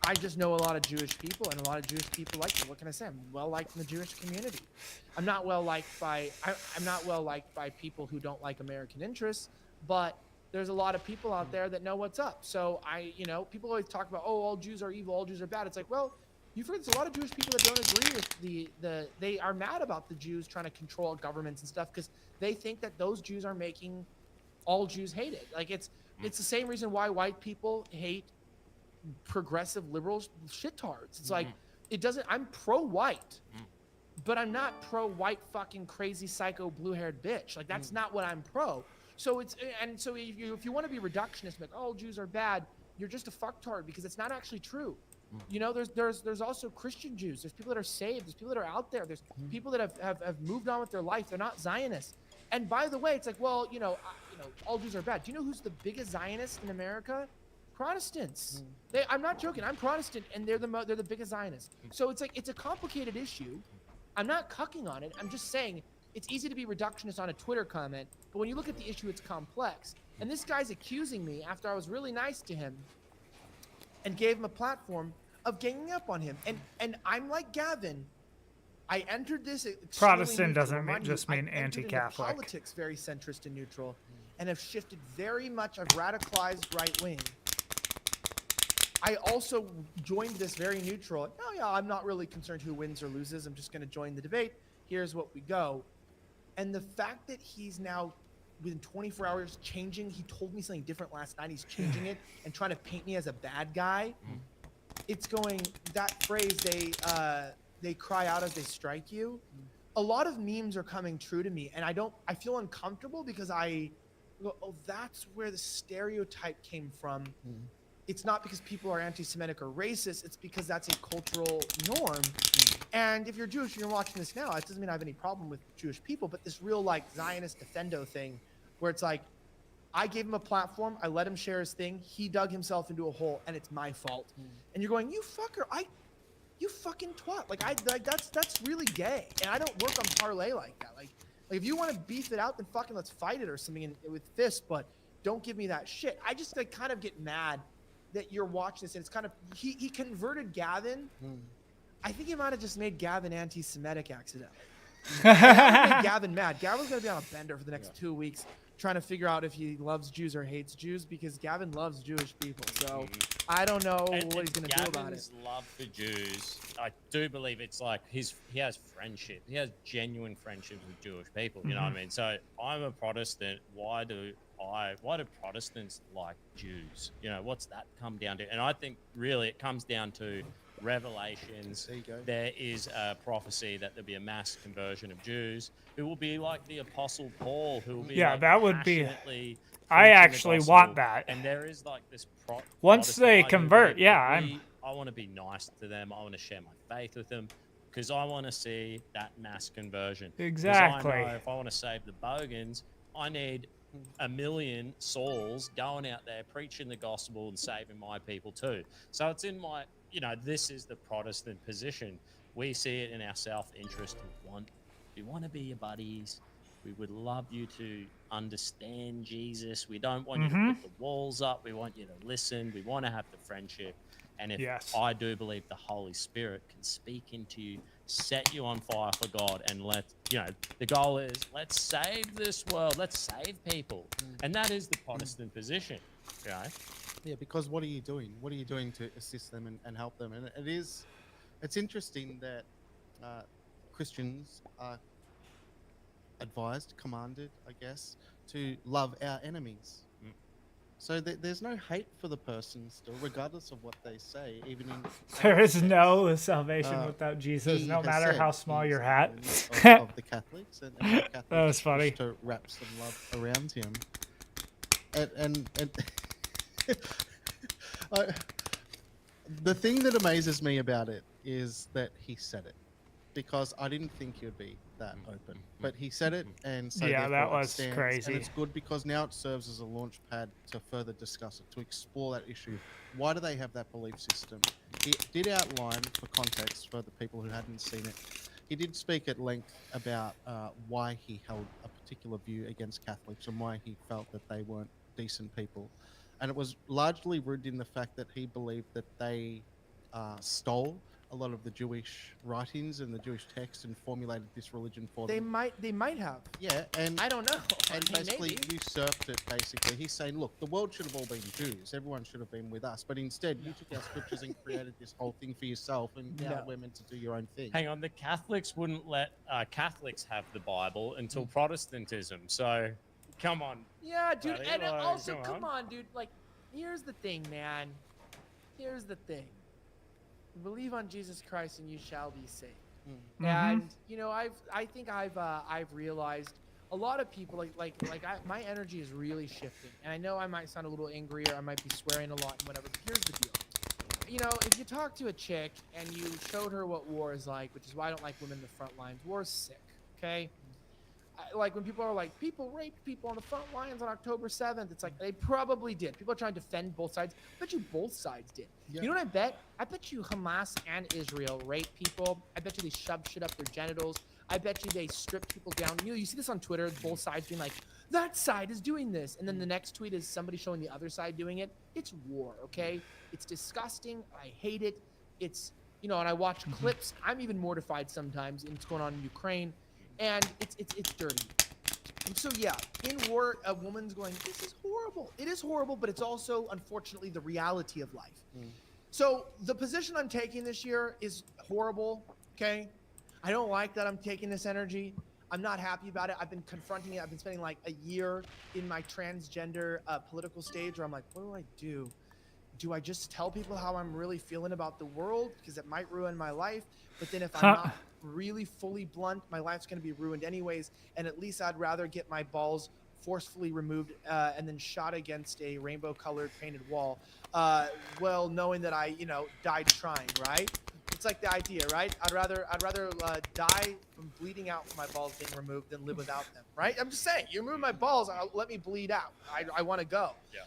I just know a lot of Jewish people, and a lot of Jewish people like me. What can I say? I'm well liked in the Jewish community. I'm not well liked by I'm not well liked by people who don't like American interests, but there's a lot of people out there that know what's up. So people always talk about, oh, all Jews are evil, all Jews are bad. It's like, well, you've heard there's a lot of Jewish people that don't agree with they are mad about the Jews trying to control governments and stuff because they think that those Jews are making all Jews hate it. Like it's the same reason why white people hate progressive liberals shitards. It's like, it doesn't, I'm pro-white, but I'm not pro-white fucking crazy psycho blue-haired bitch. Like, that's not what I'm pro. So it's, and so if you want to be reductionist, like, oh, Jews are bad, you're just a fucktard because it's not actually true. You know, there's also Christian Jews. There's people that are saved. There's people that are out there. There's people that have moved on with their life. They're not Zionists. And by the way, it's like, well, all Jews are bad. Do you know who's the biggest Zionist in America? Protestants. I'm not joking. I'm Protestant, and they're the biggest Zionists. So it's like, it's a complicated issue. I'm not cucking on it. I'm just saying it's easy to be reductionist on a Twitter comment, but when you look at the issue, it's complex. And this guy's accusing me after I was really nice to him and gave him a platform of ganging up on him. And I'm like Gavin. I entered this Protestant doesn't Remind just you, mean I entered into anti-Catholic. Politics very centrist and neutral, and have shifted very much. I've radicalized right wing. I also joined this very neutral. Oh yeah, I'm not really concerned who wins or loses. I'm just going to join the debate. Here's what we go. And the fact that he's now within 24 hours changing, he told me something different last night. He's changing it and trying to paint me as a bad guy. It's going, that phrase, they cry out as they strike you. A lot of memes are coming true to me, and I feel uncomfortable because I go, oh, that's where the stereotype came from. It's not because people are anti-Semitic or racist. It's because that's a cultural norm. And if you're Jewish and you're watching this now, it doesn't mean I have any problem with Jewish people, but this real like Zionist defendo thing where it's like, I gave him a platform. I let him share his thing. He dug himself into a hole and it's my fault. And you're going, you fucker, you fucking twat. That's really gay. And I don't work on parlay like that. Like if you want to beef it out, then fucking let's fight it or something with fists, but don't give me that shit. I just kind of get mad that you're watching this and it's kind of, he converted Gavin. I think he might have just made Gavin anti-Semitic accidentally. Made Gavin mad. Gavin's going to be on a bender for the next 2 weeks trying to figure out if he loves Jews or hates Jews because Gavin loves Jewish people. So I don't know what he's going to do about it. Gavin's love for Jews, I do believe it's like he has friendship. He has genuine friendships with Jewish people. You know what I mean? So I'm a Protestant. Why do Protestants like Jews? You know, what's that come down to? And I think really it comes down to Revelations, There you go. there is a prophecy that there'll be a mass conversion of Jews who will be like the Apostle Paul, who will be Yeah, like that would be. passionately I preaching the actually gospel. want that. And there is like this Once Protestant- they I do convert, believe yeah, that I want to be nice to them. I want to share my faith with them because I want to see that mass conversion. 'Cause Exactly. I know if I want to save the Bogans, I need 1 million souls going out there preaching the gospel and saving my people too. So it's in my, this is the Protestant position. We see it in our self-interest. We want to be your buddies. We would love you to understand Jesus. We don't want you to put the walls up. We want you to listen. We want to have the friendship. And if I do believe the Holy Spirit can speak into you, set you on fire for God, and the goal is let's save this world. Let's save people. And that is the Protestant position. Yeah, because what are you doing? What are you doing to assist them and help them? And it's interesting that Christians are advised, commanded, I guess, to love our enemies. So there's no hate for the person still, regardless of what they say. Even in there is no salvation without Jesus, no matter how small your hat. of the Catholics, and the Catholics that was funny. wish to wrap some love around him. And the thing that amazes me about it is that he said it, because I didn't think he would be that open, but he said it, and so yeah, that therefore it was stands, crazy. and it's good because now it serves as a launch pad to further discuss it, to explore that issue. Why do they have that belief system? He did outline, for context, for the people who hadn't seen it, he did speak at length about why he held a particular view against Catholics and why he felt that they weren't decent people. And it was largely rooted in the fact that he believed that they stole a lot of the Jewish writings and the Jewish text and formulated this religion for them. They might have. Yeah, and I don't know. And I mean, basically maybe. usurped it. Basically, he's saying, look, the world should have all been Jews. Everyone should have been with us. But instead, you took our scriptures and created this whole thing for yourself, and now we're meant to do your own thing. Hang on, the Catholics wouldn't let Catholics have the Bible until Protestantism. So, come on. Yeah, dude, buddy, and like, also, come on, dude. Like, here's the thing, man. Here's the thing. Believe on Jesus Christ and you shall be saved. And I think I've realized a lot of people my energy is really shifting, and I know I might sound a little angry or I might be swearing a lot and whatever. But here's the deal. If you talk to a chick and you showed her what war is like, which is why I don't like women in the front lines. War is sick. Okay. Like when people are like, people raped people on the front lines on October 7th. It's like, they probably did. People are trying to defend both sides. I bet you both sides did. Yeah. You know what I bet? I bet you Hamas and Israel rape people. I bet you they shove shit up their genitals. I bet you they strip people down. You see this on Twitter, both sides being like, that side is doing this. And then the next tweet is somebody showing the other side doing it. It's war, okay? It's disgusting. I hate it. It's, and I watch clips. I'm even mortified sometimes in what's going on in Ukraine. And it's dirty. And so, yeah, in war, a woman's going, this is horrible. It is horrible, but it's also, unfortunately, the reality of life. So the position I'm taking this year is horrible, okay? I don't like that I'm taking this energy. I'm not happy about it. I've been confronting it. I've been spending like a year in my transgender political stage where I'm like, what do I do? Do I just tell people how I'm really feeling about the world? Because it might ruin my life. But then if I'm not really fully blunt, my life's going to be ruined anyways. And at least I'd rather get my balls forcefully removed and then shot against a rainbow-colored painted wall, well, knowing that I, died trying, right? It's like the idea, right? I'd rather die from bleeding out from my balls being removed than live without them, right? I'm just saying, you remove my balls, let me bleed out. I want to go. Yeah.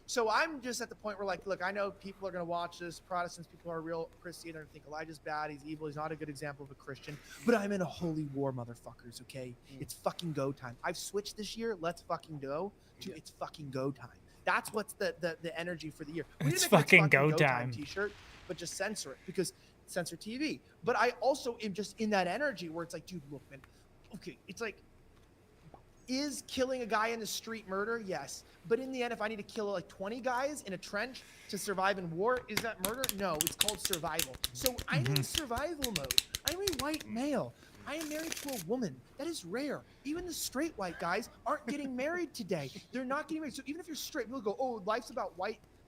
So I'm just at the point where, like, look, I know people are going to watch this. Protestants, people who are real Christian, are going to think Elijah's bad, he's evil, he's not a good example of a Christian. But I'm in a holy war, motherfuckers, okay? It's fucking go time. I've switched this year. Let's fucking go. It's fucking go time. That's what's the energy for the year. We It's didn't make fucking a go time t-shirt, but just censor it, because censor TV. But I also am just in that energy where it's like, dude, look, man, okay, it's like, is killing a guy in the street murder? Yes. But in the end, if I need to kill like 20 guys in a trench to survive in war, is that murder? No, it's called survival. So I'm in survival mode. I'm a white male. I am married to a woman. That is rare. Even the straight white guys aren't getting married today. They're not getting married. So even if you're straight, people go, oh, life's about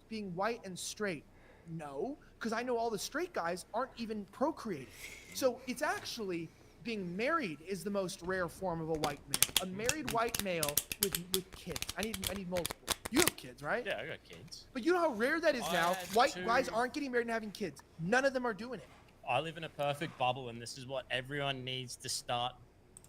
being white and straight. No, because I know all the straight guys aren't even procreating. So it's actually being married is the most rare form of a white male. A married white male with kids. I need multiple. You have kids, right? Yeah, I got kids. But you know how rare that is now? had White two- guys aren't getting married and having kids. None of them are doing it. I live in a perfect bubble, and this is what everyone needs to start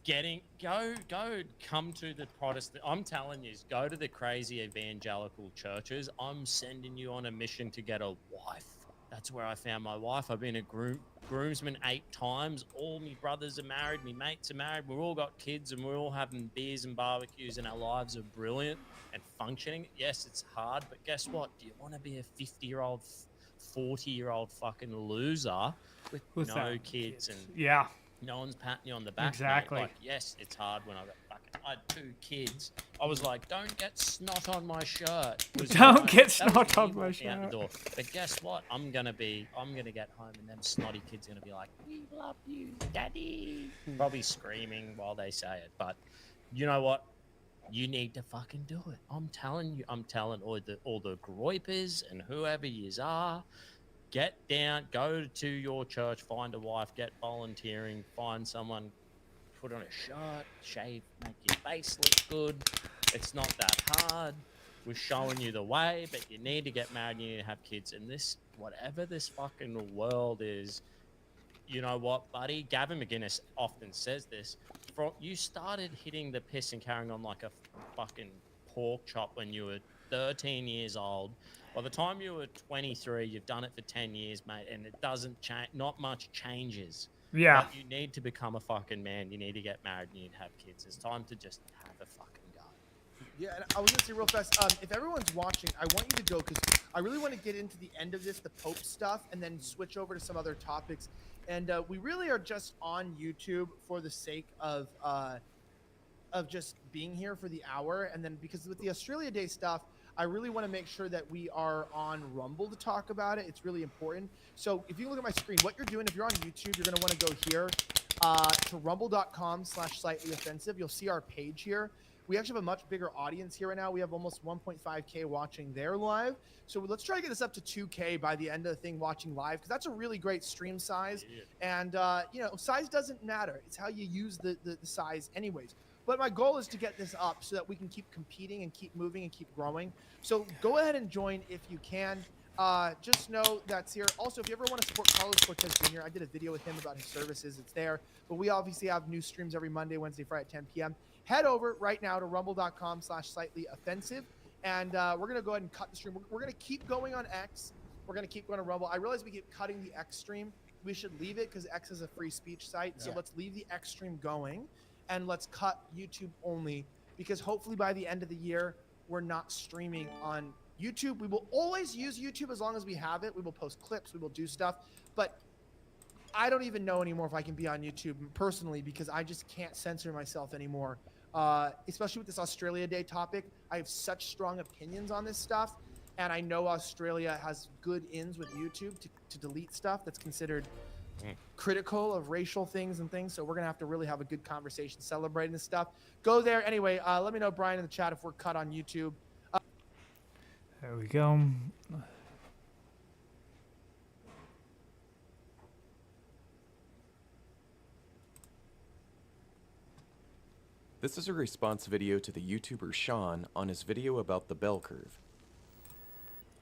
getting. Come to the Protestant. I'm telling you, go to the crazy evangelical churches. I'm sending you on a mission to get a wife. That's where I found my wife. I've been a groomsman 8 times. All my brothers are married. My mates are married. We've all got kids, and we're all having beers and barbecues, and our lives are brilliant and functioning. Yes, it's hard, but guess what? Do you want to be a 50-year-old, 40-year-old fucking loser with no kids and no one's patting you on the back? Exactly. Mate? Like, yes, it's hard when I had 2 kids. I was like, don't get snot on my shirt. Don't get That was snot me on my walking out the shirt. door. But guess what? I'm gonna get home, and them snotty kids are gonna be like, "We love you, Daddy." Probably screaming while they say it. But you know what? You need to fucking do it. I'm telling you. I'm telling all the groypers and whoever yous are. Get down. Go to your church. Find a wife. Get volunteering. Find someone. Put on a shirt, shave, make your face look good. It's not that hard. We're showing you the way, but you need to get married, you need to have kids. And this, whatever this fucking world is, you know what, buddy? Gavin McGuinness often says this. You started hitting the piss and carrying on like a fucking pork chop when you were 13 years old. By the time you were 23, you've done it for 10 years, mate, and it doesn't change. Not much changes. Yeah. But you need to become a fucking man. You need to get married. You need to have kids. It's time to just have a fucking go. Yeah, and I was gonna say real fast, if everyone's watching, I want you to go because I really want to get into the end of this, the Pope stuff, and then switch over to some other topics. And we really are just on YouTube for the sake of just being here for the hour. And then because with the Australia Day stuff, I really want to make sure that we are on Rumble to talk about it. It's really important. So if you look at my screen, what you're doing, if you're on YouTube, you're going to want to go here to rumble.com/slightly offensive. You'll see our page here. We actually have a much bigger audience here right now. We have almost 1.5K watching there live. So let's try to get this up to 2K by the end of the thing watching live, because that's a really great stream size. And, you know, size doesn't matter. It's how you use the size anyways. But my goal is to get this up so that we can keep competing and keep moving and keep growing. So go ahead and join if you can. Just know that's here. Also, if you ever want to support Carlos Cortez Jr., I did a video with him about his services. It's there. But we obviously have new streams every Monday, Wednesday, Friday at 10 p.m. Head over right now to rumble.com/slightly-offensive. And we're going to go ahead and cut the stream. We're going to keep going on X. We're going to keep going to Rumble. I realize we keep cutting the X stream. We should leave it because X is a free speech site. So let's leave the X stream going. And let's cut YouTube only, because hopefully by the end of the year, we're not streaming on YouTube. We will always use YouTube as long as we have it. We will post clips. We will do stuff. But I don't even know anymore if I can be on YouTube personally, because I just can't censor myself anymore. Especially with this Australia Day topic. I have such strong opinions on this stuff. And I know Australia has good ins with YouTube to delete stuff that's considered critical of racial things and things. So we're gonna have to really have a good conversation celebrating this stuff. Go there anyway. Let me know, Brian, in the chat if we're cut on YouTube. There we go. This is a response video to the YouTuber Sean on his video about the bell curve.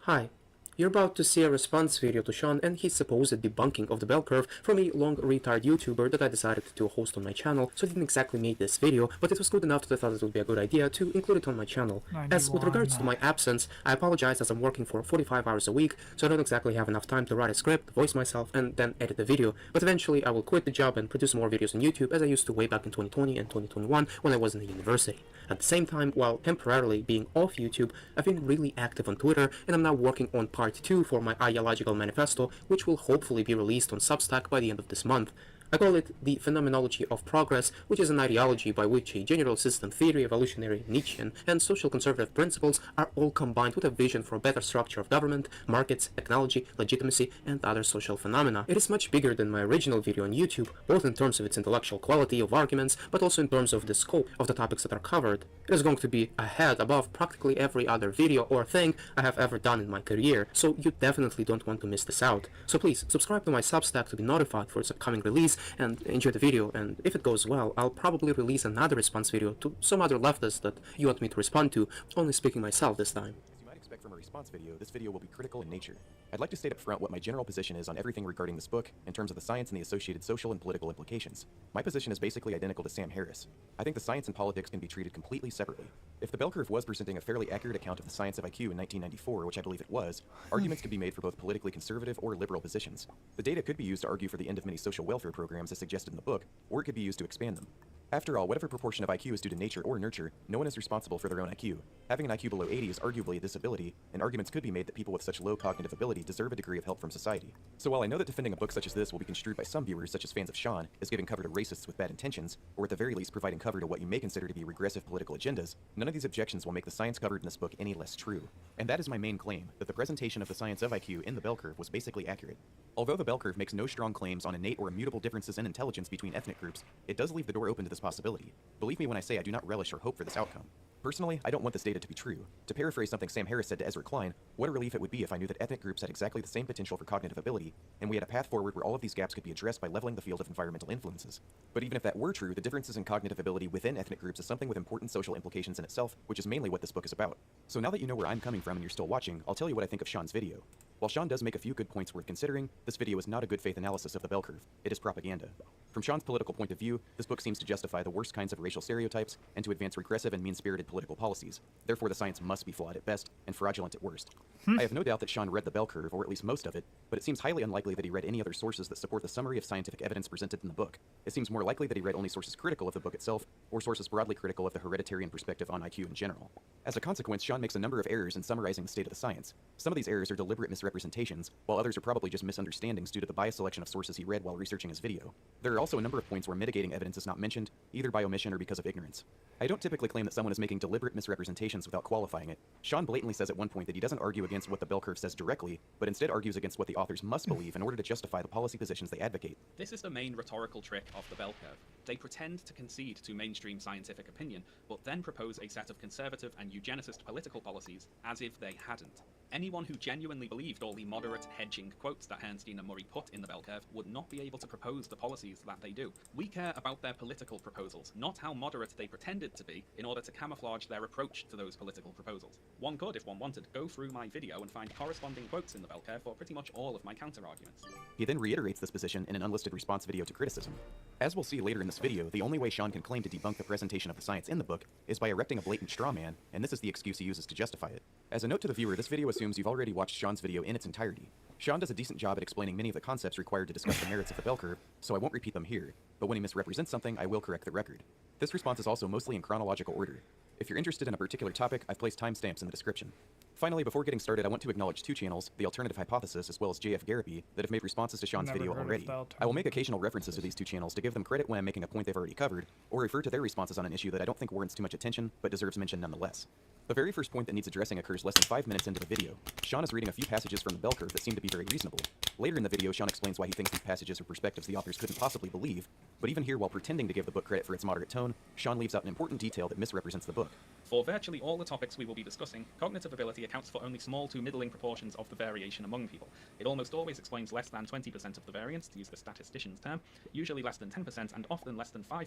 Hi. You're about to see a response video to Sean and his supposed debunking of the bell curve from a long-retired YouTuber that I decided to host on my channel, so I didn't exactly make this video, but it was good enough that I thought it would be a good idea to include it on my channel. As with regards to my absence, I apologize as I'm working for 45 hours a week, so I don't exactly have enough time to write a script, voice myself, and then edit the video, but eventually I will quit the job and produce more videos on YouTube as I used to way back in 2020 and 2021 when I was in the university. At the same time, while temporarily being off YouTube, I've been really active on Twitter, and I'm now working on part 2 for my ideological manifesto, which will hopefully be released on Substack by the end of this month. I call it the Phenomenology of Progress, which is an ideology by which a general system theory, evolutionary, Nietzschean, and social conservative principles are all combined with a vision for a better structure of government, markets, technology, legitimacy, and other social phenomena. It is much bigger than my original video on YouTube, both in terms of its intellectual quality of arguments, but also in terms of the scope of the topics that are covered. It is going to be ahead above practically every other video or thing I have ever done in my career, so you definitely don't want to miss this out. So please, subscribe to my Substack to be notified for its upcoming release, and enjoy the video, and if it goes well, I'll probably release another response video to some other leftist that you want me to respond to, only speaking myself this time. As you might expect from a response video, this video will be critical in nature. I'd like to state up front what my general position is on everything regarding this book, in terms of the science and the associated social and political implications. My position is basically identical to Sam Harris. I think the science and politics can be treated completely separately. If the bell curve was presenting a fairly accurate account of the science of IQ in 1994, which I believe it was, arguments could be made for both politically conservative or liberal positions. The data could be used to argue for the end of many social welfare programs as suggested in the book, or it could be used to expand them. After all, whatever proportion of IQ is due to nature or nurture, no one is responsible for their own IQ. Having an IQ below 80 is arguably a disability, and arguments could be made that people with such low cognitive ability deserve a degree of help from society. So while I know that defending a book such as this will be construed by some viewers, such as fans of Sean, as giving cover to racists with bad intentions, or at the very least providing cover to what you may consider to be regressive political agendas, none of these objections will make the science covered in this book any less true. And that is my main claim, that the presentation of the science of IQ in the bell curve was basically accurate. Although the bell curve makes no strong claims on innate or immutable differences in intelligence between ethnic groups, it does leave the door open to this possibility. Believe me when I say I do not relish or hope for this outcome. Personally, I don't want this data to be true. To paraphrase something Sam Harris said to Ezra Klein, what a relief it would be if I knew that ethnic groups had exactly the same potential for cognitive ability, and we had a path forward where all of these gaps could be addressed by leveling the field of environmental influences. But even if that were true, the differences in cognitive ability within ethnic groups is something with important social implications in itself, which is mainly what this book is about. So now that you know where I'm coming from and you're still watching, I'll tell you what I think of Sean's video. While Sean does make a few good points worth considering, this video is not a good faith analysis of the bell curve. It is propaganda. From Sean's political point of view, this book seems to justify the worst kinds of racial stereotypes and to advance regressive and mean-spirited political policies. Therefore, the science must be flawed at best and fraudulent at worst. I have no doubt that Sean read the bell curve, or at least most of it, but it seems highly unlikely that he read any other sources that support the summary of scientific evidence presented in the book. It seems more likely that he read only sources critical of the book itself, or sources broadly critical of the hereditarian perspective on IQ in general. As a consequence, Sean makes a number of errors in summarizing the state of the science. Some of these errors are deliberate misrepresentations, while others are probably just misunderstandings due to the biased selection of sources he read while researching his video. There are also a number of points where mitigating evidence is not mentioned, either by omission or because of ignorance. I don't typically claim that someone is making deliberate misrepresentations without qualifying it. Sean blatantly says at one point that he doesn't argue against what the bell curve says directly, but instead argues against what the authors must believe in order to justify the policy positions they advocate. This is the main rhetorical trick of the bell curve. They pretend to concede to mainstream scientific opinion, but then propose a set of conservative and eugenicist political policies as if they hadn't. Anyone who genuinely believed all the moderate, hedging quotes that Herrnstein and Murray put in the bell curve would not be able to propose the policies that they do. We care about their political proposals, not how moderate they pretended to be, in order to camouflage their approach to those political proposals. One could, if one wanted, go through my video and find corresponding quotes in the bell curve for pretty much all of my counter-arguments. He then reiterates this position in an unlisted response video to criticism. As we'll see later in this video, the only way Sean can claim to debunk the presentation of the science in the book is by erecting a blatant straw man, and this is the excuse he uses to justify it. As a note to the viewer, this video assumes you've already watched Sean's video in its entirety. Sean does a decent job at explaining many of the concepts required to discuss the merits of the bell curve, so I won't repeat them here, but when he misrepresents something, I will correct the record. This response is also mostly in chronological order. If you're interested in a particular topic, I've placed timestamps in the description. Finally, before getting started, I want to acknowledge two channels, The Alternative Hypothesis as well as JF Garrity, that have made responses to Sean's video already. I will make occasional references to these two channels to give them credit when I'm making a point they've already covered, or refer to their responses on an issue that I don't think warrants too much attention, but deserves mention nonetheless. The very first point that needs addressing occurs less than 5 minutes into the video. Sean is reading a few passages from the bell curve that seem to be very reasonable. Later in the video, Sean explains why he thinks these passages are perspectives the authors couldn't possibly believe, but even here, while pretending to give the book credit for its moderate tone, Sean leaves out an important detail that misrepresents the book. For virtually all the topics we will be discussing, cognitive ability accounts for only small to middling proportions of the variation among people. It almost always explains less than 20% of the variance, to use the statistician's term, usually less than 10% and often less than 5%.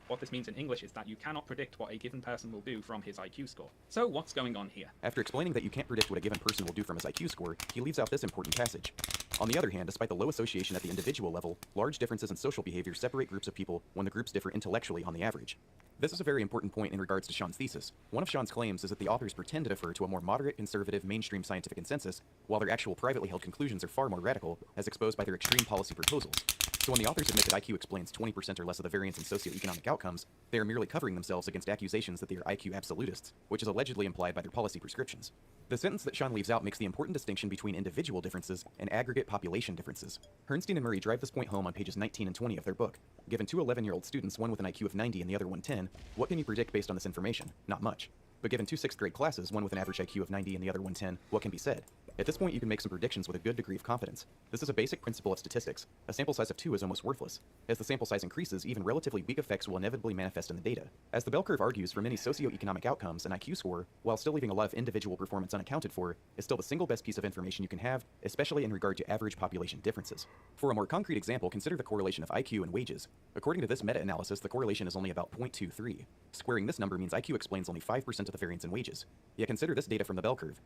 What this means in English is that you cannot predict what a given person will do from his IQ score. So what's going on here? After explaining that you can't predict what a given person will do from his IQ score, he leaves out this important passage. On the other hand, despite the low association at the individual level, large differences in social behavior separate groups of people when the groups differ intellectually on the average. This is a very important point in regards to Sean's thesis. One of Sean's claims is that the authors pretend to defer to a more moderate, conservative, mainstream scientific consensus, while their actual privately held conclusions are far more radical, as exposed by their extreme policy proposals. So when the authors admit that IQ explains 20% or less of the variance in socioeconomic outcomes, they are merely covering themselves against accusations that they are IQ absolutists, which is allegedly implied by their policy prescriptions. The sentence that Sean leaves out makes the important distinction between individual differences and aggregate population differences. Herrnstein and Murray drive this point home on pages 19 and 20 of their book. Given two 11-year-old students, one with an IQ of 90 and the other 110, what can you predict based on this information? Not much. But given two 6th grade classes, one with an average IQ of 90 and the other 110, what can be said? At this point, you can make some predictions with a good degree of confidence. This is a basic principle of statistics. A sample size of 2 is almost worthless. As the sample size increases, even relatively weak effects will inevitably manifest in the data. As the bell curve argues, for many socioeconomic outcomes, an IQ score, while still leaving a lot of individual performance unaccounted for, is still the single best piece of information you can have, especially in regard to average population differences. For a more concrete example, consider the correlation of IQ and wages. According to this meta-analysis, the correlation is only about 0.23. Squaring this number means IQ explains only 5% of the variance in wages. Yet consider this data from the bell curve.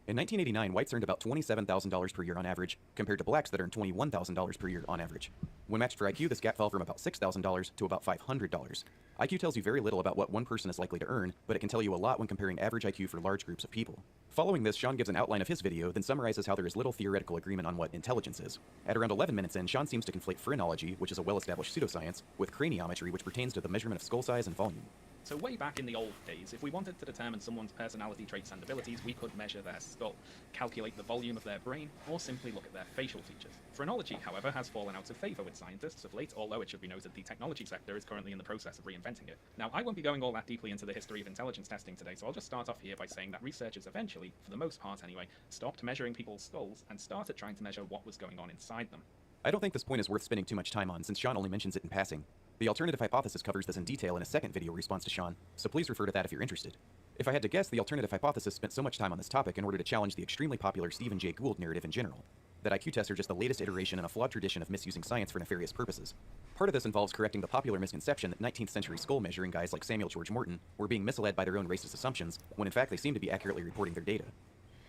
In 1989, whites earned about $27,000 per year on average, compared to blacks that earned $21,000 per year on average. When matched for IQ, this gap fell from about $6,000 to about $500. IQ tells you very little about what one person is likely to earn, but it can tell you a lot when comparing average IQ for large groups of people. Following this, Sean gives an outline of his video, then summarizes how there is little theoretical agreement on what intelligence is. At around 11 minutes in, Sean seems to conflate phrenology, which is a well-established pseudoscience, with craniometry, which pertains to the measurement of skull size and volume. So way back in the old days, if we wanted to determine someone's personality traits and abilities, we could measure their skull, calculate the volume of their brain, or simply look at their facial features. Phrenology, however, has fallen out of favor with scientists of late, although it should be noted the technology sector is currently in the process of reinventing it. Now, I won't be going all that deeply into the history of intelligence testing today, so I'll just start off here by saying that researchers eventually, for the most part anyway, stopped measuring people's skulls and started trying to measure what was going on inside them. I don't think this point is worth spending too much time on, since Sean only mentions it in passing. The alternative hypothesis covers this in detail in a second video response to Sean, so please refer to that if you're interested. If I had to guess, the alternative hypothesis spent so much time on this topic in order to challenge the extremely popular Stephen Jay Gould narrative in general, that IQ tests are just the latest iteration in a flawed tradition of misusing science for nefarious purposes. Part of this involves correcting the popular misconception that 19th century skull measuring guys like Samuel George Morton were being misled by their own racist assumptions, when in fact they seem to be accurately reporting their data.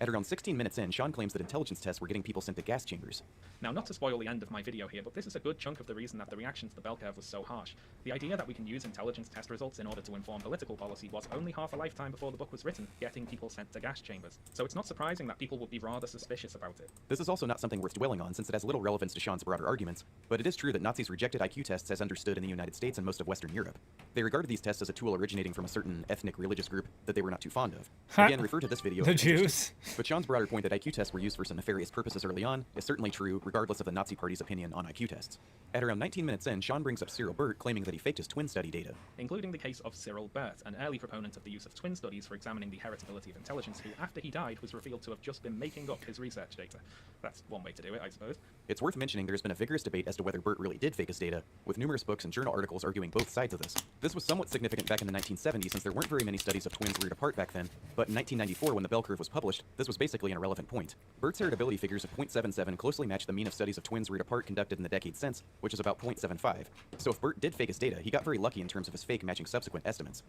At around 16 minutes in, Sean claims that intelligence tests were getting people sent to gas chambers. Now, not to spoil the end of my video here, but this is a good chunk of the reason that the reaction to the bell curve was so harsh. The idea that we can use intelligence test results in order to inform political policy was only half a lifetime before the book was written, getting people sent to gas chambers. So it's not surprising that people would be rather suspicious about it. This is also not something worth dwelling on, since it has little relevance to Sean's broader arguments, but it is true that Nazis rejected IQ tests as understood in the United States and most of Western Europe. They regarded these tests as a tool originating from a certain ethnic religious group that they were not too fond of. Again, refer to this video. The Jews. But Sean's broader point that IQ tests were used for some nefarious purposes early on is certainly true, regardless of the Nazi Party's opinion on IQ tests. At around 19 minutes in, Sean brings up Cyril Burt, claiming that he faked his twin study data. Including the case of Cyril Burt, an early proponent of the use of twin studies for examining the heritability of intelligence, who, after he died, was revealed to have just been making up his research data. That's one way to do it, I suppose. It's worth mentioning there has been a vigorous debate as to whether Burt really did fake his data, with numerous books and journal articles arguing both sides of this. This was somewhat significant back in the 1970s, since there weren't very many studies of twins reared apart back then, but in 1994, when the bell curve was published, this was basically an irrelevant point. Burt's heritability figures of 0.77 closely matched the mean of studies of twins reared apart conducted in the decade since, which is about 0.75. So if Burt did fake his data, he got very lucky in terms of his fake matching subsequent estimates.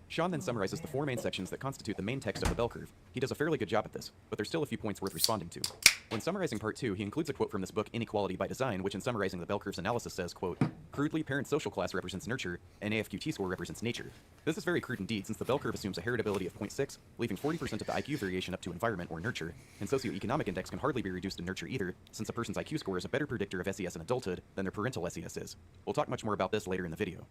Sean then summarizes the 4 main sections that constitute the main text of the bell curve. He does a fairly good job at this, but there's still a few points worth responding to. When summarizing part 2, he includes a quote from this book, Inequality by Design, which in summarizing the bell curve's analysis says, quote, "Crudely, parent social class represents nurture, and AFQT score represents nature." This is very crude indeed, since the bell curve assumes a heritability of 0.6, leaving 40% of the IQ variation up to environment or nurture, and socioeconomic index can hardly be reduced to nurture either, since a person's IQ score is a better predictor of SES in adulthood than their parental SES is. We'll talk much more about this later in the video.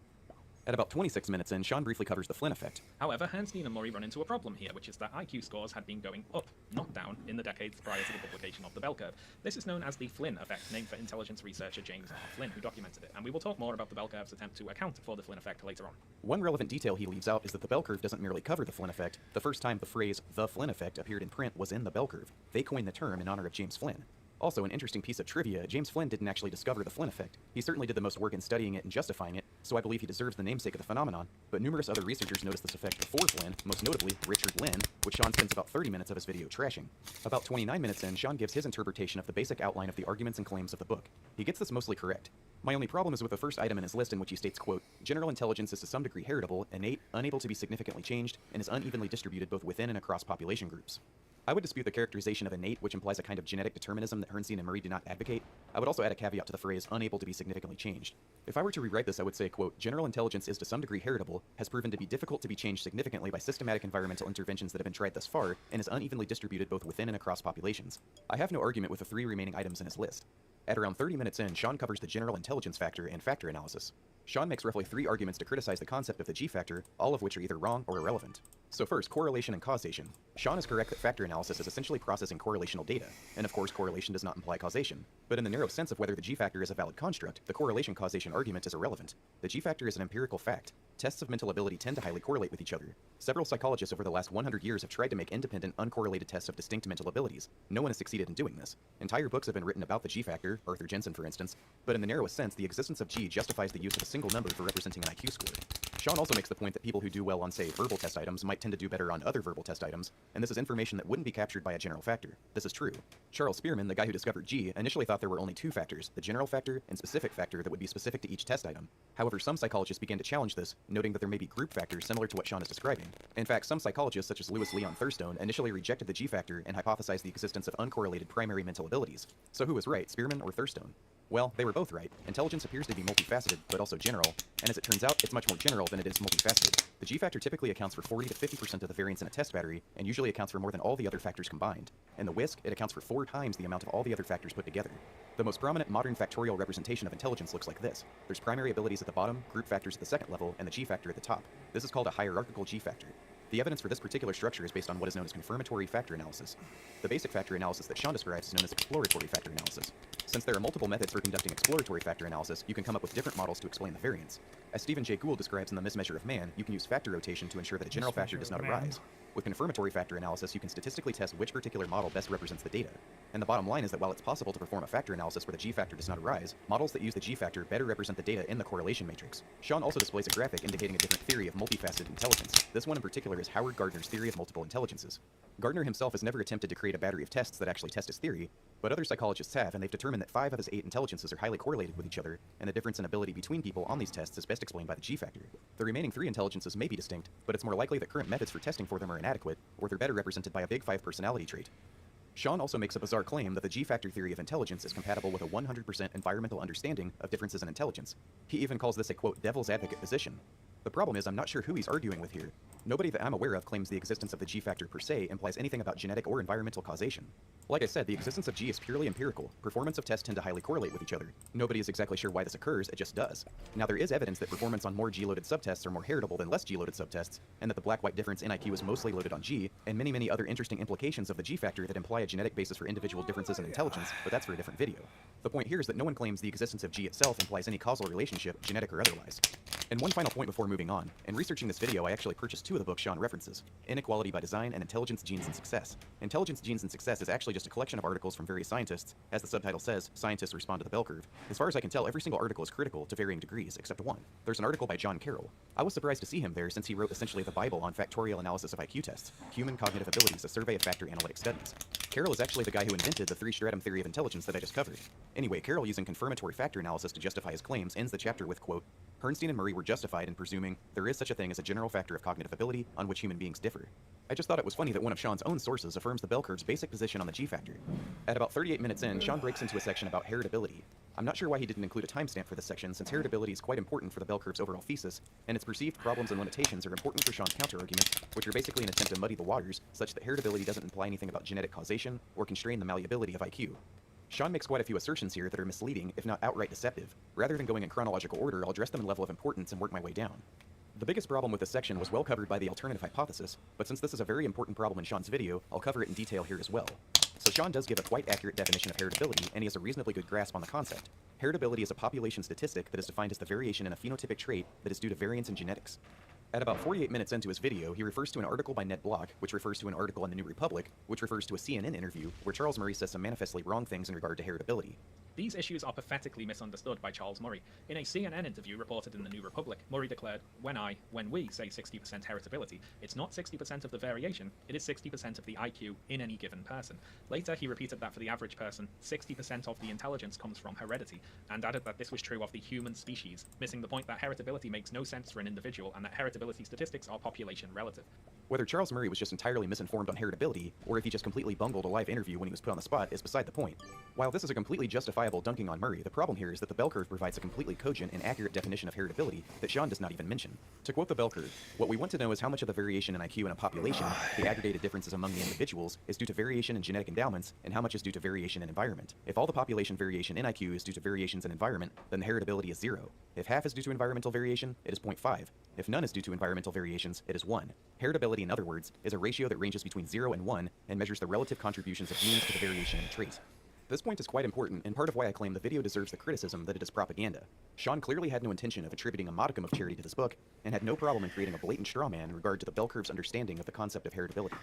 At about 26 minutes in, Sean briefly covers the Flynn effect. However, Bernstein and Murray run into a problem here, which is that IQ scores had been going up, not down, in the decades prior to the publication of the bell curve. This is known as the Flynn effect, named for intelligence researcher James R. Flynn, who documented it, and we will talk more about the bell curve's attempt to account for the Flynn effect later on. One relevant detail he leaves out is that the bell curve doesn't merely cover the Flynn effect. The first time the phrase, "the Flynn effect," appeared in print was in the bell curve. They coined the term in honor of James Flynn. Also, an interesting piece of trivia, James Flynn didn't actually discover the Flynn effect. He certainly did the most work in studying it and justifying it, so I believe he deserves the namesake of the phenomenon, but numerous other researchers noticed this effect before Flynn, most notably Richard Lynn, which Sean spends about 30 minutes of his video trashing. About 29 minutes in, Sean gives his interpretation of the basic outline of the arguments and claims of the book. He gets this mostly correct. My only problem is with the first item in his list, in which he states, quote, "General intelligence is to some degree heritable, innate, unable to be significantly changed, and is unevenly distributed both within and across population groups." I would dispute the characterization of innate, which implies a kind of genetic determinism that Bernstein and Murray do not advocate. I would also add a caveat to the phrase, "unable to be significantly changed." If I were to rewrite this, I would say, quote, "General intelligence is to some degree heritable, has proven to be difficult to be changed significantly by systematic environmental interventions that have been tried thus far, and is unevenly distributed both within and across populations." I have no argument with the 3 remaining items in his list. At around 30 minutes in, Sean covers the general intelligence factor and factor analysis. Sean makes roughly 3 arguments to criticize the concept of the G factor, all of which are either wrong or irrelevant. So first, correlation and causation. Sean is correct that factor analysis is essentially processing correlational data, and of course correlation does not imply causation. But in the narrow sense of whether the g-factor is a valid construct, the correlation-causation argument is irrelevant. The g-factor is an empirical fact. Tests of mental ability tend to highly correlate with each other. Several psychologists over the last 100 years have tried to make independent, uncorrelated tests of distinct mental abilities. No one has succeeded in doing this. Entire books have been written about the g-factor, Arthur Jensen for instance, but in the narrowest sense, the existence of g justifies the use of a single number for representing an IQ score. Sean also makes the point that people who do well on, say, verbal test items might tend to do better on other verbal test items, and this is information that wouldn't be captured by a general factor. This is true. Charles Spearman, the guy who discovered G, initially thought there were only two factors, the general factor and specific factor that would be specific to each test item. However, some psychologists began to challenge this, noting that there may be group factors similar to what Sean is describing. In fact, some psychologists, such as Louis Leon Thurstone, initially rejected the G factor and hypothesized the existence of uncorrelated primary mental abilities. So who was right, Spearman or Thurstone? Well, they were both right. Intelligence appears to be multifaceted, but also general, and as it turns out, it's much more general than it is multifaceted. The G-factor typically accounts for 40 to 50% of the variance in a test battery, and usually accounts for more than all the other factors combined. In the WISC, it accounts for 4 times the amount of all the other factors put together. The most prominent modern factorial representation of intelligence looks like this. There's primary abilities at the bottom, group factors at the second level, and the G-factor at the top. This is called a hierarchical G-factor. The evidence for this particular structure is based on what is known as confirmatory factor analysis. The basic factor analysis that Sean describes is known as exploratory factor analysis. Since there are multiple methods for conducting exploratory factor analysis, you can come up with different models to explain the variance. As Stephen Jay Gould describes in The Mismeasure of Man, you can use factor rotation to ensure that a general factor does not arise. With confirmatory factor analysis, you can statistically test which particular model best represents the data. And the bottom line is that while it's possible to perform a factor analysis where the G-factor does not arise, models that use the G-factor better represent the data in the correlation matrix. Sean also displays a graphic indicating a different theory of multifaceted intelligence. This one in particular is Howard Gardner's theory of multiple intelligences. Gardner himself has never attempted to create a battery of tests that actually test his theory, but other psychologists have, and they've determined that 5 of his 8 intelligences are highly correlated with each other, and the difference in ability between people on these tests is best explained by the G-factor. The remaining 3 intelligences may be distinct, but it's more likely that current methods for testing for them are inadequate, or they're better represented by a big 5 personality trait. Sean also makes a bizarre claim that the G-factor theory of intelligence is compatible with a 100% environmental understanding of differences in intelligence. He even calls this a, quote, devil's advocate position. The problem is I'm not sure who he's arguing with here. Nobody that I'm aware of claims the existence of the G-factor per se implies anything about genetic or environmental causation. Like I said, the existence of G is purely empirical. Performance of tests tend to highly correlate with each other. Nobody is exactly sure why this occurs, it just does. Now there is evidence that performance on more G-loaded subtests are more heritable than less G-loaded subtests, and that the black-white difference in IQ is mostly loaded on G, and many other interesting implications of the G-factor that imply a genetic basis for individual differences in intelligence, but that's for a different video. The point here is that no one claims the existence of G itself implies any causal relationship, genetic or otherwise. And one final point before moving on. In researching this video, I actually purchased 2 of the books Sean references, Inequality by Design and Intelligence, Genes, and Success. Intelligence, Genes, and Success is actually just a collection of articles from various scientists. As the subtitle says, scientists respond to the bell curve. As far as I can tell, every single article is critical to varying degrees, except one. There's an article by John Carroll. I was surprised to see him there since he wrote essentially the Bible on factorial analysis of IQ tests, Human Cognitive Abilities, a survey of factor analytic studies. Carroll is actually the guy who invented the 3-stratum theory of intelligence that I just covered. Anyway, Carroll, using confirmatory factor analysis to justify his claims, ends the chapter with, quote, Herrnstein and Murray were justified in presuming there is such a thing as a general factor of cognitive ability on which human beings differ. I just thought it was funny that one of Sean's own sources affirms the bell curve's basic position on the G-factor. At about 38 minutes in, Sean breaks into a section about heritability. I'm not sure why he didn't include a timestamp for this section, since heritability is quite important for the bell curve's overall thesis, and its perceived problems and limitations are important for Sean's counterarguments, which are basically an attempt to muddy the waters, such that heritability doesn't imply anything about genetic causation or constrain the malleability of IQ. Sean makes quite a few assertions here that are misleading, if not outright deceptive. Rather than going in chronological order, I'll address them in level of importance and work my way down. The biggest problem with this section was well covered by the alternative hypothesis, but since this is a very important problem in Sean's video, I'll cover it in detail here as well. So Sean does give a quite accurate definition of heritability, and he has a reasonably good grasp on the concept. Heritability is a population statistic that is defined as the variation in a phenotypic trait that is due to variance in genetics. At about 48 minutes into his video, he refers to an article by Ned Block, which refers to an article in the New Republic, which refers to a CNN interview, where Charles Murray says some manifestly wrong things in regard to heritability. These issues are pathetically misunderstood by Charles Murray. In a CNN interview reported in the New Republic, Murray declared, when we say 60% heritability, it's not 60% of the variation, it is 60% of the IQ in any given person. Later, he repeated that for the average person, 60% of the intelligence comes from heredity, and added that this was true of the human species, missing the point that heritability makes no sense for an individual and that heritability statistics are population relative. Whether Charles Murray was just entirely misinformed on heritability, or if he just completely bungled a live interview when he was put on the spot, is beside the point. While this is a completely justifiable dunking on Murray, the problem here is that the bell curve provides a completely cogent and accurate definition of heritability that Sean does not even mention. To quote the bell curve, what we want to know is how much of the variation in IQ in a population, the aggregated differences among the individuals, is due to variation in genetic endowments, and how much is due to variation in environment. If all the population variation in IQ is due to variations in environment, then the heritability is 0. If half is due to environmental variation, it is 0.5. If none is due to environmental variations, it is 1. Heritability heritability, in other words, is a ratio that ranges between 0 and 1 and measures the relative contributions of genes to the variation in traits. This point is quite important, and part of why I claim the video deserves the criticism that it is propaganda. Sean clearly had no intention of attributing a modicum of charity to this book, and had no problem in creating a blatant straw man in regard to the bell curve's understanding of the concept of heritability.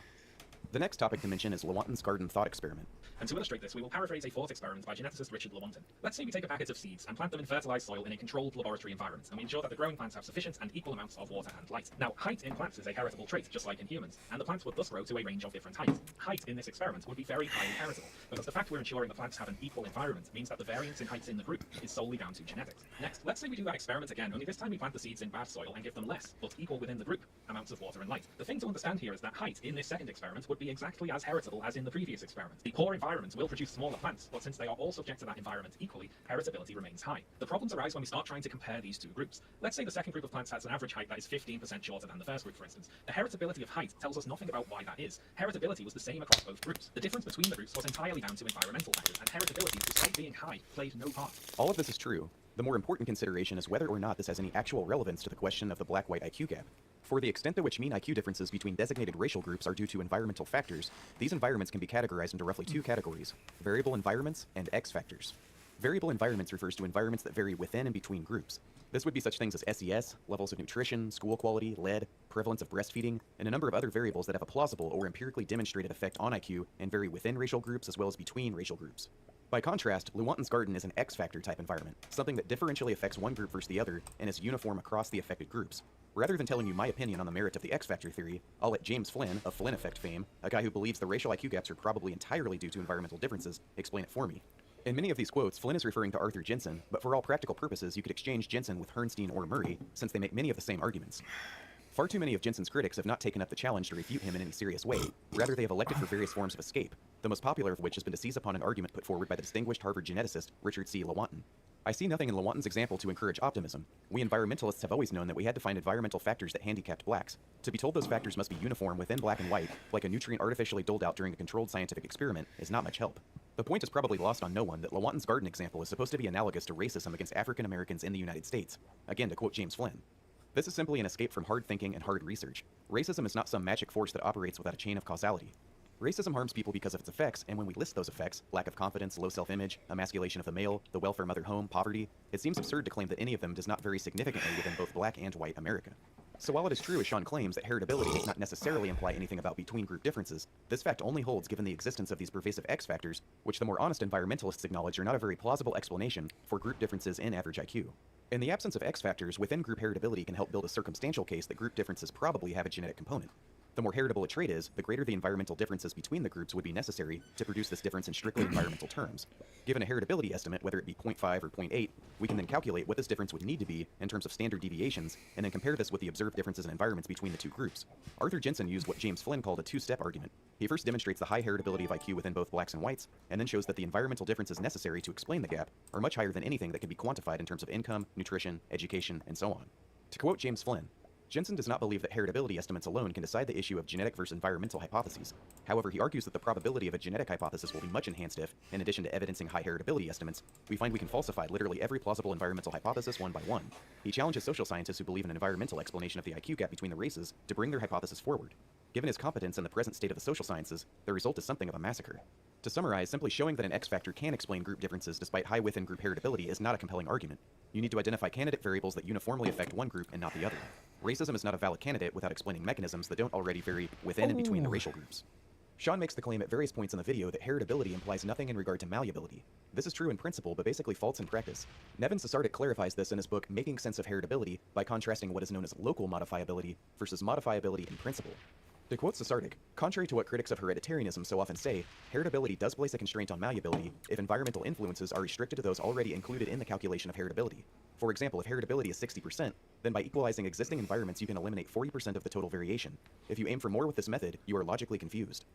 The next topic to mention is Lewontin's garden thought experiment. And to illustrate this, we will paraphrase a thought experiment by geneticist Richard Lewontin. Let's say we take a packet of seeds and plant them in fertilized soil in a controlled laboratory environment, and we ensure that the growing plants have sufficient and equal amounts of water and light. Now, height in plants is a heritable trait, just like in humans, and the plants would thus grow to a range of different heights. Height in this experiment would be very highly heritable, because the fact we're ensuring the plants have an equal environment means that the variance in heights in the group is solely down to genetics. Next, let's say we do that experiment again, only this time we plant the seeds in bad soil and give them less, but equal within the group, amounts of water and light. The thing to understand here is that height in this second experiment would be exactly as heritable as in the previous experiment. The poor environment will produce smaller plants, but since they are all subject to that environment equally, heritability remains high. The problems arise when we start trying to compare these two groups. Let's say the second group of plants has an average height that is 15% shorter than the first group, for instance. The heritability of height tells us nothing about why that is. Heritability was the same across both groups. The difference between the groups was entirely down to environmental factors, and heritability, despite being high, played no part. All of this is true. The more important consideration is whether or not this has any actual relevance to the question of the black-white IQ gap. For the extent to which mean IQ differences between designated racial groups are due to environmental factors, these environments can be categorized into roughly two categories: variable environments and X factors. Variable environments refers to environments that vary within and between groups. This would be such things as SES, levels of nutrition, school quality, lead, prevalence of breastfeeding, and a number of other variables that have a plausible or empirically demonstrated effect on IQ and vary within racial groups as well as between racial groups. By contrast, Lewontin's garden is an X-factor type environment, something that differentially affects one group versus the other and is uniform across the affected groups. Rather than telling you my opinion on the merit of the X-factor theory, I'll let James Flynn, of Flynn Effect fame, a guy who believes the racial IQ gaps are probably entirely due to environmental differences, explain it for me. In many of these quotes, Flynn is referring to Arthur Jensen, but for all practical purposes you could exchange Jensen with Herrnstein or Murray, since they make many of the same arguments. Far too many of Jensen's critics have not taken up the challenge to refute him in any serious way. Rather, they have elected for various forms of escape, the most popular of which has been to seize upon an argument put forward by the distinguished Harvard geneticist Richard C. Lewontin. I see nothing in Lewontin's example to encourage optimism. We environmentalists have always known that we had to find environmental factors that handicapped blacks. To be told those factors must be uniform within black and white, like a nutrient artificially doled out during a controlled scientific experiment, is not much help. The point is probably lost on no one that Lewontin's garden example is supposed to be analogous to racism against African Americans in the United States. Again, to quote James Flynn. This is simply an escape from hard thinking and hard research. Racism is not some magic force that operates without a chain of causality. Racism harms people because of its effects, and when we list those effects, lack of confidence, low self-image, emasculation of the male, the welfare mother home, poverty, it seems absurd to claim that any of them does not vary significantly within both black and white America. So while it is true, as Sean claims, that heritability does not necessarily imply anything about between-group differences, this fact only holds given the existence of these pervasive X factors, which the more honest environmentalists acknowledge are not a very plausible explanation for group differences in average IQ. In the absence of X factors, within-group heritability can help build a circumstantial case that group differences probably have a genetic component. The more heritable a trait is, the greater the environmental differences between the groups would be necessary to produce this difference in strictly environmental terms. Given a heritability estimate, whether it be 0.5 or 0.8, we can then calculate what this difference would need to be in terms of standard deviations, and then compare this with the observed differences in environments between the two groups. Arthur Jensen used what James Flynn called a two-step argument. He first demonstrates the high heritability of IQ within both blacks and whites, and then shows that the environmental differences necessary to explain the gap are much higher than anything that can be quantified in terms of income, nutrition, education, and so on. To quote James Flynn, Jensen does not believe that heritability estimates alone can decide the issue of genetic versus environmental hypotheses. However, he argues that the probability of a genetic hypothesis will be much enhanced if, in addition to evidencing high heritability estimates, we find we can falsify literally every plausible environmental hypothesis one by one. He challenges social scientists who believe in an environmental explanation of the IQ gap between the races to bring their hypothesis forward. Given his competence in the present state of the social sciences, the result is something of a massacre. To summarize, simply showing that an X factor can explain group differences despite high within-group heritability is not a compelling argument. You need to identify candidate variables that uniformly affect one group and not the other. Racism is not a valid candidate without explaining mechanisms that don't already vary within and between the racial groups. Sean makes the claim at various points in the video that heritability implies nothing in regard to malleability. This is true in principle, but basically false in practice. Nevin Sasardik clarifies this in his book Making Sense of Heritability by contrasting what is known as local modifiability versus modifiability in principle. To quote Sasardik, contrary to what critics of hereditarianism so often say, heritability does place a constraint on malleability if environmental influences are restricted to those already included in the calculation of heritability. For example, if heritability is 60%, then by equalizing existing environments you can eliminate 40% of the total variation. If you aim for more with this method, you are logically confused.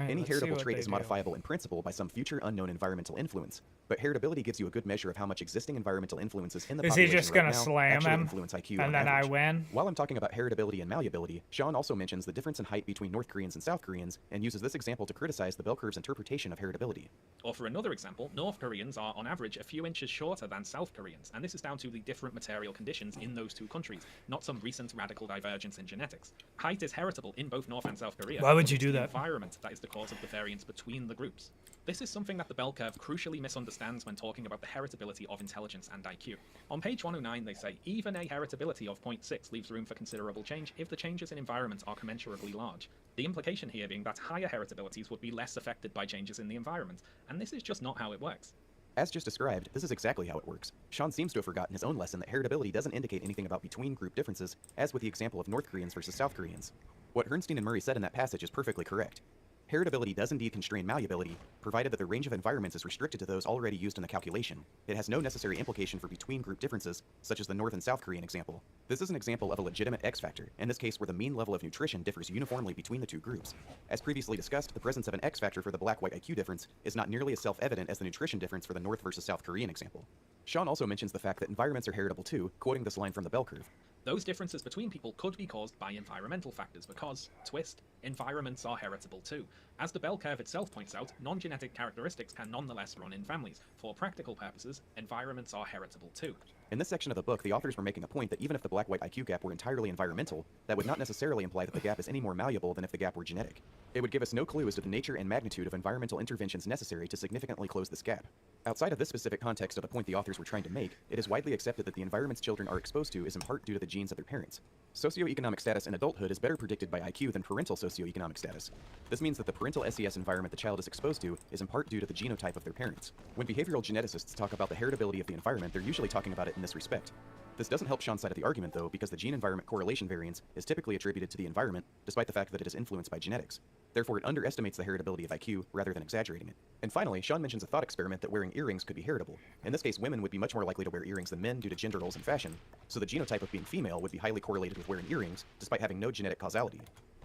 Any heritable trait is modifiable in principle by some future unknown environmental influence, but heritability gives you a good measure of how much existing environmental influences in the population he just gonna right now slam actually him, influence IQ and on then average. I win? While I'm talking about heritability and malleability, Sean also mentions the difference in height between North Koreans and South Koreans and uses this example to criticize the bell curve's interpretation of heritability. Or for another example, North Koreans are on average a few inches shorter than South Koreans, and this is down to actually different material conditions in those two countries, not some recent radical divergence in genetics. Height is heritable in both North and South Korea. Why would but you it's do the that? environment that is the cause of the variance between the groups. This is something that the bell curve crucially misunderstands when talking about the heritability of intelligence and IQ. On page 109 they say, even a heritability of 0.6 leaves room for considerable change if the changes in environment are commensurably large. The implication here being that higher heritabilities would be less affected by changes in the environment, and this is just not how it works. As just described, this is exactly how it works. Sean seems to have forgotten his own lesson that heritability doesn't indicate anything about between group differences, as with the example of North Koreans versus South Koreans. What Herrnstein and Murray said in that passage is perfectly correct. Heritability does indeed constrain malleability, provided that the range of environments is restricted to those already used in the calculation. It has no necessary implication for between-group differences, such as the North and South Korean example. This is an example of a legitimate X factor, in this case where the mean level of nutrition differs uniformly between the two groups. As previously discussed, the presence of an X factor for the black-white IQ difference is not nearly as self-evident as the nutrition difference for the North versus South Korean example. Sean also mentions the fact that environments are heritable too, quoting this line from the bell curve. Those differences between people could be caused by environmental factors because, twist, environments are heritable too. As the bell curve itself points out, non-genetic characteristics can nonetheless run in families. For practical purposes, environments are heritable too. In this section of the book, the authors were making a point that even if the black-white IQ gap were entirely environmental, that would not necessarily imply that the gap is any more malleable than if the gap were genetic. It would give us no clue as to the nature and magnitude of environmental interventions necessary to significantly close this gap. Outside of this specific context of the point the authors were trying to make, it is widely accepted that the environments children are exposed to is in part due to the genes of their parents. Socioeconomic status in adulthood is better predicted by IQ than parental socioeconomic status. This means that the parental SES environment the child is exposed to is in part due to the genotype of their parents. When behavioral geneticists talk about the heritability of the environment, they're usually talking about it in this respect. This doesn't help Sean's side of the argument, though, because the gene-environment correlation variance is typically attributed to the environment, despite the fact that it is influenced by genetics. Therefore, it underestimates the heritability of IQ, rather than exaggerating it. And finally, Sean mentions a thought experiment that wearing earrings could be heritable. In this case, women would be much more likely to wear earrings than men due to gender roles and fashion, so the genotype of being female would be highly correlated with wearing earrings, despite having no genetic causality.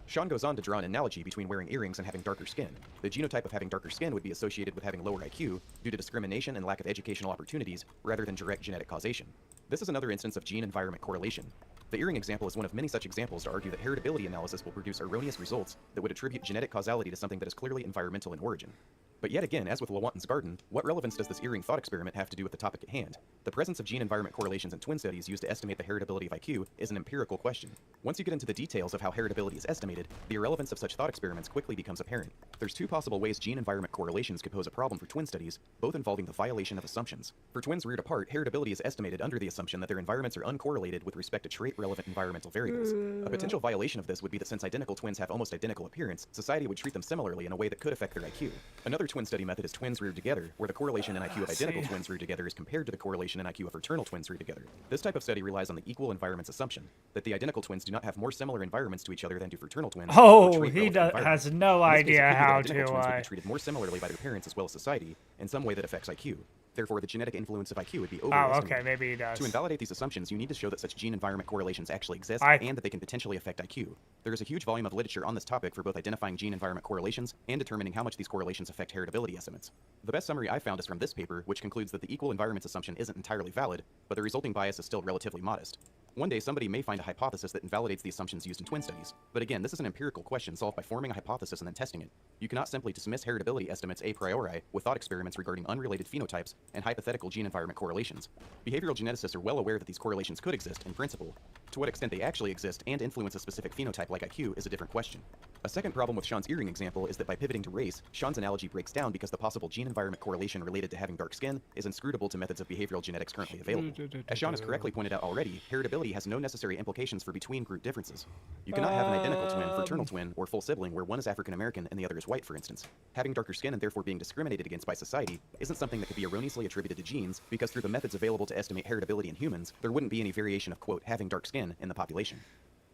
Sean goes on to draw an analogy between wearing earrings and having darker skin. The genotype of having darker skin would be associated with having lower IQ due to discrimination and lack of educational opportunities rather than direct genetic causation. This is another instance of gene-environment correlation. The earring example is one of many such examples to argue that heritability analysis will produce erroneous results that would attribute genetic causality to something that is clearly environmental in origin. But yet again, as with Lewontin's garden, what relevance does this earring thought experiment have to do with the topic at hand? The presence of gene-environment correlations in twin studies used to estimate the heritability of IQ is an empirical question. Once you get into the details of how heritability is estimated, the irrelevance of such thought experiments quickly becomes apparent. There's two possible ways gene-environment correlations could pose a problem for twin studies, both involving the violation of assumptions. For twins reared apart, heritability is estimated under the assumption that their environments are uncorrelated with respect to trait-relevant environmental variables. A potential violation of this would be that since identical twins have almost identical appearance, society would treat them similarly in a way that could affect their IQ. Another twin study method is twins reared together, where the correlation in IQ of identical twins reared together is compared to the correlation in IQ of fraternal twins reared together. This type of study relies on the equal environments assumption, that the identical twins do not have more similar environments to each other than do fraternal twins. Oh, he has no idea how to. Twins would be treated more similarly by their parents as well as society, in some way that affects IQ. Therefore, the genetic influence of IQ would be overestimated. Oh, okay, maybe he does. To invalidate these assumptions, you need to show that such gene-environment correlations actually exist and that they can potentially affect IQ. There is a huge volume of literature on this topic for both identifying gene-environment correlations and determining how much these correlations affect heritability estimates. The best summary I found is from this paper, which concludes that the equal environments assumption isn't entirely valid, but the resulting bias is still relatively modest. One day, somebody may find a hypothesis that invalidates the assumptions used in twin studies. But again, this is an empirical question solved by forming a hypothesis and then testing it. You cannot simply dismiss heritability estimates a priori with thought experiments regarding unrelated phenotypes and hypothetical gene-environment correlations. Behavioral geneticists are well aware that these correlations could exist in principle. To what extent they actually exist and influence a specific phenotype like IQ is a different question. A second problem with Sean's earring example is that by pivoting to race, Sean's analogy breaks down because the possible gene-environment correlation related to having dark skin is inscrutable to methods of behavioral genetics currently available. As Sean has correctly pointed out already, heritability has no necessary implications for between-group differences. You cannot have an identical twin, fraternal twin, or full sibling where one is African-American and the other is white, for instance. Having darker skin and therefore being discriminated against by society isn't something that could be erroneously attributed to genes, because through the methods available to estimate heritability in humans, there wouldn't be any variation of, quote, having dark skin in the population.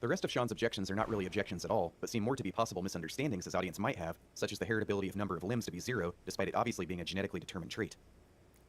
The rest of Sean's objections are not really objections at all, but seem more to be possible misunderstandings his audience might have, such as the heritability of number of limbs to be 0, despite it obviously being a genetically determined trait.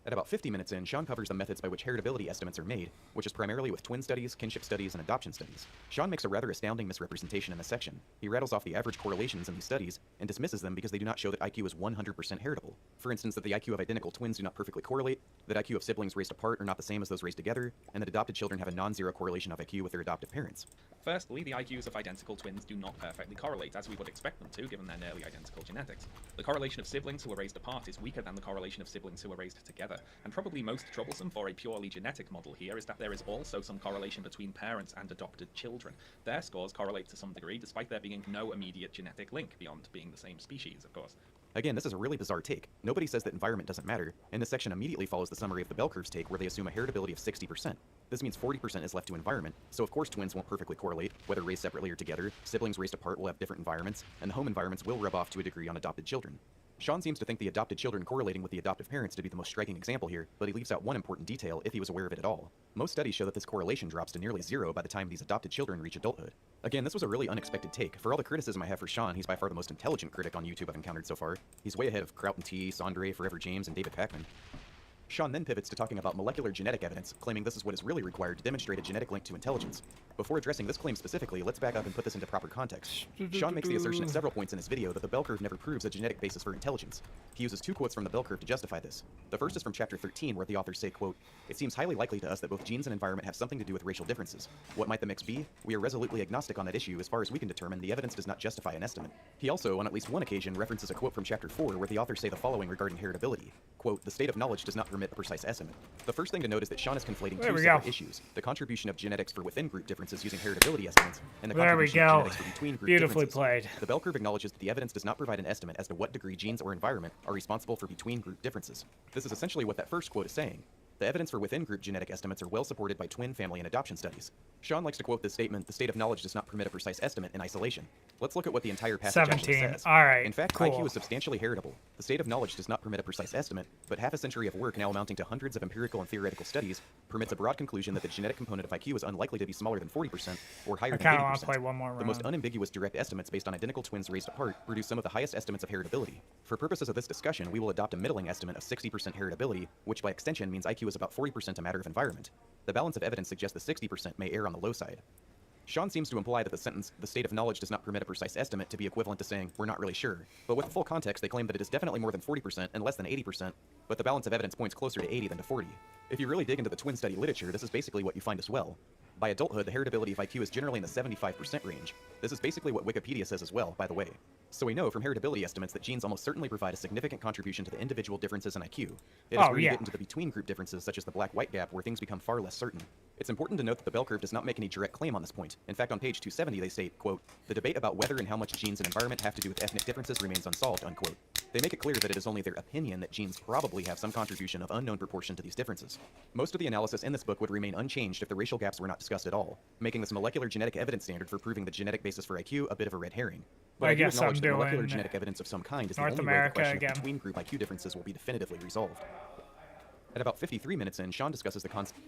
At about 50 minutes in, Sean covers the methods by which heritability estimates are made, which is primarily with twin studies, kinship studies, and adoption studies. Sean makes a rather astounding misrepresentation in this section. He rattles off the average correlations in these studies and dismisses them because they do not show that IQ is 100% heritable. For instance, that the IQ of identical twins do not perfectly correlate, that IQ of siblings raised apart are not the same as those raised together, and that adopted children have a non-zero correlation of IQ with their adoptive parents. Firstly, the IQs of identical twins do not perfectly correlate, as we would expect them to, given their nearly identical genetics. The correlation of siblings who are raised apart is weaker than the correlation of siblings who are raised together, and probably most troublesome for a purely genetic model here is that there is also some correlation between parents and adopted children. Their scores correlate to some degree, despite there being no immediate genetic link, beyond being the same species, of course. Again, this is a really bizarre take. Nobody says that environment doesn't matter, and this section immediately follows the summary of the bell curves take where they assume a heritability of 60%. This means 40% is left to environment, so of course twins won't perfectly correlate, whether raised separately or together, siblings raised apart will have different environments, and the home environments will rub off to a degree on adopted children. Sean seems to think the adopted children correlating with the adoptive parents to be the most striking example here, but he leaves out one important detail if he was aware of it at all. Most studies show that this correlation drops to nearly zero by the time these adopted children reach adulthood. Again, this was a really unexpected take. For all the criticism I have for Sean, he's by far the most intelligent critic on YouTube I've encountered so far. He's way ahead of Kraut and T, Sondre, Forever James, and David Pakman. Sean then pivots to talking about molecular genetic evidence, claiming this is what is really required to demonstrate a genetic link to intelligence. Before addressing this claim specifically, let's back up and put this into proper context. Sean makes the assertion at several points in his video that the bell curve never proves a genetic basis for intelligence. He uses two quotes from the bell curve to justify this. The first is from chapter 13, where the authors say, quote, "It seems highly likely to us that both genes and environment have something to do with racial differences. What might the mix be? We are resolutely agnostic on that issue. As far as we can determine, the evidence does not justify an estimate." He also, on at least one occasion, references a quote from chapter 4, where the authors say the following regarding heritability. Quote, "The state of knowledge does not permit a precise estimate." The first thing to note is that Sean is conflating two separate issues: the contribution of genetics for within group differences using heritability estimates, and the contribution of genetics for between group Beautifully differences. played. The bell curve acknowledges that the evidence does not provide an estimate as to what degree genes or environment are responsible for between group differences. This is essentially what that first quote is saying. The evidence for within-group genetic estimates are well supported by twin family and adoption studies. Sean likes to quote this statement, "The state of knowledge does not permit a precise estimate," in isolation. Let's look at what the entire passage actually 17. says. All right, In fact, cool. IQ is substantially heritable. The state of knowledge does not permit a precise estimate, but half a century of work now amounting to hundreds of empirical and theoretical studies permits a broad conclusion that the genetic component of IQ is unlikely to be smaller than 40% or higher I than kinda 80%. wanna play one more The most round. unambiguous direct estimates based on identical twins raised apart produce some of the highest estimates of heritability. For purposes of this discussion, we will adopt a middling estimate of 60% heritability, which by extension means IQ is about 40% a matter of environment. The balance of evidence suggests that 60% may err on the low side. Sean seems to imply that the sentence, "The state of knowledge does not permit a precise estimate," to be equivalent to saying, "We're not really sure." But with the full context, they claim that it is definitely more than 40% and less than 80%, but the balance of evidence points closer to 80 than to 40. If you really dig into the twin study literature, this is basically what you find as well. By adulthood, the heritability of IQ is generally in the 75% range. This is basically what Wikipedia says as well, by the way. So we know from heritability estimates that genes almost certainly provide a significant contribution to the individual differences in IQ. It is where you get into the between-group differences, such as the black-white gap, where things become far less certain. It's important to note that the bell curve does not make any direct claim on this point. In fact, on page 270, they state, quote, "The debate about whether and how much genes and environment have to do with ethnic differences remains unsolved," unquote. They make it clear that it is only their opinion that genes probably have some contribution of unknown proportion to these differences. Most of the analysis in this book would remain unchanged if the racial gaps were not discussed at all, making this molecular genetic evidence standard for proving the genetic basis for IQ a bit of a red herring. But I do guess I'm acknowledge that molecular doing genetic evidence of some kind is the North only way the America question again. of between group IQ differences will be definitively resolved. At about 53 minutes in, Sean discusses the concept.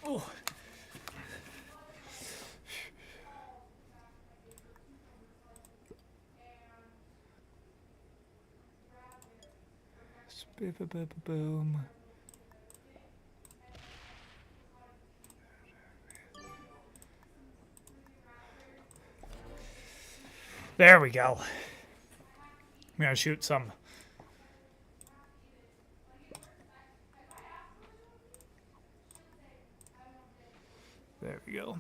Oh. Boom. There we go. I'm gonna shoot some. There we go.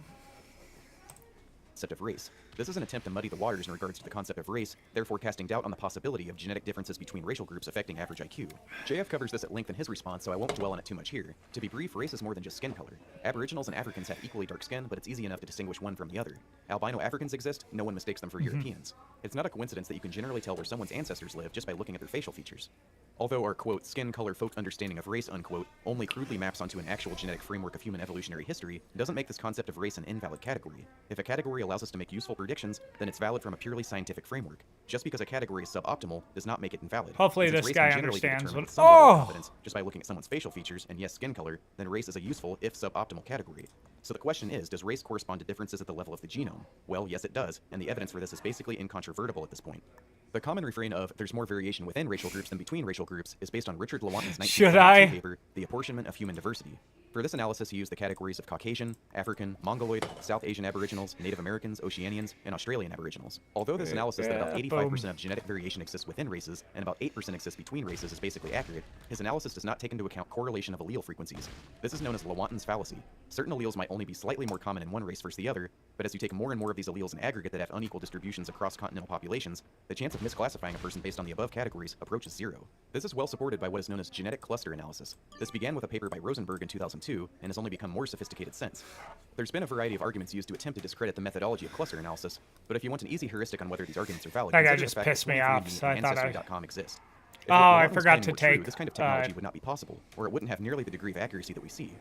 concept of race. This is an attempt to muddy the waters in regards to the concept of race, therefore casting doubt on the possibility of genetic differences between racial groups affecting average IQ. JF covers this at length in his response, so I won't dwell on it too much here. To be brief, race is more than just skin color. Aboriginals and Africans have equally dark skin, but it's easy enough to distinguish one from the other. Albino Africans exist, no one mistakes them for Europeans. It's not a coincidence that you can generally tell where someone's ancestors live just by looking at their facial features. Although our, quote, skin color folk understanding of race, unquote, only crudely maps onto an actual genetic framework of human evolutionary history, doesn't make this concept of race an invalid category. If a category allows us to make useful predictions, then it's valid from a purely scientific framework. Just because a category is suboptimal does not make it invalid. Hopefully Since this race guy can generally be understands determined what- with some level of Oh! confidence just by looking at someone's facial features, and yes, skin color, then race is a useful, if suboptimal category. So the question is, does race correspond to differences at the level of the genome? Well, yes it does, and the evidence for this is basically incontrovertible at this point. The common refrain of, there's more variation within racial groups than between racial groups, is based on Richard Lewontin's 1972 paper, The Apportionment of Human Diversity. For this analysis, he used the categories of Caucasian, African, Mongoloid, South Asian Aboriginals, Native Americans, Oceanians, and Australian Aboriginals. Although this analysis that about 85% of genetic variation exists within races, and about 8% exists between races is basically accurate, his analysis does not take into account correlation of allele frequencies. This is known as Lewontin's fallacy. Certain alleles might only be slightly more common in one race versus the other, but as you take more and more of these alleles in aggregate that have unequal distributions across continental populations, the chance of misclassifying a person based on the above categories approaches zero. This is well supported by what is known as genetic cluster analysis. This began with a paper by Rosenberg in 2002 and has only become more sophisticated since. There's been a variety of arguments used to attempt to discredit the methodology of cluster analysis, but if you want an easy heuristic on whether these arguments are valid, That guy consider just the fact that pissed me 23andMe off, so I and thought I- Ancestry.com exist. If Oh, what I Lewontin was forgot claiming to were true, take, this kind of technology would not be possible, or it wouldn't have nearly the degree of accuracy that we see.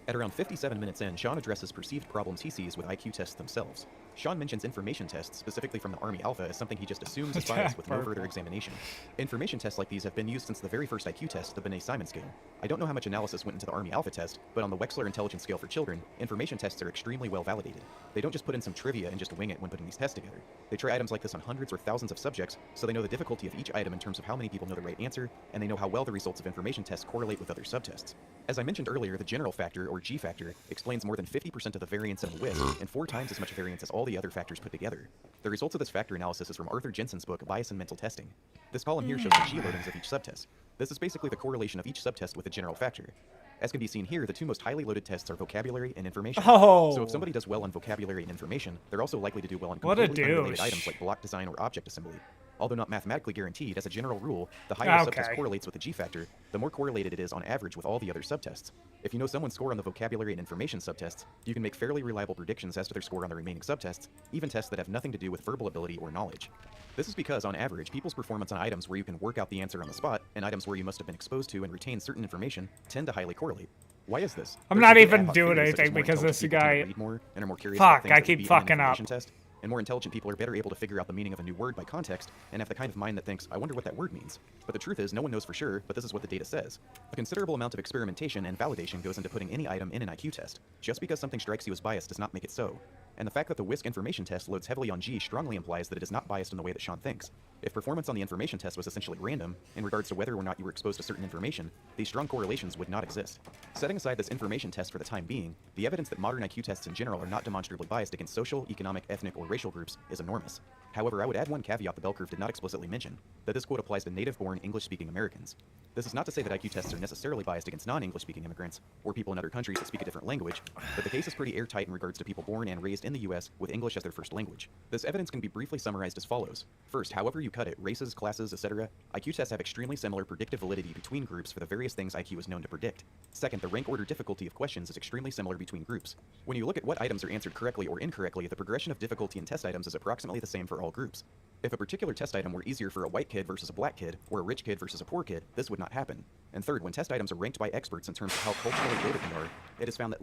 At around 57 minutes in, Sean addresses perceived problems he sees with IQ tests themselves. Sean mentions information tests, specifically from the Army Alpha, as something he just assumes is biased with no further examination. Information tests like these have been used since the very first IQ test, the Binet-Simon scale. I don't know how much analysis went into the Army Alpha test, but on the Wechsler Intelligence Scale for Children, information tests are extremely well validated. They don't just put in some trivia and just wing it when putting these tests together. They try items like this on hundreds or thousands of subjects, so they know the difficulty of each item in terms of how many people know the right answer, and they know how well the results of information tests correlate with other subtests. As I mentioned earlier, the general factor, or G factor, explains more than 50% of the variance in a WISC, and 4 times as much variance as all the other factors put together. The results of this factor analysis is from Arthur Jensen's book, Bias in Mental Testing. This column here shows the G loadings of each subtest. This is basically the correlation of each subtest with the general factor. As can be seen here, the two most highly loaded tests are vocabulary and information. Oh. So if somebody does well on vocabulary and information, they're also likely to do well on What a completely unrelated douche. items like block design or object assembly. Although not mathematically guaranteed, as a general rule, the higher a Okay. subtest correlates with the G factor, the more correlated it is on average with all the other subtests. If you know someone's score on the vocabulary and information subtests, you can make fairly reliable predictions as to their score on the remaining subtests, even tests that have nothing to do with verbal ability or knowledge. This is because, on average, people's performance on items where you can work out the answer on the spot, and items where you must have been exposed to and retain certain information, tend to highly correlate. Why is this? I'm There's not some good even ad hoc doing theories, such as anything more because intelligent this people tend to guy- read more and are more curious Fuck, about things I that keep would be in an fucking up. information test, and more intelligent people are better able to figure out the meaning of a new word by context and have the kind of mind that thinks, I wonder what that word means. But the truth is, no one knows for sure, but this is what the data says. A considerable amount of experimentation and validation goes into putting any item in an IQ test. Just because something strikes you as biased does not make it so. And the fact that the WISC information test loads heavily on G strongly implies that it is not biased in the way that Sean thinks. If performance on the information test was essentially random, in regards to whether or not you were exposed to certain information, these strong correlations would not exist. Setting aside this information test for the time being, the evidence that modern IQ tests in general are not demonstrably biased against social, economic, ethnic, or racial groups is enormous. However, I would add one caveat the bell curve did not explicitly mention, that this quote applies to native-born English-speaking Americans. This is not to say that IQ tests are necessarily biased against non-English-speaking immigrants, or people in other countries that speak a different language, but the case is pretty airtight in regards to people born and raised in the US with English as their first language. This evidence can be briefly summarized as follows. First, however you cut it, races, classes, etc., IQ tests have extremely similar predictive validity between groups for the various things IQ is known to predict. Second, the rank order difficulty of questions is extremely similar between groups. When you look at what items are answered correctly or incorrectly, the progression of difficulty in test items is approximately the same for all groups. If a particular test item were easier for a white kid versus a black kid, or a rich kid versus a poor kid, this would not happen. And third, when test items are ranked by experts in terms of how culturally loaded they are, it is found that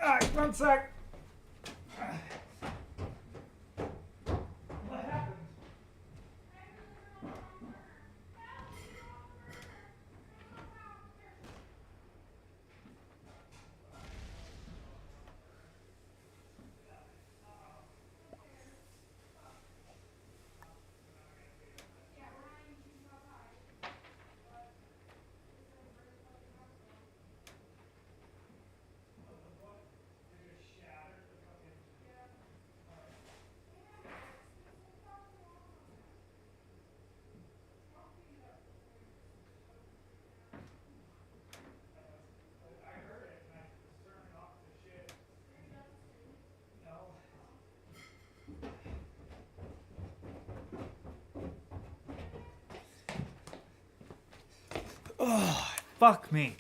Alright, 1 sec. Oh, fuck me.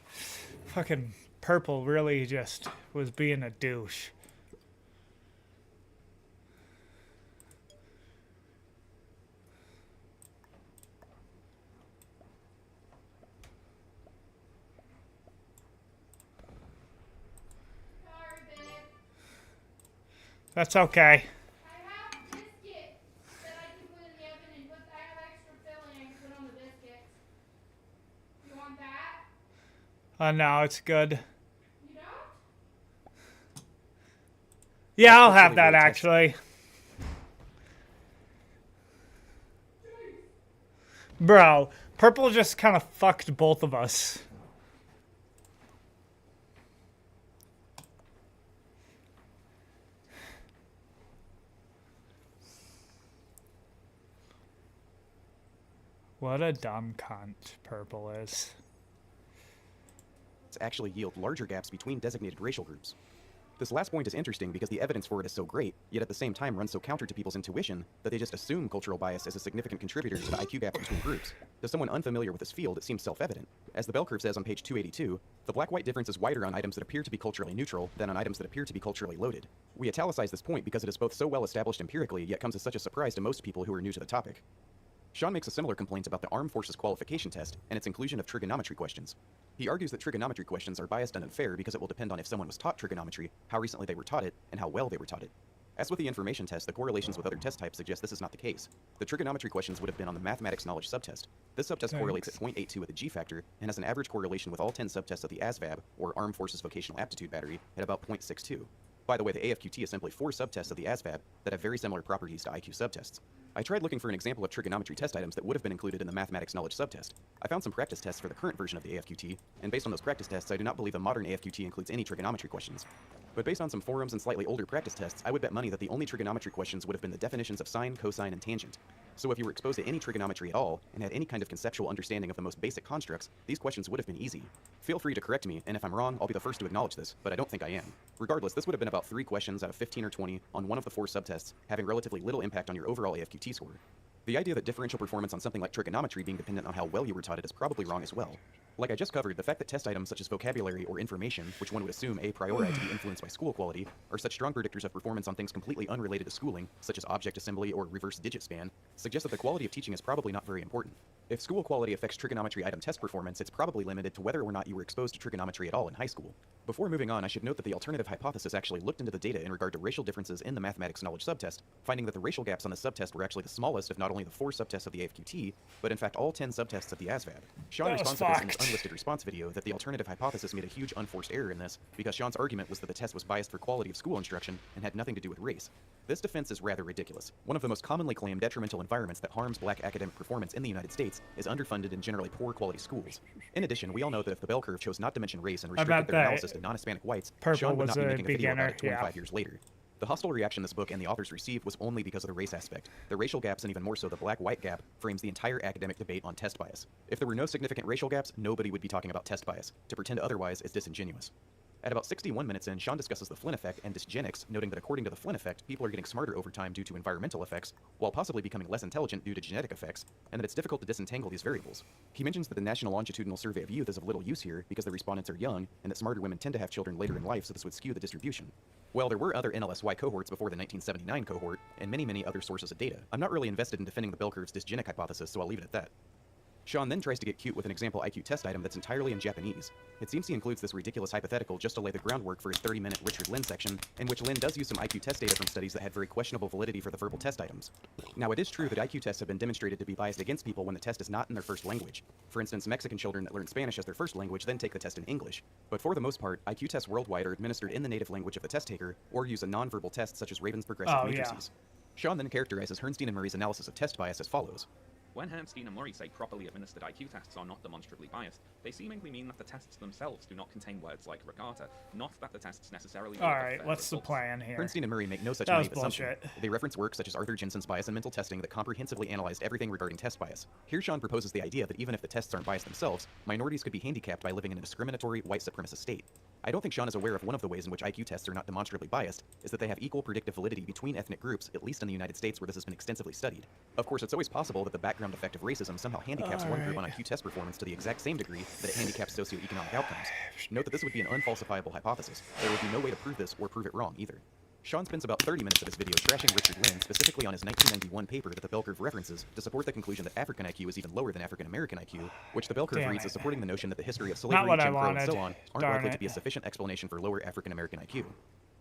Fucking Purple really just was being a douche. That's okay. No, it's good. Yeah, I'll have that actually. Bro, Purple just kind of fucked both of us. What a dumb cunt Purple is. Actually yield larger gaps between designated racial groups. This last point is interesting because the evidence for it is so great, yet at the same time runs so counter to people's intuition that they just assume cultural bias is a significant contributor to the IQ gap between groups. To someone unfamiliar with this field, it seems self-evident. As the bell curve says on page 282, the black-white difference is wider on items that appear to be culturally neutral than on items that appear to be culturally loaded. We italicize this point because it is both so well established empirically, yet comes as such a surprise to most people who are new to the topic. Sean makes a similar complaint about the Armed Forces qualification test and its inclusion of trigonometry questions. He argues that trigonometry questions are biased and unfair because it will depend on if someone was taught trigonometry, how recently they were taught it, and how well they were taught it. As with the information test, the correlations with other test types suggest this is not the case. The trigonometry questions would have been on the mathematics knowledge subtest. This subtest correlates at 0.82 with the G factor and has an average correlation with all 10 subtests of the ASVAB, or Armed Forces Vocational Aptitude Battery, at about 0.62. By the way, the AFQT is simply 4 subtests of the ASVAB that have very similar properties to IQ subtests. I tried looking for an example of trigonometry test items that would have been included in the mathematics knowledge subtest. I found some practice tests for the current version of the AFQT, and based on those practice tests, I do not believe the modern AFQT includes any trigonometry questions. But based on some forums and slightly older practice tests, I would bet money that the only trigonometry questions would have been the definitions of sine, cosine, and tangent. So if you were exposed to any trigonometry at all, and had any kind of conceptual understanding of the most basic constructs, these questions would have been easy. Feel free to correct me, and if I'm wrong, I'll be the first to acknowledge this, but I don't think I am. Regardless, this would have been about 3 questions out of 15 or 20 on one of the 4 subtests, having relatively little impact on your overall AFQT score. The idea that differential performance on something like trigonometry being dependent on how well you were taught it is probably wrong as well. Like I just covered, the fact that test items such as vocabulary or information, which one would assume a priori to be influenced by school quality, are such strong predictors of performance on things completely unrelated to schooling, such as object assembly or reverse digit span, suggests that the quality of teaching is probably not very important. If school quality affects trigonometry item test performance, it's probably limited to whether or not you were exposed to trigonometry at all in high school. Before moving on, I should note that the alternative hypothesis actually looked into the data in regard to racial differences in the mathematics knowledge subtest, finding that the racial gaps on the subtest were actually the smallest of not only the 4 subtests of the AFQT, but in fact all 10 subtests of the ASVAB. Sean responds to this in his unlisted response video that the alternative hypothesis made a huge unforced error in this, because Sean's argument was that the test was biased for quality of school instruction and had nothing to do with race. This defense is rather ridiculous. One of the most commonly claimed detrimental environments that harms black academic performance in the United States is underfunded and generally poor quality schools. In addition, we all know that if the bell curve chose not to mention race and restricted their analysis to non-Hispanic whites, Sean would not be making a video about it 25 years later. The hostile reaction this book and the authors received was only because of the race aspect. The racial gaps, and even more so the black-white gap, frames the entire academic debate on test bias. If there were no significant racial gaps, nobody would be talking about test bias. To pretend otherwise is disingenuous. At about 61 minutes in, Sean discusses the Flynn effect and dysgenics, noting that according to the Flynn effect, people are getting smarter over time due to environmental effects, while possibly becoming less intelligent due to genetic effects, and that it's difficult to disentangle these variables. He mentions that the National Longitudinal Survey of Youth is of little use here because the respondents are young, and that smarter women tend to have children later in life, so this would skew the distribution. Well, there were other NLSY cohorts before the 1979 cohort, and many other sources of data. I'm not really invested in defending the bell curve's dysgenic hypothesis, so I'll leave it at that. Sean then tries to get cute with an example IQ test item that's entirely in Japanese. It seems he includes this ridiculous hypothetical just to lay the groundwork for his 30-minute Richard Lynn section, in which Lynn does use some IQ test data from studies that had very questionable validity for the verbal test items. Now, it is true that IQ tests have been demonstrated to be biased against people when the test is not in their first language. For instance, Mexican children that learn Spanish as their first language then take the test in English. But for the most part, IQ tests worldwide are administered in the native language of the test taker, or use a non-verbal test such as Raven's progressive matrices. Sean then characterizes Herrnstein and Murray's analysis of test bias as follows. When Herrnstein and Murray say properly administered IQ tests are not demonstrably biased, they seemingly mean that the tests themselves do not contain words like regatta, not that the tests necessarily... Alright, what's the plan here? Herrnstein and Murray make no such naive assumption. They reference works such as Arthur Jensen's Bias in Mental Testing that comprehensively analyzed everything regarding test bias. Here Sean proposes the idea that even if the tests aren't biased themselves, minorities could be handicapped by living in a discriminatory, white supremacist state. I don't think Sean is aware of one of the ways in which IQ tests are not demonstrably biased, is that they have equal predictive validity between ethnic groups, at least in the United States where this has been extensively studied. Of course, it's always possible that the background effect of racism somehow handicaps one group on IQ test performance to the exact same degree that it handicaps socioeconomic outcomes. Note that this would be an unfalsifiable hypothesis. There would be no way to prove this or prove it wrong either. Sean spends about 30 minutes of his video trashing Richard Lynn, specifically on his 1991 paper that the bell curve references, to support the conclusion that African IQ is even lower than African American IQ, which the bell curve reads as supporting the notion that the history of slavery, Jim Crow, and so on aren't likely to be a sufficient explanation for lower African American IQ.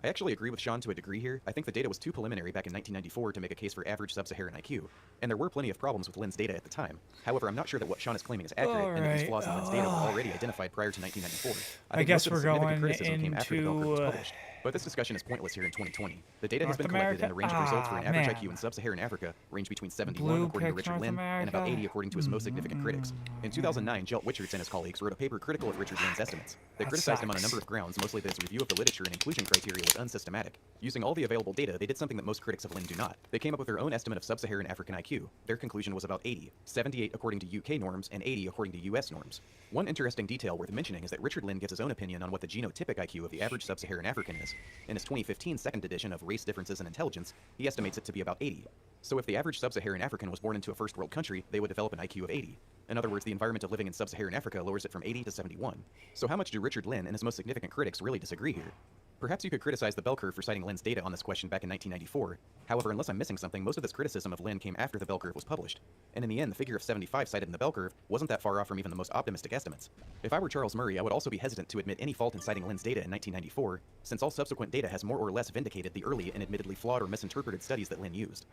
I actually agree with Sean to a degree here. I think the data was too preliminary back in 1994 to make a case for average sub-Saharan IQ, and there were plenty of problems with Lynn's data at the time. However, I'm not sure that what Sean is claiming is accurate, and that these flaws in Lynn's data were already identified prior to 1994. I think guess most of the we're significant going criticism came after the bell curve was into, published. But this discussion is pointless here in 2020. The data has North been collected, America? and the range of results for an average Man. IQ in sub-Saharan Africa range between 71 Blue according to picked Richard North Lynn and about America? 80 according to his most significant critics. In 2009, Jelt Wichards and his colleagues wrote a paper critical of Richard Lynn's estimates. They That criticized him on a sucks. number of grounds, mostly that his review of the literature and inclusion criteria was unsystematic. Using all the available data, they did something that most critics of Lynn do not. They came up with their own estimate of sub-Saharan African IQ. Their conclusion was about 80, 78 according to UK norms, and 80 according to US norms. One interesting detail worth mentioning is that Richard Lynn gives his own opinion on what the genotypic IQ of the average sub-Saharan African is. In his 2015 second edition of Race Differences in Intelligence, he estimates it to be about 80. So if the average sub-Saharan African was born into a first world country, they would develop an IQ of 80. In other words, the environment of living in sub-Saharan Africa lowers it from 80 to 71. So how much do Richard Lynn and his most significant critics really disagree here? Perhaps you could criticize the bell curve for citing Lynn's data on this question back in 1994. However, unless I'm missing something, most of this criticism of Lynn came after the bell curve was published. And in the end, the figure of 75 cited in the bell curve wasn't that far off from even the most optimistic estimates. If I were Charles Murray, I would also be hesitant to admit any fault in citing Lynn's data in 1994, since all subsequent data has more or less vindicated the early and admittedly flawed or misinterpreted studies that Lynn used.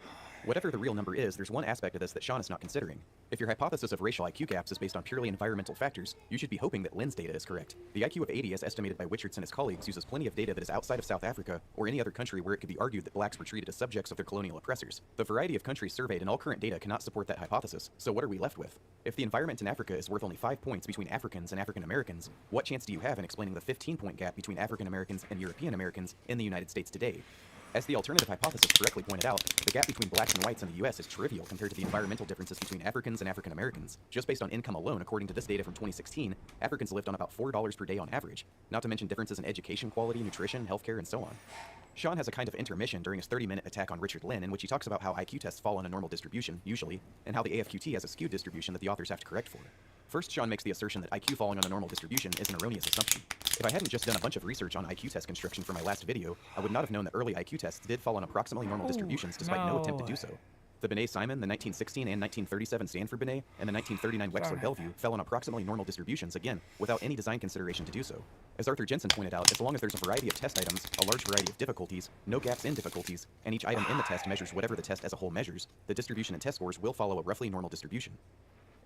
Whatever the real number is, there's one aspect of this that Sean is not considering. If your hypothesis of racial IQ gaps is based on purely environmental factors, you should be hoping that Lynn's data is correct. The IQ of 80 as estimated by Wichards and his colleagues uses plenty of data that is outside of South Africa or any other country where it could be argued that blacks were treated as subjects of their colonial oppressors. The variety of countries surveyed and all current data cannot support that hypothesis, so what are we left with? If the environment in Africa is worth only 5 points between Africans and African Americans, what chance do you have in explaining the 15-point gap between African Americans and European Americans in the United States today? As the alternative hypothesis correctly pointed out, the gap between blacks and whites in the US is trivial compared to the environmental differences between Africans and African Americans. Just based on income alone, according to this data from 2016, Africans lived on about $4 per day on average, not to mention differences in education quality, nutrition, healthcare, and so on. Sean has a kind of intermission during his 30-minute attack on Richard Lynn in which he talks about how IQ tests fall on a normal distribution, usually, and how the AFQT has a skewed distribution that the authors have to correct for. First, Sean makes the assertion that IQ falling on a normal distribution is an erroneous assumption. If I hadn't just done a bunch of research on IQ test construction for my last video, I would not have known that early IQ tests did fall on approximately normal distributions despite no attempt to do so. The Binet-Simon, the 1916 and 1937 Stanford Binet, and the 1939 Wexler-Bellevue fell on approximately normal distributions, again, without any design consideration to do so. As Arthur Jensen pointed out, as long as there's a variety of test items, a large variety of difficulties, no gaps in difficulties, and each item in the test measures whatever the test as a whole measures, the distribution and test scores will follow a roughly normal distribution.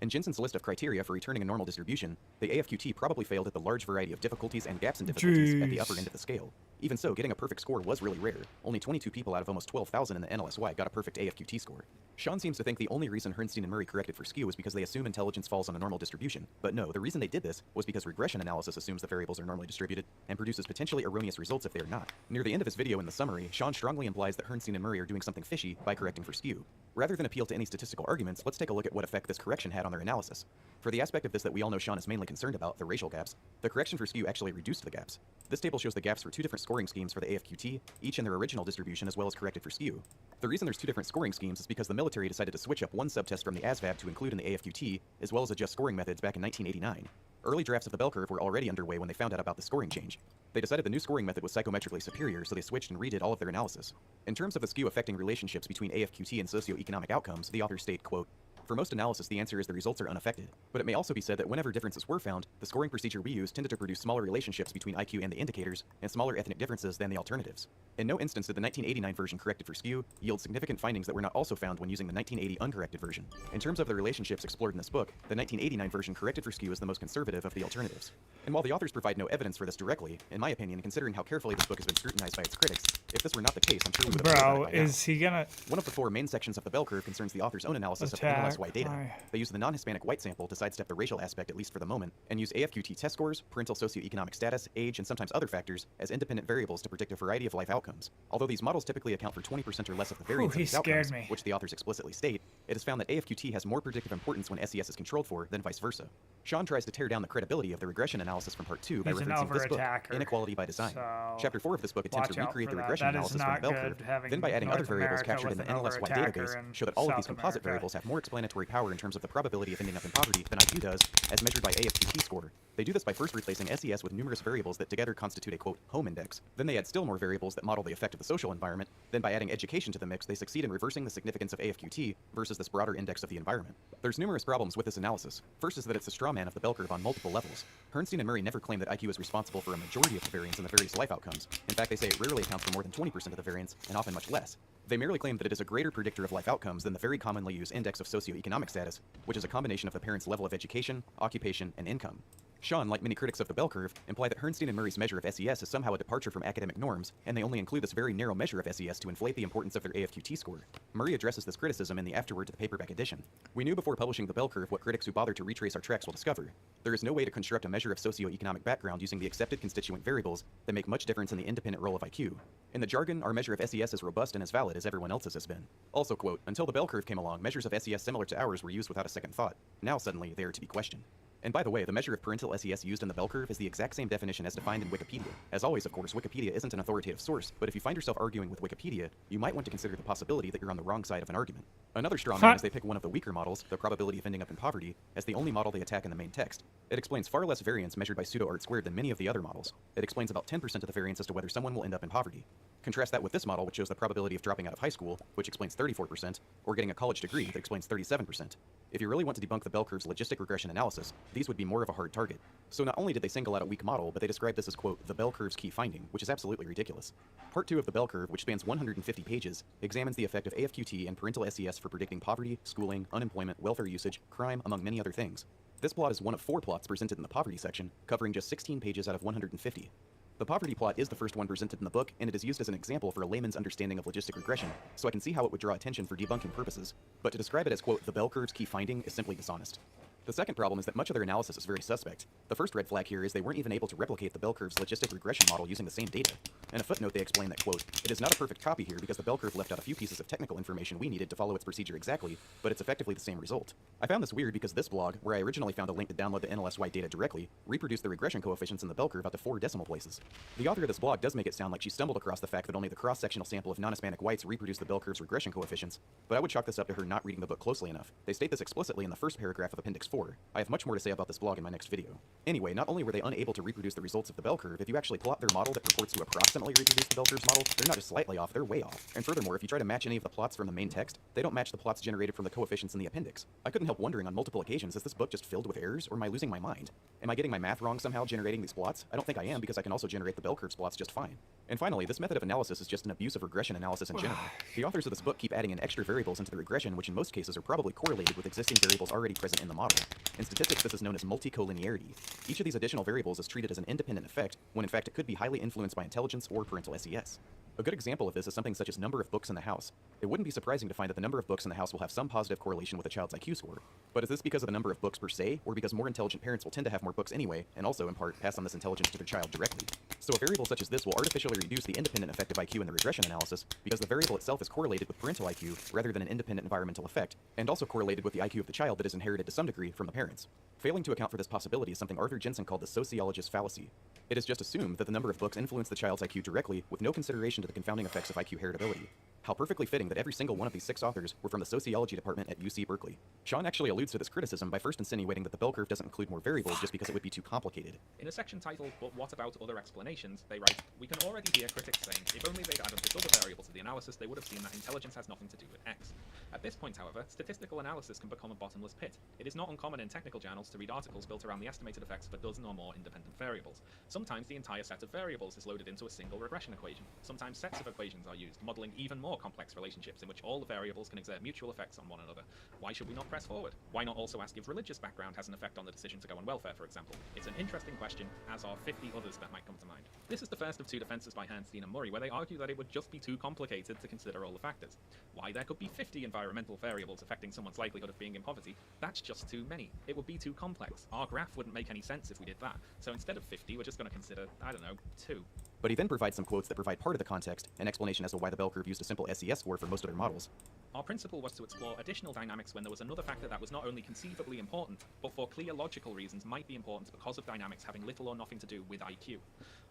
In Jensen's list of criteria for returning a normal distribution, the AFQT probably failed at the large variety of difficulties and gaps in difficulties at the upper end of the scale. Even so, getting a perfect score was really rare. Only 22 people out of almost 12,000 in the NLSY got a perfect AFQT score. Sean seems to think the only reason Herrnstein and Murray corrected for skew is because they assume intelligence falls on a normal distribution. But no, the reason they did this was because regression analysis assumes the variables are normally distributed and produces potentially erroneous results if they are not. Near the end of his video in the summary, Sean strongly implies that Herrnstein and Murray are doing something fishy by correcting for skew. Rather than appeal to any statistical arguments, let's take a look at what effect this correction had on their analysis. For the aspect of this that we all know Sean is mainly concerned about, the racial gaps, the correction for skew actually reduced the gaps. This table shows the gaps for two different scoring schemes for the AFQT, each in their original distribution as well as corrected for skew. The reason there's two different scoring schemes is because the military decided to switch up one subtest from the ASVAB to include in the AFQT, as well as adjust scoring methods back in 1989. Early drafts of the bell curve were already underway when they found out about the scoring change. They decided the new scoring method was psychometrically superior, so they switched and redid all of their analysis. In terms of the skew affecting relationships between AFQT and socioeconomic outcomes, the authors state, quote, "For most analysis, the answer is the results are unaffected. But it may also be said that whenever differences were found, the scoring procedure we used tended to produce smaller relationships between IQ and the indicators, and smaller ethnic differences than the alternatives. In no instance did the 1989 version corrected for skew yield significant findings that were not also found when using the 1980 uncorrected version. In terms of the relationships explored in this book, the 1989 version corrected for skew is the most conservative of the alternatives. And while the authors provide no evidence for this directly, in my opinion, considering how carefully this book has been scrutinized by its critics, if this were not the case, I'm sure we would have heard about it by now. Is he gonna... One of the four main sections of the bell curve concerns the author's own analysis of NLSY data. They use the non-Hispanic white sample to sidestep the racial aspect, at least for the moment, and use AFQT test scores, parental socioeconomic status, age, and sometimes other factors as independent variables to predict a variety of life outcomes. Although these models typically account for 20% or less of the variance of these outcomes, which the authors explicitly state, It is found that AFQT has more predictive importance when SES is controlled for than vice versa. Sean tries to tear down the credibility of the regression analysis from Part 2 by He's an referencing this book, over-attacker, Inequality by Design. so Chapter 4 of this book attempts to watch out recreate for the that. regression That is analysis from the not bell good, curve, having then by adding other North variables America captured in with the an NLSY over-attacker database in show that all of these South composite America. variables have more explanatory power in terms of the probability of ending up in poverty than IQ does, as measured by AFQT score. They do this by first replacing SES with numerous variables that together constitute a, quote, home index. Then they add still more variables that model the effect of the social environment. Then by adding education to the mix, they succeed in reversing the significance of AFQT versus this broader index of the environment. There's numerous problems with this analysis. First is that it's a straw man of the bell curve on multiple levels. Bernstein and Murray never claim that IQ is responsible for a majority of the variance in the various life outcomes. In fact, they say it rarely accounts for more than 20% of the variance, and often much less. They merely claim that it is a greater predictor of life outcomes than the very commonly used index of socioeconomic status, which is a combination of the parent's level of education, occupation, and income. Sean, like many critics of the bell curve, imply that Bernstein and Murray's measure of SES is somehow a departure from academic norms, and they only include this very narrow measure of SES to inflate the importance of their AFQT score. Murray addresses this criticism in the afterword to the paperback edition. We knew before publishing the bell curve what critics who bother to retrace our tracks will discover. There is no way to construct a measure of socioeconomic background using the accepted constituent variables that make much difference in the independent role of IQ. In the jargon, our measure of SES is robust and as valid as everyone else's has been. Also, quote, until the bell curve came along, measures of SES similar to ours were used without a second thought. Now suddenly, they are to be questioned. And by the way, the measure of parental SES used in the bell curve is the exact same definition as defined in Wikipedia. As always, of course, Wikipedia isn't an authoritative source, but if you find yourself arguing with Wikipedia, you might want to consider the possibility that you're on the wrong side of an argument. Another straw man is they pick one of the weaker models, the probability of ending up in poverty, as the only model they attack in the main text. It explains far less variance measured by pseudo-art squared than many of the other models. It explains about 10% of the variance as to whether someone will end up in poverty. Contrast that with this model, which shows the probability of dropping out of high school, which explains 34%, or getting a college degree, that explains 37%. If you really want to debunk the bell curve's logistic regression analysis, these would be more of a hard target. So not only did they single out a weak model, but they described this as, quote, the bell curve's key finding, which is absolutely ridiculous. Part 2 of the bell curve, which spans 150 pages, examines the effect of AFQT and parental SES for predicting poverty, schooling, unemployment, welfare usage, crime, among many other things. This plot is one of 4 plots presented in the poverty section, covering just 16 pages out of 150. The poverty plot is the first one presented in the book, and it is used as an example for a layman's understanding of logistic regression, so I can see how it would draw attention for debunking purposes, but to describe it as, quote, the bell curve's key finding is simply dishonest. The second problem is that much of their analysis is very suspect. The first red flag here is they weren't even able to replicate the bell curve's logistic regression model using the same data. In a footnote, they explain that, quote, it is not a perfect copy here because the bell curve left out a few pieces of technical information we needed to follow its procedure exactly, but it's effectively the same result. I found this weird because this blog, where I originally found a link to download the NLSY data directly, reproduced the regression coefficients in the bell curve out to 4 decimal places. The author of this blog does make it sound like she stumbled across the fact that only the cross-sectional sample of non-Hispanic whites reproduced the bell curve's regression coefficients, but I would chalk this up to her not reading the book closely enough. They state this explicitly in the first paragraph of Appendix 4. I have much more to say about this blog in my next video. Anyway, not only were they unable to reproduce the results of the bell curve, if you actually plot their model that purports to approximately reproduce the bell curve's model, they're not just slightly off, they're way off. And furthermore, if you try to match any of the plots from the main text, they don't match the plots generated from the coefficients in the appendix. I couldn't help wondering on multiple occasions, is this book just filled with errors, or am I losing my mind? Am I getting my math wrong somehow generating these plots? I don't think I am, because I can also generate the bell curve's plots just fine. And finally, this method of analysis is just an abuse of regression analysis in general. The authors of this book keep adding in extra variables into the regression, which in most cases are probably correlated with existing variables already present in the model. In statistics, this is known as multicollinearity. Each of these additional variables is treated as an independent effect, when in fact it could be highly influenced by intelligence or parental SES. A good example of this is something such as number of books in the house. It wouldn't be surprising to find that the number of books in the house will have some positive correlation with a child's IQ score. But is this because of the number of books per se, or because more intelligent parents will tend to have more books anyway, and also in part pass on this intelligence to their child directly? So a variable such as this will artificially reduce the independent effect of IQ in the regression analysis, because the variable itself is correlated with parental IQ rather than an independent environmental effect, and also correlated with the IQ of the child that is inherited to some degree from the parents. Failing to account for this possibility is something Arthur Jensen called the sociologist's fallacy. It is just assumed that the number of books influence the child's IQ directly, with no consideration to the confounding effects of IQ heritability. How perfectly fitting that every single one of these 6 authors were from the sociology department at UC Berkeley. Sean actually alludes to this criticism by first insinuating that the bell curve doesn't include more variables just because it would be too complicated. In a section titled, But What About Other Explanations, they write, we can already hear critics saying, if only they'd added this other variable to the analysis, they would have seen that intelligence has nothing to do with X. At this point, however, statistical analysis can become a bottomless pit. It is not uncommon in technical journals to read articles built around the estimated effects of a dozen or more independent variables. Sometimes the entire set of variables is loaded into a single regression equation. Sometimes sets of equations are used, modeling even more complex relationships in which all the variables can exert mutual effects on one another. Why should we not press forward? Why not also ask if religious background has an effect on the decision to go on welfare, for example? It's an interesting question, as are 50 others that might come to mind. This is the first of 2 defenses by Bernstein and Murray, where they argue that it would just be too complicated to consider all the factors. Why there could be 50 environmental variables affecting someone's likelihood of being in poverty, that's just too many. It would be too complex. Our graph wouldn't make any sense if we did that. So instead of 50, we're just going to consider, I don't know, 2. But he then provides some quotes that provide part of the context, an explanation as to why the bell curve used a simple SES score for most of their models. Our principle was to explore additional dynamics when there was another factor that was not only conceivably important, but for clear logical reasons might be important because of dynamics having little or nothing to do with IQ.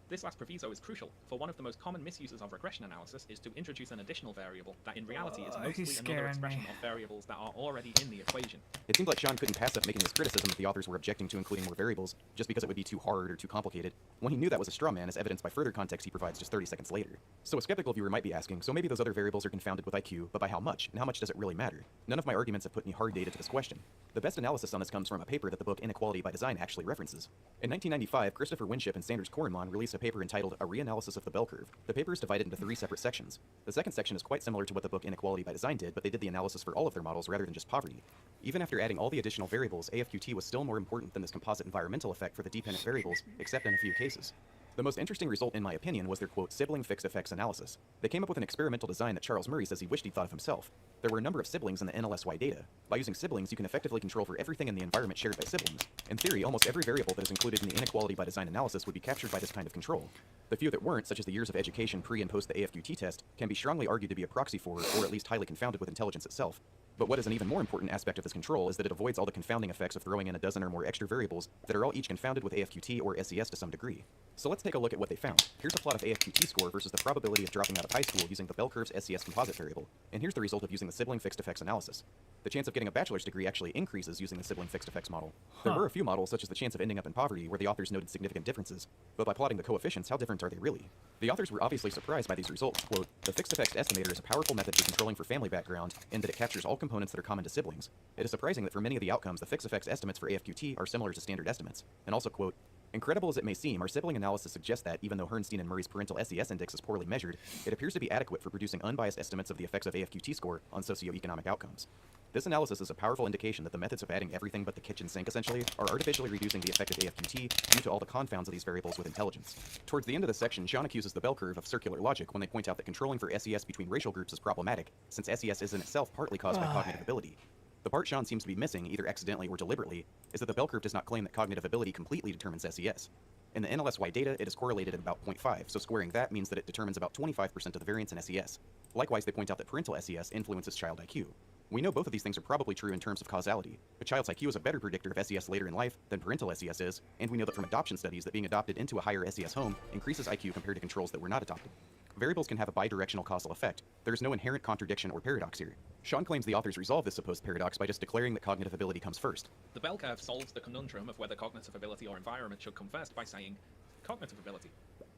This last proviso is crucial, for one of the most common misuses of regression analysis is to introduce an additional variable that in reality is mostly another expression of variables that are already in the equation. It seemed like Sean couldn't pass up making this criticism that the authors were objecting to including more variables, just because it would be too hard or too complicated, when he knew that was a straw man, as evidenced by further context he provides just 30 seconds later. So a skeptical viewer might be asking, so maybe those other variables are confounded with IQ, but by how much, and how much does it really matter? None of my arguments have put any hard data to this question. The best analysis on this comes from a paper that the book Inequality by Design actually references. In 1995, Christopher Winship and Sanders Korenman released a paper entitled A Reanalysis of the Bell Curve. The paper is divided into 3 separate sections. The second section is quite similar to what the book Inequality by Design did, but they did the analysis for all of their models rather than just poverty. Even after adding all the additional variables, AFQT was still more important than this composite environmental effect for the dependent variables, except in a few cases. The most interesting result, in my opinion, was their, quote, sibling fixed effects analysis. They came up with an experimental design that Charles Murray says he wished he'd thought of himself. There were a number of siblings in the NLSY data. By using siblings, you can effectively control for everything in the environment shared by siblings. In theory, almost every variable that is included in the Inequality by Design analysis would be captured by this kind of control. The few that weren't, such as the years of education pre and post the AFQT test, can be strongly argued to be a proxy for, or at least highly confounded with intelligence itself. But what is an even more important aspect of this control is that it avoids all the confounding effects of throwing in a dozen or more extra variables that are all each confounded with AFQT or SES to some degree. So let's take a look at what they found. Here's a plot of AFQT score versus the probability of dropping out of high school using the bell curve's SES composite variable. And here's the result of using the sibling fixed effects analysis. The chance of getting a bachelor's degree actually increases using the sibling fixed effects model. There were a few models, such as the chance of ending up in poverty, where the authors noted significant differences. But by plotting the coefficients, how different are they really? The authors were obviously surprised by these results. Quote, the fixed effects estimator is a powerful method for controlling for family background, in that it captures all components that are common to siblings. It is surprising that for many of the outcomes, the fixed effects estimates for AFQT are similar to standard estimates. And also, quote, incredible as it may seem, our sibling analysis suggests that, even though Herrnstein and Murray's parental SES index is poorly measured, it appears to be adequate for producing unbiased estimates of the effects of AFQT score on socioeconomic outcomes. This analysis is a powerful indication that the methods of adding everything but the kitchen sink, essentially, are artificially reducing the effect of AFQT due to all the confounds of these variables with intelligence. Towards the end of the section, Sean accuses the bell curve of circular logic when they point out that controlling for SES between racial groups is problematic, since SES is in itself partly caused by cognitive ability. The part Sean seems to be missing, either accidentally or deliberately, is that the bell curve does not claim that cognitive ability completely determines SES. In the NLSY data, it is correlated at about 0.5, so squaring that means that it determines about 25% of the variance in SES. Likewise, they point out that parental SES influences child IQ. We know both of these things are probably true in terms of causality. A child's IQ is a better predictor of SES later in life than parental SES is, and we know that from adoption studies that being adopted into a higher SES home increases IQ compared to controls that were not adopted. Variables can have a bidirectional causal effect. There is no inherent contradiction or paradox here. Sean claims the authors resolve this supposed paradox by just declaring that cognitive ability comes first. The bell curve solves the conundrum of whether cognitive ability or environment should come first by saying, cognitive ability.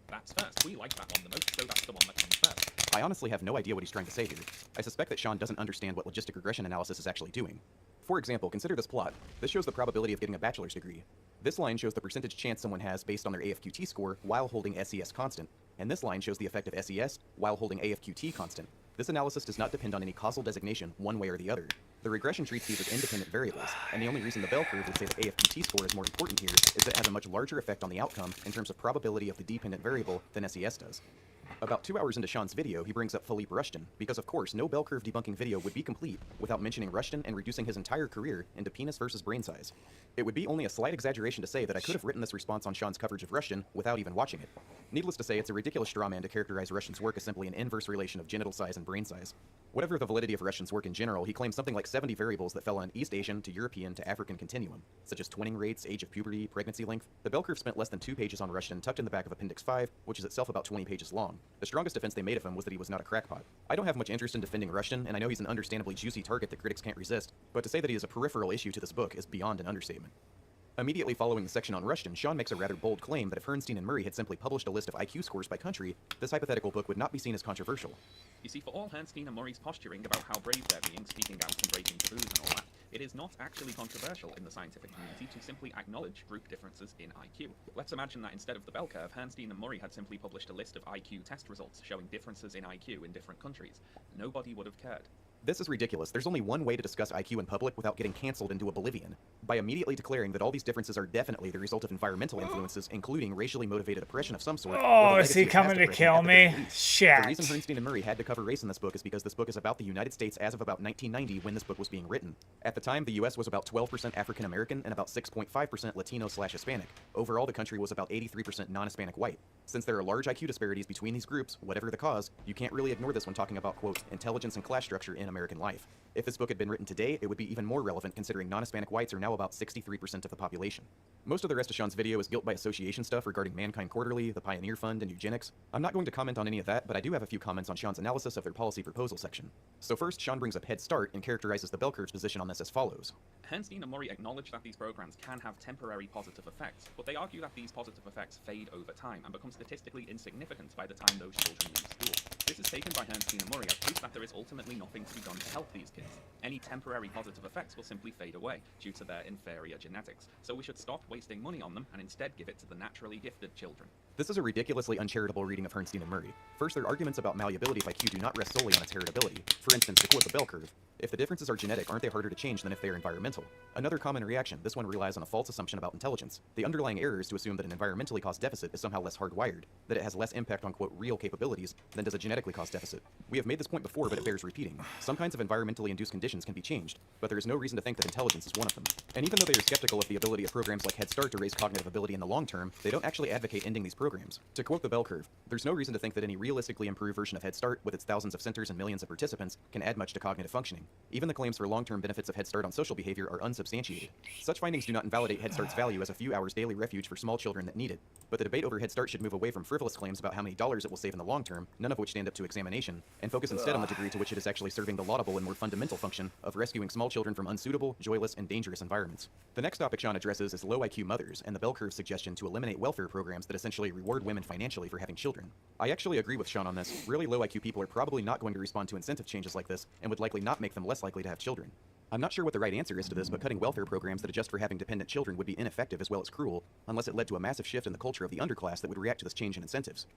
That's first. We like that one the most, so that's the one that comes first. I honestly have no idea what he's trying to say here. I suspect that Sean doesn't understand what logistic regression analysis is actually doing. For example, consider this plot. This shows the probability of getting a bachelor's degree. This line shows the percentage chance someone has based on their AFQT score while holding SES constant, and this line shows the effect of SES while holding AFQT constant. This analysis does not depend on any causal designation one way or the other. The regression treats these as independent variables, and the only reason the bell curve would say that AFQT score is more important here is that it has a much larger effect on the outcome in terms of probability of the dependent variable than SES does. About 2 hours into Sean's video, he brings up Philippe Rushton, because of course no bell curve debunking video would be complete without mentioning Rushton and reducing his entire career into penis versus brain size. It would be only a slight exaggeration to say that I could have written this response on Sean's coverage of Rushton without even watching it. Needless to say, it's a ridiculous straw man to characterize Rushton's work as simply an inverse relation of genital size and brain size. Whatever the validity of Rushton's work in general, he claims something like 70 variables that fell on East Asian to European to African continuum, such as twinning rates, age of puberty, pregnancy length. The bell curve spent less than 2 pages on Rushton tucked in the back of Appendix 5, which is itself about 20 pages long. The strongest defense they made of him was that he was not a crackpot. I don't have much interest in defending Rushton, and I know he's an understandably juicy target that critics can't resist, but to say that he is a peripheral issue to this book is beyond an understatement. Immediately following the section on Rushton, Sean makes a rather bold claim that if Herrnstein and Murray had simply published a list of IQ scores by country, this hypothetical book would not be seen as controversial. You see, for all Herrnstein and Murray's posturing about how brave they're being, speaking out and breaking taboos and all that, it is not actually controversial in the scientific community to simply acknowledge group differences in IQ. Let's imagine that instead of the bell curve, Herrnstein and Murray had simply published a list of IQ test results showing differences in IQ in different countries. Nobody would have cared. This is ridiculous. There's only one way to discuss IQ in public without getting cancelled into oblivion. By immediately declaring that all these differences are definitely the result of environmental influences, including racially motivated oppression of some sort. Oh, is he coming to kill me? Shit. The reason Herrnstein and Murray had to cover race in this book is because this book is about the United States as of about 1990 when this book was being written. At the time, the US was about 12% African American and about 6.5% Latino/Hispanic. Overall, the country was about 83% non-Hispanic white. Since there are large IQ disparities between these groups, whatever the cause, you can't really ignore this when talking about, quote, intelligence and class structure in American life. If this book had been written today, it would be even more relevant considering non-Hispanic whites are now about 63% of the population. Most of the rest of Sean's video is guilt by association stuff regarding Mankind Quarterly, the Pioneer Fund, and eugenics. I'm not going to comment on any of that, but I do have a few comments on Sean's analysis of their policy proposal section. So first, Sean brings up Head Start and characterizes the bell curve's position on this as follows. Bernstein and Murray acknowledge that these programs can have temporary positive effects, but they argue that these positive effects fade over time and become statistically insignificant by the time those children leave school. This is taken by Bernstein and Murray as proof that there is ultimately nothing to be done to help these kids. Any temporary positive effects will simply fade away due to their inferior genetics, so we should stop wasting money on them and instead give it to the naturally gifted children. This is a ridiculously uncharitable reading of Bernstein and Murray. First, their arguments about malleability of IQ do not rest solely on its heritability. For instance, to quote the bell curve, if the differences are genetic, aren't they harder to change than if they are environmental? Another common reaction, this one relies on a false assumption about intelligence. The underlying error is to assume that an environmentally caused deficit is somehow less hardwired, that it has less impact on, quote, real capabilities than does a genetically caused deficit. We have made this point before, but it bears repeating. Some kinds of environmentally induced conditions can be changed, but there is no reason to think that intelligence is one of them. And even though they are skeptical of the ability of programs like Head Start to raise cognitive ability in the long term, they don't actually advocate ending these programs. To quote the bell curve, there's no reason to think that any realistically improved version of Head Start, with its thousands of centers and millions of participants, can add much to cognitive functioning. Even the claims for long-term benefits of Head Start on social behavior are unsubstantiated. Such findings do not invalidate Head Start's value as a few hours daily refuge for small children that need it, but the debate over Head Start should move away from frivolous claims about how many dollars it will save in the long term, none of which stand up to examination, and focus instead on the degree to which it is actually serving the laudable and more fundamental function of rescuing small children from unsuitable, joyless, and dangerous environments. The next topic Sean addresses is low IQ mothers and the bell curve suggestion to eliminate welfare programs that essentially reward women financially for having children. I actually agree with Sean on this. Really low IQ people are probably not going to respond to incentive changes like this and would likely not make them less likely to have children. I'm not sure what the right answer is to this, but cutting welfare programs that adjust for having dependent children would be ineffective as well as cruel, unless it led to a massive shift in the culture of the underclass that would react to this change in incentives.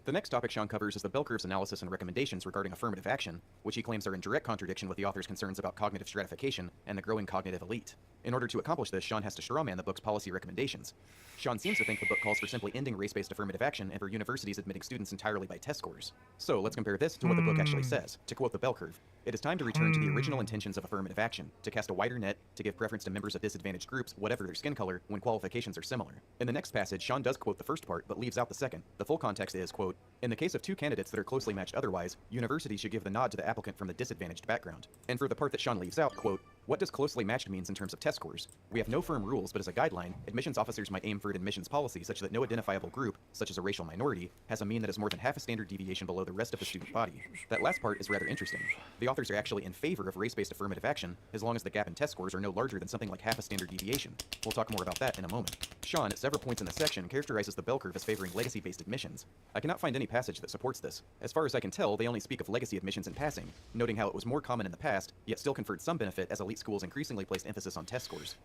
The next topic Sean covers is the bell curve's analysis and recommendations regarding affirmative action, which he claims are in direct contradiction with the author's concerns about cognitive stratification and the growing cognitive elite. In order to accomplish this, Sean has to strawman the book's policy recommendations. Sean seems to think the book calls for simply ending race-based affirmative action and for universities admitting students entirely by test scores. So let's compare this to what the book actually says. To quote the bell curve, it is time to return to the original intentions of affirmative action, to cast a wider net, to give preference to members of disadvantaged groups, whatever their skin color, when qualifications are similar. In the next passage, Sean does quote the first part, but leaves out the second. The full context is, quote, in the case of two candidates that are closely matched otherwise, universities should give the nod to the applicant from the disadvantaged background. And for the part that Sean leaves out, quote, what does closely matched means in terms of test scores? We have no firm rules, but as a guideline, admissions officers might aim for an admissions policy such that no identifiable group, such as a racial minority, has a mean that is more than half a standard deviation below the rest of the student body. That last part is rather interesting. The authors are actually in favor of race-based affirmative action, as long as the gap in test scores are no larger than something like half a standard deviation. We'll talk more about that in a moment. Sean, at several points in this section, characterizes the bell curve as favoring legacy-based admissions. I cannot find any passage that supports this. As far as I can tell, they only speak of legacy admissions in passing, noting how it was more common in the past, yet still conferred some benefit as elite schools increasingly placed emphasis on test scores.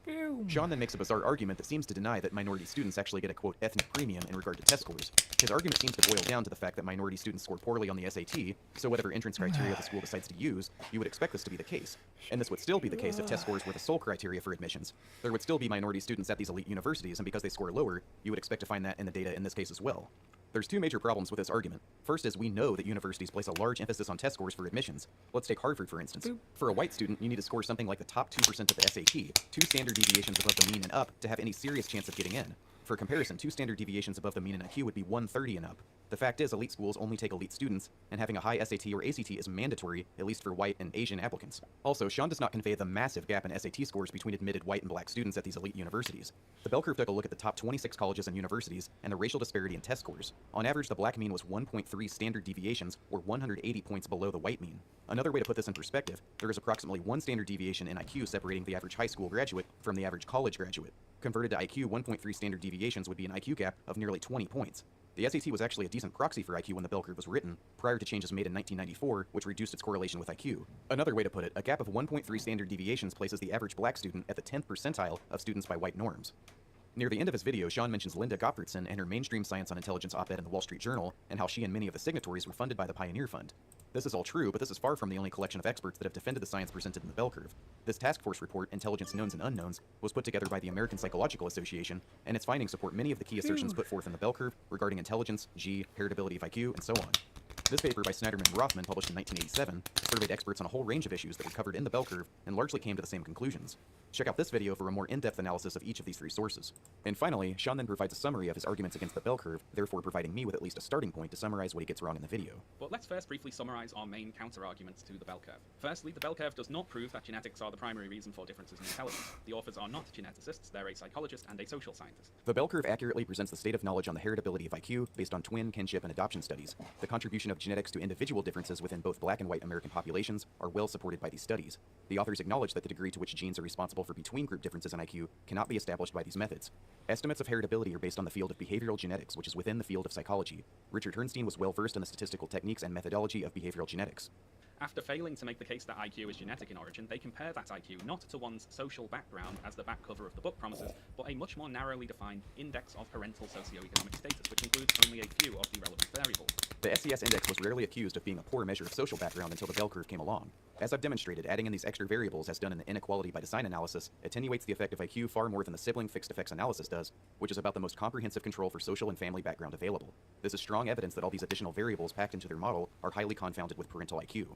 Sean then makes a bizarre argument that seems to deny that minority students actually get a, quote, ethnic premium in regard to test scores. His argument seems to boil down to the fact that minority students score poorly on the SAT, so whatever entrance criteria the school decides to use, you would expect this to be the case. And this would still be the case if test scores were the sole criteria for admissions. There would still be minority students at these elite universities, and because they score lower, you would expect to find that in the data in this case as well. There's two major problems with this argument. First is we know that universities place a large emphasis on test scores for admissions. Let's take Harvard, for instance. For a white student, you need to score something like the top 2% of the SAT, 2 standard deviations above the mean and up, to have any serious chance of getting in. For comparison, 2 standard deviations above the mean in IQ would be 130 and up. The fact is, elite schools only take elite students, and having a high SAT or ACT is mandatory, at least for white and Asian applicants. Also, Sean does not convey the massive gap in SAT scores between admitted white and black students at these elite universities. The bell curve took a look at the top 26 colleges and universities and the racial disparity in test scores. On average, the black mean was 1.3 standard deviations, or 180 points below the white mean. Another way to put this in perspective, there is approximately 1 standard deviation in IQ separating the average high school graduate from the average college graduate. Converted to IQ, 1.3 standard deviations would be an IQ gap of nearly 20 points. The SAT was actually a decent proxy for IQ when the bell curve was written, prior to changes made in 1994, which reduced its correlation with IQ. Another way to put it, a gap of 1.3 standard deviations places the average black student at the 10th percentile of students by white norms. Near the end of his video, Sean mentions Linda Gottfriedson and her mainstream science on intelligence op-ed in the Wall Street Journal, and how she and many of the signatories were funded by the Pioneer Fund. This is all true, but this is far from the only collection of experts that have defended the science presented in the bell curve. This task force report, Intelligence Knowns and Unknowns, was put together by the American Psychological Association, and its findings support many of the key assertions put forth in the bell curve regarding intelligence, heritability of IQ, and so on. This paper by Snyderman and Rothman, published in 1987, surveyed experts on a whole range of issues that were covered in the bell curve and largely came to the same conclusions. Check out this video for a more in-depth analysis of each of these three sources. And finally, Sean then provides a summary of his arguments against the bell curve, therefore providing me with at least a starting point to summarize what he gets wrong in the video. But let's first briefly summarize our main counter-arguments to the bell curve. Firstly, the bell curve does not prove that genetics are the primary reason for differences in intelligence. The authors are not geneticists, they're a psychologist and a social scientist. The bell curve accurately presents the state of knowledge on the heritability of IQ based on twin, kinship, and adoption studies. The contribution of genetics to individual differences within both black and white American populations are well supported by these studies. The authors acknowledge that the degree to which genes are responsible for between-group differences in IQ cannot be established by these methods. Estimates of heritability are based on the field of behavioral genetics, which is within the field of psychology. Richard Herrnstein was well versed in the statistical techniques and methodology of behavioral genetics. After failing to make the case that IQ is genetic in origin, they compare that IQ not to one's social background, as the back cover of the book promises, but a much more narrowly defined index of parental socioeconomic status, which includes only a few of the relevant variables. The SES index was rarely accused of being a poor measure of social background until the bell curve came along. As I've demonstrated, adding in these extra variables, as done in the inequality by design analysis, attenuates the effect of IQ far more than the sibling fixed effects analysis does, which is about the most comprehensive control for social and family background available. This is strong evidence that all these additional variables packed into their model are highly confounded with parental IQ.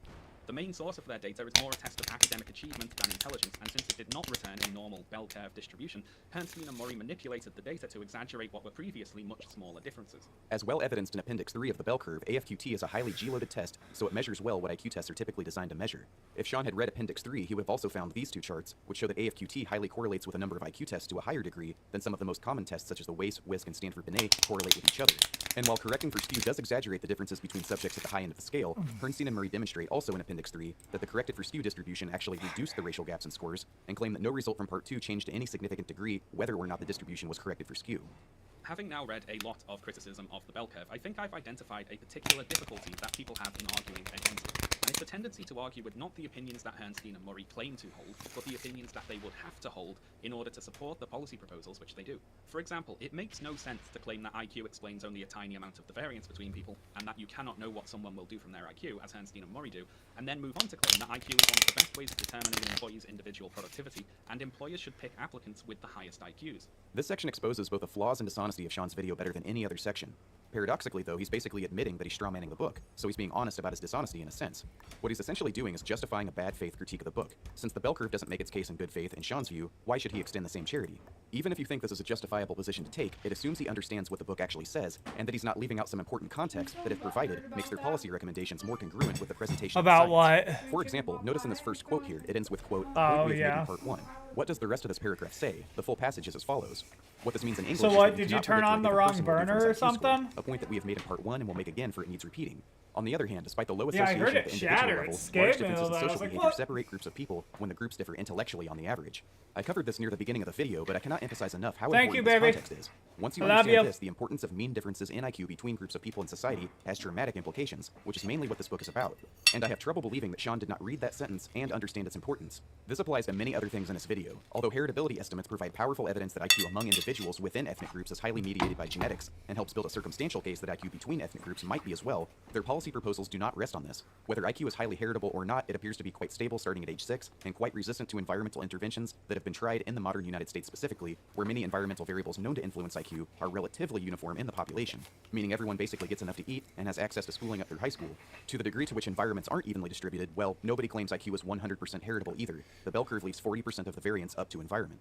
The main source of their data is more a test of academic achievement than intelligence, and since it did not return a normal bell curve distribution, Herrnstein and Murray manipulated the data to exaggerate what were previously much smaller differences. As well evidenced in Appendix 3 of the bell curve, AFQT is a highly G-loaded test, so it measures well what IQ tests are typically designed to measure. If Sean had read Appendix 3, he would have also found these two charts, which show that AFQT highly correlates with a number of IQ tests to a higher degree than some of the most common tests such as the WAIS, WISC, and Stanford Binet correlate with each other. And while correcting for skew does exaggerate the differences between subjects at the high end of the scale, Herrnstein and Murray demonstrate also in Appendix 3 that the corrected for skew distribution actually reduced the racial gaps in scores, and claim that no result from Part 2 changed to any significant degree whether or not the distribution was corrected for skew. Having now read a lot of criticism of the bell curve, I think I've identified a particular difficulty that people have in arguing against it. And it's the tendency to argue with not the opinions that Herrnstein and Murray claim to hold, but the opinions that they would have to hold in order to support the policy proposals which they do. For example, it makes no sense to claim that IQ explains only a tiny amount of the variance between people, and that you cannot know what someone will do from their IQ, as Herrnstein and Murray do, and then move on to claim that IQ is one of the best ways of determining an employee's individual productivity, and employers should pick applicants with the highest IQs. This section exposes both the flaws and dishonesty of Sean's video better than any other section. Paradoxically, though, he's basically admitting that he's strawmanning the book, so he's being honest about his dishonesty in a sense. What he's essentially doing is justifying a bad faith critique of the book. Since the bell curve doesn't make its case in good faith in Sean's view, why should he extend the same charity? Even if you think this is a justifiable position to take, it assumes he understands what the book actually says, and that he's not leaving out some important context that, if provided, makes their policy recommendations more congruent with the presentation About of the what? science. For example, notice in this first quote here, it ends with, quote, Oh, "Point we have made yeah. in part 1. What does the rest of this paragraph say? The full passage is as follows. What this means in English So is what, that we did you cannot turn predict on what a the given wrong person will do burner for or his IQ score, something? a point that we have made in part 1 and will make again for it needs repeating. On the other hand, despite the low Yeah, I association heard at it the individual shatter. It level, scared large me a differences in little bit. I was social like, behavior what? separate groups of people when the groups differ intellectually on the average. I covered this near the beginning of the video, but I cannot emphasize enough how Thank you, important baby. this context is. Once you I love understand you. this, the importance of mean differences in IQ between groups of people in society has dramatic implications, which is mainly what this book is about. And I have trouble believing that Sean did not read that sentence and understand its importance. This applies to many other things in this video. Although heritability estimates provide powerful evidence that IQ among individuals within ethnic groups is highly mediated by genetics, and helps build a circumstantial case that IQ between ethnic groups might be as well, their policy proposals do not rest on this. Whether IQ is highly heritable or not, it appears to be quite stable starting at age 6, and quite resistant to environmental interventions that have been tried in the modern United States specifically, where many environmental variables known to influence IQ are relatively uniform in the population, meaning everyone basically gets enough to eat and has access to schooling up through high school. To the degree to which environments aren't evenly distributed, well, nobody claims IQ is 100% heritable either. The bell curve leaves 40% of the variance up to environment.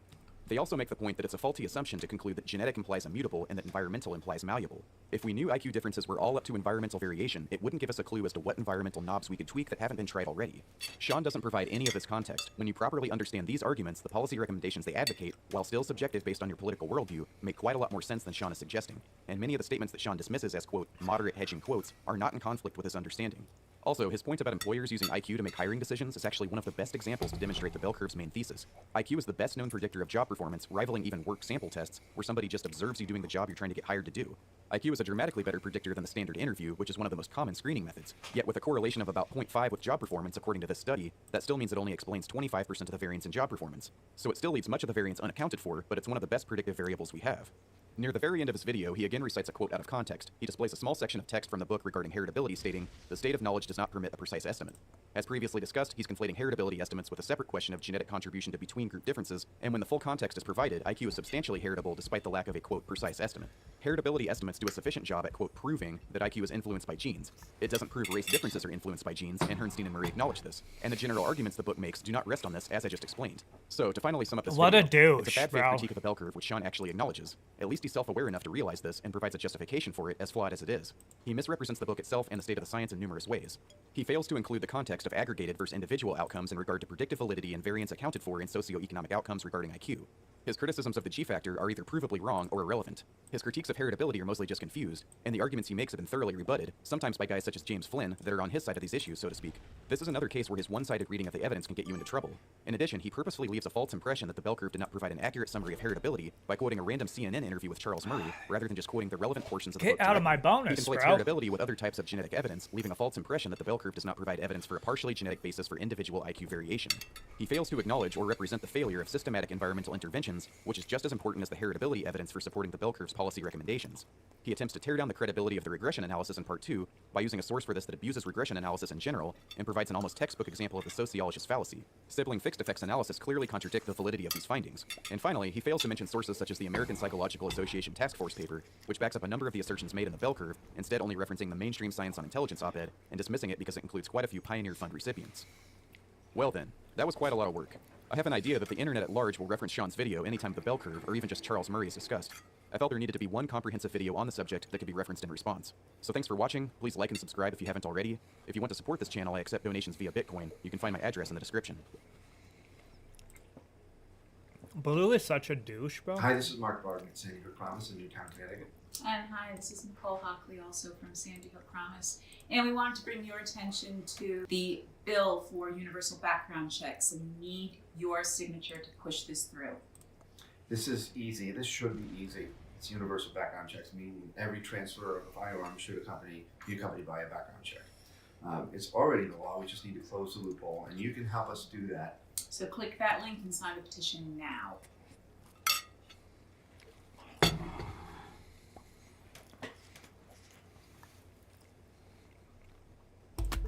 They also make the point that it's a faulty assumption to conclude that genetic implies immutable and that environmental implies malleable. If we knew IQ differences were all up to environmental variation, it wouldn't give us a clue as to what environmental knobs we could tweak that haven't been tried already. Sean doesn't provide any of this context. When you properly understand these arguments, the policy recommendations they advocate, while still subjective based on your political worldview, make quite a lot more sense than Sean is suggesting. And many of the statements that Sean dismisses as, quote, moderate hedging quotes are not in conflict with his understanding. Also, his point about employers using IQ to make hiring decisions is actually one of the best examples to demonstrate the bell curve's main thesis. IQ is the best known predictor of job performance, rivaling even work sample tests, where somebody just observes you doing the job you're trying to get hired to do. IQ is a dramatically better predictor than the standard interview, which is one of the most common screening methods. Yet with a correlation of about 0.5 with job performance, according to this study, that still means it only explains 25% of the variance in job performance. So it still leaves much of the variance unaccounted for, but it's one of the best predictive variables we have. Near the very end of his video, he again recites a quote out of context. He displays a small section of text from the book regarding heritability stating, "The state of knowledge does does not permit a precise estimate. As previously discussed, he's conflating heritability estimates with a separate question of genetic contribution to between-group differences, and when the full context is provided, IQ is substantially heritable despite the lack of a, quote, precise estimate. Heritability estimates do a sufficient job at, quote, proving that IQ is influenced by genes. It doesn't prove race differences are influenced by genes, and Herrnstein and Murray acknowledge this, and the general arguments the book makes do not rest on this, as I just explained. So, to finally sum up this What a video, it's a douche, bad faith bro. critique of the bell curve which Sean actually acknowledges. At least he's self-aware enough to realize this and provides a justification for it, as flawed as it is. He misrepresents the book itself and the state of the science in numerous ways. He fails to include the context of aggregated versus individual outcomes in regard to predictive validity and variance accounted for in socioeconomic outcomes regarding IQ. His criticisms of the G-factor are either provably wrong or irrelevant. His critiques of heritability are mostly just confused, and the arguments he makes have been thoroughly rebutted, sometimes by guys such as James Flynn, that are on his side of these issues, so to speak. This is another case where his one-sided reading of the evidence can get you into trouble. In addition, he purposefully leaves a false impression that the bell curve did not provide an accurate summary of heritability by quoting a random CNN interview with Charles Murray, rather than just quoting the relevant portions of the book. Get out of my bonus, He conflates bro. heritability with other types of genetic evidence, leaving a false impression that the bell curve does not provide evidence for a partially genetic basis for individual IQ variation. He fails to acknowledge or represent the failure of systematic environmental interventions, which is just as important as the heritability evidence for supporting the bell curve's policy recommendations. He attempts to tear down the credibility of the regression analysis in Part 2 by using a source for this that abuses regression analysis in general and provides an almost textbook example of the sociologist's fallacy. Sibling fixed effects analysis clearly contradict the validity of these findings. And finally, he fails to mention sources such as the American Psychological Association Task Force paper, which backs up a number of the assertions made in the bell curve, instead only referencing the mainstream Science on Intelligence op-ed and dismissing it because it includes quite a few Pioneer Fund recipients. Well then, that was quite a lot of work. I have an idea that the internet at large will reference Sean's video anytime the bell curve or even just Charles Murray is discussed. I felt there needed to be one comprehensive video on the subject that could be referenced in response. So thanks for watching, please like and subscribe if you haven't already. If you want to support this channel, I accept donations via Bitcoin. You can find my address in the description. Blue is such a douche, bro. Hi, this is Mark Barton at Sandy Hook Promise in Newtown, Connecticut. And hi, this is Nicole Hockley, also from Sandy Hook Promise. And we wanted to bring your attention to the bill for universal background checks. And we need your signature to push this through. This is easy. This should be easy. It's universal background checks, meaning every transfer of a firearm should be accompanied by a background check. It's already the law. We just need to close the loophole, and you can help us do that. So click that link and sign the petition now.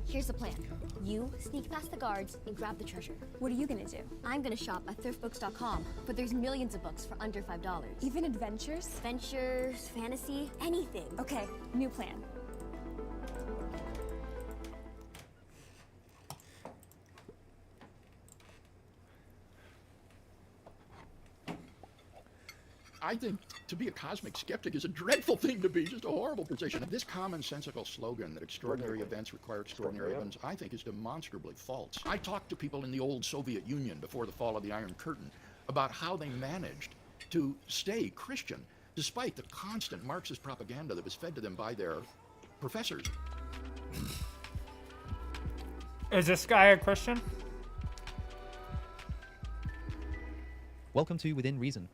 Here's the plan. You sneak past the guards and grab the treasure. What are you gonna do? I'm gonna shop at thriftbooks.com, but there's millions of books for under $5. Even adventures? Adventures, fantasy, anything. Okay, new plan. I think to be a cosmic skeptic is a dreadful thing to be, just a horrible position. This commonsensical slogan that extraordinary events require extraordinary events, I think is demonstrably false. I talked to people in the old Soviet Union before the fall of the Iron Curtain about how they managed to stay Christian despite the constant Marxist propaganda that was fed to them by their professors. Is this guy a Christian? Welcome to Within Reason.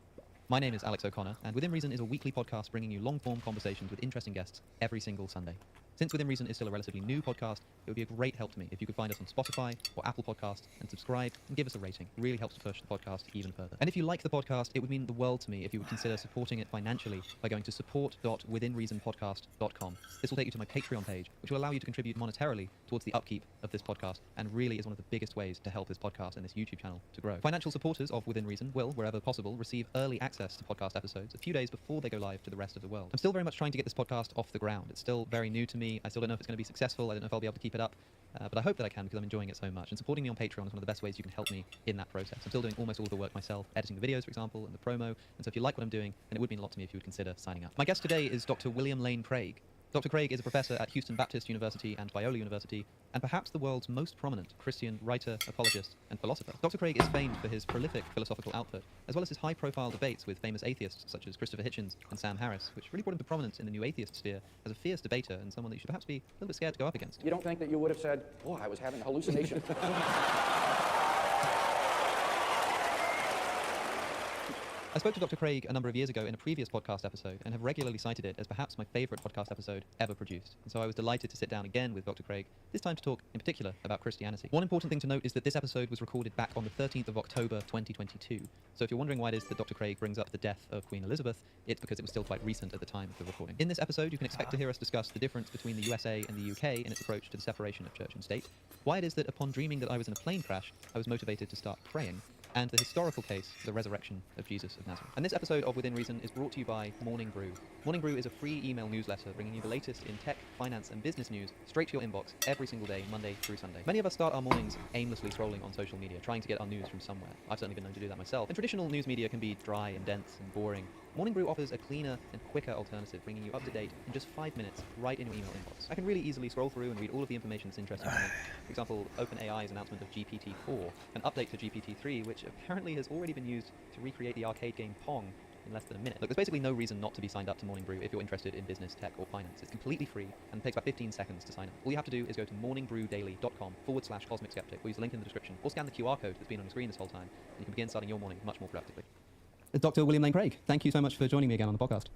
My name is Alex O'Connor, and Within Reason is a weekly podcast bringing you long-form conversations with interesting guests every single Sunday. Since Within Reason is still a relatively new podcast, it would be a great help to me if you could find us on Spotify or Apple Podcasts and subscribe and give us a rating. It really helps to push the podcast even further. And if you like the podcast, it would mean the world to me if you would consider supporting it financially by going to support.withinreasonpodcast.com. This will take you to my Patreon page, which will allow you to contribute monetarily towards the upkeep of this podcast, and really is one of the biggest ways to help this podcast and this YouTube channel to grow. Financial supporters of Within Reason will, wherever possible, receive early access to podcast episodes a few days before they go live to the rest of the world. I'm still very much trying to get this podcast off the ground. It's still very new to me. I still don't know if it's going to be successful. I don't know if I'll be able to keep it up, but I hope that I can because I'm enjoying it so much. And supporting me on Patreon is one of the best ways you can help me in that process. I'm still doing almost all of the work myself, editing the videos, for example, and the promo. And so if you like what I'm doing, then it would mean a lot to me if you would consider signing up. My guest today is Dr. William Lane Craig. Dr. Craig is a professor at Houston Baptist University and Biola University, and perhaps the world's most prominent Christian writer, apologist, and philosopher. Dr. Craig is famed for his prolific philosophical output, as well as his high-profile debates with famous atheists such as Christopher Hitchens and Sam Harris, which really brought him to prominence in the new atheist sphere as a fierce debater and someone that you should perhaps be a little bit scared to go up against. You don't think that you would have said, oh, I was having a hallucination? I spoke to Dr. Craig a number of years ago in a previous podcast episode and have regularly cited it as perhaps my favorite podcast episode ever produced. And so I was delighted to sit down again with Dr. Craig, this time to talk in particular about Christianity. One important thing to note is that this episode was recorded back on the 13th of October 2022. So if you're wondering why it is that Dr. Craig brings up the death of Queen Elizabeth, it's because it was still quite recent at the time of the recording. In this episode, you can expect to hear us discuss the difference between the USA and the UK in its approach to the separation of church and state, why it is that upon dreaming that I was in a plane crash, I was motivated to start praying, and the historical case for the resurrection of Jesus of Nazareth. And this episode of Within Reason is brought to you by Morning Brew. Morning Brew is a free email newsletter bringing you the latest in tech, finance, and business news straight to your inbox every single day, Monday through Sunday. Many of us start our mornings aimlessly scrolling on social media, trying to get our news from somewhere. I've certainly been known to do that myself. And traditional news media can be dry and dense and boring. Morning Brew offers a cleaner and quicker alternative, bringing you up to date in just 5 minutes right in your email inbox. I can really easily scroll through and read all of the information that's interesting to me. For example, OpenAI's announcement of GPT-4, an update to GPT-3, which apparently has already been used to recreate the arcade game Pong in less than a minute. Look, there's basically no reason not to be signed up to Morning Brew if you're interested in business, tech, or finance. It's completely free and takes about 15 seconds to sign up. All you have to do is go to morningbrewdaily.com/Cosmic Skeptic, or use the link in the description, or scan the QR code that's been on your screen this whole time, and you can begin starting your morning much more productively. Dr. William Lane Craig, thank you so much for joining me again on the podcast.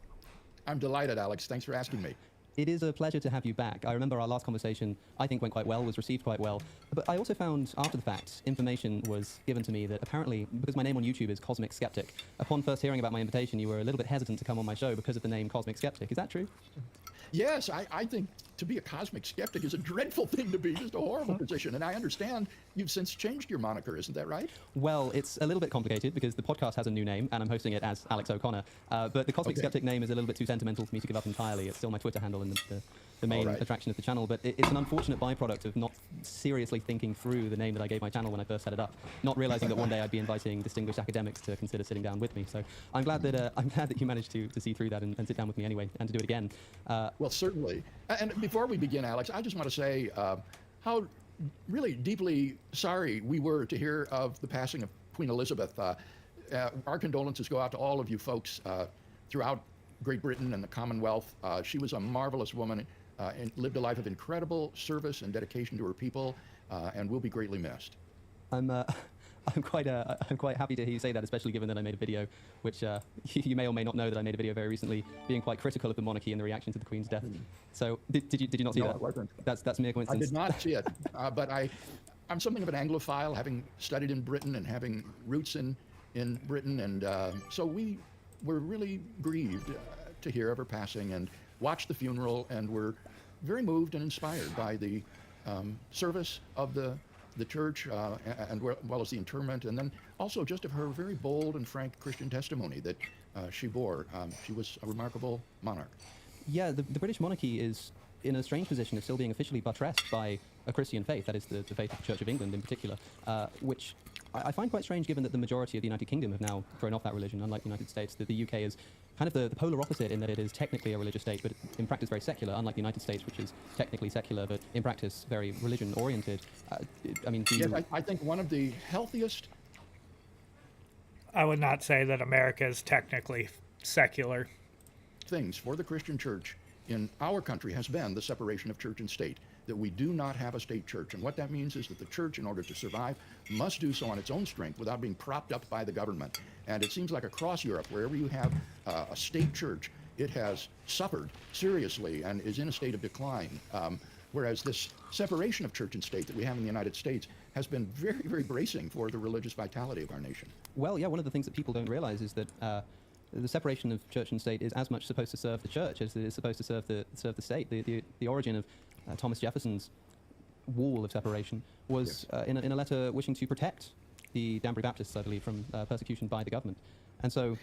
I'm delighted, Alex. Thanks for asking me. It is a pleasure to have you back. I remember our last conversation, I think, went quite well, was received quite well. But I also found, after the fact, information was given to me that apparently, because my name on YouTube is Cosmic Skeptic, upon first hearing about my invitation, you were a little bit hesitant to come on my show because of the name Cosmic Skeptic. Is that true? Yes, I think to be a cosmic skeptic is a dreadful thing to be, just a horrible position. And I understand you've since changed your moniker, isn't that right? Well, it's a little bit complicated because the podcast has a new name and I'm hosting it as Alex O'Connor. But the Cosmic Skeptic name is a little bit too sentimental for me to give up entirely. It's still my Twitter handle and the main attraction of the channel. But it's an unfortunate byproduct of not seriously thinking through the name that I gave my channel when I first set it up, not realizing that one day I'd be inviting distinguished academics to consider sitting down with me. So I'm glad that you managed to see through that and sit down with me anyway and to do it again. Well, certainly. And before we begin, Alex, I just want to say how really deeply sorry we were to hear of the passing of Queen Elizabeth. Our condolences go out to all of you folks throughout Great Britain and the Commonwealth. She was a marvelous woman and lived a life of incredible service and dedication to her people, and will be greatly missed. I'm quite happy to hear you say that, especially given that I made a video, which you may or may not know that I made a video very recently, being quite critical of the monarchy and the reaction to the Queen's death. So did you not see that? No, it wasn't. That's mere coincidence. I did not see it, but I'm something of an Anglophile, having studied in Britain and having roots in Britain, and so we were really grieved to hear of her passing and watched the funeral, and were very moved and inspired by the service of the church, and well as the interment, and then also just of her very bold and frank Christian testimony that she bore. She was a remarkable monarch. Yeah, the British monarchy is in a strange position of still being officially buttressed by a Christian faith, that is the faith of the Church of England in particular, which I find quite strange given that the majority of the United Kingdom have now thrown off that religion, unlike the United States. That the UK is kind of the polar opposite in that it is technically a religious state, but in practice very secular, unlike the United States, which is technically secular, but in practice very religion-oriented. I mean, Yes, I think one of the healthiest... I would not say that America is technically secular. ...things for the Christian church in our country has been the separation of church and state, that we do not have a state church. And what that means is that the church, in order to survive, must do so on its own strength without being propped up by the government. And it seems like across Europe, wherever you have a state church, it has suffered seriously and is in a state of decline. Whereas this separation of church and state that we have in the United States has been very, very bracing for the religious vitality of our nation. Well, yeah, one of the things that people don't realize is that the separation of church and state is as much supposed to serve the church as it is supposed to serve the state. The origin of Thomas Jefferson's wall of separation was in a letter wishing to protect the Danbury Baptists, I believe, from persecution by the government. And so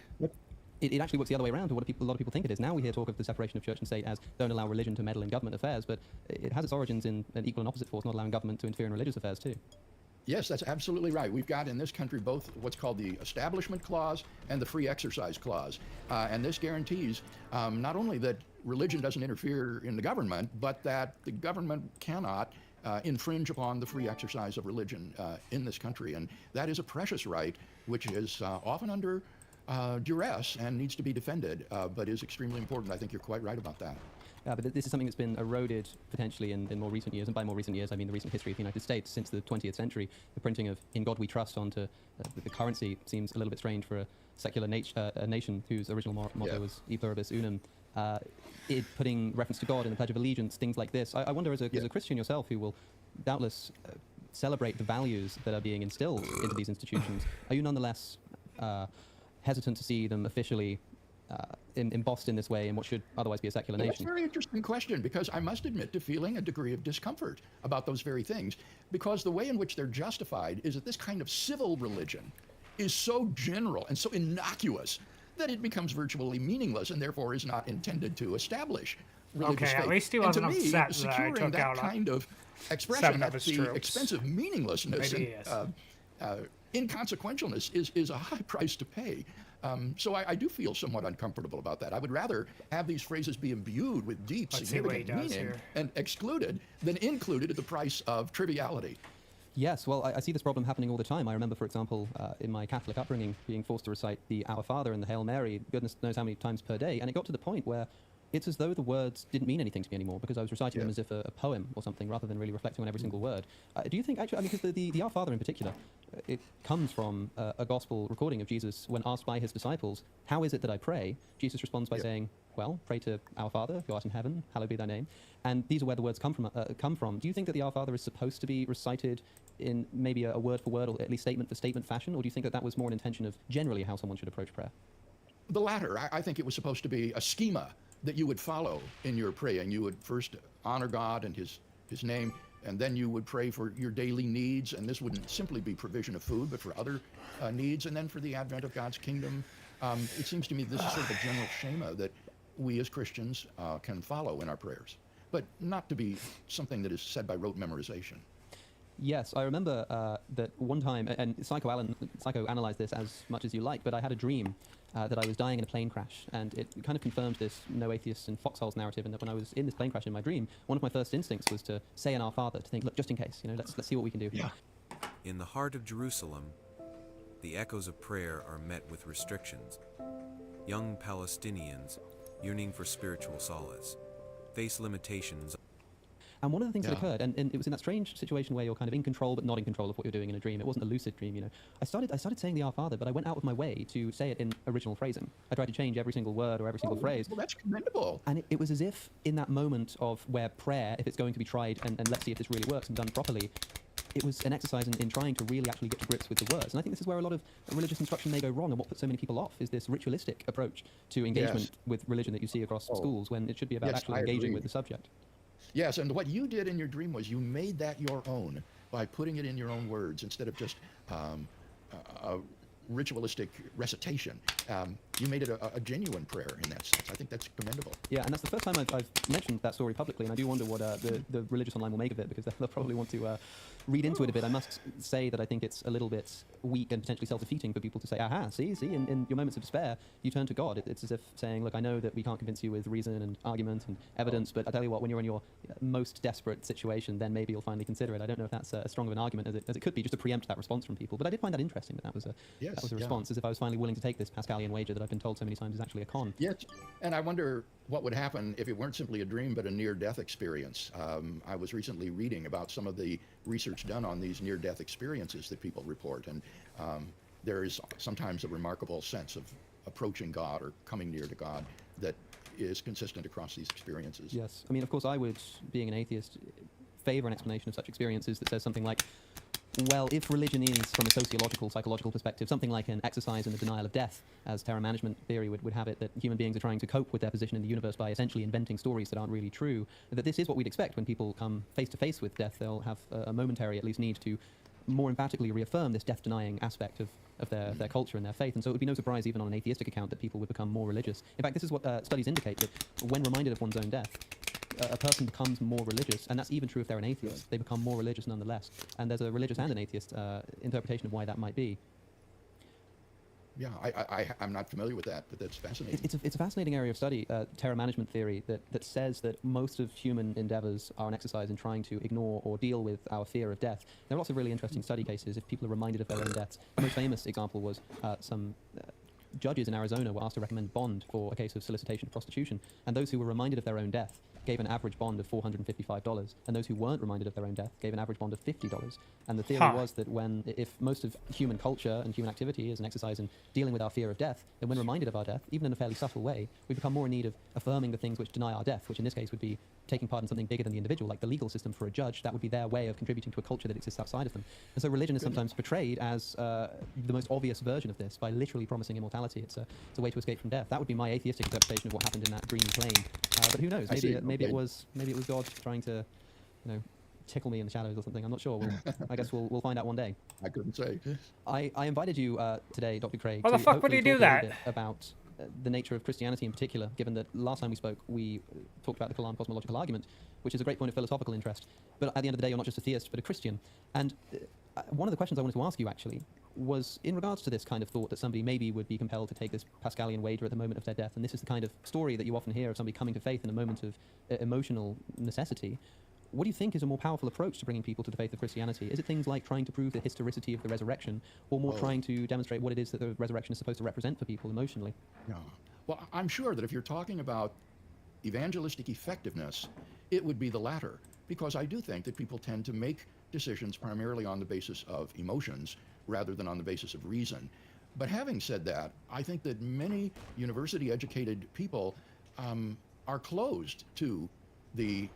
it actually works the other way around to what a lot of people think it is. Now we hear talk of the separation of church and state as don't allow religion to meddle in government affairs, but it has its origins in an equal and opposite force, not allowing government to interfere in religious affairs too. Yes, that's absolutely right. We've got in this country both what's called the Establishment Clause and the Free Exercise Clause. And this guarantees not only that religion doesn't interfere in the government, but that the government cannot infringe upon the free exercise of religion in this country. And that is a precious right, which is often under duress and needs to be defended, but is extremely important. I think you're quite right about that. But this is something that's been eroded potentially in more recent years, and by more recent years I mean the recent history of the United States. Since the 20th century, the printing of "In God We Trust" onto the currency seems a little bit strange for a secular a nation whose original motto was "E pluribus unum." Putting reference to God in the Pledge of Allegiance, things like this. I wonder, as a Christian yourself, who will doubtless celebrate the values that are being instilled into these institutions, are you nonetheless hesitant to see them officially embossed in this way in what should otherwise be a secular Well, nation? that's a very interesting question, because I must admit to feeling a degree of discomfort about those very things, because the way in which they're justified is that this kind of civil religion is so general and so innocuous that it becomes virtually meaningless and therefore is not intended to establish religious Okay, faith. at least he And wasn't to me, upset that I securing took that out kind of 7 expression of at his the troops. expense of meaninglessness Maybe he is. and inconsequentialness is a high price to pay. So I do feel somewhat uncomfortable about that. I would rather have these phrases be imbued with deep, Let's see what he significant does meaning here. and excluded than included at the price of triviality. Yes, well, I see this problem happening all the time. I remember, for example, in my Catholic upbringing, being forced to recite the Our Father and the Hail Mary, goodness knows how many times per day, and it got to the point where it's as though the words didn't mean anything to me anymore, because I was reciting them as if a poem or something, rather than really reflecting on every single word. Do you think, actually, I mean, because the Our Father in particular, it comes from a gospel recording of Jesus when asked by his disciples, "How is it that I pray?" Jesus responds by saying, "Well, pray to our Father who art in heaven, hallowed be thy name." And these are where the words come from. Do you think that the Our Father is supposed to be recited in maybe a word for word, or at least statement for statement fashion, or do you think that that was more an intention of generally how someone should approach prayer? The latter. I think it was supposed to be a schema that you would follow in your praying. You would first honor God and his name, and then you would pray for your daily needs, and this wouldn't simply be provision of food, but for other needs, and then for the advent of God's kingdom. It seems to me this is sort of a general schema that we as Christians can follow in our prayers, but not to be something that is said by rote memorization. Yes, I remember that one time, and psychoanalyze this as much as you like, but I had a dream that I was dying in a plane crash, and it kind of confirmed this no atheists in foxholes narrative, and that when I was in this plane crash in my dream, one of my first instincts was to say an Our Father, to think, look, just in case, let's see what we can do here. In the heart of Jerusalem, the echoes of prayer are met with restrictions. Young Palestinians, yearning for spiritual solace, face limitations. And one of the things that occurred, and it was in that strange situation where you're kind of in control but not in control of what you're doing in a dream. It wasn't a lucid dream, I started saying the Our Father, but I went out of my way to say it in original phrasing. I tried to change every single word or every single phrase. Well, that's commendable. And it was as if in that moment of where prayer, if it's going to be tried, and let's see if this really works and done properly, it was an exercise in trying to really actually get to grips with the words. And I think this is where a lot of religious instruction may go wrong, and what puts so many people off is this ritualistic approach to engagement with religion that you see across schools, when it should be about actually engaging with the subject. Yes, and what you did in your dream was you made that your own by putting it in your own words instead of just a ritualistic recitation. You made it a genuine prayer in that sense. I think that's commendable. Yeah, and that's the first time I've mentioned that story publicly, and I do wonder what the religious online will make of it, because they'll probably want to read into it a bit. I must say that I think it's a little bit weak and potentially self-defeating for people to say, aha, see, in your moments of despair, you turn to God. It's as if saying, look, I know that we can't convince you with reason and argument and evidence, but I tell you what, when you're in your most desperate situation, then maybe you'll finally consider it. I don't know if that's as strong of an argument as it could be, just to preempt that response from people. But I did find that interesting, that was a response, as if I was finally willing to take this Pascalian wager that I've been told so many times is actually a con. Yes, and I wonder what would happen if it weren't simply a dream, but a near-death experience. I was recently reading about some of the research done on these near-death experiences that people report, and there is sometimes a remarkable sense of approaching God or coming near to God that is consistent across these experiences. Yes, I mean, of course, I would, being an atheist, favor an explanation of such experiences that says something like, well, if religion is, from a sociological, psychological perspective, something like an exercise in the denial of death, as terror management theory would have it, that human beings are trying to cope with their position in the universe by essentially inventing stories that aren't really true, that this is what we'd expect when people come face to face with death. They'll have a momentary, at least, need to more emphatically reaffirm this death-denying aspect of their culture and their faith. And so it would be no surprise, even on an atheistic account, that people would become more religious. In fact, this is what studies indicate, that when reminded of one's own death, a person becomes more religious, and that's even true if they're an atheist. They become more religious nonetheless. And there's a religious and an atheist interpretation of why that might be. Yeah, I'm not familiar with that, but that's fascinating. It's a fascinating area of study, terror management theory, that says that most of human endeavors are an exercise in trying to ignore or deal with our fear of death. There are lots of really interesting study cases if people are reminded of their own deaths. The most famous example was some judges in Arizona were asked to recommend bond for a case of solicitation of prostitution, and those who were reminded of their own death gave an average bond of $455, and those who weren't reminded of their own death gave an average bond of $50. And the theory was that if most of human culture and human activity is an exercise in dealing with our fear of death, then when reminded of our death, even in a fairly subtle way, we become more in need of affirming the things which deny our death, which in this case would be taking part in something bigger than the individual, like the legal system for a judge. That would be their way of contributing to a culture that exists outside of them. And so religion is sometimes portrayed as the most obvious version of this by literally promising immortality. It's a way to escape from death. That would be my atheistic interpretation of what happened in that green plane. But who knows? Maybe it was God trying to, tickle me in the shadows or something. I'm not sure. I guess we'll find out one day. I couldn't say. I invited you today, Dr. Craig. Why the fuck would he do that? About the nature of Christianity in particular, given that last time we spoke, we talked about the Kalam cosmological argument, which is a great point of philosophical interest. But at the end of the day, you're not just a theist, but a Christian. And one of the questions I wanted to ask you, actually, was in regards to this kind of thought that somebody maybe would be compelled to take this Pascalian wager at the moment of their death. And this is the kind of story that you often hear of somebody coming to faith in a moment of emotional necessity. What do you think is a more powerful approach to bringing people to the faith of Christianity? Is it things like trying to prove the historicity of the resurrection, or more trying to demonstrate what it is that the resurrection is supposed to represent for people emotionally? Yeah. Well, I'm sure that if you're talking about evangelistic effectiveness, it would be the latter, because I do think that people tend to make decisions primarily on the basis of emotions rather than on the basis of reason. But having said that, I think that many university-educated people are closed to the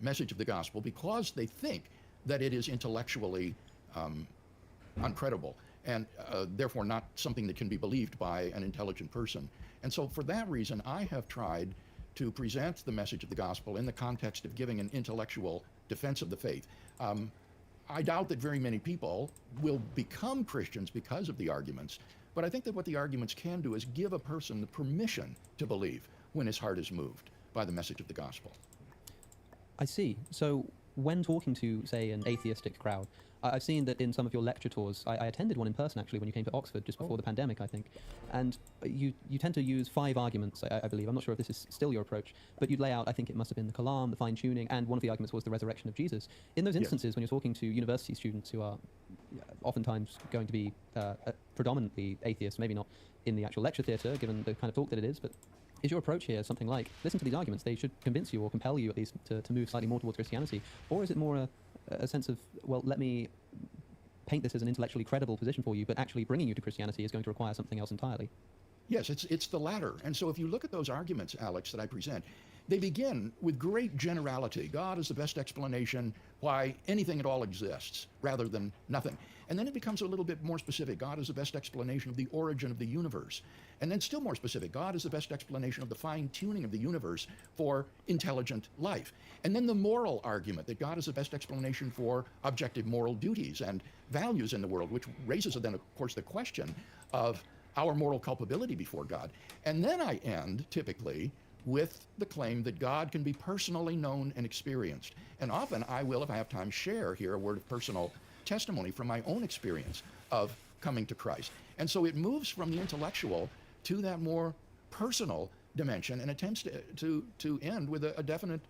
message of the gospel because they think that it is intellectually uncredible and therefore not something that can be believed by an intelligent person. And so for that reason, I have tried to present the message of the gospel in the context of giving an intellectual defense of the faith. I doubt that very many people will become Christians because of the arguments, but I think that what the arguments can do is give a person the permission to believe when his heart is moved by the message of the gospel. I see. So when talking to, say, an atheistic crowd, I've seen that in some of your lecture tours, I attended one in person actually when you came to Oxford just before the pandemic, I think, and you tend to use 5 arguments, I believe. I'm not sure if this is still your approach, but you'd lay out, I think it must have been the Kalam, the fine-tuning, and one of the arguments was the resurrection of Jesus. In those instances, when you're talking to university students who are oftentimes going to be predominantly atheists, maybe not in the actual lecture theatre, given the kind of talk that it is, but is your approach here something like, listen to these arguments, they should convince you or compel you at least to move slightly more towards Christianity? Or is it more a sense of, well, let me paint this as an intellectually credible position for you, but actually bringing you to Christianity is going to require something else entirely? Yes, it's the latter. And so if you look at those arguments, Alex, that I present, they begin with great generality. God is the best explanation why anything at all exists, rather than nothing. And then it becomes a little bit more specific. God is the best explanation of the origin of the universe. And then still more specific. God is the best explanation of the fine-tuning of the universe for intelligent life. And then the moral argument that God is the best explanation for objective moral duties and values in the world, which raises then, of course, the question of our moral culpability before God. And then I end, typically, with the claim that God can be personally known and experienced. And often I will, if I have time, share here a word of personal testimony from my own experience of coming to Christ. And so it moves from the intellectual to that more personal dimension and attempts to end with a definite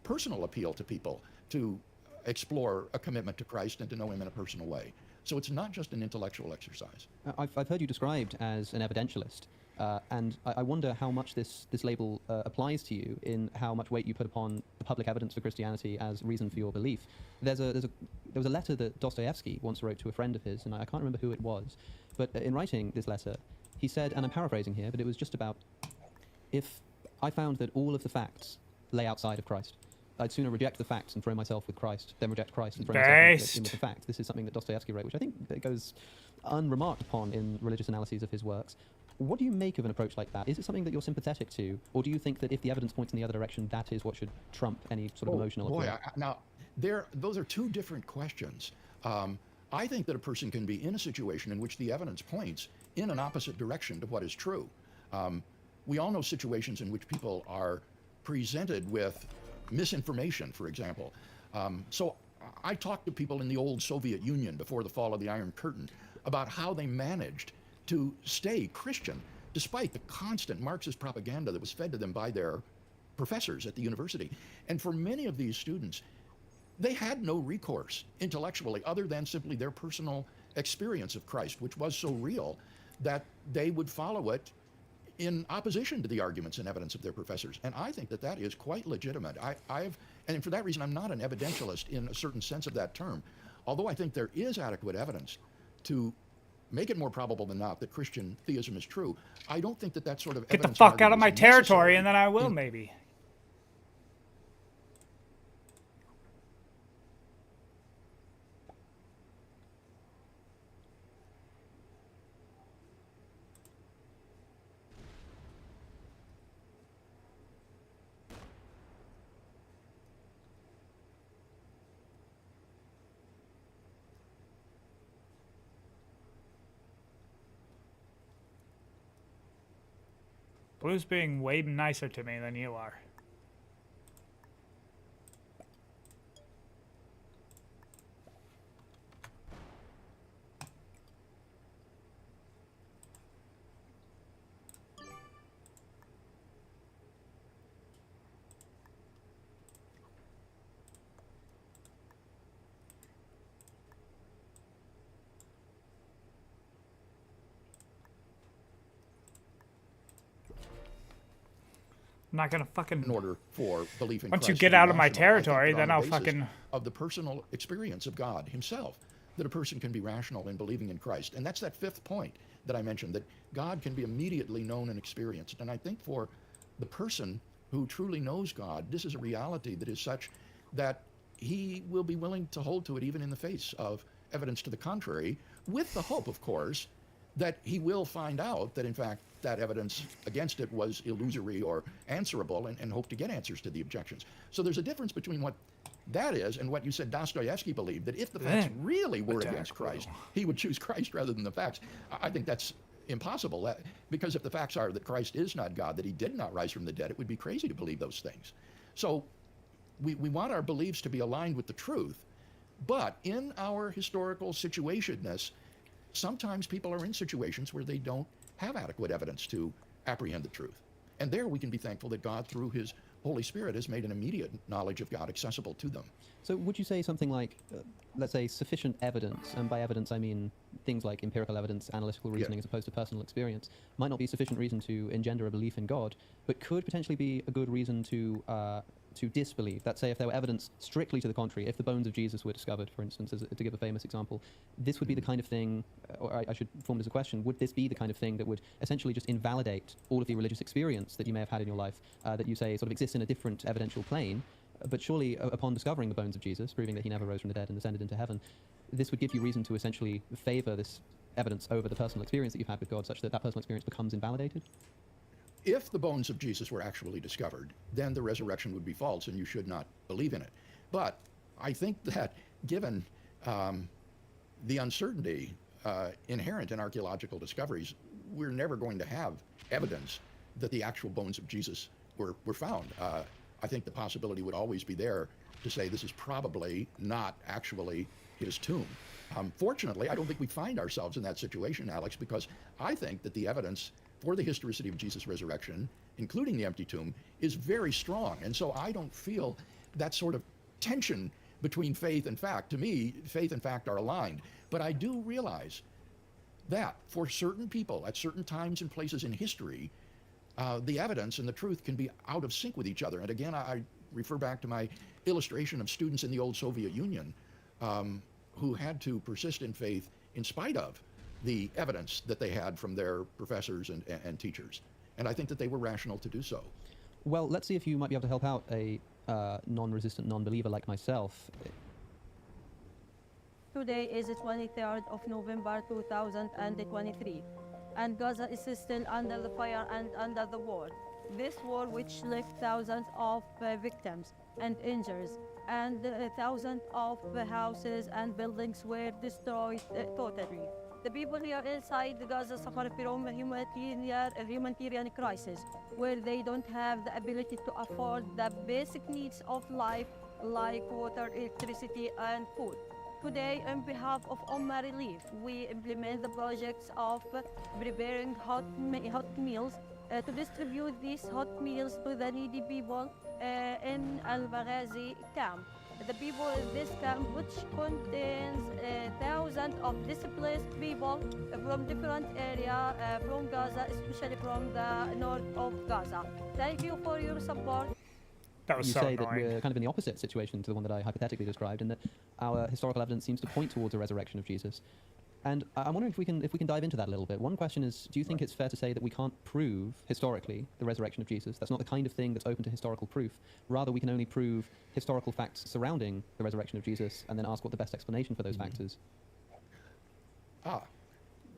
personal appeal to people to explore a commitment to Christ and to know him in a personal way. So it's not just an intellectual exercise. I've heard you described as an evidentialist. And I wonder how much this label applies to you in how much weight you put upon the public evidence for Christianity as reason for your belief. There was a letter that Dostoevsky once wrote to a friend of his, and I can't remember who it was, but in writing this letter, he said, and I'm paraphrasing here, but it was just about, if I found that all of the facts lay outside of Christ, I'd sooner reject the facts and throw myself with Christ than reject Christ and throw myself in with the facts. This is something that Dostoevsky wrote, which I think goes unremarked upon in religious analyses of his works. What do you make of an approach like that? Is it something that you're sympathetic to, or do you think that if the evidence points in the other direction, that is what should trump any sort of emotional appeal? Now, those are two different questions. I think that a person can be in a situation in which the evidence points in an opposite direction to what is true. We all know situations in which people are presented with misinformation, for example. So I talked to people in the old Soviet Union before the fall of the Iron Curtain about how they managed to stay Christian despite the constant Marxist propaganda that was fed to them by their professors at the university. And for many of these students, they had no recourse intellectually other than simply their personal experience of Christ, which was so real that they would follow it in opposition to the arguments and evidence of their professors. And I think that that is quite legitimate. And for that reason, I'm not an evidentialist in a certain sense of that term. Although I think there is adequate evidence to make it more probable than not that Christian theism is true, I don't think that that sort of Get the evidence fuck out of argument my is territory, necessary and then I will in- maybe. Blue's being way nicer to me than you are. I'm not gonna fucking. In order for belief in Once Christ you to get be out of my rational, I think territory, that then on I'll the basis fucking. of the personal experience of God Himself, that a person can be rational in believing in Christ, and that's that fifth point that I mentioned, that God can be immediately known and experienced. And I think for the person who truly knows God, this is a reality that is such that he will be willing to hold to it even in the face of evidence to the contrary, with the hope, of course, that he will find out that in fact that evidence against it was illusory or answerable, and hope to get answers to the objections. So there's a difference between what that is and what you said Dostoevsky believed, that if the facts really were against Christ, he would choose Christ rather than the facts. I think that's impossible, because if the facts are that Christ is not God, that he did not rise from the dead, it would be crazy to believe those things. So we want our beliefs to be aligned with the truth, but in our historical situationness, sometimes people are in situations where they don't have adequate evidence to apprehend the truth. And there we can be thankful that God, through his Holy Spirit, has made an immediate knowledge of God accessible to them. So would you say something like, let's say, sufficient evidence, and by evidence I mean things like empirical evidence, analytical reasoning, as opposed to personal experience, might not be sufficient reason to engender a belief in God, but could potentially be a good reason to disbelieve? That, say, if there were evidence strictly to the contrary, if the bones of Jesus were discovered, for instance, to give a famous example, this would be the kind of thing, or I should form it as a question, would this be the kind of thing that would essentially just invalidate all of the religious experience that you may have had in your life, that you say sort of exists in a different evidential plane, but surely upon discovering the bones of Jesus, proving that he never rose from the dead and ascended into heaven, this would give you reason to essentially favor this evidence over the personal experience that you've had with God, such that that personal experience becomes invalidated? If the bones of Jesus were actually discovered, then the resurrection would be false and you should not believe in it. But I think that given the uncertainty inherent in archaeological discoveries, we're never going to have evidence that the actual bones of Jesus were found. I think the possibility would always be there to say this is probably not actually his tomb. Fortunately, I don't think we find ourselves in that situation, Alex, because I think that the evidence for the historicity of Jesus' resurrection, including the empty tomb, is very strong. And so I don't feel that sort of tension between faith and fact. To me, faith and fact are aligned. But I do realize that for certain people at certain times and places in history, the evidence and the truth can be out of sync with each other. And again, I refer back to my illustration of students in the old Soviet Union who had to persist in faith in spite of the evidence that they had from their professors and teachers. And I think that they were rational to do so. Well, let's see if you might be able to help out a non-resistant non-believer like myself. Today is the 23rd of November 2023, and Gaza is still under the fire and under the war. This war which left thousands of victims and injuries, and thousands of houses and buildings were destroyed totally. The people here inside Gaza suffer from a humanitarian crisis, where they don't have the ability to afford the basic needs of life, like water, electricity, and food. Today, on behalf of Ummah Relief, we implement the projects of preparing hot meals to distribute these hot meals to the needy people in Al-Baghazi camp. the people in this camp, which contains thousands of displaced people from different areas from Gaza, especially from the north of Gaza. Thank you for your support. That was you so say annoying. that we're kind of in the opposite situation to the one that I hypothetically described, and that our historical evidence seems to point towards a resurrection of Jesus. And I'm wondering if we can dive into that a little bit. One question is, do you think it's fair to say that we can't prove historically the resurrection of Jesus? That's not the kind of thing that's open to historical proof. Rather, we can only prove historical facts surrounding the resurrection of Jesus and then ask what the best explanation for those facts is.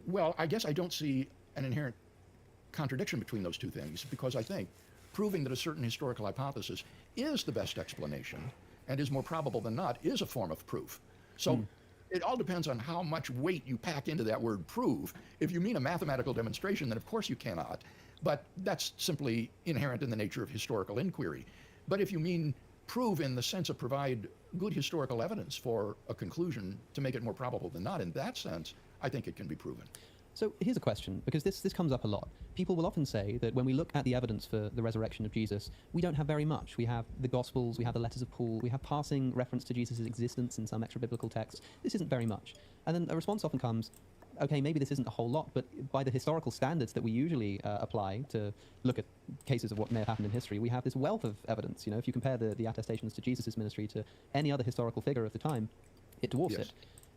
Well, I guess I don't see an inherent contradiction between those two things, because I think proving that a certain historical hypothesis is the best explanation and is more probable than not is a form of proof. So it all depends on how much weight you pack into that word prove. If you mean a mathematical demonstration, then of course you cannot. But that's simply inherent in the nature of historical inquiry. But if you mean prove in the sense of provide good historical evidence for a conclusion to make it more probable than not, in that sense, I think it can be proven. So here's a question, because this comes up a lot. People will often say that when we look at the evidence for the resurrection of Jesus, we don't have very much. We have the Gospels, we have the letters of Paul, we have passing reference to Jesus' existence in some extra-biblical texts. This isn't very much. And then a response often comes, okay, maybe this isn't a whole lot, but by the historical standards that we usually apply to look at cases of what may have happened in history, we have this wealth of evidence. You know, if you compare the attestations to Jesus' ministry to any other historical figure of the time, it dwarfs it.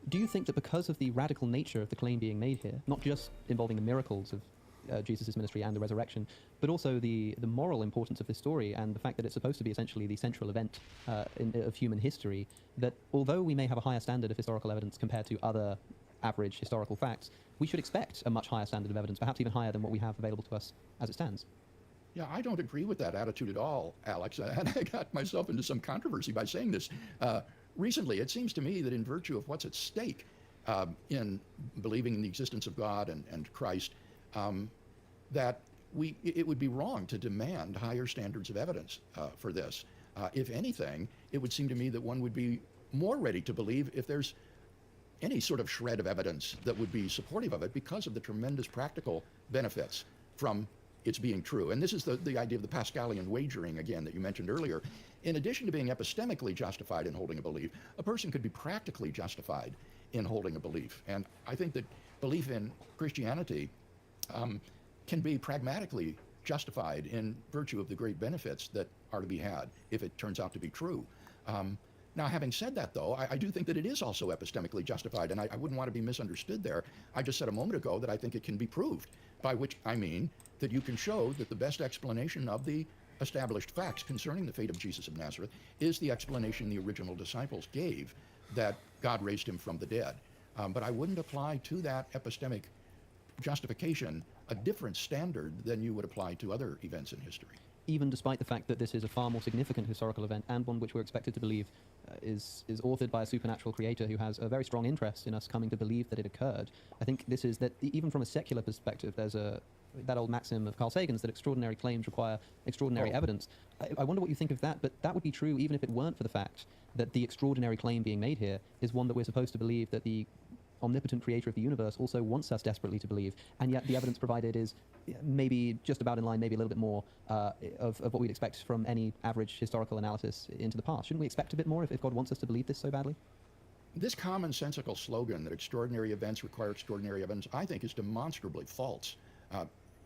Do you think that because of the radical nature of the claim being made here, not just involving the miracles of Jesus' ministry and the resurrection, but also the moral importance of this story and the fact that it's supposed to be essentially the central event of human history, that although we may have a higher standard of historical evidence compared to other average historical facts, we should expect a much higher standard of evidence, perhaps even higher than what we have available to us as it stands? Yeah, I don't agree with that attitude at all, Alex. And I got myself into some controversy by saying this. Recently, it seems to me that in virtue of what's at stake in believing in the existence of God and Christ, that it would be wrong to demand higher standards of evidence for this. If anything, it would seem to me that one would be more ready to believe if there's any sort of shred of evidence that would be supportive of it because of the tremendous practical benefits from its being true. And this is the idea of the Pascalian wagering, again, that you mentioned earlier. In addition to being epistemically justified in holding a belief, a person could be practically justified in holding a belief. And I think that belief in Christianity can be pragmatically justified in virtue of the great benefits that are to be had if it turns out to be true. Now, having said that, though, I do think that it is also epistemically justified, and I wouldn't want to be misunderstood there. I just said a moment ago that I think it can be proved, by which I mean that you can show that the best explanation of the established facts concerning the fate of Jesus of Nazareth is the explanation the original disciples gave, that God raised him from the dead. But I wouldn't apply to that epistemic justification a different standard than you would apply to other events in history. Even despite the fact that this is a far more significant historical event and one which we're expected to believe is authored by a supernatural creator who has a very strong interest in us coming to believe that it occurred. I think this is that even from a secular perspective, there's that old maxim of Carl Sagan's that extraordinary claims require extraordinary evidence. I wonder what you think of that, but that would be true even if it weren't for the fact that the extraordinary claim being made here is one that we're supposed to believe that the omnipotent creator of the universe also wants us desperately to believe, and yet the evidence provided is maybe just about in line, maybe a little bit more of what we'd expect from any average historical analysis into the past. Shouldn't we expect a bit more if God wants us to believe this so badly? This commonsensical slogan that extraordinary events require extraordinary evidence, I think, is demonstrably false.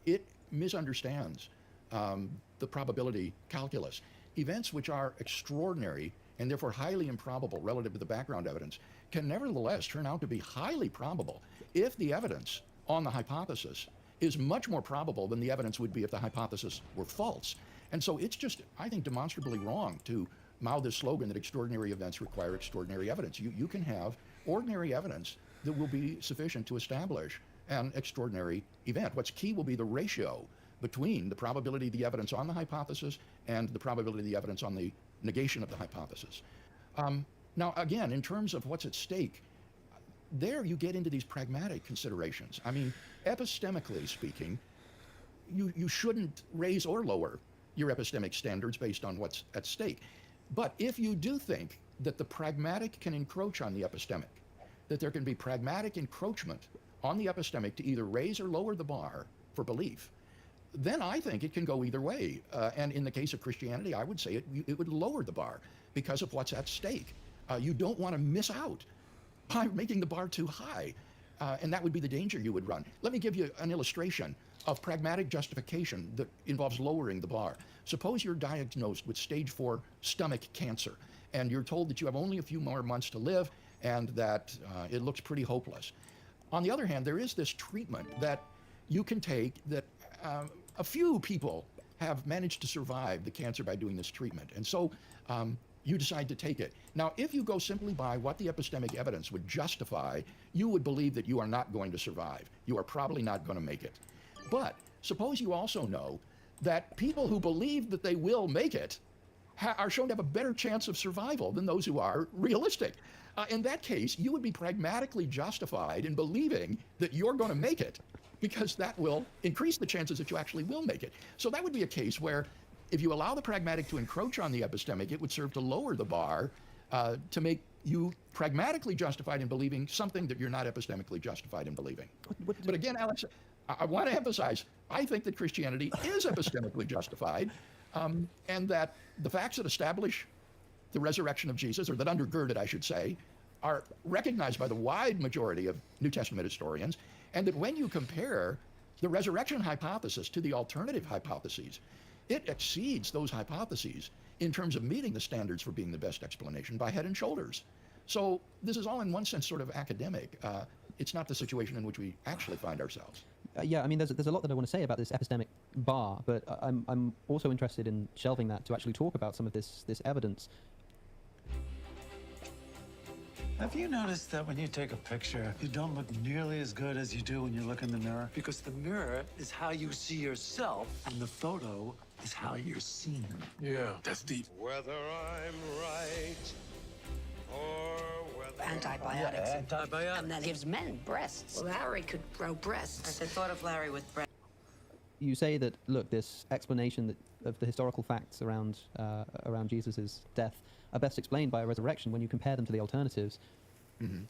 It misunderstands the probability calculus. Events which are extraordinary and therefore highly improbable relative to the background evidence can nevertheless turn out to be highly probable if the evidence on the hypothesis is much more probable than the evidence would be if the hypothesis were false. And so it's just, I think, demonstrably wrong to mouth this slogan that extraordinary events require extraordinary evidence. You can have ordinary evidence that will be sufficient to establish an extraordinary event. What's key will be the ratio between the probability of the evidence on the hypothesis and the probability of the evidence on the negation of the hypothesis. Now, again, in terms of what's at stake, there you get into these pragmatic considerations. I mean, epistemically speaking, you shouldn't raise or lower your epistemic standards based on what's at stake. But if you do think that the pragmatic can encroach on the epistemic, that there can be pragmatic encroachment on the epistemic to either raise or lower the bar for belief, then I think it can go either way. And in the case of Christianity, I would say it would lower the bar because of what's at stake. You don't want to miss out by making the bar too high. And that would be the danger you would run. Let me give you an illustration of pragmatic justification that involves lowering the bar. Suppose you're diagnosed with stage 4 stomach cancer, and you're told that you have only a few more months to live and that it looks pretty hopeless. On the other hand, there is this treatment that you can take that a few people have managed to survive the cancer by doing this treatment. And so you decide to take it. Now, if you go simply by what the epistemic evidence would justify, you would believe that you are not going to survive. You are probably not going to make it. But suppose you also know that people who believe that they will make it are shown to have a better chance of survival than those who are realistic. In that case, you would be pragmatically justified in believing that you're going to make it, because that will increase the chances that you actually will make it. So that would be a case where if you allow the pragmatic to encroach on the epistemic, it would serve to lower the bar to make you pragmatically justified in believing something that you're not epistemically justified in believing. But again, Alex, I want to emphasize, I think that Christianity is epistemically justified, and that the facts that establish the resurrection of Jesus, or that undergird it, I should say, are recognized by the wide majority of New Testament historians, and that when you compare the resurrection hypothesis to the alternative hypotheses, it exceeds those hypotheses in terms of meeting the standards for being the best explanation by head and shoulders. So this is all in one sense sort of academic. It's not the situation in which we actually find ourselves. Yeah, I mean, there's a lot that I want to say about this epistemic bar, but I'm also interested in shelving that to actually talk about some of this evidence. Have you noticed that when you take a picture, you don't look nearly as good as you do when you look in the mirror? Because the mirror is how you see yourself, and the photo is how you're seen. Yeah, that's deep. Whether I'm right or whether Antibiotics. Antibiotics. And that gives men breasts. Well, Larry could grow breasts. I thought of Larry with breasts. You say that, look, this explanation of the historical facts around Jesus' death are best explained by a resurrection when you compare them to the alternatives. Mm-hmm.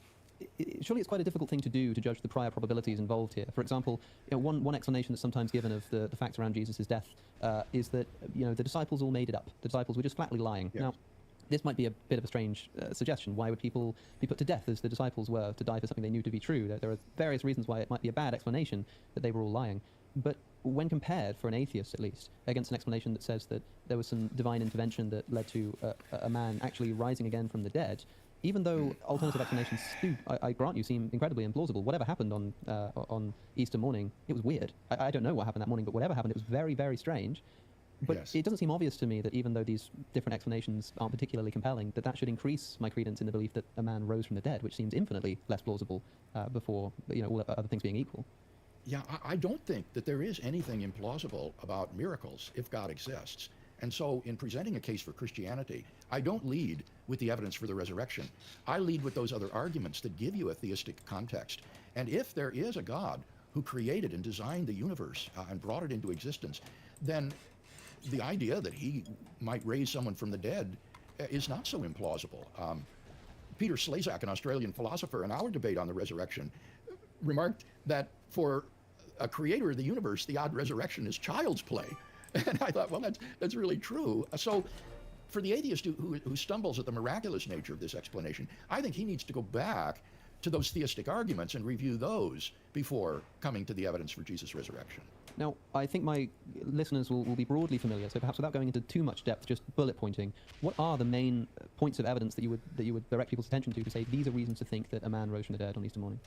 Surely it's quite a difficult thing to do to judge the prior probabilities involved here. For example, one explanation that's sometimes given of the facts around Jesus' death is that the disciples all made it up. The disciples were just flatly lying. Yes. Now, this might be a bit of a strange suggestion. Why would people be put to death as the disciples were to die for something they knew to be true? There are various reasons why it might be a bad explanation that they were all lying. But when compared, for an atheist at least, against an explanation that says that there was some divine intervention that led to a man actually rising again from the dead, even though alternative explanations do, I grant you, seem incredibly implausible, whatever happened on Easter morning, it was weird. I don't know what happened that morning, but whatever happened, it was very, very strange. But Yes. it doesn't seem obvious to me that even though these different explanations aren't particularly compelling, that should increase my credence in the belief that a man rose from the dead, which seems infinitely less plausible before, all other things being equal. Yeah, I don't think that there is anything implausible about miracles if God exists. And so in presenting a case for Christianity, I don't lead with the evidence for the resurrection. I lead with those other arguments that give you a theistic context. And if there is a God who created and designed the universe and brought it into existence, then the idea that he might raise someone from the dead is not so implausible. Peter Slezak, an Australian philosopher, in our debate on the resurrection, remarked that for a creator of the universe, the odd resurrection is child's play. And I thought, well, that's really true. So for the atheist who stumbles at the miraculous nature of this explanation, I think he needs to go back to those theistic arguments and review those before coming to the evidence for Jesus' resurrection. Now, I think my listeners will be broadly familiar, so perhaps without going into too much depth, just bullet pointing, what are the main points of evidence that you would direct people's attention to say these are reasons to think that a man rose from the dead on Easter morning?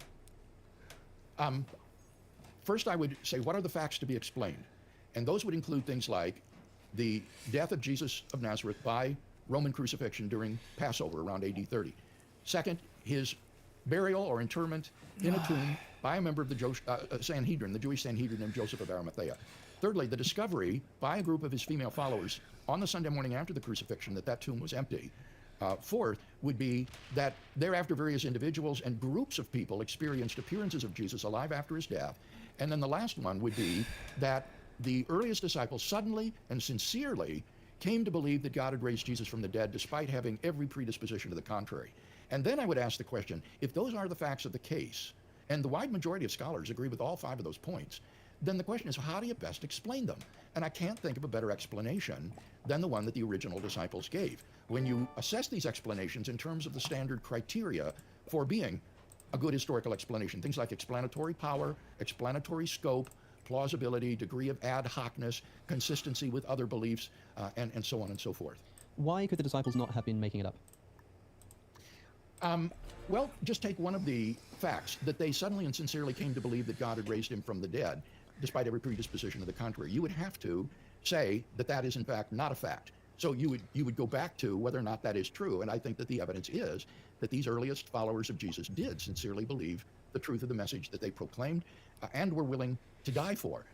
First, I would say, what are the facts to be explained? And those would include things like the death of Jesus of Nazareth by Roman crucifixion during Passover around AD 30. Second, his burial or interment in a tomb by a member of the Sanhedrin, the Jewish Sanhedrin named Joseph of Arimathea. Thirdly, the discovery by a group of his female followers on the Sunday morning after the crucifixion that tomb was empty. Fourth would be that thereafter various individuals and groups of people experienced appearances of Jesus alive after his death. And then the last one would be that the earliest disciples suddenly and sincerely came to believe that God had raised Jesus from the dead despite having every predisposition to the contrary. And then I would ask the question, if those are the facts of the case, and the wide majority of scholars agree with all five of those points, then the question is, how do you best explain them? And I can't think of a better explanation than the one that the original disciples gave. When you assess these explanations in terms of the standard criteria for being a good historical explanation, things like explanatory power, explanatory scope, plausibility, degree of ad hocness, consistency with other beliefs, and so on and so forth. Why could the disciples not have been making it up? Well, just take one of the facts, that they suddenly and sincerely came to believe that God had raised him from the dead, despite every predisposition to the contrary. You would have to say that that is in fact not a fact. So you would go back to whether or not that is true, and I think that the evidence is that these earliest followers of Jesus did sincerely believe the truth of the message that they proclaimed, and were willing to die for.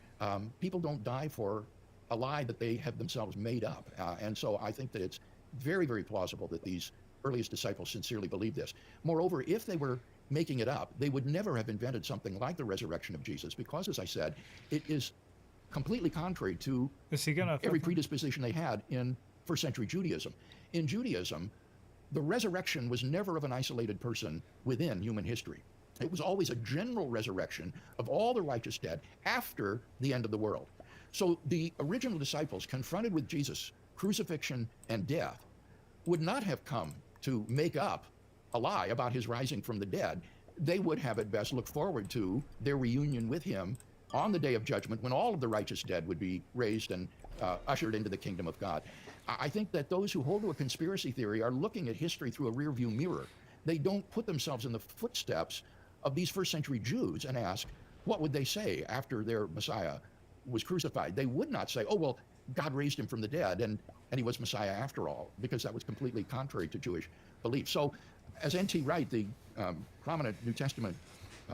People don't die for a lie that they have themselves made up, and so I think that it's very, very plausible that these earliest disciples sincerely believed this. Moreover, if they were making it up, they would never have invented something like the resurrection of Jesus, because, as I said, it is completely contrary to every predisposition they had in first century Judaism. In Judaism, the resurrection was never of an isolated person within human history. It was always a general resurrection of all the righteous dead after the end of the world. So the original disciples, confronted with Jesus' crucifixion and death, would not have come to make up a lie about his rising from the dead. They would have at best looked forward to their reunion with him on the day of judgment, when all of the righteous dead would be raised and ushered into the kingdom of God. I think that those who hold to a conspiracy theory are looking at history through a rearview mirror. They don't put themselves in the footsteps of these first century Jews and ask, what would they say after their Messiah was crucified? They would not say, oh, well, God raised him from the dead and he was Messiah after all, because that was completely contrary to Jewish belief. So, as N.T. Wright, the prominent New Testament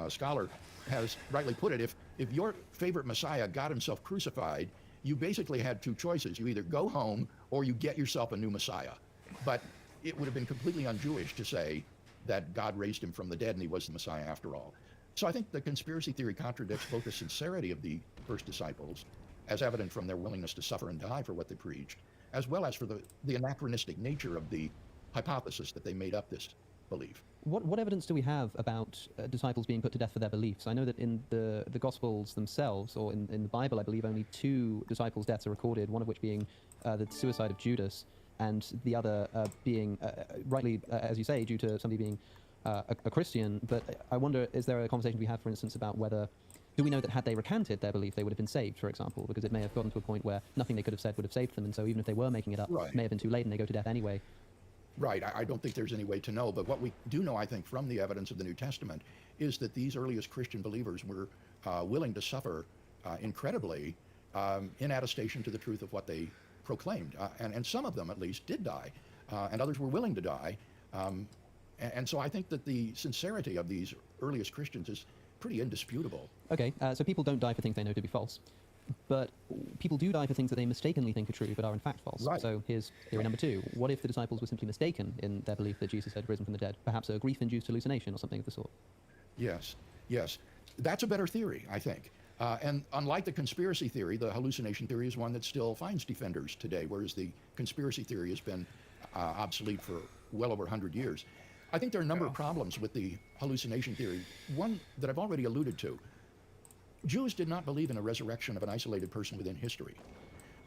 scholar, has rightly put it, if your favorite Messiah got himself crucified, you basically had two choices. You either go home or you get yourself a new Messiah. But it would have been completely un-Jewish to say that God raised him from the dead and he was the Messiah after all. So I think the conspiracy theory contradicts both the sincerity of the first disciples, as evident from their willingness to suffer and die for what they preached, as well as for the anachronistic nature of the hypothesis that they made up this belief. What evidence do we have about disciples being put to death for their beliefs? I know that in the Gospels themselves, or in the Bible, I believe only 2 disciples' deaths are recorded, one of which being the suicide of Judas, and the other being, rightly, as you say, due to somebody being a Christian. But I wonder, is there a conversation we have, for instance, about whether, do we know that had they recanted their belief, they would have been saved, for example? Because it may have gotten to a point where nothing they could have said would have saved them, and so even if they were making it up, it may have been too late and they go to death anyway. Right. I don't think there's any way to know, but what we do know, I think, from the evidence of the New Testament is that these earliest Christian believers were willing to suffer incredibly in attestation to the truth of what they proclaimed. And some of them, at least, did die, and others were willing to die. And so I think that the sincerity of these earliest Christians is pretty indisputable. Okay, so people don't die for things they know to be false. But people do die for things that they mistakenly think are true, but are in fact false. Right. So here's theory number 2. What if the disciples were simply mistaken in their belief that Jesus had risen from the dead? Perhaps a grief-induced hallucination or something of the sort. Yes, yes. That's a better theory, I think. And unlike the conspiracy theory, the hallucination theory is one that still finds defenders today, whereas the conspiracy theory has been obsolete for well over 100 years. I think there are a number of problems with the hallucination theory. One that I've already alluded to. Jews did not believe in a resurrection of an isolated person within history.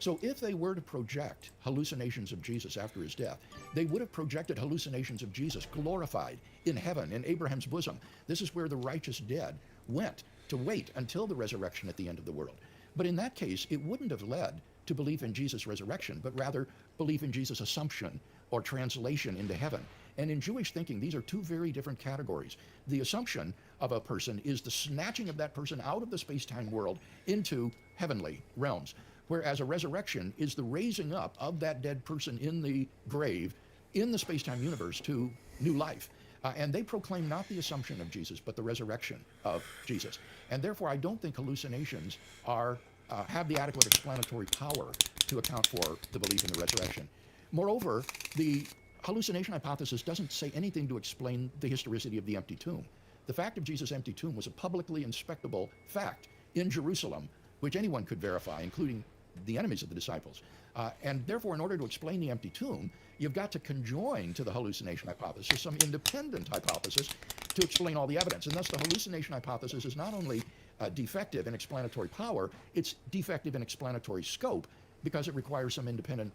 So if they were to project hallucinations of Jesus after his death, they would have projected hallucinations of Jesus glorified in heaven, in Abraham's bosom. This is where the righteous dead went to wait until the resurrection at the end of the world. But in that case, it wouldn't have led to belief in Jesus' resurrection, but rather belief in Jesus' assumption or translation into heaven. And in Jewish thinking, these are 2 very different categories. The assumption of a person is the snatching of that person out of the space-time world into heavenly realms, whereas a resurrection is the raising up of that dead person in the grave, in the space-time universe, to new life. And they proclaim not the assumption of Jesus, but the resurrection of Jesus. And therefore, I don't think hallucinations have the adequate explanatory power to account for the belief in the resurrection. Moreover, the hallucination hypothesis doesn't say anything to explain the historicity of the empty tomb. The fact of Jesus' empty tomb was a publicly inspectable fact in Jerusalem, which anyone could verify, including the enemies of the disciples. And therefore, in order to explain the empty tomb, you've got to conjoin to the hallucination hypothesis some independent hypothesis to explain all the evidence. And thus, the hallucination hypothesis is not only defective in explanatory power, it's defective in explanatory scope because it requires some independent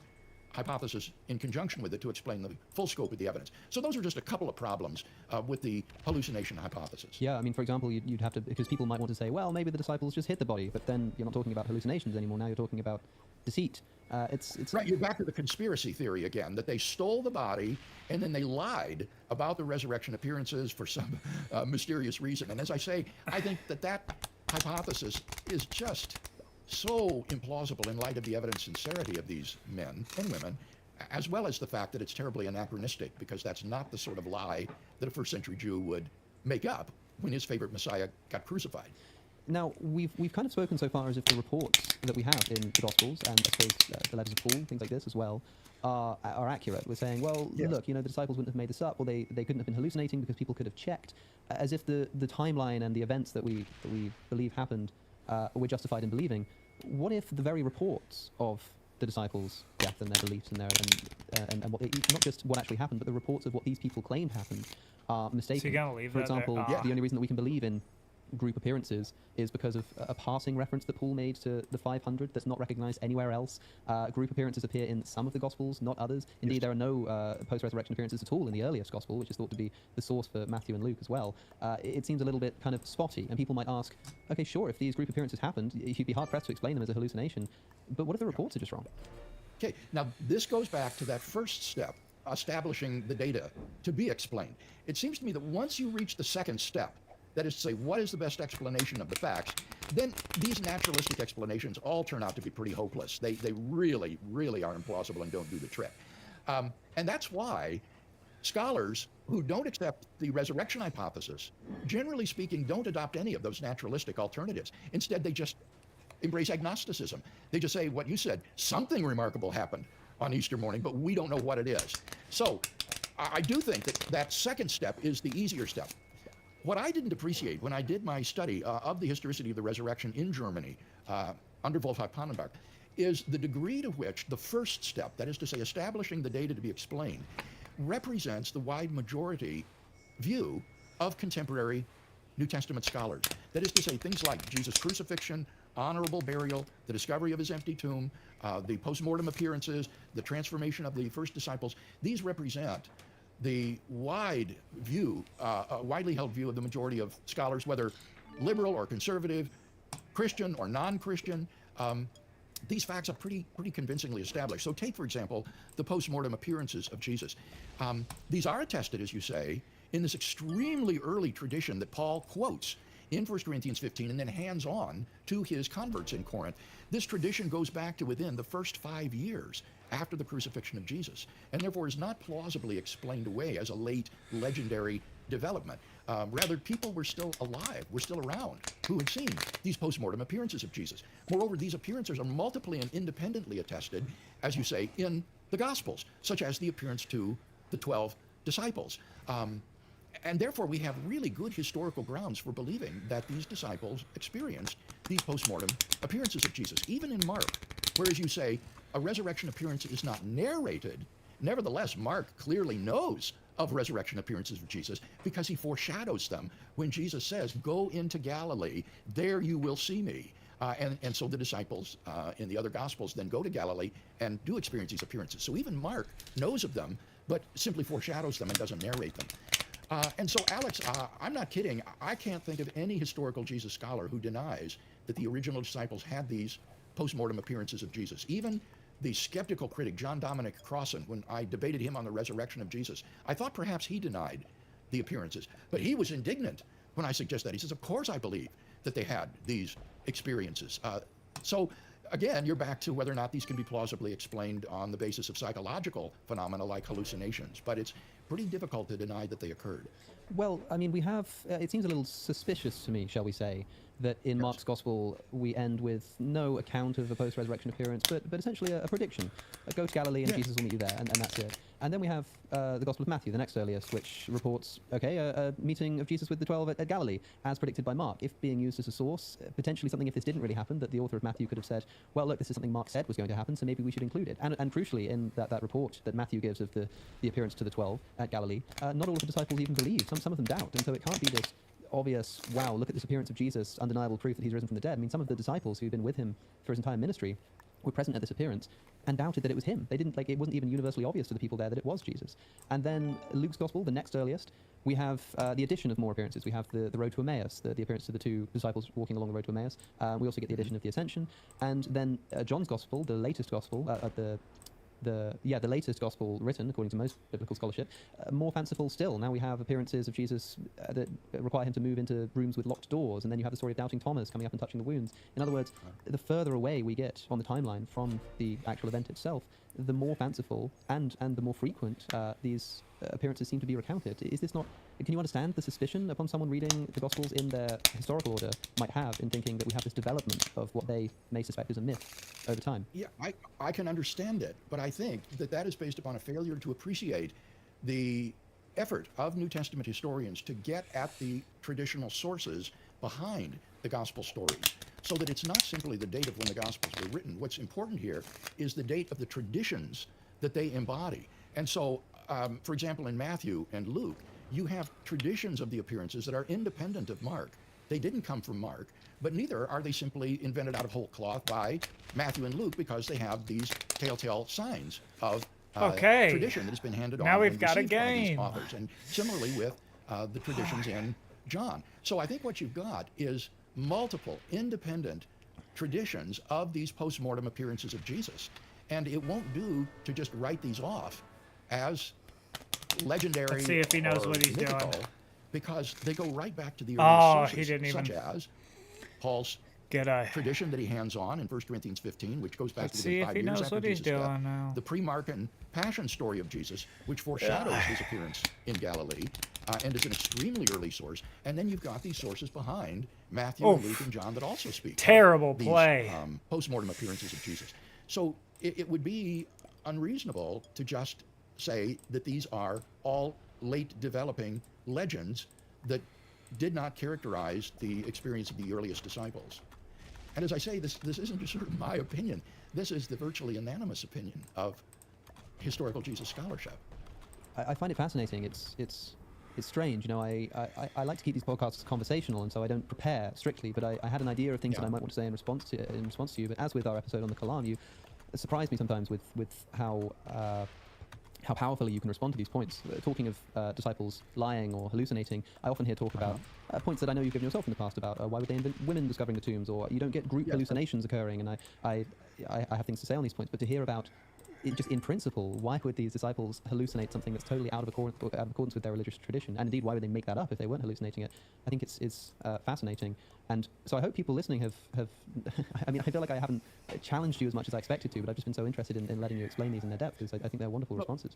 hypothesis in conjunction with it to explain the full scope of the evidence. So those are just a couple of problems with the hallucination hypothesis. Yeah, I mean, for example, you'd have to, because people might want to say, well, maybe the disciples just hit the body, but then you're not talking about hallucinations anymore. Now you're talking about deceit. It's right. You're back to the conspiracy theory again, that they stole the body and then they lied about the resurrection appearances for some mysterious reason. And as I say, I think that hypothesis is just so implausible in light of the evident sincerity of these men and women, as well as the fact that it's terribly anachronistic, because that's not the sort of lie that a first century Jew would make up when his favorite Messiah got crucified. Now, we've kind of spoken so far as if the reports that we have in the Gospels, and I suppose the letters of Paul, things like this as well, are accurate. We're saying, well, look, the disciples wouldn't have made this up, or they couldn't have been hallucinating because people could have checked, as if the timeline and the events that we believe happened we're justified in believing. What if the very reports of the disciples' death and their beliefs and and what not just what actually happened, but the reports of what these people claimed happened are mistaken? So you're gonna leave For that there? example, the only reason that we can believe in group appearances is because of a passing reference that Paul made to the 500 that's not recognized anywhere else. Group appearances appear in some of the Gospels, not others. Indeed, there are no post-resurrection appearances at all in the earliest Gospel, which is thought to be the source for Matthew and Luke as well. It seems a little bit kind of spotty, and people might ask, okay, sure, if these group appearances happened, you'd be hard-pressed to explain them as a hallucination, but what if the reports are just wrong? Okay, now this goes back to that first step, establishing the data to be explained. It seems to me that once you reach the second step, that is to say, what is the best explanation of the facts, then these naturalistic explanations all turn out to be pretty hopeless. They really, really are implausible and don't do the trick. And that's why scholars who don't accept the resurrection hypothesis, generally speaking, don't adopt any of those naturalistic alternatives. Instead, they just embrace agnosticism. They just say what you said, something remarkable happened on Easter morning, but we don't know what it is. So I do think that second step is the easier step. What I didn't appreciate when I did my study of the historicity of the resurrection in Germany under Wolfhard Pannenberg is the degree to which the first step, that is to say, establishing the data to be explained, represents the wide majority view of contemporary New Testament scholars. That is to say, things like Jesus' crucifixion, honorable burial, the discovery of his empty tomb, the post-mortem appearances, the transformation of the first disciples. These represent the wide view, widely held view of the majority of scholars, whether liberal or conservative, Christian or non-Christian. These facts are pretty convincingly established. So take, for example, the post-mortem appearances of Jesus. These are attested, as you say, in this extremely early tradition that Paul quotes in 1 Corinthians 15 and then hands on to his converts in Corinth. This tradition goes back to within the first 5 years after the crucifixion of Jesus, and therefore is not plausibly explained away as a late legendary development. Rather, people were still alive, were still around, who had seen these post-mortem appearances of Jesus. Moreover, these appearances are multiply and independently attested, as you say, in the Gospels, such as the appearance to the 12 disciples. And therefore, we have really good historical grounds for believing that these disciples experienced these post-mortem appearances of Jesus, even in Mark, where, as you say, a resurrection appearance is not narrated. Nevertheless, Mark clearly knows of resurrection appearances of Jesus because he foreshadows them when Jesus says, "Go into Galilee, there you will see me." And so the disciples in the other Gospels then go to Galilee and do experience these appearances. So even Mark knows of them, but simply foreshadows them and doesn't narrate them. And so, Alex, I'm not kidding. I can't think of any historical Jesus scholar who denies that the original disciples had these post-mortem appearances of Jesus. Even the skeptical critic, John Dominic Crossan, when I debated him on the resurrection of Jesus, I thought perhaps he denied the appearances. But he was indignant when I suggested that. He says, of course I believe that they had these experiences. So, again, you're back to whether or not these can be plausibly explained on the basis of psychological phenomena like hallucinations. But it's pretty difficult to deny that they occurred. Well, I mean, we have, it seems a little suspicious to me, shall we say, that in Mark's Gospel we end with no account of a post-resurrection appearance, but essentially a prediction. Go to Galilee and Jesus will meet you there, and that's it. And then we have the Gospel of Matthew, the next earliest, which reports, okay, a meeting of Jesus with the 12 at Galilee, as predicted by Mark. If being used as a source, potentially something, if this didn't really happen, that the author of Matthew could have said, well, look, this is something Mark said was going to happen, so maybe we should include it. And crucially, in that report that Matthew gives of the appearance to the 12 at Galilee, not all of the disciples even believe. Some of them doubt, and so it can't be this obvious, wow, look at this appearance of Jesus, undeniable proof that he's risen from the dead. I mean, some of the disciples who've been with him for his entire ministry were present at this appearance and doubted that it was him. They didn't, like, it wasn't even universally obvious to the people there that it was Jesus. And then Luke's gospel, the next earliest, we have the addition of more appearances. We have the road to Emmaus, the appearance to the two disciples walking along the road to Emmaus. We also get the addition of the ascension. And then John's gospel, the latest gospel, the latest gospel written, according to most biblical scholarship, more fanciful still. Now we have appearances of Jesus that require him to move into rooms with locked doors, and then you have the story of doubting Thomas coming up and touching the wounds. In other words, the further away we get on the timeline from the actual event itself, the more fanciful and the more frequent these appearances seem to be recounted. Is this not... Can you understand the suspicion upon someone reading the Gospels in their historical order might have in thinking that we have this development of what they may suspect is a myth over time? Yeah, I can understand it, but I think that is based upon a failure to appreciate the effort of New Testament historians to get at the traditional sources behind the gospel stories, so that it's not simply the date of when the Gospels were written. What's important here is the date of the traditions that they embody. And so, for example, in Matthew and Luke, you have traditions of the appearances that are independent of Mark. They didn't come from Mark, but neither are they simply invented out of whole cloth by Matthew and Luke, because they have these telltale signs of tradition that has been handed on. Now we've and got a received by these game. authors, and similarly with the traditions in John. So I think what you've got is multiple independent traditions of these post-mortem appearances of Jesus. And it won't do to just write these off as legendary. Let's see if he knows what he's mythical, doing. Because they go right back to the earliest sources, he didn't such even as Paul's tradition that he hands on in 1 Corinthians 15, which goes back Let's to see within if 5 he years knows after what he's Jesus' death. doing now. The pre-Markan passion story of Jesus, which foreshadows his appearance in Galilee, and is an extremely early source. And then you've got these sources behind Matthew, and Luke, and John that also speak terrible of these, play. Post-mortem appearances of Jesus. So it would be unreasonable to just say that these are all late developing legends that did not characterize the experience of the earliest disciples. And as I say, this isn't just sort of my opinion. This is the virtually unanimous opinion of historical Jesus scholarship. I find it fascinating. It's strange, you know. I like to keep these podcasts conversational, and so I don't prepare strictly. But I had an idea of things that I might want to say in response to you. But as with our episode on the Kalam, you surprise me sometimes with how powerfully you can respond to these points. Talking of disciples lying or hallucinating, I often hear talk about points that I know you've given yourself in the past about why would they invent women discovering the tombs, or you don't get group hallucinations occurring, and I have things to say on these points. But to hear about it just in principle, why would these disciples hallucinate something that's totally out of accordance with their religious tradition? And indeed, why would they make that up if they weren't hallucinating it? I think it's fascinating. And so I hope people listening have I mean, I feel like I haven't challenged you as much as I expected to, but I've just been so interested in letting you explain these in their depth, because I think they're wonderful responses.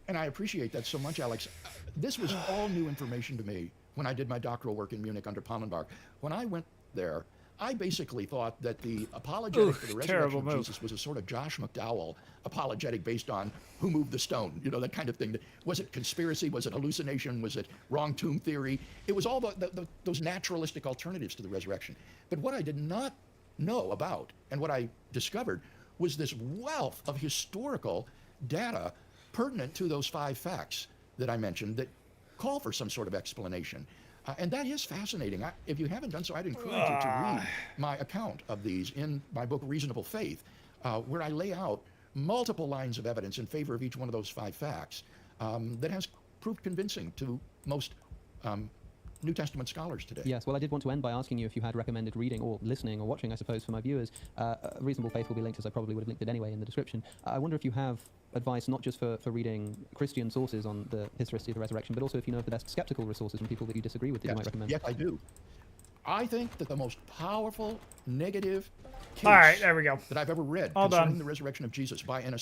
And I appreciate that so much, Alex. This was all new information to me when I did my doctoral work in Munich under Pallenbach. When I went there, I basically thought that the apologetic for the resurrection of Jesus was a sort of Josh McDowell apologetic based on who moved the stone, you know, that kind of thing. Was it conspiracy? Was it hallucination? Was it wrong tomb theory? It was all those naturalistic alternatives to the resurrection. But what I did not know about, and what I discovered, was this wealth of historical data pertinent to those 5 facts that I mentioned that call for some sort of explanation. And that is fascinating. If you haven't done so, I'd encourage you to read my account of these in my book, Reasonable Faith, where I lay out multiple lines of evidence in favor of each one of those 5 facts that has proved convincing to most New Testament scholars today. Yes, well, I did want to end by asking you if you had recommended reading or listening or watching, I suppose, for my viewers. Reasonable Faith will be linked, as I probably would have linked it anyway, in the description. I wonder if you have advice not just for reading Christian sources on the historicity of the resurrection, but also if you know of the best skeptical resources from people that you disagree with that you might recommend. Yes, I do. I think that the most powerful negative case All right, there we go. that I've ever read All concerning done. the resurrection of Jesus by an